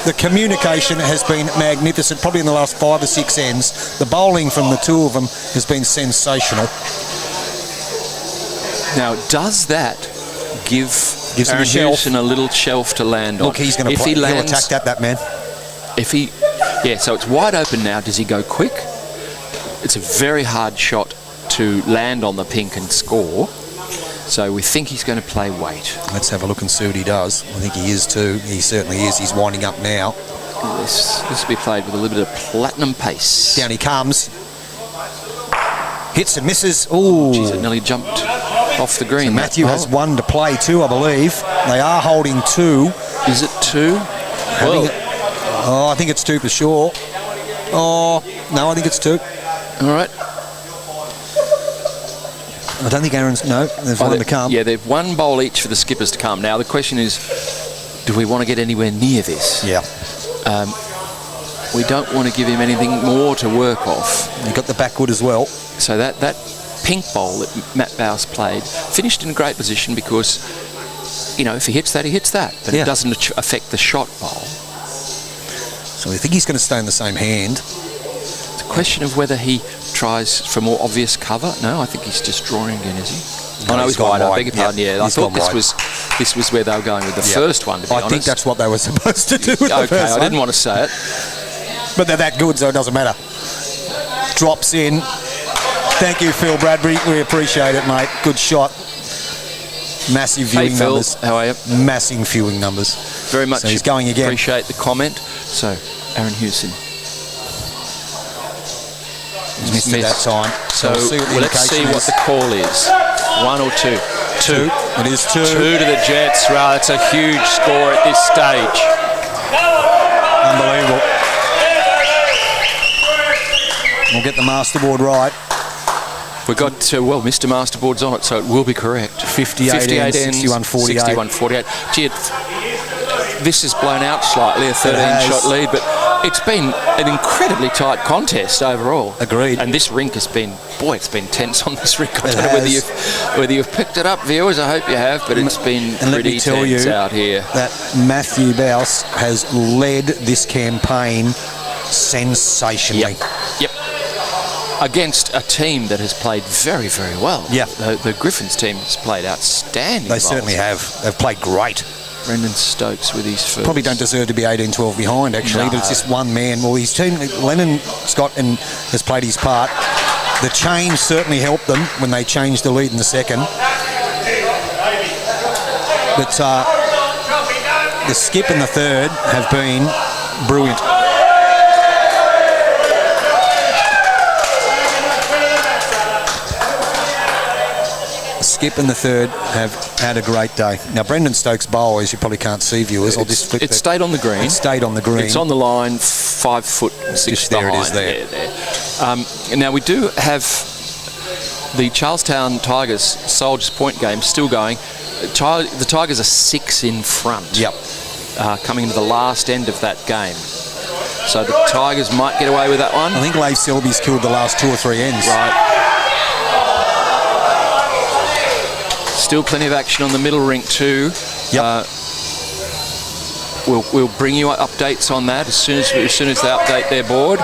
the communication has been magnificent. Probably in the last 5 or 6 ends, the bowling from the two of them has been sensational. Now, does that gives Aaron Hewson a little shelf to land on? Look, he's going to play. He'll attack that man. So it's wide open now. Does he go quick? It's a very hard shot to land on the pink and score. So we think he's going to play weight. Let's have a look and see what he does. I think he is too. He certainly is. He's winding up now. This will be played with a little bit of platinum pace. Down he comes. Hits and misses. Ooh. Jeez, it nearly jumped off the green. So Matthew has one to play too, I believe. They are holding 2. Is it 2? I think it's 2 for sure. Oh, no, I think it's 2. All right. I don't think Aaron's... No, there's one to come. Yeah, they've one bowl each for the skippers to come. Now, the question is, do we want to get anywhere near this? Yeah. We don't want to give him anything more to work off. You've got the backwood as well. So that pink bowl that Matt Bowes played finished in a great position because, if he hits that, he hits that. But it doesn't affect the shot bowl. So I think he's going to stay in the same hand. It's a question of whether he tries for more obvious cover. No, I think he's just drawing again, is he? No, he's wide. I beg your pardon. Yeah, I thought this was where they were going with the first one, to be honest. I think that's what they were supposed to do with the first I one. didn't want to say it. But they're that good, so it doesn't matter. Drops in. Thank you, Phil Bradbury. We appreciate it, mate. Good shot. Massive viewing numbers. How are you? Massive viewing numbers. Very much. So he's going again. Appreciate the comment. So, Aaron Hewson. He's missed it that time. So let's see what the call is. 1 or 2? 2. It is 2. 2 to the Jets. Right, it's a huge score at this stage. Unbelievable. We'll get the masterboard right. We got Mr. Masterboard's on it, so it will be correct. 58 ends, 61-48. 61-48. Gee, this has blown out slightly, a 13-shot lead, but it's been an incredibly tight contest overall. Agreed. And this rink has been, it's been tense on this rink. I don't know whether you've picked it up, viewers. I hope you have, but it's been pretty tense out here. That Matthew Bowes has led this campaign sensationally. Yep. Against a team that has played very, very well. Yeah. The Griffins team has played outstanding. They certainly have. They've played great. Brendan Stokes with his first. Probably don't deserve to be 18-12 behind, actually, but it's just one man. Well, his team, Lennon Scott, has played his part. The change certainly helped them when they changed the lead in the second. But the skip and the third have been brilliant. skip and the third have had a great day. Now, Brendan Stokes' bowl, as you probably can't see, viewers, I'll just flip it. Stayed on the green. It stayed on the green. It's on the line, 5 foot 6 just there behind. It is there. Now, we do have the Charlestown Tigers Soldiers Point game still going. The Tigers are 6 in front. Yep. Coming to the last end of that game. So the Tigers might get away with that one. I think Leif Selby's killed the last 2 or 3 ends. Right. Still plenty of action on the middle rink too. Yep. We'll bring you updates on that as soon as they update their board.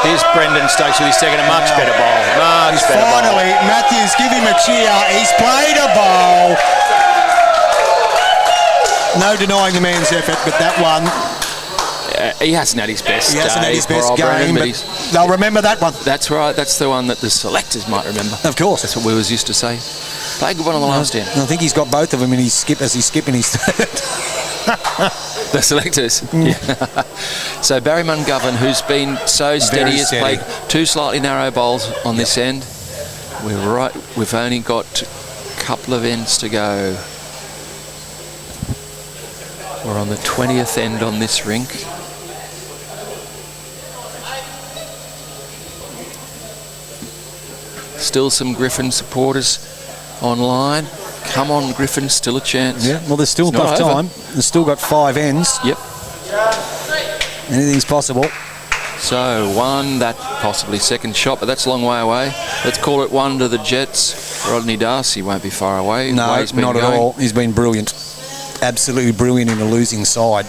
Here's Brendan Stokes with his second, a much better ball. Much better finally, ball. Matthews, give him a cheer. He's played a bowl. No denying the man's effort, but that one. He hasn't had his best He hasn't day, had his best poor old game, Brendan, but they'll remember that one. That's right. That's the one that the selectors might remember. Of course. That's what we was used to say. Play a good one on the last end. I think he's got both of them in his skip as he's skipping his third. The selectors. Yeah. So Barry Mungovern, who's been so steady, has played 2 slightly narrow bowls on this end. We're right. We've only got a couple of ends to go. We're on the 20th end on this rink. Still some Griffin supporters online. Come on, Griffin, still a chance. Yeah, well, there's still enough time. There's still got 5 ends. Yep. Anything's possible. So 1, that possibly second shot, but that's a long way away. Let's call it 1 to the Jets. Rodney Darcy won't be far away. No, not at all. He's been brilliant. Absolutely brilliant in the losing side.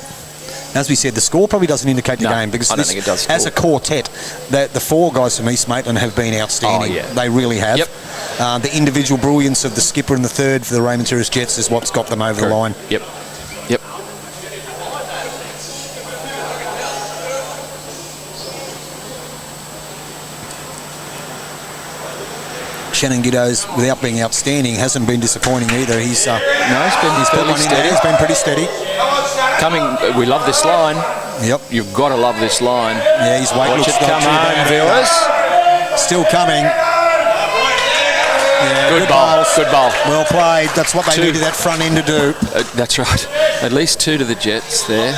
As we said, the score probably doesn't indicate the game because I don't think it does. As a quartet, the 4 guys from East Maitland have been outstanding. Oh, yeah. They really have. Yep. The individual brilliance of the skipper and the third for the Raymond Terrace Jets is what's got them over the line. Yep. Yep. Shannon Giddo's, without being outstanding, hasn't been disappointing either. He's no, he's put one in there. He's been pretty steady. We love this line. Yep. You've got to love this line. Yeah, his weight Watch looks it not come too home, bad. viewers. Still coming. Yeah, Good ball. bowls. Good ball. Well played. That's what they 2. needed that front end to do. That's right. At least 2 to the Jets there.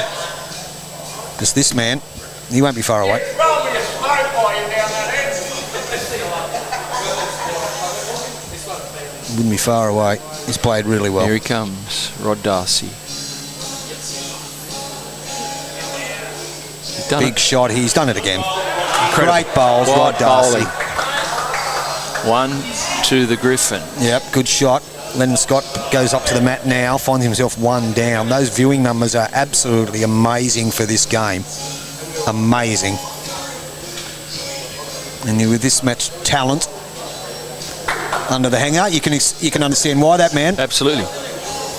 Because this man, he won't be far away. Wouldn't be far away. He's played really well. Here he comes, Rod Darcy. Big shot. He's done it again. Incredible. Great bowls, Rod Darcy. 1 to the Griffin. Yep, good shot. Lennon Scott goes up to the mat now, finds himself 1 down. Those viewing numbers are absolutely amazing for this game. Amazing. And with this much talent under the hanger, you can understand why that man. Absolutely.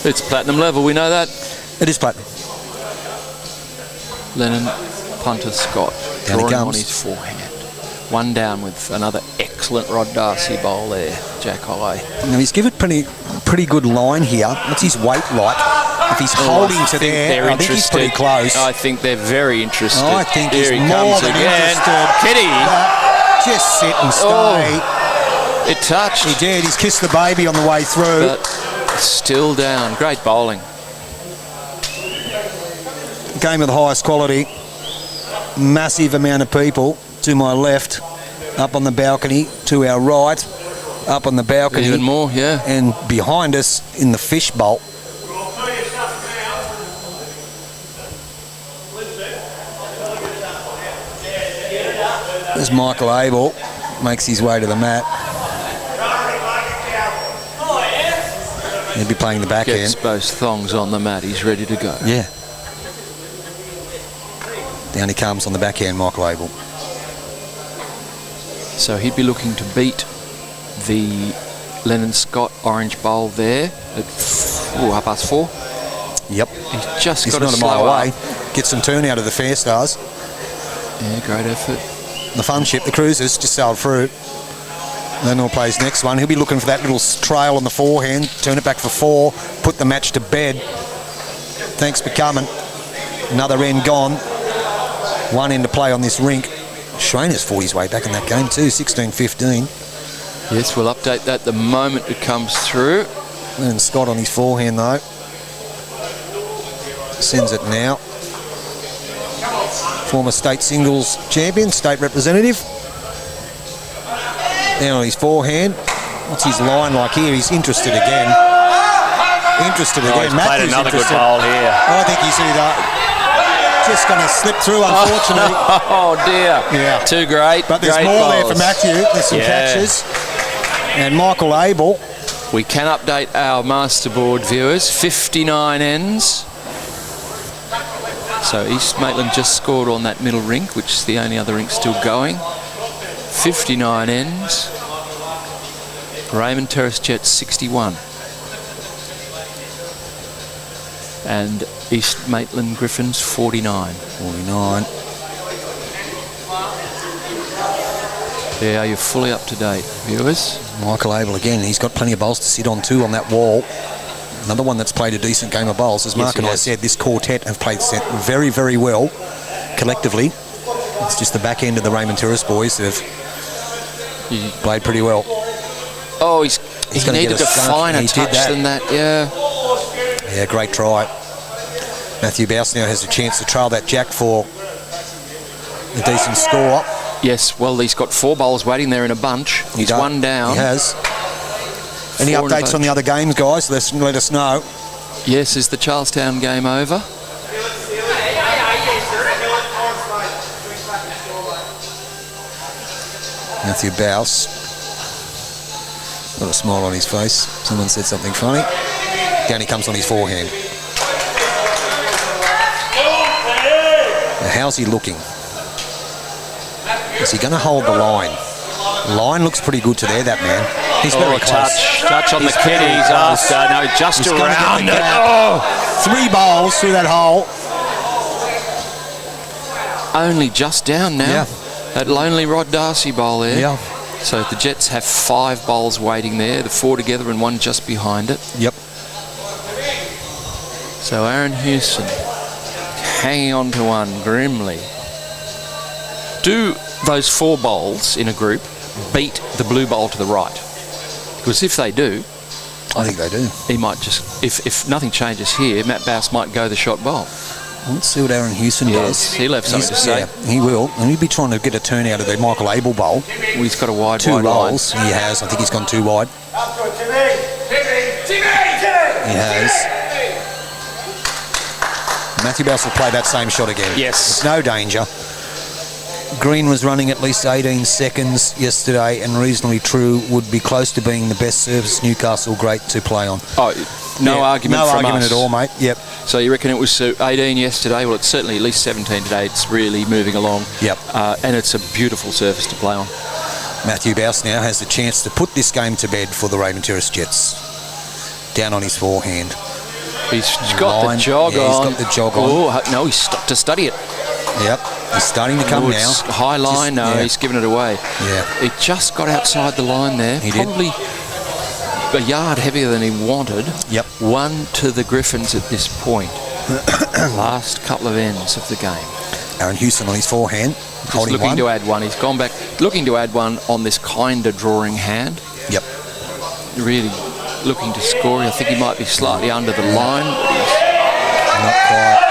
It's platinum level, we know that. It is platinum. Lennon Punter Scott Down he drawing comes. on his forehand. 1 down with another excellent Rod Darcy bowl there, Jack High. Now he's given pretty good line here. What's his weight like? If he's holding to there, I think he's pretty close. I think they're very interested. I think Here he's he more comes than again. interested. Kitty. Just sit and stay. It touched. He did. He's kissed the baby on the way through. But still down. Great bowling. Game of the highest quality. Massive amount of people to my left, up on the balcony, to our right, up on the balcony. Even more, yeah. And behind us in the fishbowl. There's Michael Abel, makes his way to the mat. He'll be playing the back Gets end. both thongs on the mat. He's ready to go. Yeah. Down he comes on the backhand, Michael Abel. So he'd be looking to beat the Lennon Scott orange bowl there at 4:30. Yep. He's just He's got to not a mile slow away. up. Get some turn out of the Fair Stars. Yeah, great effort. The fun ship, the Cruisers, just sailed through. Then he'll play his next one. He'll be looking for that little trail on the forehand, turn it back for 4, put the match to bed. Thanks for coming. Another end gone. 1 end to play on this rink. Schreiner's fought his way back in that game too, 16-15. Yes, we'll update that the moment it comes through. And Scott on his forehand though. Sends it now. Former state singles champion, state representative. Down on his forehand. What's his line like here? He's interested again. Interested again. He's played another good bowl here. I think he's either just going to slip through, unfortunately. Oh dear. Yeah. Too great. But there's great more bowls. there for Matthew. There's some catches. And Michael Abel. We can update our masterboard viewers. 59 ends. So East Maitland just scored on that middle rink, which is the only other rink still going. 59 ends. Raymond Terrace Jets 61. And East Maitland Griffins 49. 49. There, you're fully up to date, viewers. Michael Abel again, he's got plenty of bowls to sit on too on that wall. Another one that's played a decent game of bowls. As Mark and I said, this quartet have played very, very well collectively. It's just the back end of the Raymond Terrace boys that have played pretty well. Oh, he needed a finer touch than that, yeah. Yeah, great try. Matthew Bouse now has a chance to trail that jack for a decent score. Yes, well, he's got 4 bowls waiting there in a bunch. He's one down. He has. Any updates on the other games, guys? Let us know. Yes, is the Charlestown game over? Matthew Bouse. Got a smile on his face. Someone said something funny. Down he comes on his forehand. Now, how's he looking? Is he going to hold the line? Line looks pretty good to there, that man. He's very close. Touch on the kiddies after. No, just around it. Oh, 3 bowls through that hole. Only just down now. Yeah. That lonely Rod Darcy bowl there. Yeah. So the Jets have 5 bowls waiting there, the 4 together and 1 just behind it. Yep. So Aaron Houston hanging on to one grimly. Do those 4 bowls in a group beat the blue bowl to the right? Because if they do, I think they do. He might just, if nothing changes here, Matt Bouse might go the shot bowl. Let's see what Aaron Houston does. He'll have something to say. Yeah, he will. And he'll be trying to get a turn out of the Michael Abel bowl. Well, he's got a wide 2 bowls. line. He has. I think he's gone too wide. He has. Matthew Bouse will play that same shot again. Yes. There's no danger. Green was running at least 18 seconds yesterday, and reasonably true would be close to being the best service Newcastle great to play on. Oh, no argument from us. At all, mate. Yep. So you reckon it was 18 yesterday? Well, it's certainly at least 17 today. It's really moving along. Yep. And it's a beautiful surface to play on. Matthew Bouse now has the chance to put this game to bed for the Raymond Terrace Jets. Down on his forehand. He's got the jog on. He's got the jog on. Oh, no, he's stopped to study it. Yep. He's starting to come now. High line, he's given it away. Yeah. He just got outside the line there. He Probably a yard heavier than he wanted. Yep. 1 to the Griffins at this point. Last couple of ends of the game. Aaron Houston on his forehand. Just looking to add 1. He's gone back, looking to add 1 on this kind of drawing hand. Yep. Really looking to score. I think he might be slightly under the line. But he's not quite.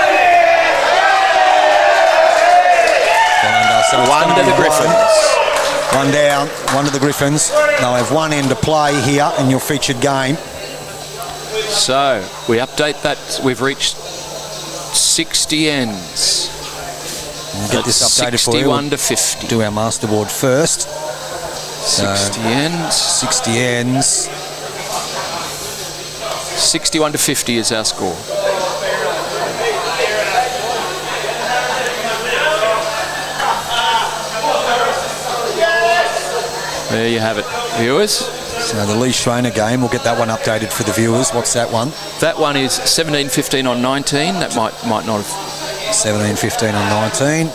So 1 to the Griffins. 1 down, 1 to the Griffins. They'll have 1 end to play here in your featured game. So we update that. We've reached 60 ends. We'll get this updated 61 to 50. Do our masterboard first. 60 ends. 60 ends. 61 to 50 is our score. There you have it, viewers. So the Lee Schreiner game, we'll get that one updated for the viewers. What's that one? That one is 17-15 on 19. That might not have... 17-15 on 19.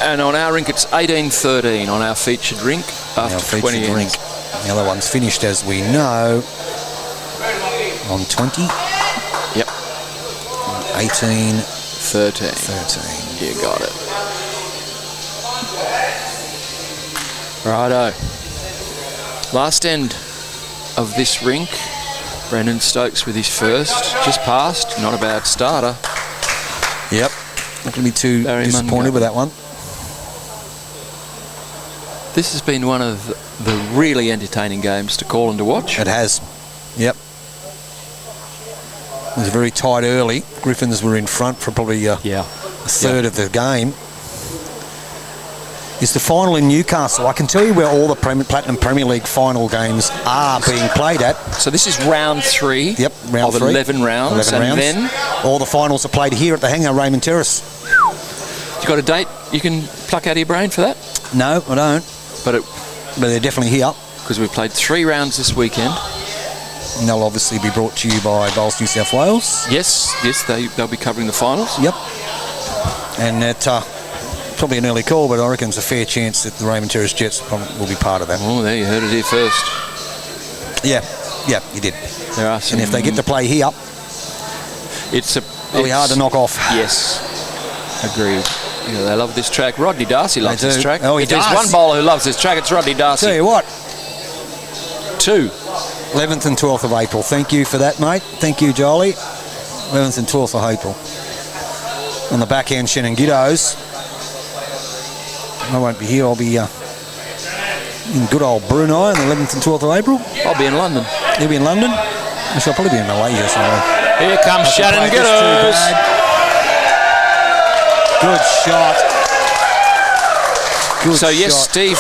And on our rink, it's 18-13 on our featured rink after 20 ends. Rink. The other one's finished, as we know, on 20. Yep. 18, 13. 13. You got it. Righto. Last end of this rink. Brendan Stokes with his first. Just passed. Not a bad starter. Yep. Not going to be too Barry disappointed Mungo. with that one. This has been one of the really entertaining games to call and to watch. It has. Yep. It was very tight early. Griffins were in front for probably a third of the game. It's the final in Newcastle. I can tell you where all the Platinum Premier League final games are being played at. So this is round 3 round of 3. 11 rounds. 11 rounds. Then all the finals are played here at the hangar, Raymond Terrace. you got a date you can pluck out of your brain for that? No, I don't. But they're definitely here. Because we've played 3 rounds this weekend. And they'll obviously be brought to you by Bowls New South Wales. Yes, they'll be covering the finals. Yep. And that probably an early call, but I reckon it's a fair chance that the Raymond Terrace Jets will be part of that. Oh, there you heard it here first. Yeah, you did. There are some, and if they get to play here, it'll be hard to knock off. Yes, agreed. Yeah, they love this track. Rodney Darcy loves this track. Oh, he If there's does. one bowler who loves this track, it's Rodney Darcy. Tell you what. 2. 11th and 12th of April. Thank you for that, mate. Thank you, Jolie. 11th and 12th of April. On the back end, Shannon Giddos. I won't be here. I'll be in good old Brunei on the 11th and 12th of April. I'll be in London. You'll be in London? I shall probably be in Malaysia somewhere. Here comes Shannon Giddos. Good shot. So yes, Steve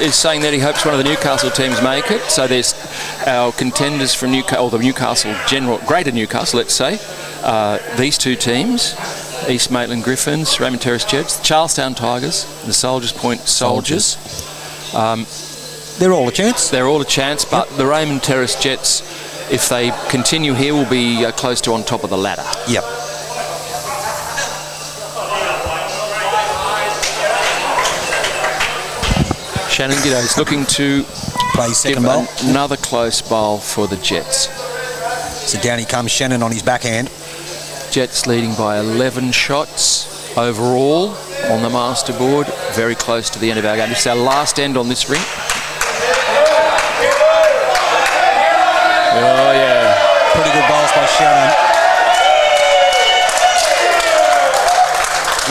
is saying that he hopes one of the Newcastle teams make it. So there's our contenders from Newcastle, or the Newcastle Greater Newcastle, let's say. These 2 teams, East Maitland Griffins, Raymond Terrace Jets, the Charlestown Tigers, the Soldiers Point Soldiers. They're all a chance. They're all a chance, but the Raymond Terrace Jets, if they continue here, will be close to on top of the ladder. Yep. Shannon Giddos looking to play second give bowl. Another close bowl for the Jets. So down he comes, Shannon on his backhand. Jets leading by 11 shots overall on the master board. Very close to the end of our game. This is our last end on this rink. Oh, yeah. Pretty good bowls by Shannon.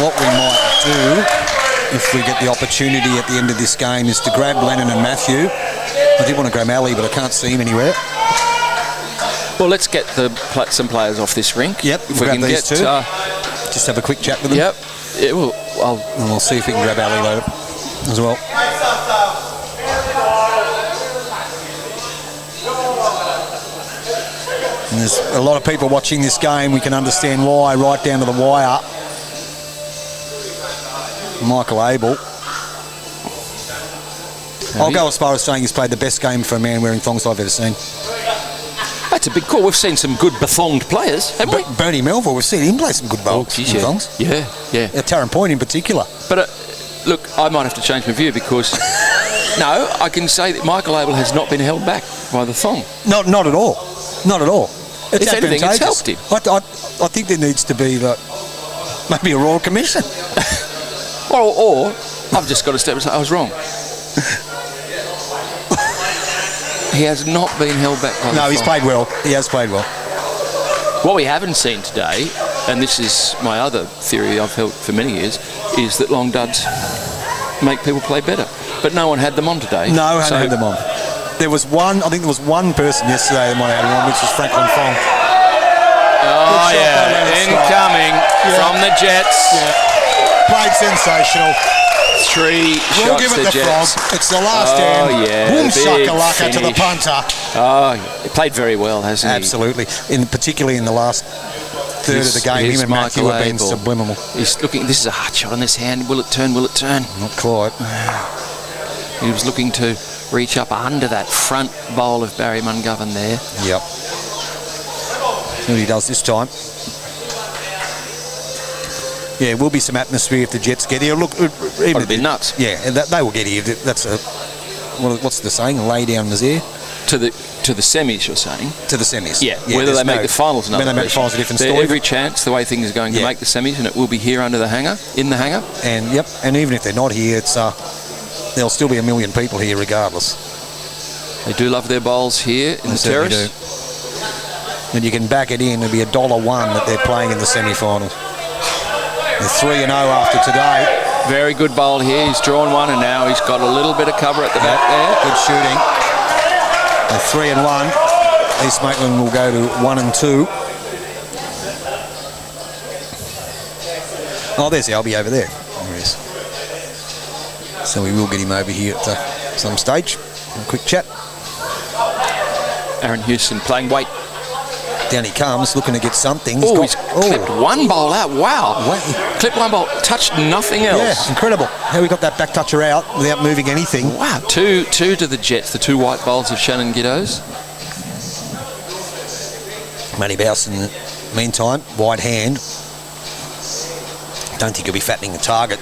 What we might do, if we get the opportunity at the end of this game, is to grab Lennon and Matthew. I did want to grab Ali, but I can't see him anywhere. Well, let's get some players off this rink. Yep, if we can these get two. Just have a quick chat with them. Yep. Yeah, well, and we'll see if we can grab Ali later as well. And there's a lot of people watching this game. We can understand why, right down to the wire. Michael Abel. I'll go as far as saying he's played the best game for a man wearing thongs I've ever seen. That's a big call. We've seen some good bethonged players, haven't we? Bernie Melville, we've seen him play some good bowls in thongs. Yeah. Tarrant Point in particular. But look, I might have to change my view because no, I can say that Michael Abel has not been held back by the thong. Not at all. Not at all. It's if anything, it's helped him. I think there needs to be maybe a Royal Commission. or I've just got to step and say I was wrong. He has not been held back by the thong. He's played well. He has played well. What we haven't seen today, and this is my other theory I've held for many years, is that long duds make people play better. But no one had them on today. No, hadn't had them on. There was one, I think there was one person yesterday that might have had them on, which was Franklin Fong. Oh, yeah. Incoming from the Jets. Yeah. Played sensational. 3 we'll shots give it to the Jets. Frog. It's the last end. Yeah, boom shakalaka to the punter. Oh, he played very well, hasn't he? Absolutely. Particularly in the last third of the game, him and Matthew have been subliminal. He's looking. This is a hard shot on this hand. Will it turn? Will it turn? Not quite. He was looking to reach up under that front bowl of Barry Mungovern there. Yep. See what he does this time. Yeah, will be some atmosphere if the Jets get here. Look, even a bit nuts. Yeah, they will get here. That's what's the saying? Lay down Nazir. To the semis, you're saying? To the semis. Yeah, whether they make the finals, another Whether they make the finals, a different There's story. every chance, the way things are going, to make the semis, and it will be here under the hangar, in the hangar. And and even if they're not here, it's there'll still be a million people here regardless. They do love their bowls here in the terrace. And you can back it in. It'll be $1 that they're playing in the semi-final. They're 3-0 after today. Very good bowl here. He's drawn one, and now he's got a little bit of cover at the back there. Good shooting. They're 3-1. East Maitland will go to 1-2. Oh, there's Albie over there. There he is. So we will get him over here at some stage. A quick chat. Aaron Houston playing weight. Down he comes, looking to get something. He's clipped one bowl out. Wow. Clipped one bowl, touched nothing else. Yeah, incredible. How he got that back toucher out without moving anything. Wow. Two to the Jets, the two white bowls of Shannon Giddos. Matty Bouse in the meantime, wide hand. Don't think he'll be fattening the target.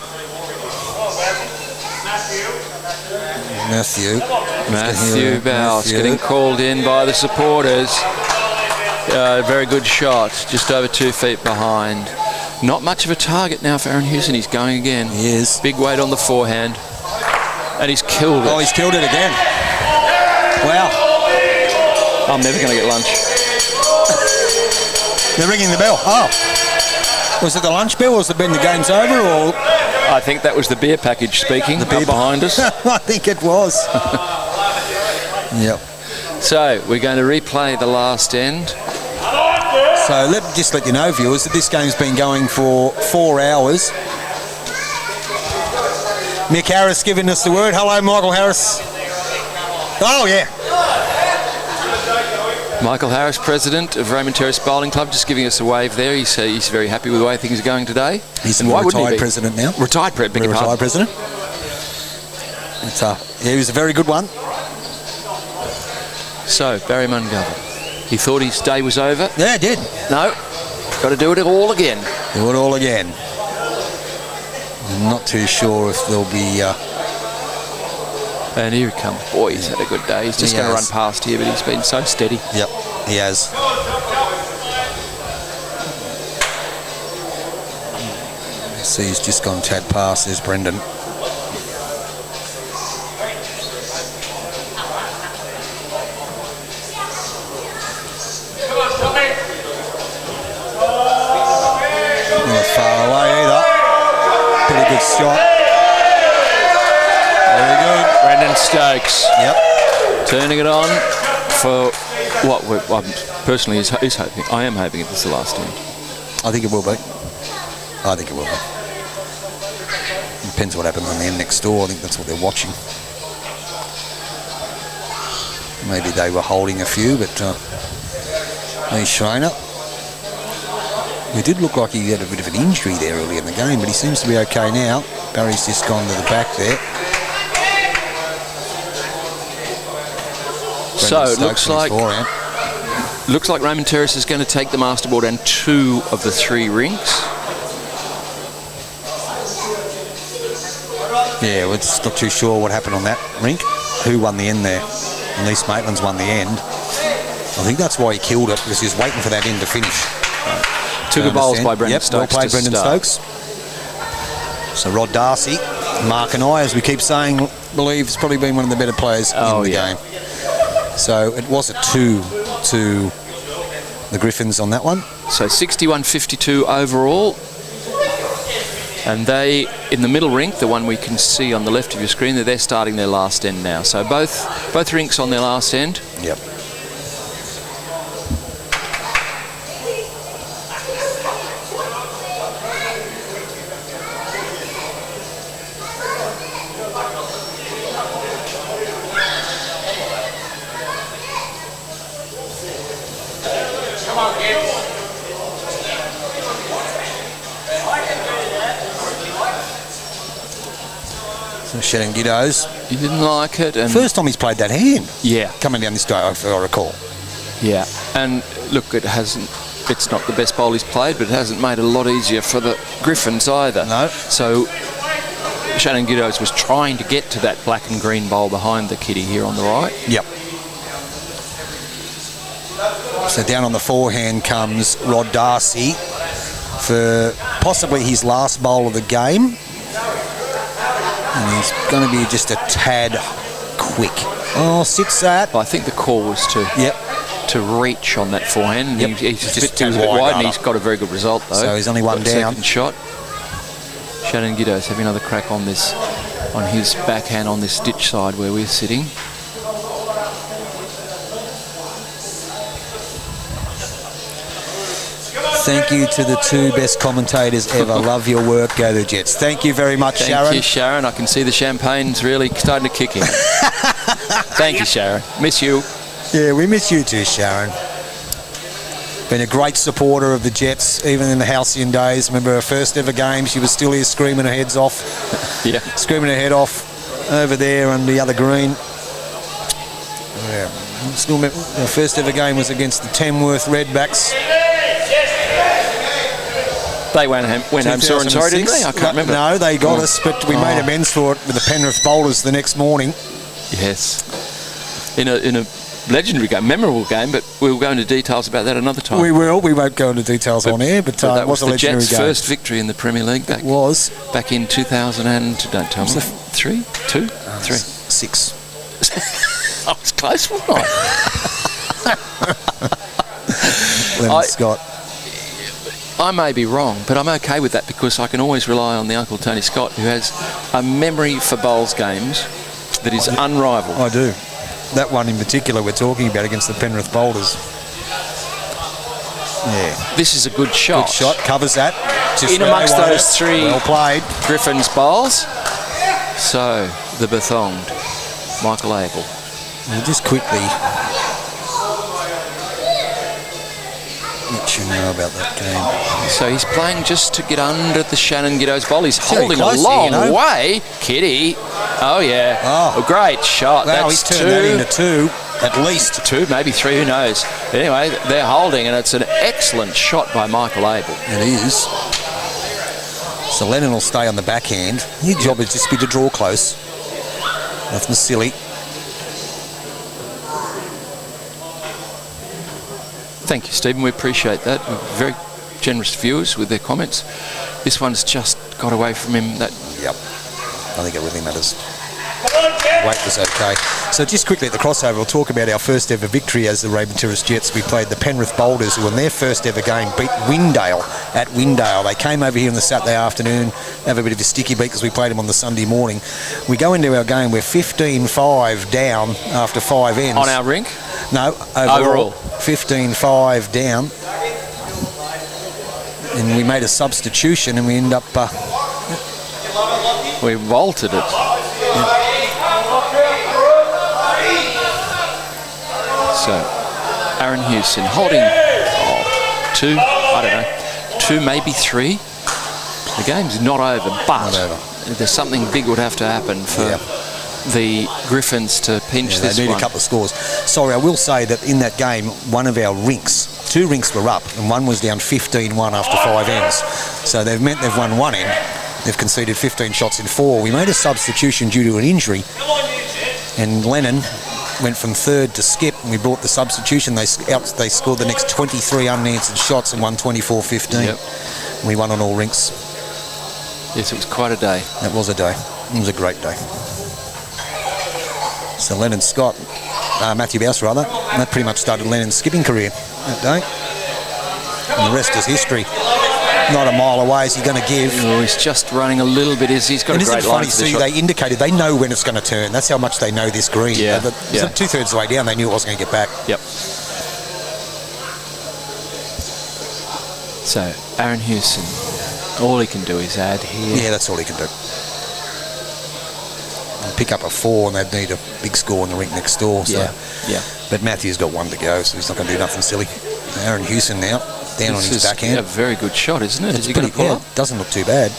Matthew Bouse getting called in by the supporters. Very good shot, just over 2 feet behind. Not much of a target now for Aaron Houston. He's going again. He is. Big weight on the forehand. And he's killed it. Oh, he's killed it again. Wow. I'm never going to get lunch. They're ringing the bell. Oh. Was it the lunch bell, or was it been the game's over, or? I think that was the beer package speaking, up behind us. I think it was. Yep. So, we're going to replay the last end. So, just let you know, viewers, that this game's been going for 4 hours. Mick Harris giving us the word. Hello, Michael Harris. Oh, yeah. Michael Harris, president of Raymond Terrace Bowling Club, just giving us a wave there. He's very happy with the way things are going today. He's a retired president now. Retired president. He was a very good one. So, Barry Mungovern. He thought his day was over. Yeah, he did. No, got to do it all again. Do it all again. I'm not too sure if there'll be... And here he comes. Boy, he's had a good day. He's just going to run past here, but he's been so steady. Yep, he has. See, he's just gone tad past. There's Brendan. Not far away either. Pretty good shot. Very good. Brendan Stokes. Yep. Turning it on for what personally is hoping. I am hoping it's the last end. I think it will be. I think it will be. Depends what happens on the end next door. I think that's what they're watching. Maybe they were holding a few, but he's Schreiner. He did look like he had a bit of an injury there early in the game, but he seems to be okay now. Barry's just gone to the back there. So it looks like Raymond Terrace is going to take the masterboard and 2 of the 3 rinks. Yeah, we're just not too sure what happened on that rink. Who won the end there? And East Maitland's won the end. I think that's why he killed it, because he was waiting for that end to finish. 2 good bowls by Brendan Stokes. Well played, Brendan Stokes. So Rod Darcy, Mark and I, as we keep saying, believe has probably been one of the better players in the game. So it was a 2 to the Griffins on that one. So 61-52 overall. And they, in the middle rink, the one we can see on the left of your screen, they're starting their last end now. So both rinks on their last end. Yep. Shannon Giddos. He didn't like it. And first time he's played that hand. Yeah. Coming down this day, if I recall. Yeah. And look, it's not the best bowl he's played, but it hasn't made it a lot easier for the Griffins either. No. So Shannon Giddos was trying to get to that black and green bowl behind the kitty here on the right. Yep. So down on the forehand comes Rod Darcy for possibly his last bowl of the game. And he's going to be just a tad quick. Oh, sits that. I think the call was to reach on that forehand. Yep. He's just a a bit bit wide, and rather. he's got a very good result, though. So he's only one down. Second shot. Shannon Giddo's having another crack on this, on his backhand on this ditch side where we're sitting. Thank you to the two best commentators ever. Love your work. Go the Jets. Thank you very much, Sharon. Thank you, Sharon. I can see the champagne's really starting to kick in. Thank you, Sharon. Miss you. Yeah, we miss you too, Sharon. Been a great supporter of the Jets, even in the halcyon days. Remember her first ever game, she was still here screaming her heads off. Yeah. Screaming her head off over there on the other green. Yeah. Still remember, her first ever game was against the Tamworth Redbacks. They went home sore and sorry, didn't they? I can't remember. No, they got us, but we made amends for it with the Penrith Boulders the next morning. Yes. In a legendary game, memorable game, but we'll go into details about that another time. We will. We won't go into details on air, but that was a the legendary Jets' game. first victory in the Premier League back in 2000 and, don't tell me, 3? 2? 3? 6. I was close, wasn't I? Lemon Scott. I may be wrong, but I'm okay with that because I can always rely on the Uncle Tony Scott, who has a memory for bowls games that is unrivaled. I do. That one in particular we're talking about against the Penrith Boulders. Yeah. This is a good shot. Good shot. Covers that. Just in amongst those three well played. Griffins bowls. So, the Bethonged, Michael Abel. Well, just quickly, let you know about that game. So he's playing just to get under the Shannon Giddo's bowl. He's holding close, a long you know. way. Kitty. Oh, yeah. Oh. A great shot. Wow, That's he's turned that into 2, at least. 2, maybe 3, who knows. Anyway, they're holding, and it's an excellent shot by Michael Abel. It is. So Lennon will stay on the backhand. His job is just be to draw close. Nothing silly. Thank you, Stephen. We appreciate that. We're very generous viewers with their comments. This one's just got away from him. Yep. I think it really matters. Weight was okay. So just quickly at the crossover, we'll talk about our first ever victory as the Raymond Terrace Jets. We played the Penrith Boulders, who in their first ever game beat Windale at Windale. They came over here on the Saturday afternoon, have a bit of a sticky beat because we played them on the Sunday morning. We go into our game, we're 15-5 down after 5 ends. On our rink? No, overall. 15-5 down. And we made a substitution and we end up... we vaulted it. So, Aaron Hewson holding 2, I don't know, 2, maybe 3. The game's not over, but there's something big would have to happen for the Griffins to pinch this they need one. a couple of scores. Sorry, I will say that in that game, one of our rinks, 2 rinks were up, and one was down 15-1 after 5 ends. So they've won 1 end. They've conceded 15 shots in 4. We made a substitution due to an injury, and Lennon went from 3rd to skip, and we brought the substitution. They scored the next 23 unanswered shots and won 24-15. Yep. We won on all rinks. Yes, it was quite a day. It was a day. It was a great day. So Lennon Scott, Matthew Bouse rather, and that pretty much started Lennon's skipping career that day. And the rest is history. Not a mile away. Is he going to give? Oh, he's just running a little bit. He's got a great line. Isn't it funny? See, they indicated they know when it's going to turn. That's how much they know this green. Yeah. 2/3 of the way down, they knew it wasn't going to get back. Yep. So Aaron Hewson, all he can do is add here. Yeah, that's all he can do. And pick up a 4, and they'd need a big score in the rink next door. So. Yeah. But Matthew's got 1 to go, so he's not going to do nothing silly. Aaron Hewson now. Down on his backhand. A very good shot, isn't it? Is he going to pull up? Doesn't look too bad.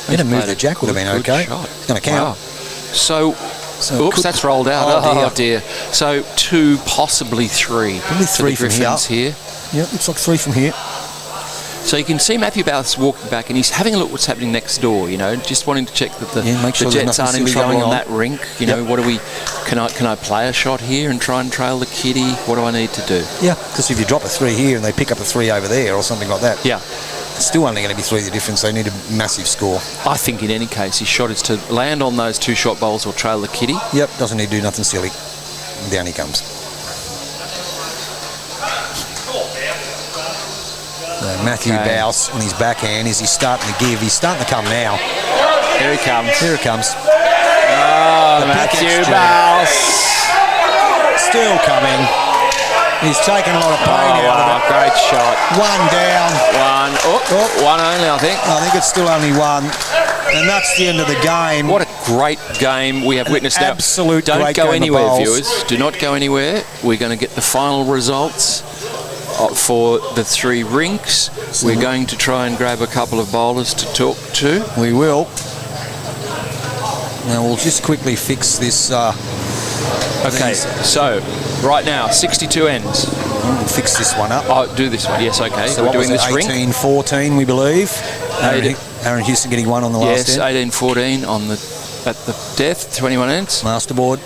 He'd have moved the jack would have been okay. Shot. It's going to count. Wow. So oops, that's rolled out. Oh dear. So 2, possibly 3. Probably 3 for the from Griffins here. Yeah, looks like 3 from here. So you can see Matthew Bowles walking back, and he's having a look what's happening next door. You know, just wanting to check that the make sure Jets aren't in trouble on that rink. You know, Yep. what do we? Can I play a shot here and try and trail the kitty? What do I need to do? Yeah, because if you drop a 3 here and they pick up a 3 over there or something like that, Yeah. it's still only going to be 3 the difference. They need a massive score. I think in any case, his shot is to land on those 2 shot bowls or trail the kitty. Yep, doesn't need to do nothing silly. Down he comes. So Matthew Bowles on his backhand, is he starting to give? He's starting to come now. Here he comes. Here it comes. Oh, The big Matthew extra. Bowles. Still coming. He's taken a lot of pain out of it. Great shot. 1 down. One only, I think. I think it's still only 1. And that's the end of the game. What a great game we have witnessed. Now, absolute don't great go game of anywhere, bowls. viewers. Do not go anywhere. We're going to get the final results for the 3 rinks. We're going to try and grab a couple of bowlers to talk to. We will. Now we'll just quickly fix this. Okay, so right now, 62 ends. We'll fix this one up. Oh, do this one. Yes, okay. So we're what doing was it, this ring. 18-14, we believe. Aaron Houston getting 1 on the last Yes, end. 18-14 on at the death, 21 ends. Masterboard,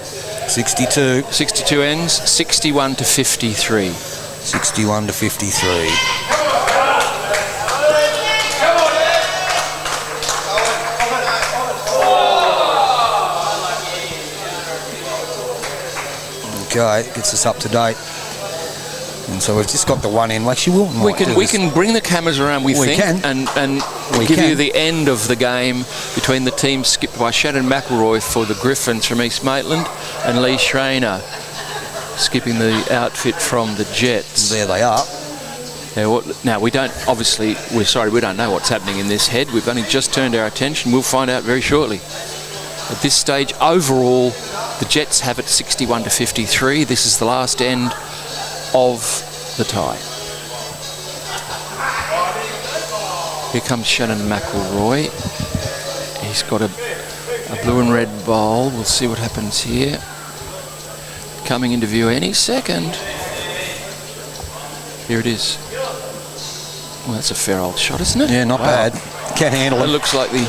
62. 62 ends, 61 to 53. 61 to 53. Okay, gets us up to date. And so we've just got the 1 in. Actually, We can bring the cameras around, we think, can. and We give can. you the end of the game between the teams skipped by Shannon McElroy for the Griffins from East Maitland and Lee Schreiner skipping the outfit from the Jets. There they are. Now, we don't, obviously, we're sorry, we don't know what's happening in this head. We've only just turned our attention. We'll find out very shortly. At this stage, overall, the Jets have it 61 to 53. This is the last end of the tie. Here comes Shannon McElroy. He's got a blue and red bowl. We'll see what happens here. Coming into view any second. Here it is. Well, that's a fair old shot, isn't it? Yeah, not bad. Can't handle It it. looks like the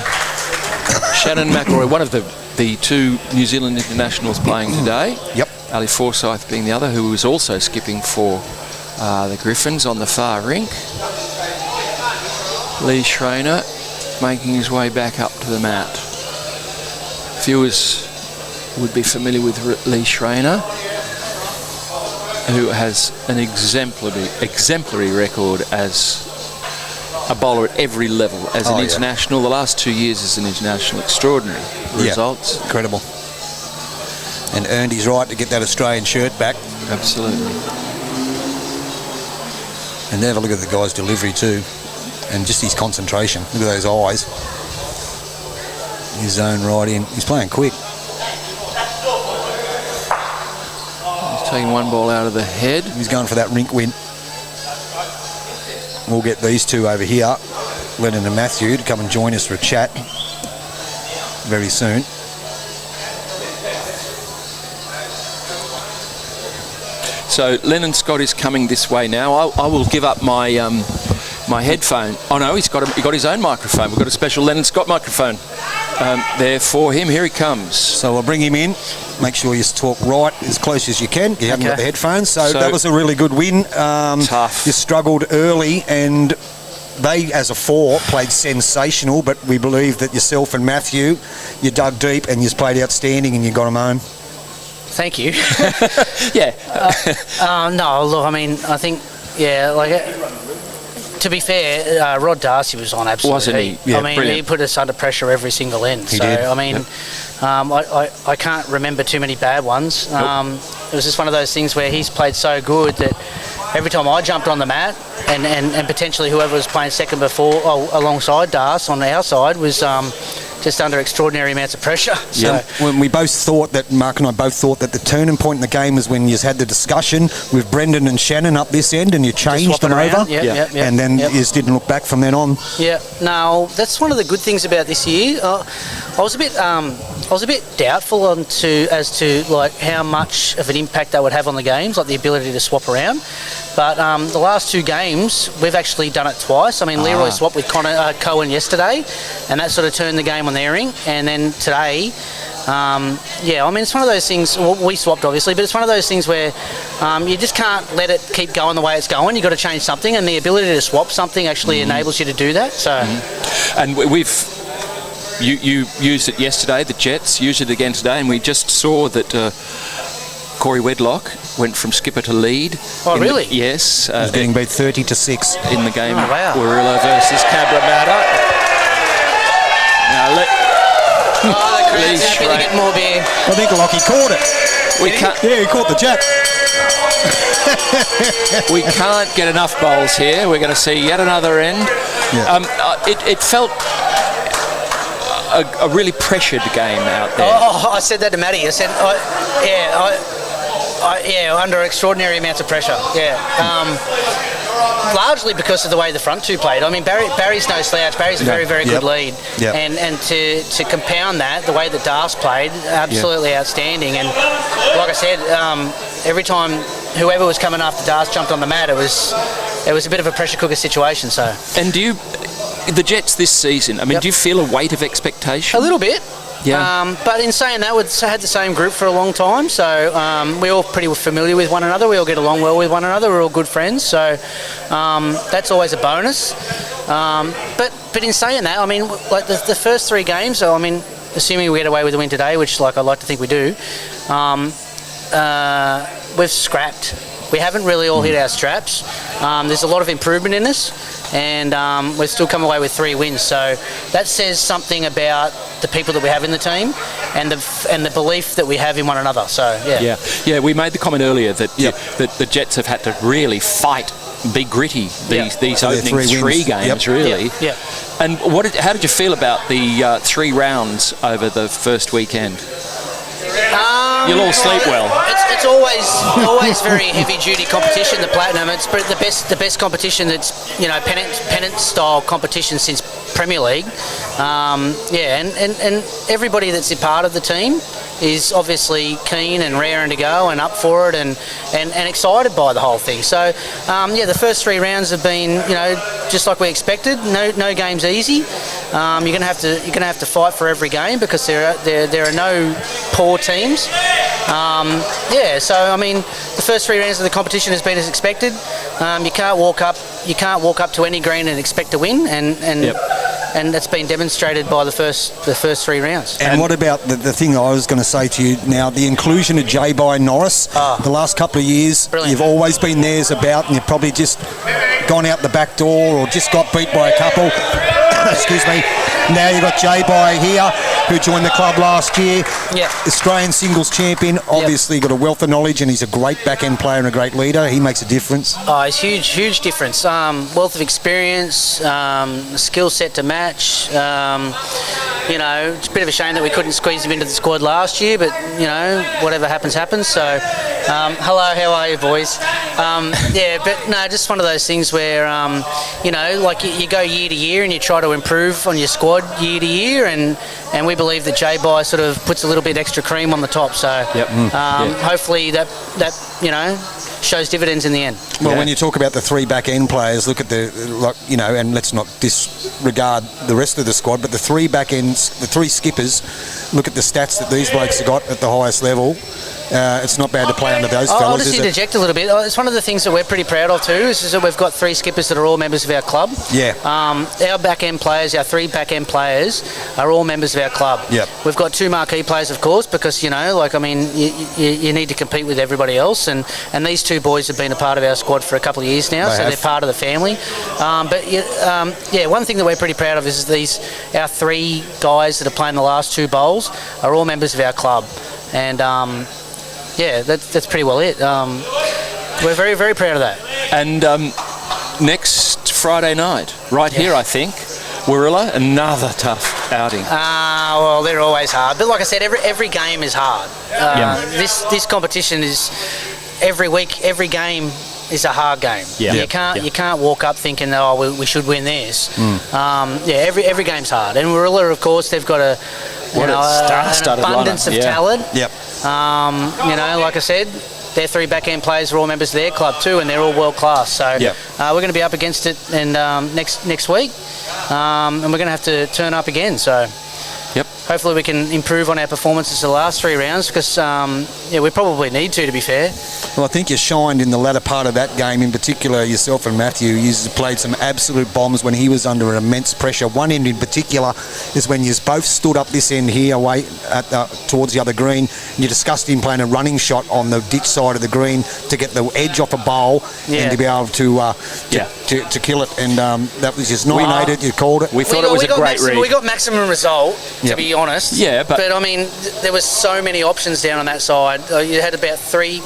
Shannon McElroy, one of the 2 New Zealand internationals playing today. Yep. Ali Forsyth being the other, who was also skipping for the Griffins on the far rink. Lee Schreiner making his way back up to the mat. Viewers would be familiar with Lee Schreiner, who has an exemplary record as a bowler at every level. As an international, the last 2 years as an international, extraordinary results. Incredible. And earned his right to get that Australian shirt back. Absolutely. And have a look at the guy's delivery too. And just his concentration. Look at those eyes. His zone right in. He's playing quick. He's taking 1 ball out of the head. He's going for that rink win. We'll get these 2 over here, Lennon and Matthew, to come and join us for a chat very soon. So Lennon Scott is coming this way now. I will give up my my headphone. Oh no, he got his own microphone. We've got a special Lennon Scott microphone there for him. Here he comes. So I'll bring him in. Make sure you talk right as close as you can. You haven't got the headphones. So that was a really good win. Tough. You struggled early, and they, as a 4, played sensational, but we believe that yourself and Matthew, you dug deep and you played outstanding and you got them home. Thank you. Yeah. No, look, I mean, I think, to be fair, Rod Darcy was on absolutely. Wasn't he? Yeah, I mean, brilliant. he put us under pressure every single end. He did. I mean, I can't remember too many bad ones. It was just one of those things where he's played so good that every time I jumped on the mat, and potentially whoever was playing second before alongside Darcy on our side was just under extraordinary amounts of pressure. So when we both thought that, Mark and I both thought that the turning point in the game was when you had the discussion with Brendan and Shannon up this end and you changed them over. And then you just didn't look back from then on. Yeah, no, that's one of the good things about this year. I was a bit doubtful as to like how much of an impact that would have on the games, like the ability to swap around. But the last 2 games, we've actually done it twice. I mean, Leroy swapped with Cohen yesterday, and that sort of turned the game on their ring. And then today, I mean, it's one of those things. Well, we swapped obviously, but it's one of those things where you just can't let it keep going the way it's going. You've got to change something, and the ability to swap something actually enables you to do that. So, and you used it yesterday. The Jets used it again today, and we just saw that Corey Wedlock went from skipper to lead. Oh, really? Yes. He's getting beat 30-6 in the game. Oh, wow. Warilla versus Cabramatta. Now the crowd's happy to get more beer. I think Lockie caught it. He caught the jack. We can't get enough bowls here. We're going to see yet another end. Yeah. It felt a really pressured game out there. Oh, I said that to Matty. I said, under extraordinary amounts of pressure. Yeah. Largely because of the way the front 2 played. I mean, Barry's no slouch. Barry's a very, very good lead. Yep. And to compound that, the way that Darce played, absolutely outstanding. And like I said, every time whoever was coming after Darce jumped on the mat, it was a bit of a pressure cooker situation. So. And the Jets this season, I mean, do you feel a weight of expectation? A little bit. Yeah. But in saying that, we've had the same group for a long time, so we're all pretty familiar with one another. We all get along well with one another. We're all good friends, so that's always a bonus. But in saying that, I mean, like the first 3 games, I mean, assuming we get away with the win today, which like I'd like to think we do, we've scrapped. We haven't really all hit our straps. There's a lot of improvement in this, and we've still come away with 3 wins. So that says something about the people that we have in the team and the belief that we have in one another. So yeah. We made the comment earlier that that the Jets have had to really fight, be gritty these opening 3 games, really. Yeah. And how did you feel about the 3 rounds over the first weekend? You'll all sleep well. It's always very heavy duty competition. The Platinum, it's the best competition that's pennant style competition since Premier League. And everybody that's a part of the team is obviously keen and raring to go and up for it and excited by the whole thing. So the first 3 rounds have been just like we expected. No game's easy. You're gonna have to fight for every game because there are no poor teams. So I mean, the first 3 rounds of the competition has been as expected. You can't walk up to any green and expect to win, and that's been demonstrated by the first 3 rounds. And what about the thing I was going to say to you now, the inclusion of J-By Norris? The last couple of years, brilliant. You've always been theirs about, and you've probably just gone out the back door or just got beat by a couple. Excuse me. Now you've got J-By here, who joined the club last year. Yeah. Australian singles champion. Obviously got a wealth of knowledge, and he's a great back-end player and a great leader. He makes a difference. Oh, it's huge difference. Wealth of experience, skill set to match. It's a bit of a shame that we couldn't squeeze him into the squad last year, but whatever happens. So, hello, how are you, boys? Just one of those things where like you go year to year and you try to improve on your squad year to year, and we believe that J-By sort of puts a little bit extra cream on the top. So, hopefully that shows dividends in the end. Well, when you talk about the 3 back-end players, look at and let's not disregard the rest of the squad, but the 3 back-ends, the 3 skippers, look at the stats that these blokes have got at the highest level. It's not bad to play under those fellas. I'll just interject a little bit. It's one of the things that we're pretty proud of too, is that we've got 3 skippers that are all members of our club. Yeah. Our back-end players, our 3 back-end players, are all members of our club. Yep. We've got 2 marquee players, of course, because you need to compete with everybody else, and these 2 boys have been a part of our squad for a couple of years now, they're part of the family. One thing that we're pretty proud of is our 3 guys that are playing the last 2 bowls are all members of our club, and that's pretty well it. We're very, very proud of that. And next Friday night, right here, I think, Warilla, another tough outing? Well, they're always hard. But like I said, every game is hard. This competition is every week, every game is a hard game. Yeah. You can't walk up thinking, oh, we should win this. Every game's hard. And Warilla, of course, they've got an abundance of talent. Yep. Like I said, their 3 back-end players are all members of their club too, and they're all world class. So we're going to be up against it and next week, and we're going to have to turn up again. So hopefully we can improve on our performances the last 3 rounds, because we probably need to be fair. Well, I think you shined in the latter part of that game, in particular yourself and Matthew. You played some absolute bombs when he was under immense pressure. One end in particular is when you both stood up this end here away towards the other green, and you discussed him playing a running shot on the ditch side of the green to get the edge off a bowl and to be able to kill it. And that was just nominated. You called it. We thought it was a great read. We got maximum result, to be honest. Yeah, but I mean, there was so many options down on that side. You had about 3,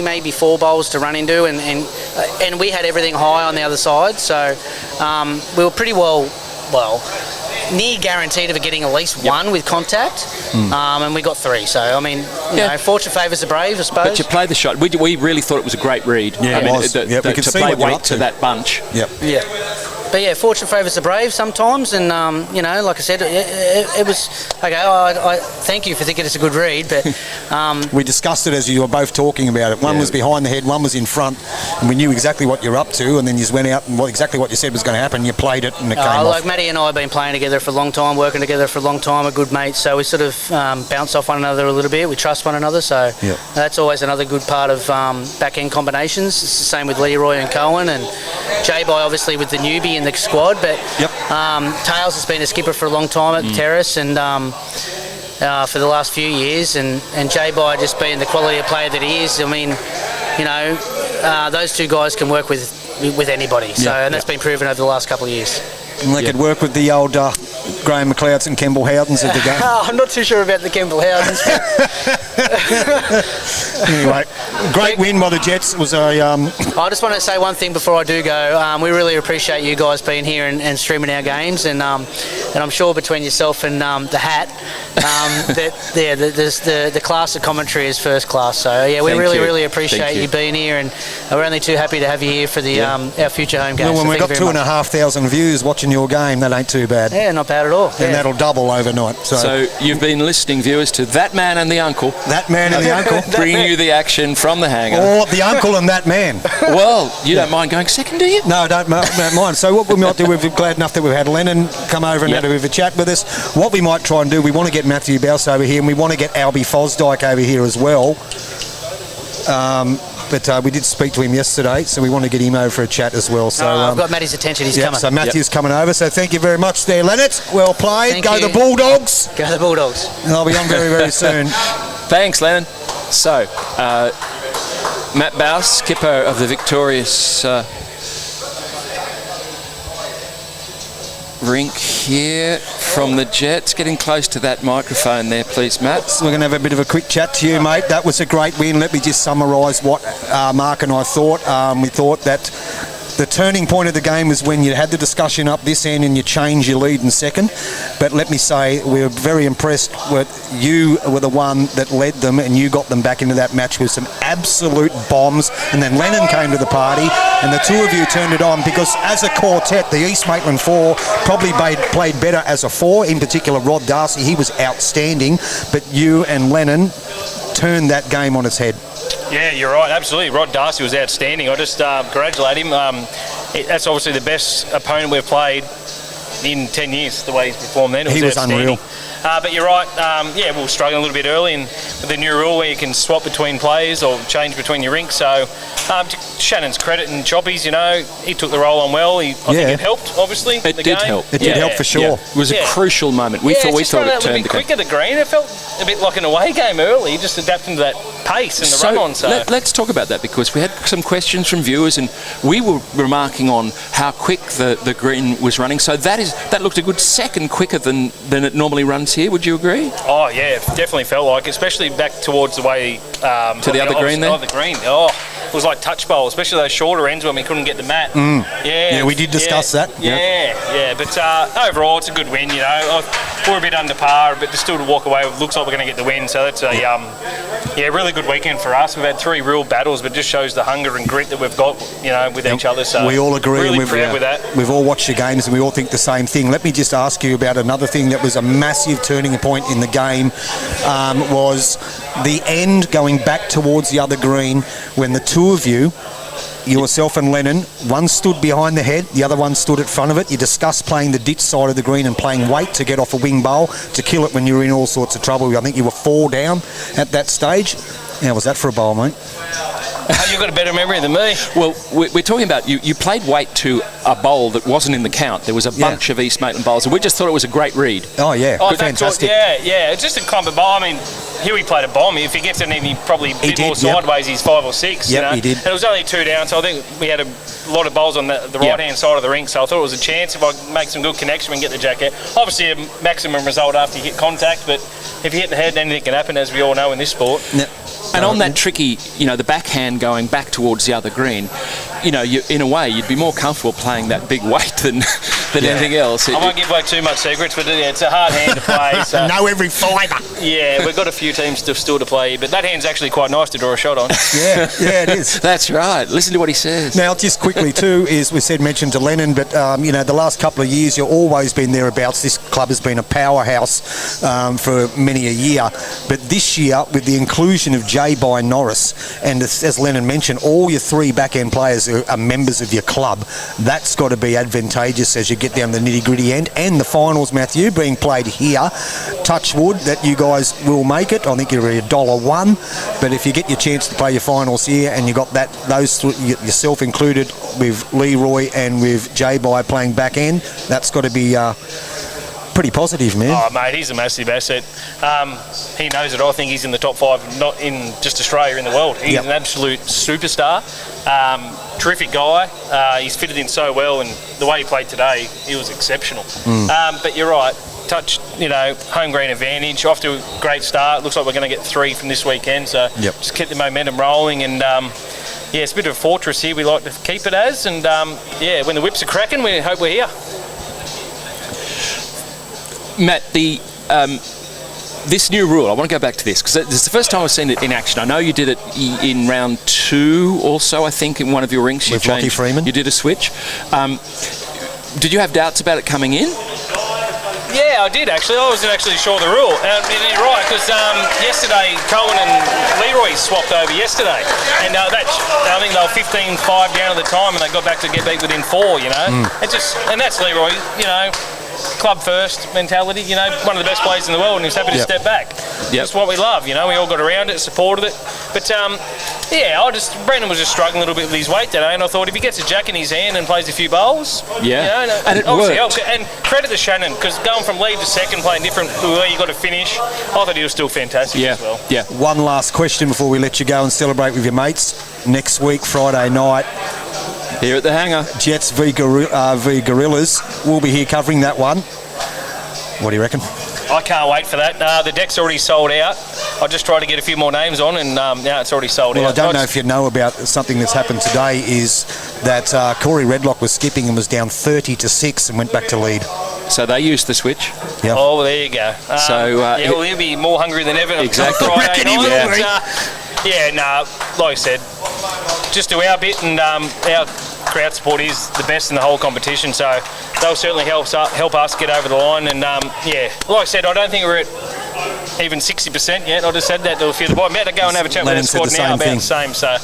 maybe 4 bowls to run into, and we had everything high on the other side. So we were pretty near guaranteed of getting at least 1 with contact, and we got 3. So I mean, fortune favours the brave, I suppose. But you played the shot. We really thought it was a great read. Yeah, it was. We could to see play what you're weight up to that bunch. But yeah, fortune favours the brave sometimes, and like I said, it was okay. I thank you for thinking it's a good read, but we discussed it as you were both talking about it. One was behind the head, one was in front, and we knew exactly what you're up to. And then you just went out and exactly what you said was going to happen. You played it, and it came off. Like Matty and I have been playing together for a long time, working together for a long time, a good mate. So we sort of bounce off one another a little bit. We trust one another, so that's always another good part of back end combinations. It's the same with Leroy and Cohen, and J-Boy obviously with the newbie in the squad, but Tails has been a skipper for a long time at Terrace, and for the last few years, and J-Boy just being the quality of player that he is. I mean, those 2 guys can work with anybody, and that's been proven over the last couple of years. And they could work with the old Graham McLeods and Kemble Howdens at the game. I'm not too sure about the Kemble Howdens. Anyway, great win by the Jets. It was a. I just want to say one thing before I do go. We really appreciate you guys being here and streaming our games, and I'm sure between yourself and the Hat, the class of commentary is first class. So we really appreciate you being here, and we're only too happy to have you here for the our future home games. Well, when we've got 2,500 views watching your game, that ain't too bad. Yeah, not bad at all. And that'll double overnight. So you've been listening, viewers, to That Man and the Uncle. That Man and the Uncle. Bringing you the action from the hangar. Or the Uncle and That Man. Well, you don't mind going second, do you? No, don't mind. So what we might do, we're glad enough that we've had Lennon come over and have a bit of a chat with us. What we might try and do, we want to get Matthew Bouse over here, and we want to get Albie Fosdyke over here as well. But we did speak to him yesterday, so we want to get him over for a chat as well. So I've got Matty's attention. He's coming. So Matthew's coming over. So thank you very much there, Leonard. Well played. Thank you. The Bulldogs. Go the Bulldogs. And I'll be on very, very soon. Thanks, Lennon. So, Matt Bouse, skipper of the victorious rink here from the Jets. Getting close to that microphone there, please, Matt. So we're going to have a bit of a quick chat to you, mate. That was a great win. Let me just summarise what Mark and I thought. We thought that the turning point of the game was when you had the discussion up this end and you changed your lead in second. But let me say, we were very impressed with you were the one that led them, and you got them back into that match with some absolute bombs. And then Lennon came to the party, and the 2 of you turned it on, because as a quartet, the East Maitland 4 probably played better as a 4. In particular, Rod Darcy, he was outstanding. But you and Lennon turned that game on its head. Yeah, you're right, absolutely. Rod Darcy was outstanding. I just congratulate him. That's obviously the best opponent we've played in 10 years, the way he's performed then. He was unreal. But you're right, we were struggling a little bit early, and with the new rule where you can swap between players or change between your rinks. So to Shannon's credit and Choppies, he took the role on well. I think it helped, obviously. It did help. It did help for sure. Yeah. It was a crucial moment. We thought it turned the quicker the green. It felt a bit like an away game early, just adapting to that pace and the run-on. So let's talk about that, because we had some questions from viewers, and we were remarking on how quick the green was running. So that looked a good second quicker than it normally runs here. Would you agree? Oh yeah, it definitely felt like, especially back towards the way to the other green there. The green. Oh, it was like touch bowl, especially those shorter ends when we couldn't get the mat. Yeah, we did discuss that. Yeah. But overall, it's a good win. You know, we're a bit under par, but still to walk away, looks like we're going to get the win. So that's a really good weekend for us. We've had 3 real battles, but just shows the hunger and grit that we've got, you know, with each other. So we all agree. Really proud with that. We've all watched the games and we all think the same thing. Let me just ask you about another thing that was a massive turning point in the game. Was the end going back towards the other green when the two of you, yourself and Lennon, one stood behind the head, the other one stood at front of it. You discussed playing the ditch side of the green and playing weight to get off a wing bowl to kill it when you were in all sorts of trouble. I think you were 4 down at that stage. How was that for a bowl, mate? You've got a better memory than me. Well, we're talking about you played weight to a bowl that wasn't in the count. There was a bunch of East Maitland bowls, and we just thought it was a great read. Oh, yeah. Fantastic. It's just a combo bowl. I mean, Huey played a bomb. If he gets it in, he probably a bit more sideways. He's 5 or 6. Yep, you know? he did. And it was only 2 down, so I think we had a lot of bowls on the right-hand side of the rink, so I thought it was a chance if I make some good connection and get the jacket. Obviously, a maximum result after you hit contact, but if you hit the head, anything can happen, as we all know in this sport. Yep. And on that tricky, you know, the backhand going back towards the other green, you know, in a way, you'd be more comfortable playing that big weight than anything else. I won't give away too much secrets, but it's a hard hand to play. So. Know every fibre. Yeah, we've got a few teams still to play, but that hand's actually quite nice to draw a shot on. Yeah, it is. That's right. Listen to what he says. Now, just quickly too, is we mentioned to Lennon, but you know, the last couple of years you've always been thereabouts. This club has been a powerhouse for many a year, but this year with the inclusion of J by Norris, and as Lennon mentioned, all your 3 back-end players are members of your club. That's got to be advantageous as you get down the nitty-gritty end. And the finals, Matthew, being played here, touch wood that you guys will make it. I think you're $1, but if you get your chance to play your finals here and you got those yourself included with Leroy and with J-By playing back-end, that's got to be pretty positive, man. Oh, mate, he's a massive asset. He knows it. I think he's in the top 5, not in just Australia, in the world. He's an absolute superstar. Terrific guy. He's fitted in so well, and the way he played today, he was exceptional. But you're right. Touch, you know, home green advantage. Off to a great start. Looks like we're going to get 3 from this weekend. So just keep the momentum rolling, and it's a bit of a fortress here. We like to keep it as, and when the whips are cracking, we hope we're here. Matt, this new rule, I want to go back to this because this is the first time I've seen it in action. I know you did it in round 2 also, I think, in one of your rinks. With Lockie Freeman. You did a switch. Did you have doubts about it coming in? Yeah, I did actually. I wasn't actually sure of the rule. And you're right, because yesterday Cohen and Leroy swapped over yesterday. And I think they were 15-5 down at the time, and they got back to get beat within 4, you know. And that's Leroy, you know. Club first mentality, you know, one of the best players in the world, and he's happy to step back. That's what we love, you know. We all got around it, supported it. But Brendan was just struggling a little bit with his weight today, and I thought if he gets a jack in his hand and plays a few bowls, you know, and it worked. And credit to Shannon, because going from lead to second, playing different where you got to finish, I thought he was still fantastic as well. Yeah. One last question before we let you go and celebrate with your mates. Next week, Friday night, here at the hangar, Jets v Gorillas. We'll be here covering that one. What do you reckon? I can't wait for that. The deck's already sold out. I just tried to get a few more names on, and it's already sold out. Well, I don't know if you know about something that's happened today, is that Corey Redlock was skipping and was down 30-6 and went back to lead. So they used the switch. Yeah. Oh, well, there you go. He'll be more hungry than ever. Exactly. On Friday night. Like I said, just do our bit, and our crowd support is the best in the whole competition, so they'll certainly help us get over the line. And like I said, I don't think we're at even 60% yet. I just said that to a few of the boys. I'm about to go and have a chat with the squad now about the same. So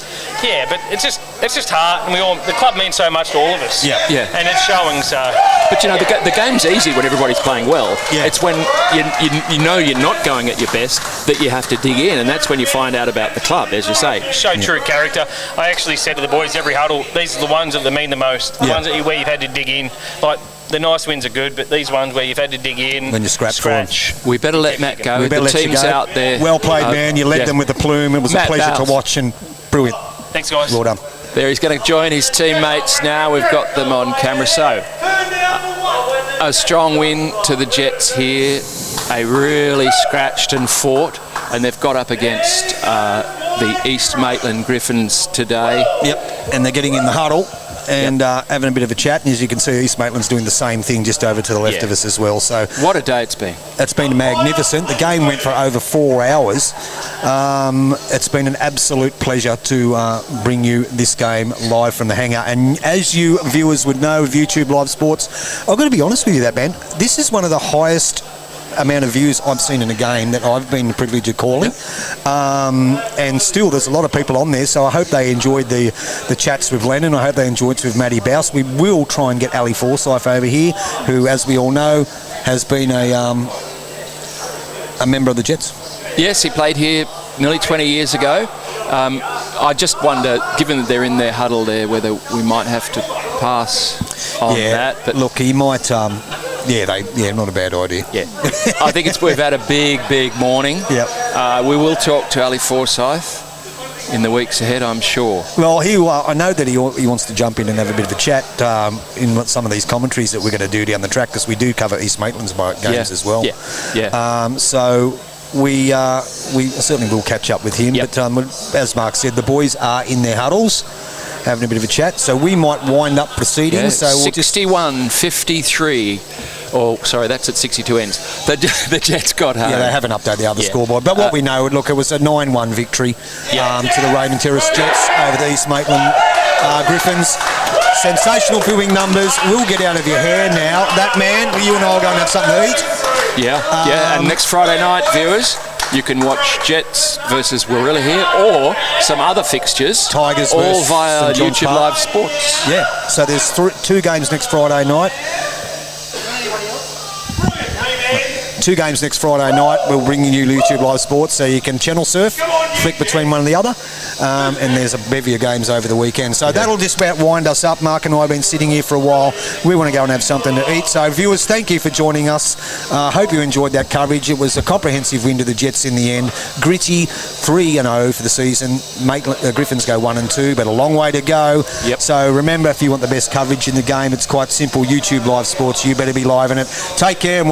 but it's just hard, and the club means so much to all of us. Yeah. And it's showing. So, but you know, the game's easy when everybody's playing well. Yeah. It's when you know you're not going at your best that you have to dig in, and that's when you find out about the club, as you say. Show true character. I actually said to the boys every huddle, these are the ones that mean the most. The ones where you've had to dig in. Like, the nice wins are good, but these ones where you've had to dig in, when you scratch. We better let Matt go. We better the let team's you go. Out there. Well played, man. You led them with the plume. It was Matt a pleasure Bowles. to watch, and brilliant. Thanks, guys. Well done. There, he's going to join his teammates now. We've got them on camera. So, a strong win to the Jets here. They really scratched and fought, and they've got up against the East Maitland Griffins today. Yep, and they're getting in the huddle and having a bit of a chat. And as you can see, East Maitland's doing the same thing just over to the left of us as well. So what a day it's been. It's been magnificent. The game went for over 4 hours. It's been an absolute pleasure to bring you this game live from the hangar. And as you viewers would know of YouTube Live Sports, I've got to be honest with you, that man, this is one of the highest amount of views I've seen in a game that I've been privileged of calling. And still there's a lot of people on there, so I hope they enjoyed the chats with Lennon. I hope they enjoyed it with Matty Bouse. We will try and get Ali Forsyth over here, who, as we all know, has been a member of the Jets. Yes, he played here nearly 20 years ago. I just wonder, given that they're in their huddle there, whether we might have to pass on that. But look, he might... not a bad idea. Yeah, I think we've had a big morning. Yep. We will talk to Ali Forsyth in the weeks ahead, I'm sure. Well, I know that he wants to jump in and have a bit of a chat in some of these commentaries that we're going to do down the track, because we do cover East Maitland's games as well. So we certainly will catch up with him. But as Mark said, the boys are in their huddles, having a bit of a chat, so we might wind up proceedings. So we'll 61-53. Oh, sorry, that's at 62 ends. The Jets got home. Yeah, they haven't updated the other scoreboard. But what we know, look, it was a 9-1 victory to the Raymond Terrace Jets over the East Maitland Griffins. Sensational viewing numbers. Will get out of your hair now. That man, you and I are going to have something to eat. And next Friday night, viewers, you can watch Jets versus Warilla here, or some other fixtures, Tigers all via St. John's YouTube Park. Live Sports. Yeah, so there's 2 games next Friday night. 2 games next Friday night. We'll bring you YouTube Live Sports, so you can channel surf, flick between one and the other, and there's a bevy of games over the weekend. So that'll just about wind us up. Mark and I have been sitting here for a while. We want to go and have something to eat. So viewers, thank you for joining us. Hope you enjoyed that coverage. It was a comprehensive win to the Jets in the end. Gritty, 3-0 for the season. Griffins go 1-2, but a long way to go. So remember, if you want the best coverage in the game, it's quite simple. YouTube Live Sports. You better be live in it. Take care. And